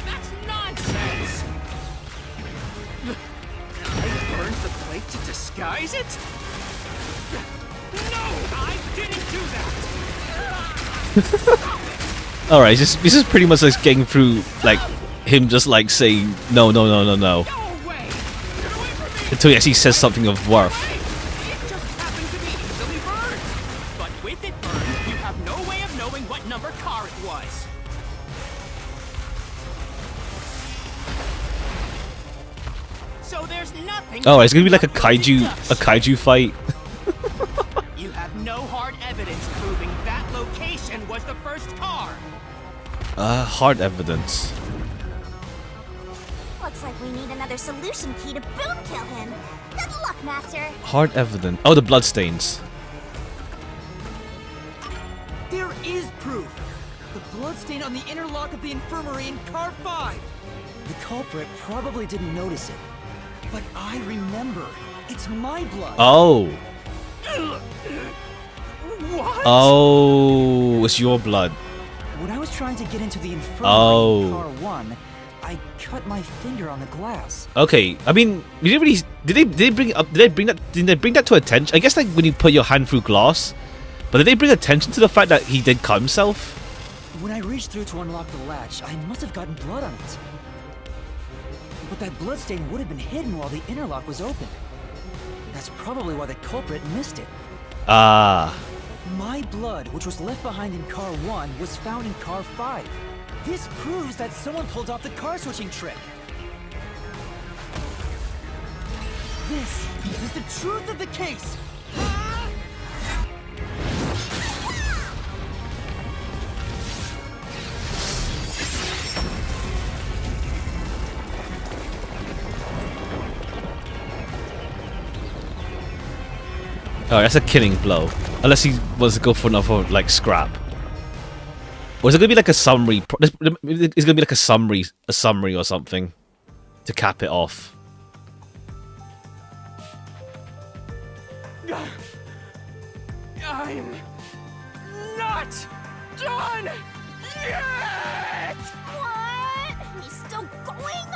Speaker 7: That's nonsense! I burned the plate to disguise it? No, I didn't do that!
Speaker 1: Alright, this is pretty much like getting through, like, him just like saying no.
Speaker 7: Go away! Get away from me!
Speaker 1: Until he actually says something of worth.
Speaker 7: It just happened to be easily burned! But with it burned, you have no way of knowing what number car it was. So there's nothing.
Speaker 1: Oh, it's gonna be like a
Speaker 7: but your
Speaker 1: kaiju fight.
Speaker 7: You have no hard evidence proving that location was the first car.
Speaker 1: Hard evidence.
Speaker 2: Looks like we need another solution key to boom kill him. Good luck, Master.
Speaker 1: Hard evidence. Oh, the bloodstains.
Speaker 11: There is proof! The bloodstain on the inner lock of the infirmary in car 5! The culprit probably didn't notice it. But I remember. It's my blood.
Speaker 1: Oh.
Speaker 11: What?
Speaker 1: Oh, it's your blood.
Speaker 11: When I was trying to get into the infirmary in car 1, I cut my finger on the glass.
Speaker 1: Okay, I mean, did they bring it up? Did they bring that to attention? I guess like when you put your hand through glass, but did they bring attention to the fact that he did cut himself?
Speaker 11: When I reached through to unlock the latch, I must have gotten blood on it. But that bloodstain would have been hidden while the inner lock was open. That's probably why the culprit missed it.
Speaker 1: Ah.
Speaker 11: My blood, which was left behind in car 1, was found in car 5. This proves that someone pulled off the car switching trick. This is the truth of the case.
Speaker 1: Alright, that's a killing blow. Unless he wants to go for another, like, scrap. Or is it gonna be like a summary? It's gonna be like a summary or something to cap it off.
Speaker 7: I'm not done yet!
Speaker 2: What? He's still going?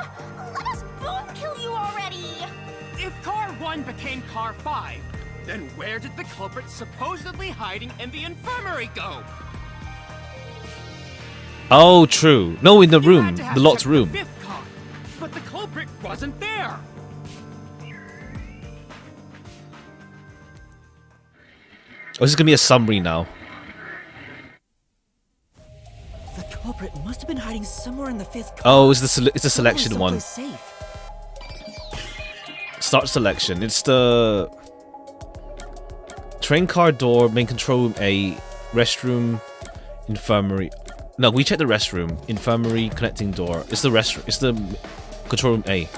Speaker 2: Let us boom kill you already!
Speaker 7: If car 1 became car 5, then where did the culprit supposedly hiding in the infirmary go?
Speaker 1: Oh, true. No, in the
Speaker 7: You
Speaker 1: room,
Speaker 7: had to have
Speaker 1: the locked
Speaker 7: checked
Speaker 1: room.
Speaker 7: The 5th car, but the culprit wasn't there.
Speaker 1: Oh, this is gonna be a summary now.
Speaker 11: The culprit must have been hiding somewhere in the 5th car.
Speaker 1: Oh, it's the selection one.
Speaker 11: Safe.
Speaker 1: Start selection. It's the train car door, main control room A, restroom, infirmary. No, we checked the restroom, infirmary, connecting door. It's the restroom. It's the control room A.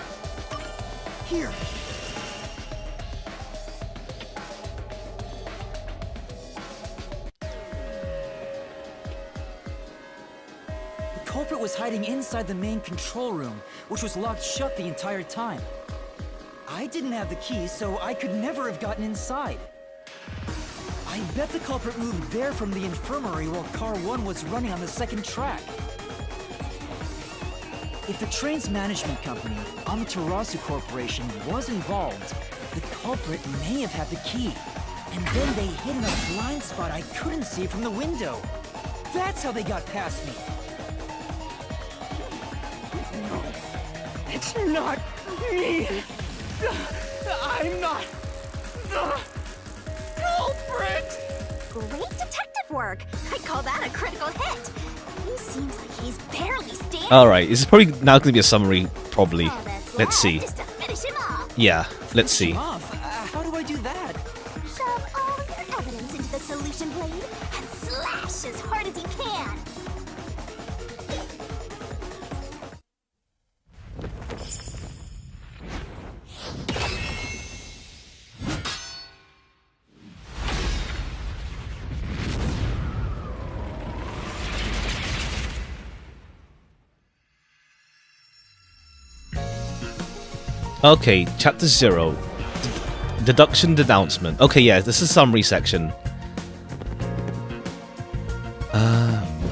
Speaker 11: Here. The culprit was hiding inside the main control room, which was locked shut the entire time. I didn't have the key, so I could never have gotten inside. I bet the culprit moved there from the infirmary while car 1 was running on the 2nd track. If the train's management company, Amaterasu Corporation, was involved, the culprit may have had the key. And then they hid in a blind spot I couldn't see from the window. That's how they got past me.
Speaker 7: No, it's not me. I'm not the culprit!
Speaker 2: Great detective work! I'd call that a critical hit! He seems like he's barely standing.
Speaker 1: Alright, this is probably now going to be a summary, probably.
Speaker 2: All that's
Speaker 1: Let's see.
Speaker 2: left is to finish him off.
Speaker 1: Yeah, let's see.
Speaker 11: How do I do that?
Speaker 2: Shove all your evidence into the solution blade and slash as hard as you can.
Speaker 1: Okay, chapter 0. Deduction denouncement. Okay, yeah, this is summary section.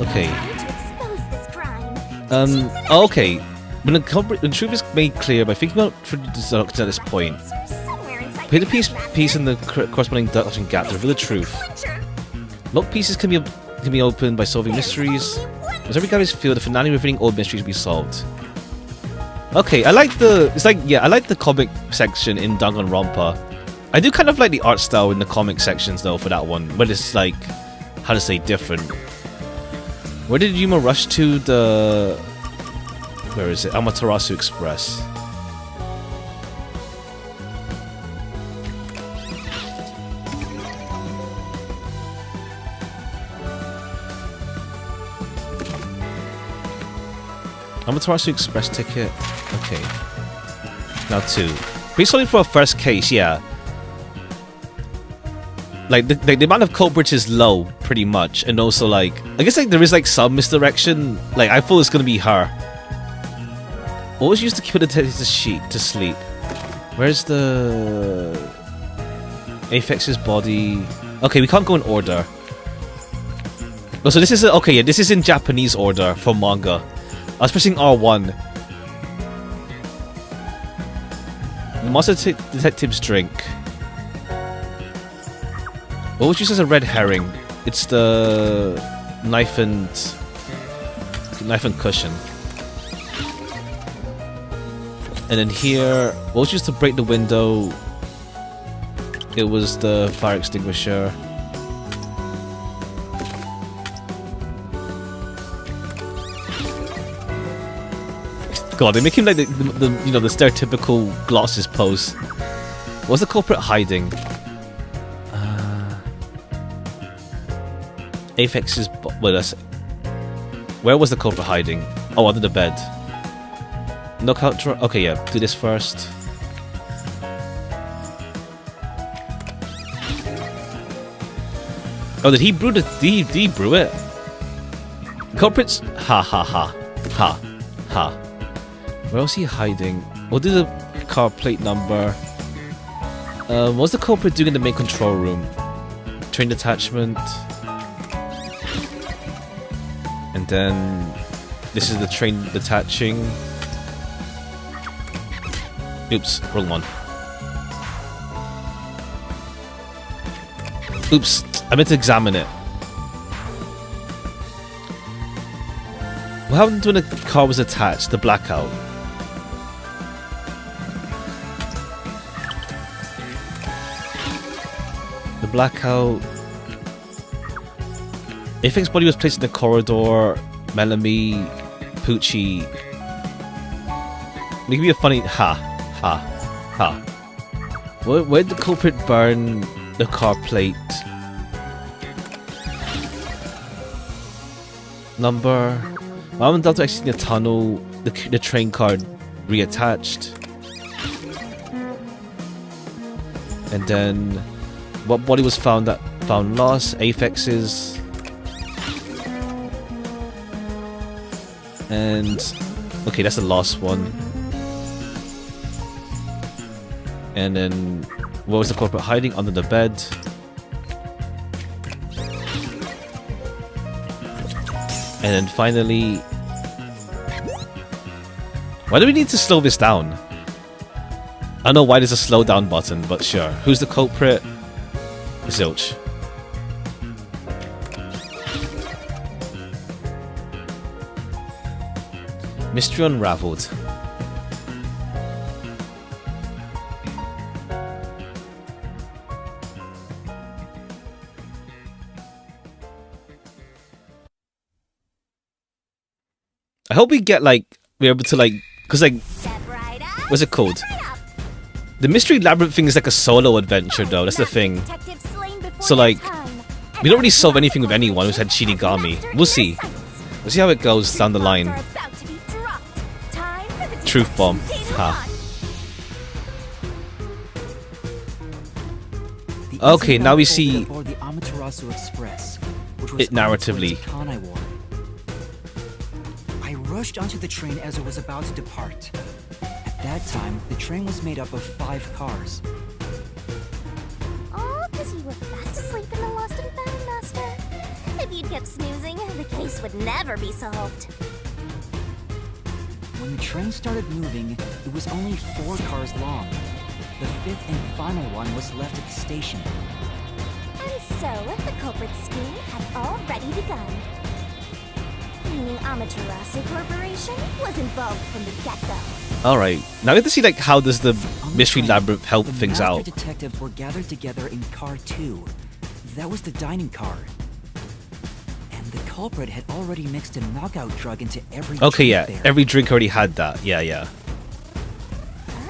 Speaker 1: Okay.
Speaker 2: Time to expose this crime.
Speaker 1: Okay. When the truth is made clear by thinking about the deduction at this point,
Speaker 2: Somewhere inside
Speaker 1: put the
Speaker 2: your head,
Speaker 1: piece in the corresponding deduction gap to reveal the truth. Locked pieces can be opened by solving mysteries. As every guy's feel the finale revealing all mysteries will be solved. Okay, I like the comic section in Danganronpa. I do kind of like the art style in the comic sections though for that one, but it's like, how to say, different. Where did Yuma rush to? Where is it? Amaterasu Express. Amaterasu Express ticket. Okay. Now 2. Pretty solid for a first case, yeah. Like the amount of culprits is low, pretty much, and also like I guess like there is like some misdirection. Like I thought it's gonna be her. Always used to keep the detective sheet to sleep. Where's the Aphex's body? Okay, we can't go in order. Oh, so this is okay. Yeah, this is in Japanese order for manga. I was pressing R1. The monster detective's drink. What was used as a red herring? It's the knife and cushion. And then here, what was used to break the window? It was the fire extinguisher. God, they make him like the you know the stereotypical glasses pose. What's the culprit hiding? Aphex's where was the culprit hiding? Oh, under the bed. Knockout drawer. Okay, yeah. Do this first. Oh, did he brew the? Did he brew it? Culprits. Ha ha ha ha ha. Where was he hiding? We'll do the car plate number. What's the culprit doing in the main control room? Train detachment. And then this is the train detaching. Oops, wrong one. Oops, I meant to examine it. What happened when the car was attached? The blackout. The blackout. Aphex's body was placed in the corridor. Melanie, Poochie. It could be a funny ha. Where did the culprit burn the car plate? Number. I haven't done to exiting the tunnel. The train card reattached. And then what body was found lost? Aphex's. And okay, that's the last one. And then what was the culprit hiding? Under the bed. And then finally, why do we need to slow this down? I don't know why there's a slow down button, but sure. Who's the culprit? Zilch. Mystery unraveled. I hope we get like we're able to like because like what's it called? The mystery labyrinth thing is like a solo adventure though. That's the thing. So like we don't really solve anything with anyone who's had Shinigami. We'll see. We'll see how it goes down the line. Truth bomb. Ha. Okay, now we see it narratively.
Speaker 11: I rushed onto the train as it was about to depart. At that time, the train was made up of 5 cars.
Speaker 2: Oh, because you were fast asleep in the lost and found, Master. If you'd kept snoozing, the case would never be solved.
Speaker 11: When the train started moving, it was only 4 cars long. The 5th and final one was left at the station.
Speaker 2: And so, the culprit's scheme had already begun. Meaning Amaterasu Corporation was involved from the get-go.
Speaker 1: Alright, now we have to see like how does the mystery labyrinth help things out.
Speaker 11: The detectives were gathered together in car 2. That was the dining car. And the culprit had already mixed a knockout drug into every
Speaker 1: Okay,
Speaker 11: drink
Speaker 1: yeah,
Speaker 11: there.
Speaker 1: every drink already had that. Yeah.
Speaker 2: I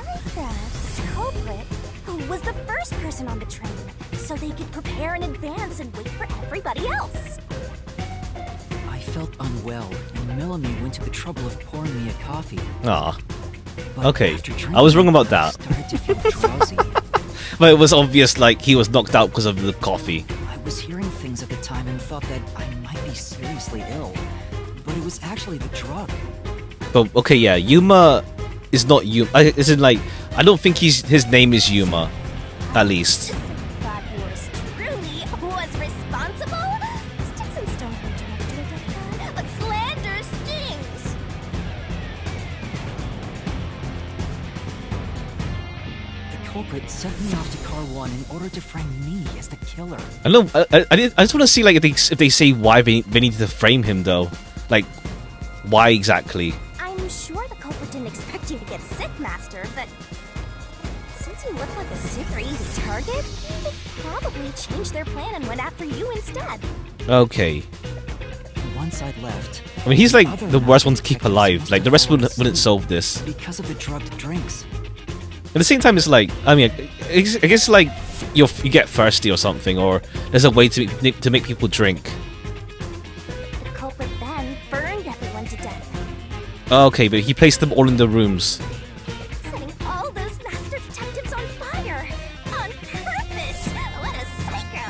Speaker 2: like that. The culprit, who was the first person on the train, so they could prepare in advance and wait for everybody else.
Speaker 11: I felt unwell, and Melanie went to the trouble of pouring me a coffee.
Speaker 1: Ah.
Speaker 11: But
Speaker 1: Okay,
Speaker 11: after
Speaker 1: I was wrong
Speaker 11: drinking,
Speaker 1: about that.
Speaker 11: I started to feel drowsy.
Speaker 1: But it was obvious, like, he was knocked out because of the coffee.
Speaker 11: I was hearing things at the time and thought that I might be seriously ill, but it was actually the drug.
Speaker 1: But, okay, yeah, Yuma is not Yuma. As in, like, I don't think his name is Yuma, at least.
Speaker 2: But yours truly was responsible? Sticks and stones may turn out to a good guy, but slander stings.
Speaker 11: The culprit sent me off to Car 1 in order to frame me as the killer.
Speaker 1: I don't know, I just want to see, like, if they say why they needed to frame him, though. Like, why exactly?
Speaker 2: I'm sure the culprit didn't expect you to get sick, Master, but since you look like a super easy target, they probably changed their plan and went after you instead.
Speaker 1: Okay.
Speaker 11: Once I'd left,
Speaker 1: I mean, he's like
Speaker 11: other
Speaker 1: the worst one to
Speaker 11: master
Speaker 1: keep
Speaker 11: detectives
Speaker 1: alive.
Speaker 11: must
Speaker 1: Like, the
Speaker 11: have
Speaker 1: rest
Speaker 11: followed
Speaker 1: wouldn't
Speaker 11: suit
Speaker 1: solve this.
Speaker 11: because of the drugged drinks.
Speaker 1: At the same time, it's like, I mean, I guess like you get thirsty or something, or there's a way to make people drink.
Speaker 2: The culprit then burned everyone to death,
Speaker 1: Okay, but he placed them all in the rooms.
Speaker 2: setting all those master detectives on fire. On purpose! What a psycho!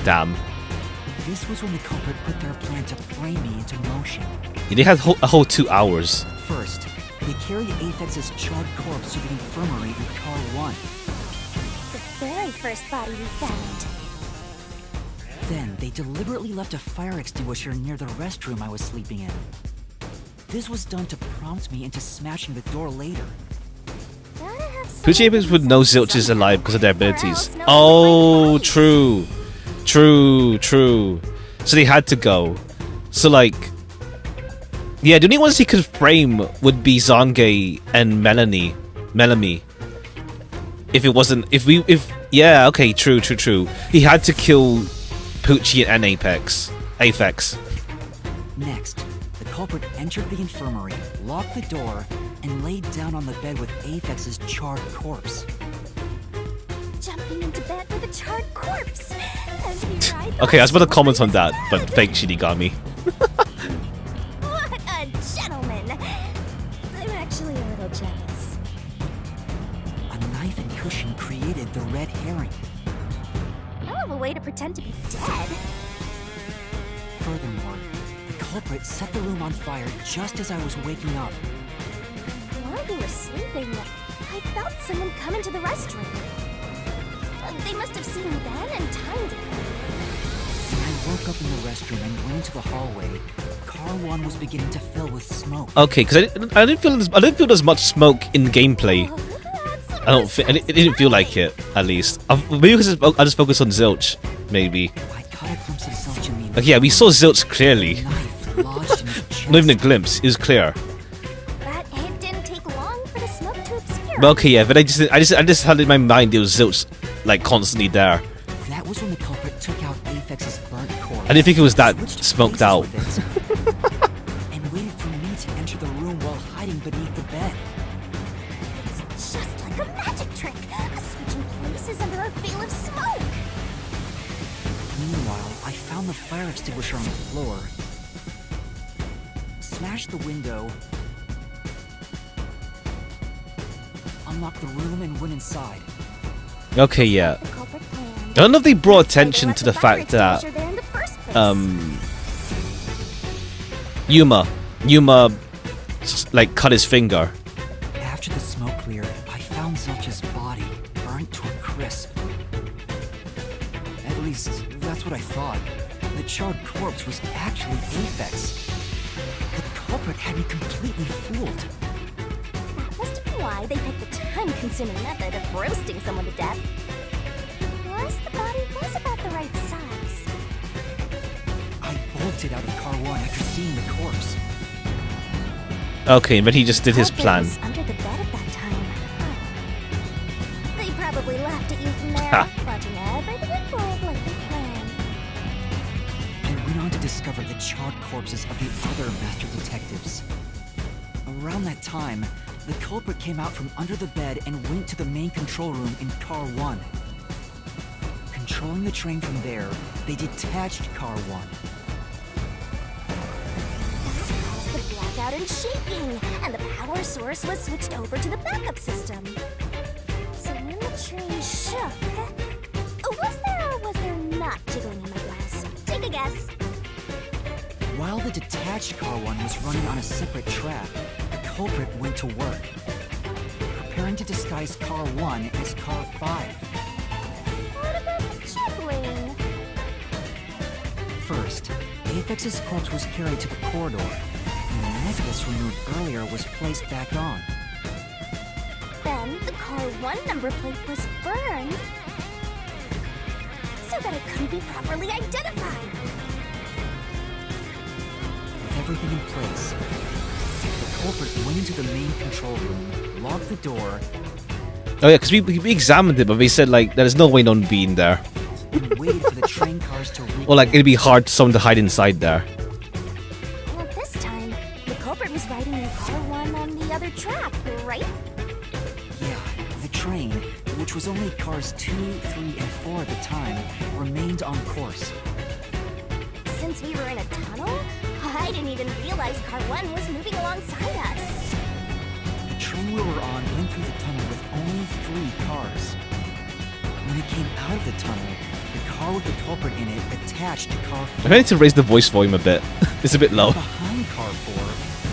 Speaker 1: Damn.
Speaker 11: This was when the culprit put their plan to frame me into motion.
Speaker 1: They had a whole 2 hours.
Speaker 11: First, they carried Aphex's charred corpse to the infirmary in Car 1.
Speaker 2: The very first body we found.
Speaker 11: Then, they deliberately left a fire extinguisher near the restroom I was sleeping in. This was done to prompt me into smashing the door later.
Speaker 2: Gotta have
Speaker 1: Poochie Apes would know Zilch is alive because of their abilities. Oh, true. True. So they had to go. So, like... Yeah, the only ones he could frame would be Zange and Melanie. If it wasn't... Yeah, okay, true. He had to kill Poochie and Aphex.
Speaker 11: Next, the culprit entered the infirmary, locked the door, and laid down on the bed with Aphex's charred corpse.
Speaker 2: jumping into bed with a charred corpse. As we ride
Speaker 1: Okay, I was about to comment on that, but fake Shinigami.
Speaker 2: What a gentleman! I'm actually a little jealous.
Speaker 11: A knife and cushion created the red herring.
Speaker 2: Hell of a way to pretend to be dead.
Speaker 11: Furthermore, the culprit set the room on fire just as I was waking up.
Speaker 2: While you were sleeping, I felt someone come into the restroom. They must have seen me then and timed it.
Speaker 11: When I woke up in the restroom and went into the hallway, Car 1 was beginning to fill with smoke.
Speaker 1: Okay, because I didn't feel as much smoke in gameplay. It didn't feel like it, at least. Maybe because I just focused on Zilch, maybe.
Speaker 11: I caught a glimpse of Zilch in the
Speaker 1: Like, yeah, we saw Zilch clearly.
Speaker 11: knife lodged in his chest.
Speaker 1: Not even a glimpse, it was clear.
Speaker 2: But it didn't take long for the smoke to obscure.
Speaker 1: But okay, yeah, but I just had in my mind it was Zilch, like, constantly there.
Speaker 11: That was when the culprit took out Aphex's burnt corpse.
Speaker 1: I didn't think it was that
Speaker 11: switched
Speaker 1: smoked
Speaker 11: places
Speaker 1: out.
Speaker 11: with it, and waited for me to enter the room while hiding beneath the bed.
Speaker 2: It's just like a magic trick. Switching places under a veil of smoke.
Speaker 11: Meanwhile, I found the fire extinguisher on the floor, smashed the window, unlocked the room, and went inside.
Speaker 1: Okay, yeah.
Speaker 2: The culprit planned.
Speaker 1: I don't know if they brought
Speaker 2: That's why they
Speaker 1: attention
Speaker 2: left
Speaker 1: to the
Speaker 2: fire
Speaker 1: fact that
Speaker 2: extinguisher there in the first place.
Speaker 1: Yuma like cut his finger.
Speaker 11: After the smoke cleared, I found Zilch's body burnt to a crisp. At least, that's what I thought. The charred corpse was actually Aphex. The culprit had me completely fooled.
Speaker 2: That must have been why they picked the time-consuming method of roasting someone to death. Plus, the body was about the right size.
Speaker 11: I bolted out of Car 1 after seeing the corpse.
Speaker 1: Okay, but he just did his
Speaker 2: Culprit
Speaker 1: plan.
Speaker 2: was under the bed at that time. They probably laughed at you from there,
Speaker 1: Ha.
Speaker 2: watching everything unfold like they planned.
Speaker 11: I went on to discover the charred corpses of the other master detectives. Around that time, the culprit came out from under the bed and went to the main control room in Car 1. Controlling the train from there, they detached Car 1.
Speaker 2: out and shaking, and the power source was switched over to the backup system. So when the train shook, was there or was there not jiggling in my glass? Take a guess.
Speaker 11: While the detached Car 1 was running on a separate track, the culprit went to work, preparing to disguise Car 1 as Car 5.
Speaker 2: What about the jiggling?
Speaker 11: First, Aphex's corpse was carried to the corridor, and the necklace removed earlier was placed back on.
Speaker 2: Then the Car 1 number plate was burned, so that it couldn't be properly identified.
Speaker 11: With everything in place, the culprit went into the main control room, locked the door,
Speaker 1: Oh yeah, because we examined it, but we said like there's no way no one being there.
Speaker 11: and waited for the train cars to reconnect.
Speaker 1: Or like it'd be hard for someone to hide inside there.
Speaker 2: Well, this time, the culprit was riding in Car 1 on the other track, right?
Speaker 11: Yeah, the train, which was only cars 2, 3, and 4 at the time, remained on course.
Speaker 2: Since we were in a tunnel, I didn't even realize Car 1 was moving alongside us.
Speaker 11: The train we were on went through the tunnel with only 3 cars. When it came out of the tunnel, the car with the culprit in it attached to car 4.
Speaker 1: I need to raise the voice volume a bit. It's a bit low.
Speaker 11: Behind car 4,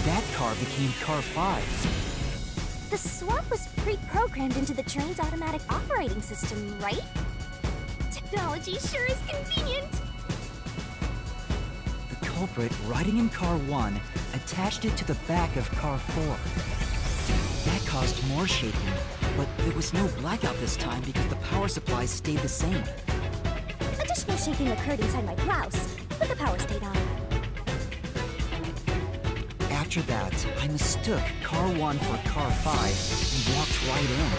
Speaker 11: that car became car 5.
Speaker 2: The swap was pre-programmed into the train's automatic operating system, right? Technology sure is convenient.
Speaker 11: The culprit, riding in car 1, attached it to the back of car 4. That caused more shaking, but there was no blackout this time because the power supply stayed the same.
Speaker 2: Additional shaking occurred inside my blouse, but the power stayed on.
Speaker 11: After that, I mistook car 1 for car 5 and walked right in.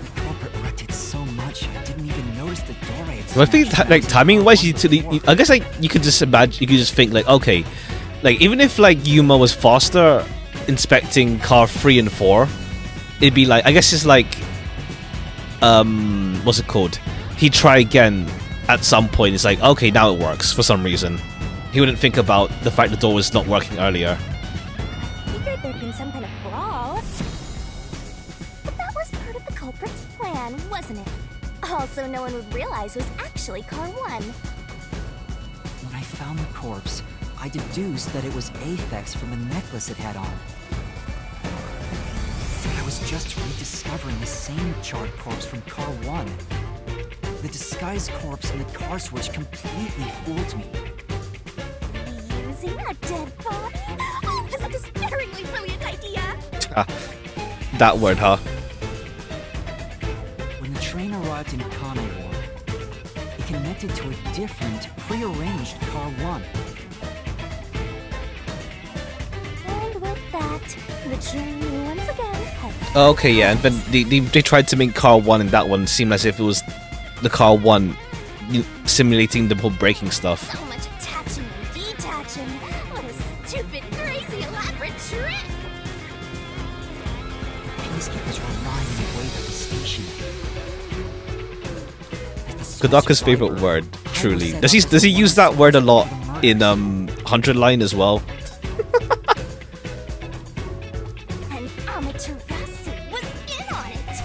Speaker 11: The culprit wrecked it so much I didn't even notice the door I had
Speaker 1: So I think
Speaker 11: smashed
Speaker 1: like
Speaker 11: into.
Speaker 1: timing-wise, I guess like you could just imagine, you could just think like, okay, like even if like Yuma was faster inspecting car 3 and 4, it'd be like, I guess it's like, what's it called? He'd try again at some point. It's like, okay, now it works for some reason. He wouldn't think about the fact the door was not working earlier.
Speaker 2: Figured there'd been some kind of brawl. But that was part of the culprit's plan, wasn't it? Also, no one would realize was actually Car 1.
Speaker 11: When I found the corpse, I deduced that it was Aphex from the necklace it had on. I was just rediscovering the same charred corpse from car 1. The disguised corpse and the car switch completely fooled me.
Speaker 2: Using a dead body? Oh, that's a despairingly brilliant idea!
Speaker 1: That word, huh?
Speaker 11: When the train arrived in Carnivore, it connected to a different, prearranged car 1.
Speaker 2: And with that, the train once again had...
Speaker 1: Okay, yeah, and then they tried to make car 1 and that one seem as if it was the car 1 simulating the whole braking stuff.
Speaker 2: So much attaching and detaching. What a stupid, crazy, elaborate trick!
Speaker 11: Peacekeepers were lying in wait at the station.
Speaker 1: Kodaka's favorite word, truly. Does he use that word a lot in 100 Line as well?
Speaker 2: And Amaterasu was in on it!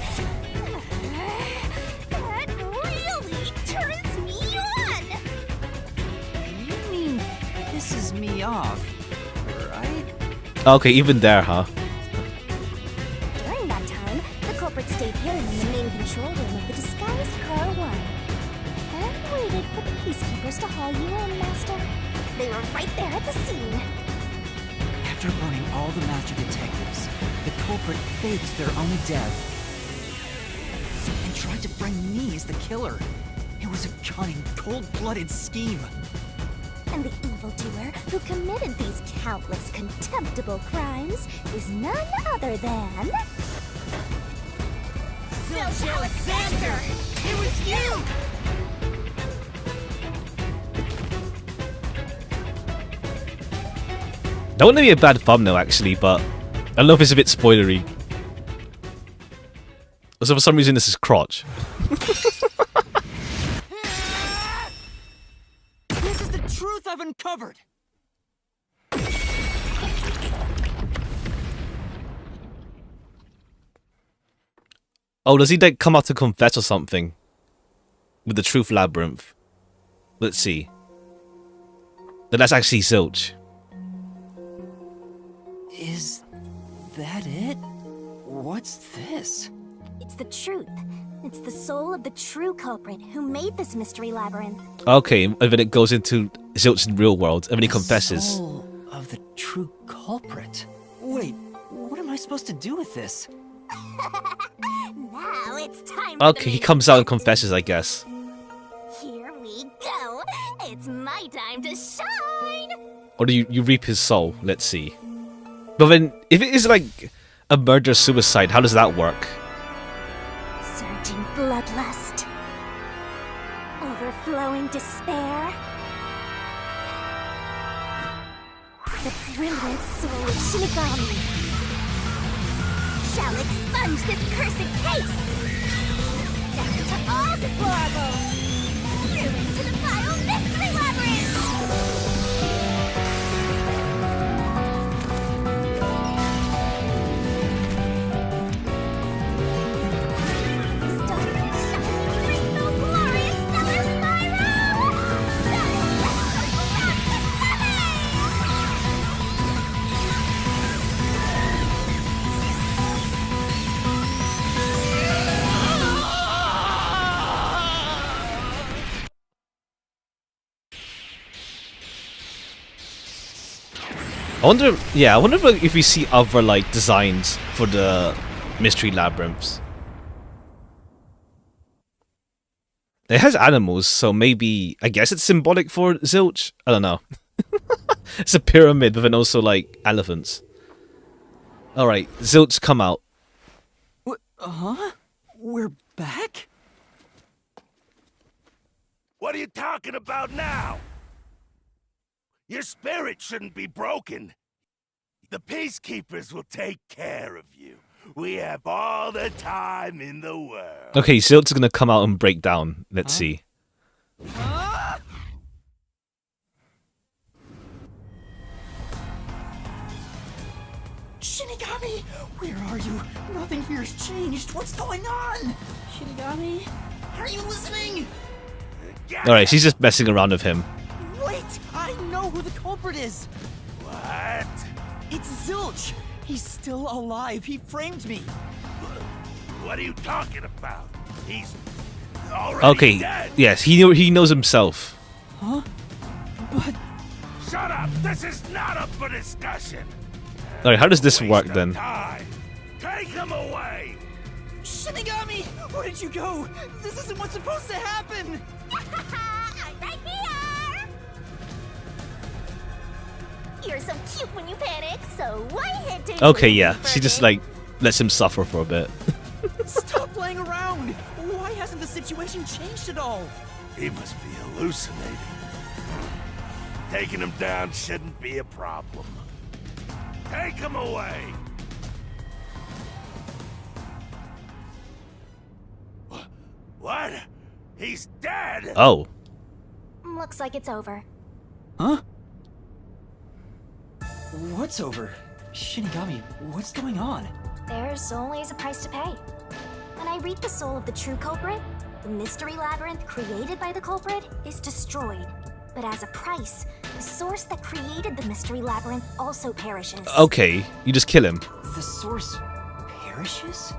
Speaker 2: That really turns me on!
Speaker 11: You mean pisses me off, right?
Speaker 1: Okay, even there, huh?
Speaker 2: During that time, the culprit stayed hidden in the main control room of the disguised Car 1. And waited for the peacekeepers to haul you in, Master. They were right there at the scene.
Speaker 11: After burning all the master detectives, the culprit faked their own death and tried to frame me as the killer. It was a cunning, cold-blooded scheme.
Speaker 2: And the evildoer who committed these countless contemptible crimes is none other than... Zilch Alexander! It was you!
Speaker 1: That wouldn't be a bad thumbnail actually, but I don't know if it's a bit spoilery. So for some reason this is crotch.
Speaker 11: This is the truth I've uncovered!
Speaker 1: Oh, does he like come out to confess or something? With the truth labyrinth. Let's see. Then that's actually Zilch.
Speaker 11: Is that it? What's this?
Speaker 10: It's the truth. It's the soul of the true culprit who made this mystery labyrinth.
Speaker 1: Okay, and then it goes into Zilch's real world, and then he confesses.
Speaker 11: Soul of the true culprit. Wait, what am I supposed to do with this?
Speaker 10: Now it's time for
Speaker 1: Okay, he comes out and confesses, I guess.
Speaker 10: Here we go. It's my time to shine.
Speaker 1: Or do you reap his soul? Let's see. But then, if it is like a murder-suicide, how does that work?
Speaker 10: Surging bloodlust. Overflowing despair. The brilliant soul of Shinigami shall expunge this cursed case. Death to all deplorables. Ruin to the vile mystery labyrinth.
Speaker 1: I wonder if we see other like designs for the mystery labyrinths. It has animals, so maybe I guess it's symbolic for Zilch. I don't know. It's a pyramid, but then also like elephants. All right, Zilch, come out.
Speaker 11: Huh? We're back?
Speaker 12: What are you talking about now? Your spirit shouldn't be broken. The Peacekeepers will take care of you. We have all the time in the world.
Speaker 1: Okay, Zilch is gonna come out and break down. Let's see.
Speaker 11: Shinigami! Where are you? Nothing here's changed. What's going on? Shinigami? Are you listening?
Speaker 1: All right, she's just messing around with him.
Speaker 11: Wait! I know who the culprit is!
Speaker 12: What?
Speaker 11: It's Zilch! He's still alive. He framed me.
Speaker 12: What are you talking about? He's already
Speaker 1: Okay,
Speaker 12: dead.
Speaker 1: yes, he knows himself.
Speaker 11: Huh? But...
Speaker 12: Shut up! This is not up for discussion!
Speaker 1: All right, how does this work
Speaker 12: Waste of
Speaker 1: then?
Speaker 12: time. Take him away!
Speaker 11: Shinigami! Where did you go? This isn't what's supposed to happen!
Speaker 10: I'm right here! You're so cute when you panic, so why hit it?
Speaker 1: Okay, yeah, she just like lets him suffer for a bit.
Speaker 11: Stop playing around! Why hasn't the situation changed at all?
Speaker 12: He must be hallucinating. Taking him down shouldn't be a problem. Take him away! What? He's dead?
Speaker 1: Oh.
Speaker 10: Looks like it's over.
Speaker 11: Huh? What's over? Shinigami, what's going on?
Speaker 10: There's always a price to pay. When I reap the soul of the true culprit, the mystery labyrinth created by the culprit is destroyed. But as a price, the source that created the mystery labyrinth also perishes.
Speaker 1: Okay, you just kill him.
Speaker 11: The source perishes?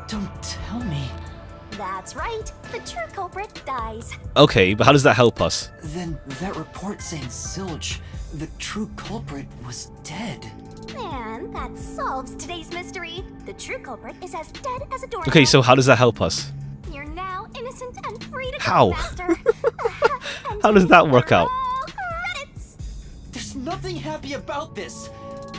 Speaker 11: Don't tell me.
Speaker 10: That's right. The true culprit dies.
Speaker 1: Okay, but how does that help us?
Speaker 11: Then that report saying Zilch, the true culprit, was dead.
Speaker 10: And that solves today's mystery. The true culprit is as dead as a doornail.
Speaker 1: Okay, so how does that help us?
Speaker 10: You're now innocent and free to
Speaker 1: How?
Speaker 10: go, Master.
Speaker 1: How does that work out?
Speaker 10: Credits.
Speaker 11: There's nothing happy about this.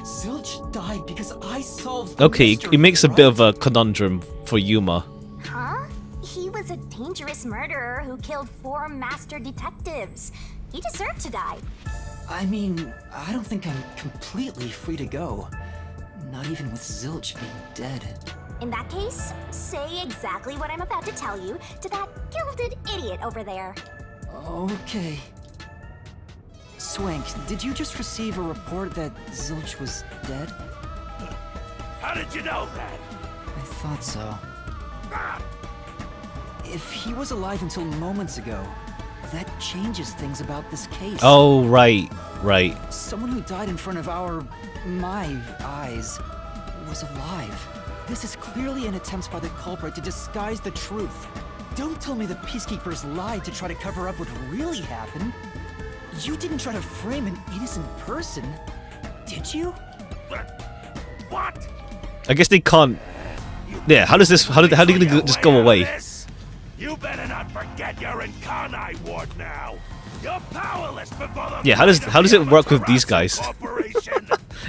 Speaker 11: Zilch died because I solved the
Speaker 1: Okay,
Speaker 11: mystery,
Speaker 1: it makes a
Speaker 11: right?
Speaker 1: bit of a conundrum for Yuma.
Speaker 10: Huh? He was a dangerous murderer who killed 4 master detectives. He deserved to die.
Speaker 11: I mean, I don't think I'm completely free to go. Not even with Zilch being dead.
Speaker 10: In that case, say exactly what I'm about to tell you to that gilded idiot over there.
Speaker 11: Okay. Swank, did you just receive a report that Zilch was dead?
Speaker 12: How did you know that?
Speaker 3: thought so. If he was alive until moments ago, that changes things about this case.
Speaker 1: Oh, right, right.
Speaker 3: Someone who died in front of my eyes, was alive. This is clearly an attempt by the culprit to disguise the truth. Don't tell me the Peacekeepers lied to try to cover up what really happened. You didn't try to frame an innocent person, did you?
Speaker 12: What?
Speaker 1: I guess they can't. Yeah, how does this? How are they gonna just go away?
Speaker 12: You better not forget you're in Kanai Ward now. You're powerless before the
Speaker 1: Yeah, how does it work with these guys?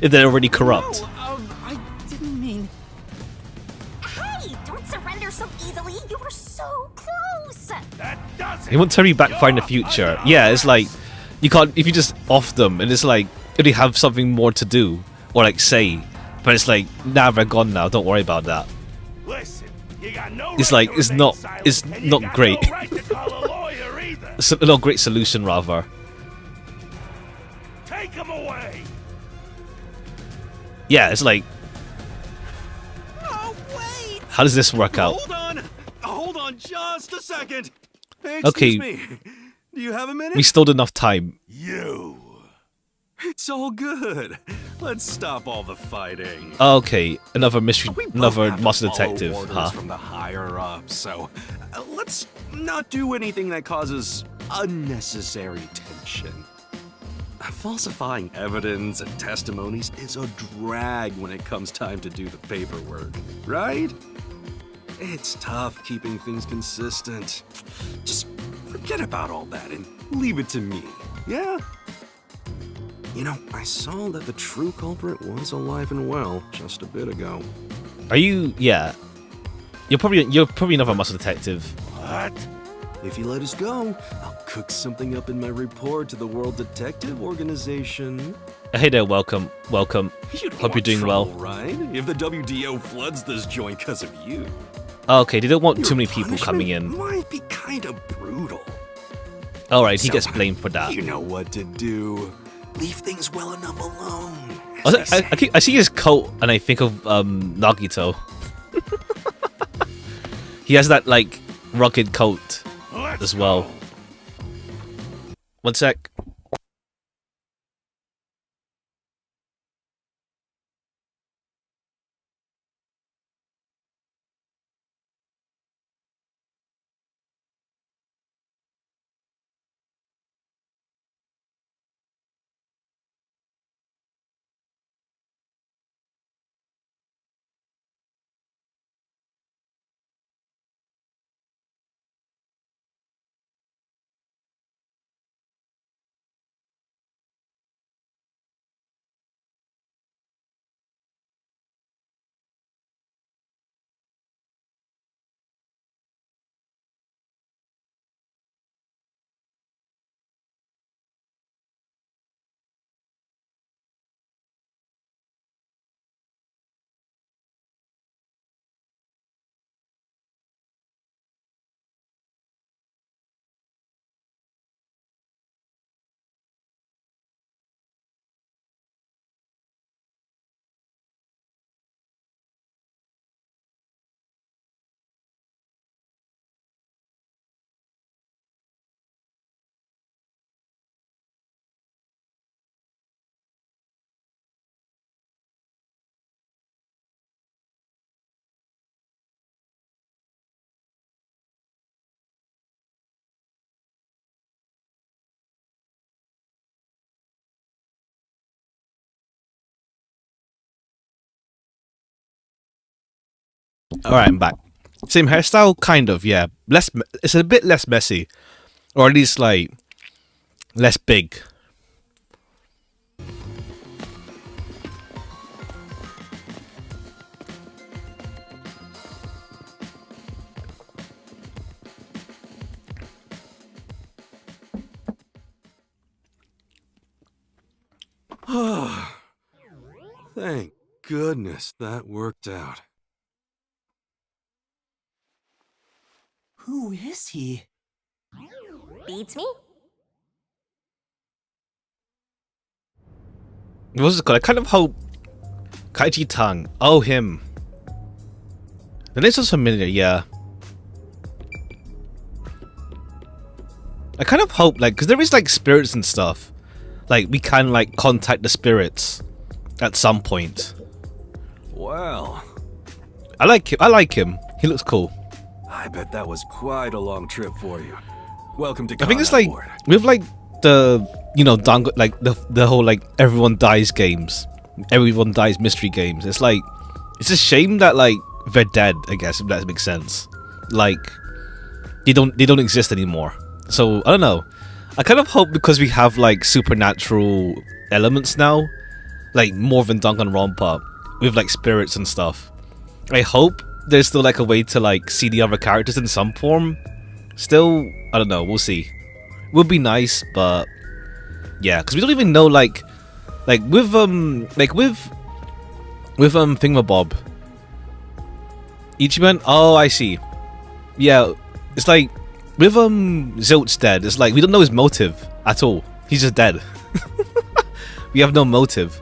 Speaker 1: If they're already corrupt.
Speaker 3: No, I didn't mean.
Speaker 2: Hey, don't surrender so easily. You were so close.
Speaker 12: That doesn't.
Speaker 1: He won't tell you backfire in the future. Yeah, it's like you can't if you just off them, and it's like if they have something more to do or like say, but it's like nah, they're gone now. Don't worry about that.
Speaker 12: Listen, you got no
Speaker 1: It's
Speaker 12: right
Speaker 1: like
Speaker 12: to
Speaker 1: it's
Speaker 12: remain
Speaker 1: not
Speaker 12: silent,
Speaker 1: it's
Speaker 12: and you
Speaker 1: not
Speaker 12: got
Speaker 1: great.
Speaker 12: No right to call a lawyer either.
Speaker 1: It's not a great solution rather.
Speaker 12: Take him away.
Speaker 1: Yeah, it's like
Speaker 13: Oh, wait!
Speaker 1: how does this work out?
Speaker 13: Hold on just a second. Hey,
Speaker 1: Okay.
Speaker 13: excuse me. Do you have a minute?
Speaker 1: We stole enough time.
Speaker 12: You.
Speaker 13: It's all good. Let's stop all the fighting.
Speaker 1: Okay, another mystery,
Speaker 13: We both
Speaker 1: another
Speaker 13: have to
Speaker 1: master
Speaker 13: follow
Speaker 1: detective,
Speaker 13: orders
Speaker 1: huh?
Speaker 13: from the higher ups, so let's not do anything that causes unnecessary tension. Falsifying evidence and testimonies is a drag when it comes time to do the paperwork, right? It's tough keeping things consistent. Just forget about all that and leave it to me, yeah? You know, I saw that the true culprit was alive and well just a bit ago.
Speaker 1: Are you? Yeah, you're probably another master detective.
Speaker 12: What?
Speaker 13: If you let us go, I'll cook something up in my report to the World Detective Organization.
Speaker 1: Hey there, welcome.
Speaker 13: You'd
Speaker 1: Hope you're
Speaker 13: want
Speaker 1: doing
Speaker 13: trouble,
Speaker 1: well.
Speaker 13: right? If the WDO floods this joint because of you.
Speaker 1: Okay, they don't want
Speaker 13: Your
Speaker 1: too many people coming in.
Speaker 13: Might be kind of brutal.
Speaker 1: All right, he
Speaker 13: So,
Speaker 1: gets blamed for that.
Speaker 13: You know what to do. Leave things well enough alone.
Speaker 1: I see his coat and I think of Nagito. He has that like rugged coat as well. One sec. All right, I'm back. Same hairstyle, kind of. Yeah, it's a bit less messy, or at least like less big.
Speaker 13: Thank goodness that worked out.
Speaker 3: Who is he?
Speaker 2: Beats me?
Speaker 1: What was it called? I kind of hope Kaiji Tang. Oh, him. The name sounds familiar, yeah. I kind of hope, like, because there is like spirits and stuff, like we can like contact the spirits at some point.
Speaker 13: Well,
Speaker 1: I like him. I like him. He looks cool.
Speaker 13: I bet that was quite a long trip for you. Welcome to
Speaker 1: I think it's
Speaker 13: Conrad
Speaker 1: like
Speaker 13: Ward.
Speaker 1: with like the like the whole like everyone dies games, everyone dies mystery games. It's like it's a shame that like they're dead. I guess if that makes sense. Like they don't exist anymore. So I don't know. I kind of hope because we have like supernatural elements now, like more than Danganronpa with like spirits and stuff. I hope there's still like a way to like see the other characters in some form. Still, I don't know. We'll see. Would be nice, but yeah, because we don't even know like with Thingamabob. Ichiban. Oh, I see. Yeah, it's like with Zilch dead. It's like we don't know his motive at all. He's just dead. We have no motive.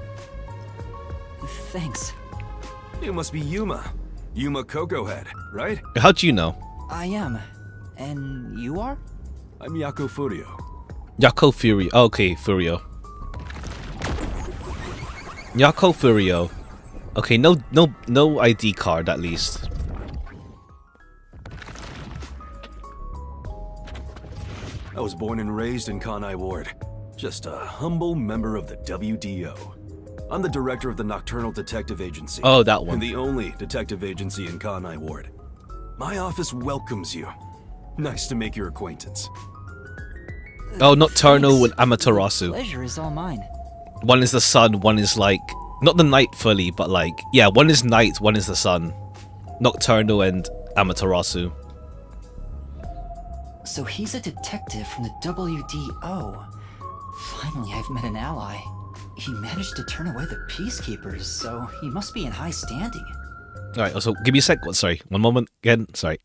Speaker 11: Thanks.
Speaker 13: You must be Yuma. Yuma Cocoa Head, right?
Speaker 1: How do you know?
Speaker 11: I am. And you are?
Speaker 13: I'm Yako Furio.
Speaker 1: Yako Furio. Oh, okay, Furio. Yako Furio. Okay, no ID card at least.
Speaker 13: I was born and raised in Kanai Ward. Just a humble member of the WDO. I'm the director of the Nocturnal Detective Agency.
Speaker 1: Oh, that one.
Speaker 13: And the only detective agency in Kanai Ward. My office welcomes you. Nice to make your acquaintance.
Speaker 1: Oh, Nocturnal
Speaker 11: Thanks.
Speaker 1: with Amaterasu.
Speaker 11: Pleasure is all mine.
Speaker 1: One is the sun, one is like not the night fully, but like yeah, one is night, one is the sun. Nocturnal and Amaterasu.
Speaker 3: So he's a detective from the WDO. Finally, I've met an ally. He managed to turn away the peacekeepers, so he must be in high standing.
Speaker 1: All right. Also, give me a sec. Sorry, one moment again. Sorry.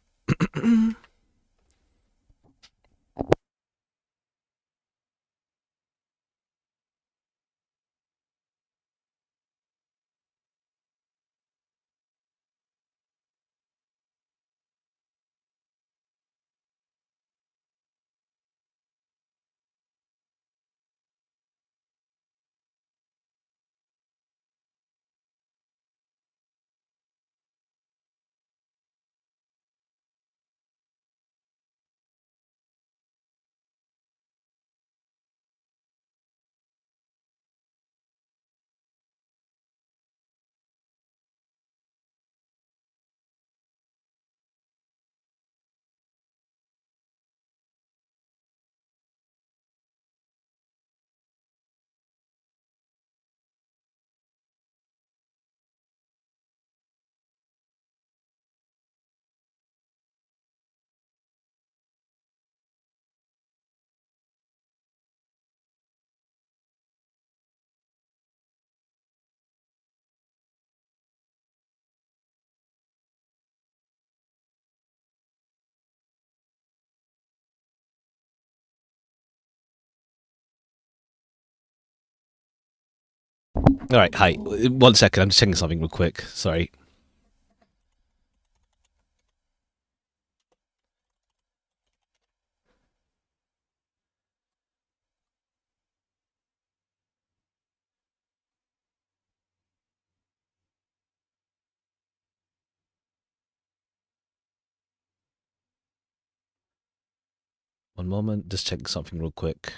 Speaker 1: All right. Hi. 1 second. I'm just checking something real quick. Sorry. One moment. Just checking something real quick.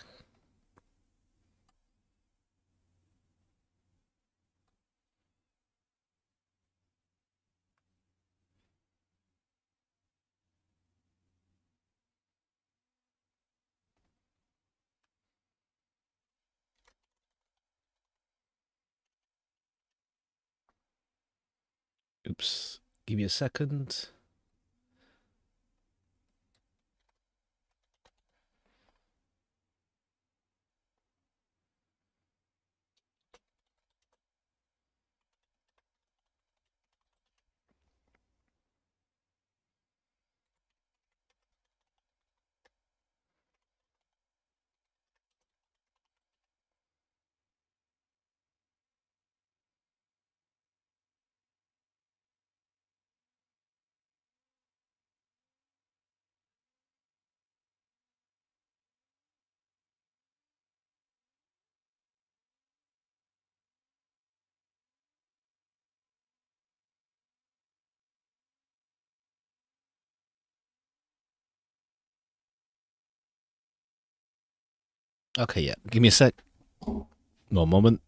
Speaker 1: Oops. Give me a second. Okay, yeah. Give me a sec. No moment.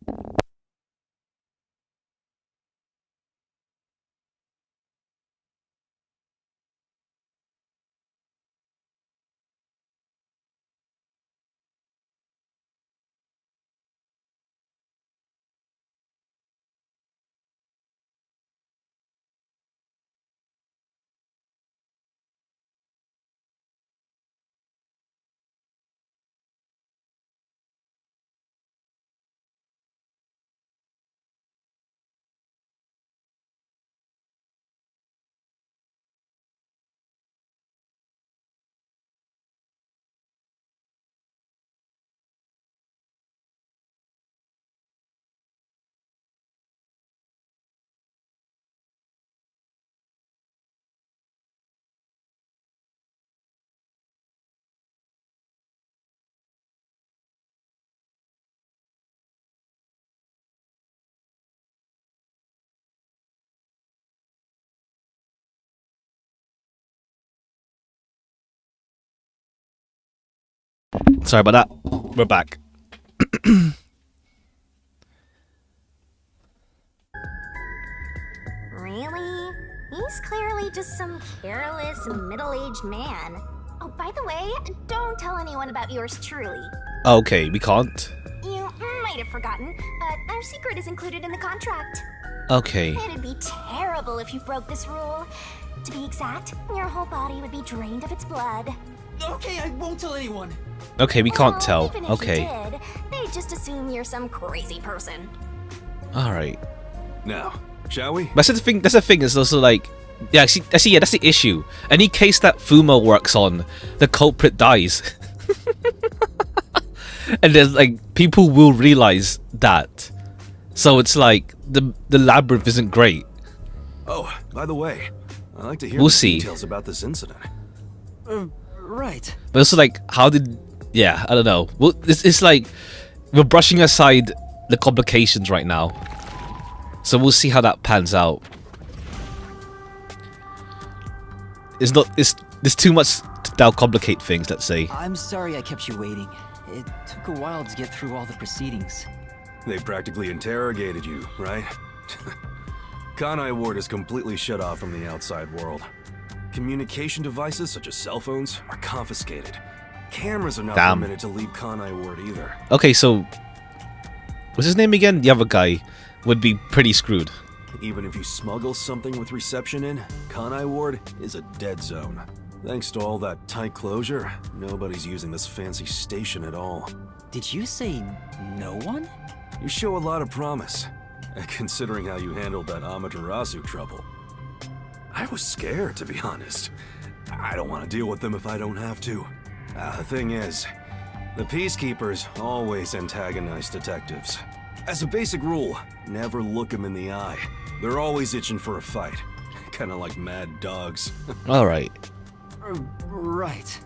Speaker 1: Sorry about that. We're back.
Speaker 2: Really? He's clearly just some careless, middle-aged man. Oh, by the way, don't tell anyone about yours truly.
Speaker 1: Okay, we can't.
Speaker 2: You might have forgotten, but our secret is included in the contract.
Speaker 1: Okay.
Speaker 2: It'd be terrible if you broke this rule. To be exact, your whole body would be drained of its blood.
Speaker 11: Okay, I won't tell anyone.
Speaker 1: Okay, we can't tell.
Speaker 2: Even if
Speaker 1: Okay.
Speaker 2: you did, they'd just assume you're some crazy person.
Speaker 1: Alright.
Speaker 13: Now, shall we?
Speaker 1: That's the thing. That's the thing. Is also like, yeah, yeah, that's the issue. Any case that Fumo works on, the culprit dies, and there's like people will realize that. So it's like the labyrinth isn't great.
Speaker 13: Oh, by the way, I'd like to hear
Speaker 1: We'll
Speaker 13: the
Speaker 1: see.
Speaker 13: details about this incident.
Speaker 11: Right.
Speaker 1: But also like, how did? Yeah, I don't know. Well, it's like we're brushing aside the complications right now. So we'll see how that pans out. It's not. There's too much to now complicate things. Let's say.
Speaker 11: I'm sorry I kept you waiting. It took a while to get through all the proceedings.
Speaker 13: They practically interrogated you, right? Kanai Ward is completely shut off from the outside world. Communication devices such as cell phones are confiscated. Cameras are not
Speaker 1: Damn.
Speaker 13: permitted to leave Kanai Ward either.
Speaker 1: Okay, so what's his name again? The other guy would be pretty screwed.
Speaker 13: Even if you smuggle something with reception in, Kanai Ward is a dead zone. Thanks to all that tight closure, nobody's using this fancy station at all.
Speaker 11: Did you say no one?
Speaker 13: You show a lot of promise, considering how you handled that Amaterasu trouble. I was scared, to be honest. I don't want to deal with them if I don't have to. The thing is, the Peacekeepers always antagonize detectives. As a basic rule, never look them in the eye. They're always itching for a fight. Kinda like mad dogs.
Speaker 1: Alright.
Speaker 11: Right.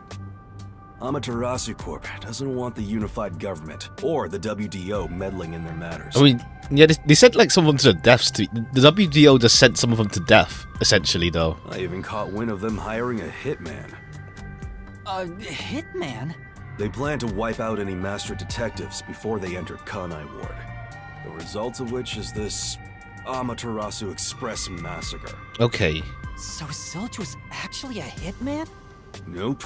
Speaker 13: Amaterasu Corp doesn't want the unified government or the WDO meddling in their matters.
Speaker 1: I mean, yeah, they sent like someone to the deaths. The WDO just sent some of them to death, essentially, though.
Speaker 13: I even caught wind of them hiring a hitman.
Speaker 11: A hitman?
Speaker 13: They plan to wipe out any master detectives before they enter Kanai Ward. The result of which is this Amaterasu Express massacre.
Speaker 1: Okay.
Speaker 11: So Zilch was actually a hitman?
Speaker 13: Nope.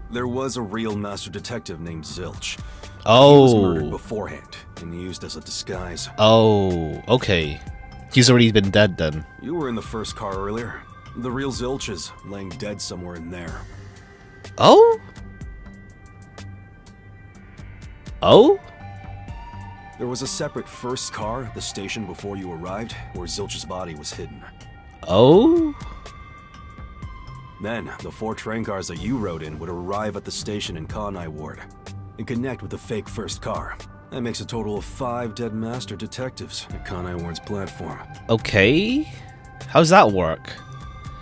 Speaker 13: There was a real master detective named Zilch.
Speaker 1: Oh.
Speaker 13: He was murdered beforehand and used as a disguise.
Speaker 1: Oh, okay. He's already been dead then.
Speaker 13: You were in the first car earlier. The real Zilch is laying dead somewhere in there.
Speaker 1: Oh? Oh?
Speaker 13: There was a separate first car at the station before you arrived, where Zilch's body was hidden.
Speaker 1: Oh?
Speaker 13: Then, the 4 train cars that you rode in would arrive at the station in Kanai Ward and connect with the fake first car. That makes a total of 5 dead master detectives at Kanai Ward's platform.
Speaker 1: Okay. How's that work?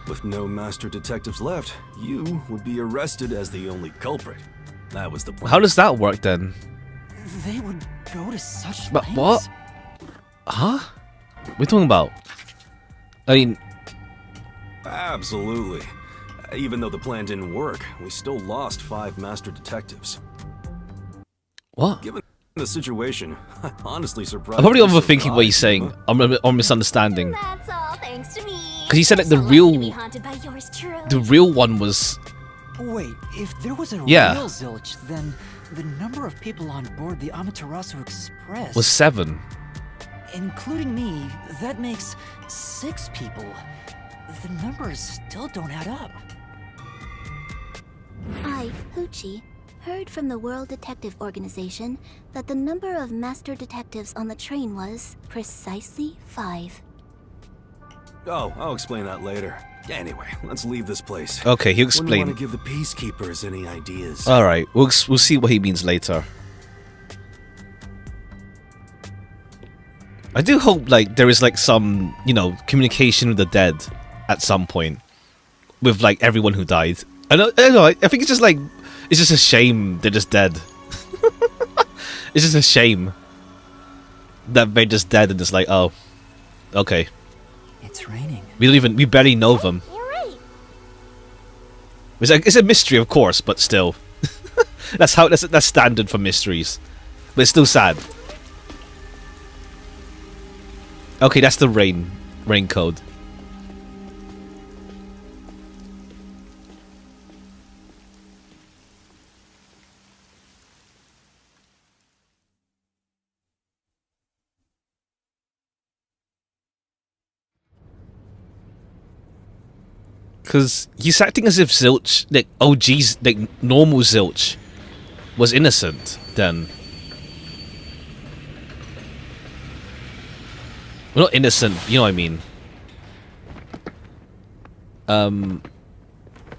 Speaker 13: With no master detectives left, you would be arrested as the only culprit. That was the plan.
Speaker 1: How does that work then?
Speaker 11: They would go to such
Speaker 1: But
Speaker 11: lengths?
Speaker 1: what? Huh? What are we talking about? I mean,
Speaker 13: Absolutely. Even though the plan didn't work, we still lost 5 master detectives.
Speaker 1: What?
Speaker 13: Given the situation, I'm honestly surprised.
Speaker 1: I'm probably
Speaker 13: you
Speaker 1: overthinking what he's
Speaker 13: survived,
Speaker 1: saying.
Speaker 13: Emma.
Speaker 1: I'm misunderstanding.
Speaker 2: That's all thanks to me.
Speaker 1: Because he said that the
Speaker 2: So lucky to be
Speaker 1: real,
Speaker 2: haunted by yours truly.
Speaker 1: the real one was.
Speaker 11: Wait, if there was a
Speaker 1: Yeah.
Speaker 11: real zilch, then the number of people on board the Amaterasu Express...
Speaker 1: Was 7.
Speaker 11: Including me, that makes 6 people. The numbers still don't add up.
Speaker 10: I, Hoochie, heard from the World Detective Organization that the number of master detectives on the train was precisely 5.
Speaker 13: Oh, I'll explain that later. Anyway, let's leave this place.
Speaker 1: Okay, he'll
Speaker 13: Wouldn't
Speaker 1: explain.
Speaker 13: want to give the peacekeepers any ideas.
Speaker 1: Alright, we'll see what he means later. I do hope, like, there is, like, some, you know, communication with the dead at some point. With, like, everyone who died. I think it's just, like, it's just a shame they're just dead. It's just a shame that they're just dead and it's like, oh, okay.
Speaker 11: It's raining.
Speaker 1: We barely know them.
Speaker 2: You're right.
Speaker 1: It's a mystery, of course, but still. that's standard for mysteries. But it's still sad. Okay, that's the rain code. Because he's acting as if Zilch, like, OG's, like, normal Zilch, was innocent, then. Well, not innocent, you know what I mean.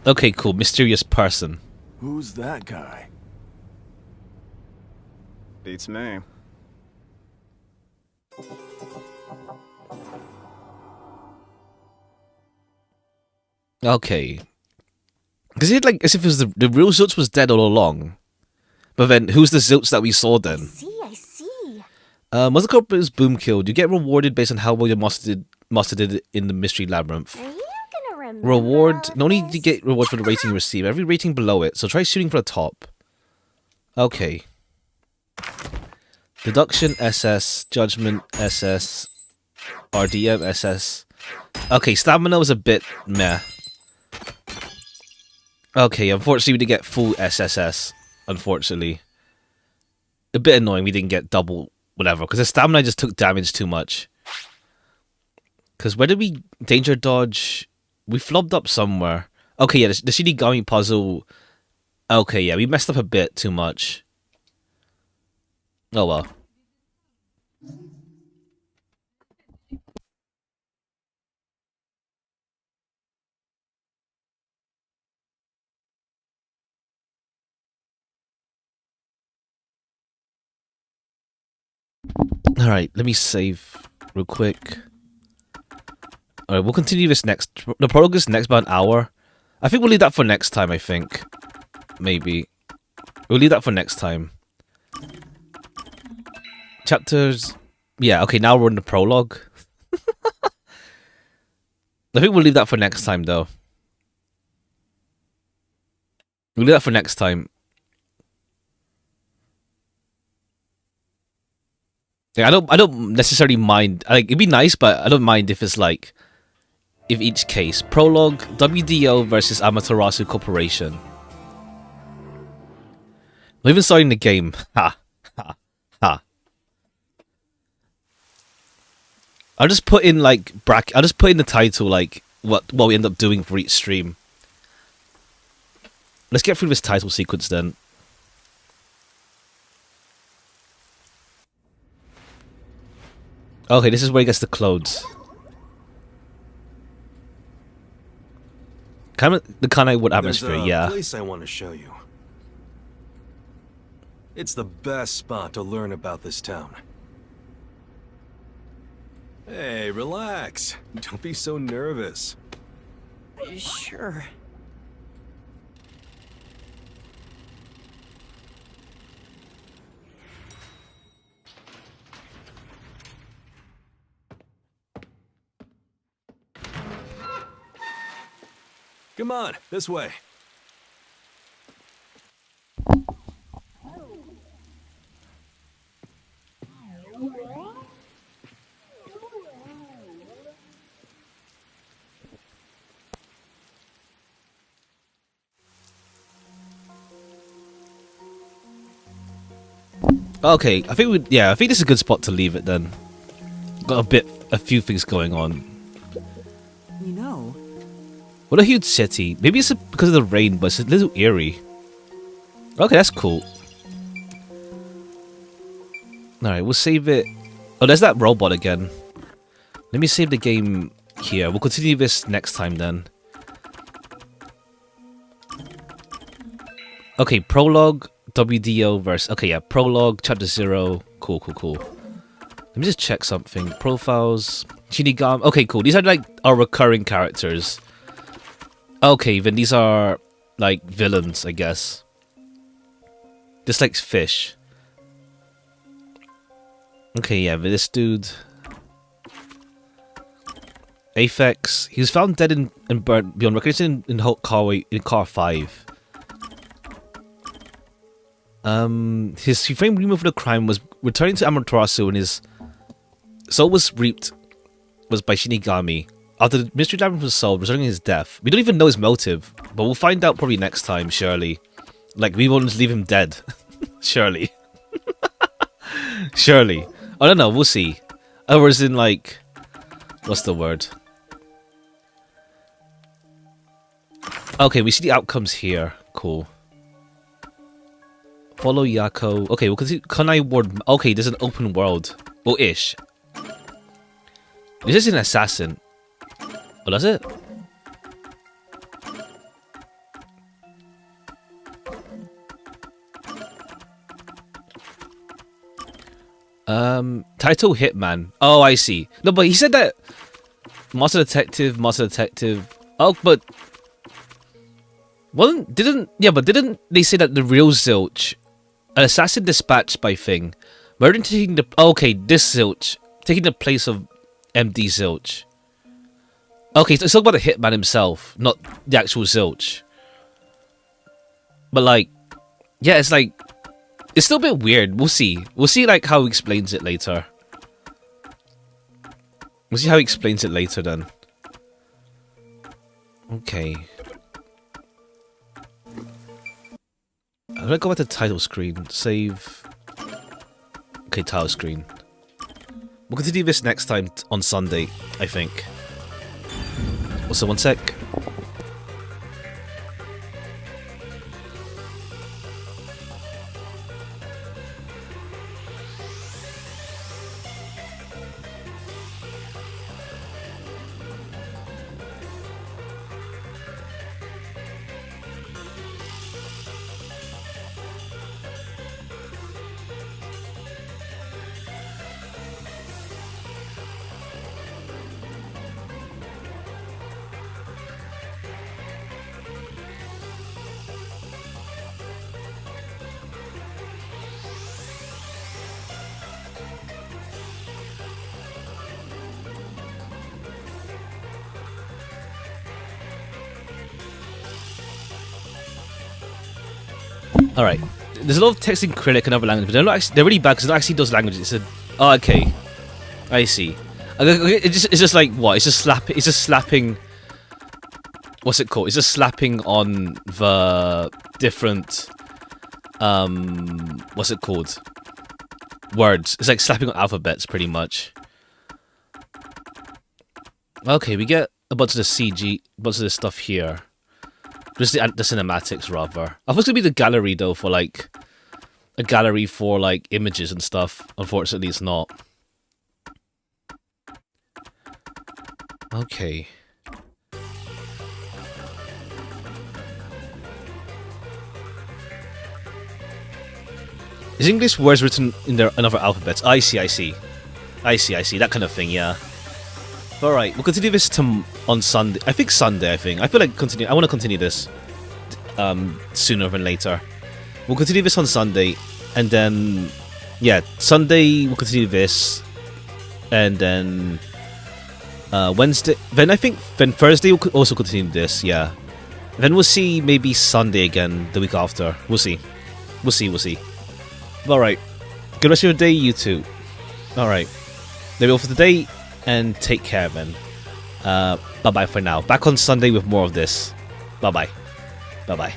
Speaker 1: Okay, cool. Mysterious person.
Speaker 5: Who's that guy?
Speaker 14: Beats me.
Speaker 1: Okay. Because it like as if it was the real Zilch was dead all along. But then, who's the Zilch that we saw then?
Speaker 2: I see.
Speaker 1: Muzzle Corpus boom killed. You get rewarded based on how well your master did in the mystery labyrinth.
Speaker 2: Are you gonna remember
Speaker 1: Reward.
Speaker 2: all of
Speaker 1: No need to
Speaker 2: this?
Speaker 1: get reward for the rating you receive. Every rating below it. So try shooting for the top. Okay. Deduction SS. Judgment SS. RDM SS. Okay, stamina was a bit meh. Okay, unfortunately we didn't get full SSS. Unfortunately. A bit annoying we didn't get double whatever. Because the stamina just took damage too much. Because where did we danger dodge? We flopped up somewhere. Okay, yeah, the Shinigami puzzle. Okay, yeah, we messed up a bit too much. Oh well. Alright, let me save real quick. Alright, we'll continue this next. The prologue is next about an hour. I think we'll leave that for next time, I think. Maybe. We'll leave that for next time. Chapters... Yeah, okay, now we're in the prologue. I think we'll leave that for next time, though. We'll leave that for next time. Yeah, I don't necessarily mind. Like, it'd be nice, but I don't mind if it's like, if each case. Prologue, WDO versus Amaterasu Corporation. Not even starting the game. Ha, ha, ha. I'll just put in like I'll just put in the title like what we end up doing for each stream. Let's get through this title sequence then. Okay, this is where he gets the clothes. Kind of the Kanai Wood atmosphere,
Speaker 13: There's a
Speaker 1: yeah.
Speaker 13: place I want to show you. It's the best spot to learn about this town. Hey, relax. Don't be so nervous.
Speaker 11: Sure.
Speaker 13: Come on, this way.
Speaker 1: Okay, I think I think this is a good spot to leave it then. Got a few things going on.
Speaker 11: You know,
Speaker 1: What a huge city. Maybe it's because of the rain, but it's a little eerie. Okay, that's cool. Alright, we'll save it. Oh, there's that robot again. Let me save the game here. We'll continue this next time then. Okay, prologue, WDO verse. Okay, yeah, prologue, chapter 0. Cool. Let me just check something. Profiles, Shinigami. Okay, cool. These are like our recurring characters. Okay, then these are like villains, I guess. Just like fish. Okay, yeah, but this dude. Aphex. He was found dead and burnt beyond recognition in car 5. His frame removed for the crime was returning to Amaterasu, and his soul was reaped by Shinigami. After the mystery diamond was solved, resulting in his death. We don't even know his motive, but we'll find out probably next time, surely. Like, we won't just leave him dead. Surely. Surely. I don't know, we'll see. Or as in, like... What's the word? Okay, we see the outcomes here. Cool. Follow Yako. Okay, we'll continue. Kanai Ward. Okay, there's an open world. Well, ish. This is an assassin. Oh, that's it? Title Hitman. Oh, I see. No, but he said that Master Detective. Oh, but didn't they say that the real Zilch, an assassin dispatched by Thing, murdered taking the this Zilch taking the place of MD Zilch. Okay, so it's talking about the Hitman himself, not the actual Zilch. But like, yeah, it's like it's still a bit weird. We'll see. We'll see like how he explains it later. We'll see how he explains it later then. Okay. I'm gonna go back to title screen. Save. Okay, title screen. We'll continue this next time on Sunday, I think. Also, one sec. Alright. There's a lot of text in Cyrillic and other languages, but they're really bad because they're not actually those languages. It's oh, okay. I see. It's just like what? It's just slapping. What's it called? It's just slapping on the different. What's it called? Words. It's like slapping on alphabets, pretty much. Okay, we get a bunch of the CG, a bunch of this stuff here. Just the cinematics, rather. I thought it was gonna be the gallery though, for like a gallery for like images and stuff. Unfortunately, it's not. Okay. Is English words written in other alphabets? I see. That kind of thing, yeah. Alright, we'll continue this on Sunday. I think Sunday, I feel like I want to continue this sooner than later. We'll continue this on Sunday, and then, yeah, Sunday we'll continue this, and then Wednesday, then Thursday we'll also continue this, yeah. Then we'll see maybe Sunday again the week after. We'll see. Alright, good rest of your day, you two. Alright, there we go for today. And take care, then. Bye-bye for now. Back on Sunday with more of this. Bye-bye. Bye-bye.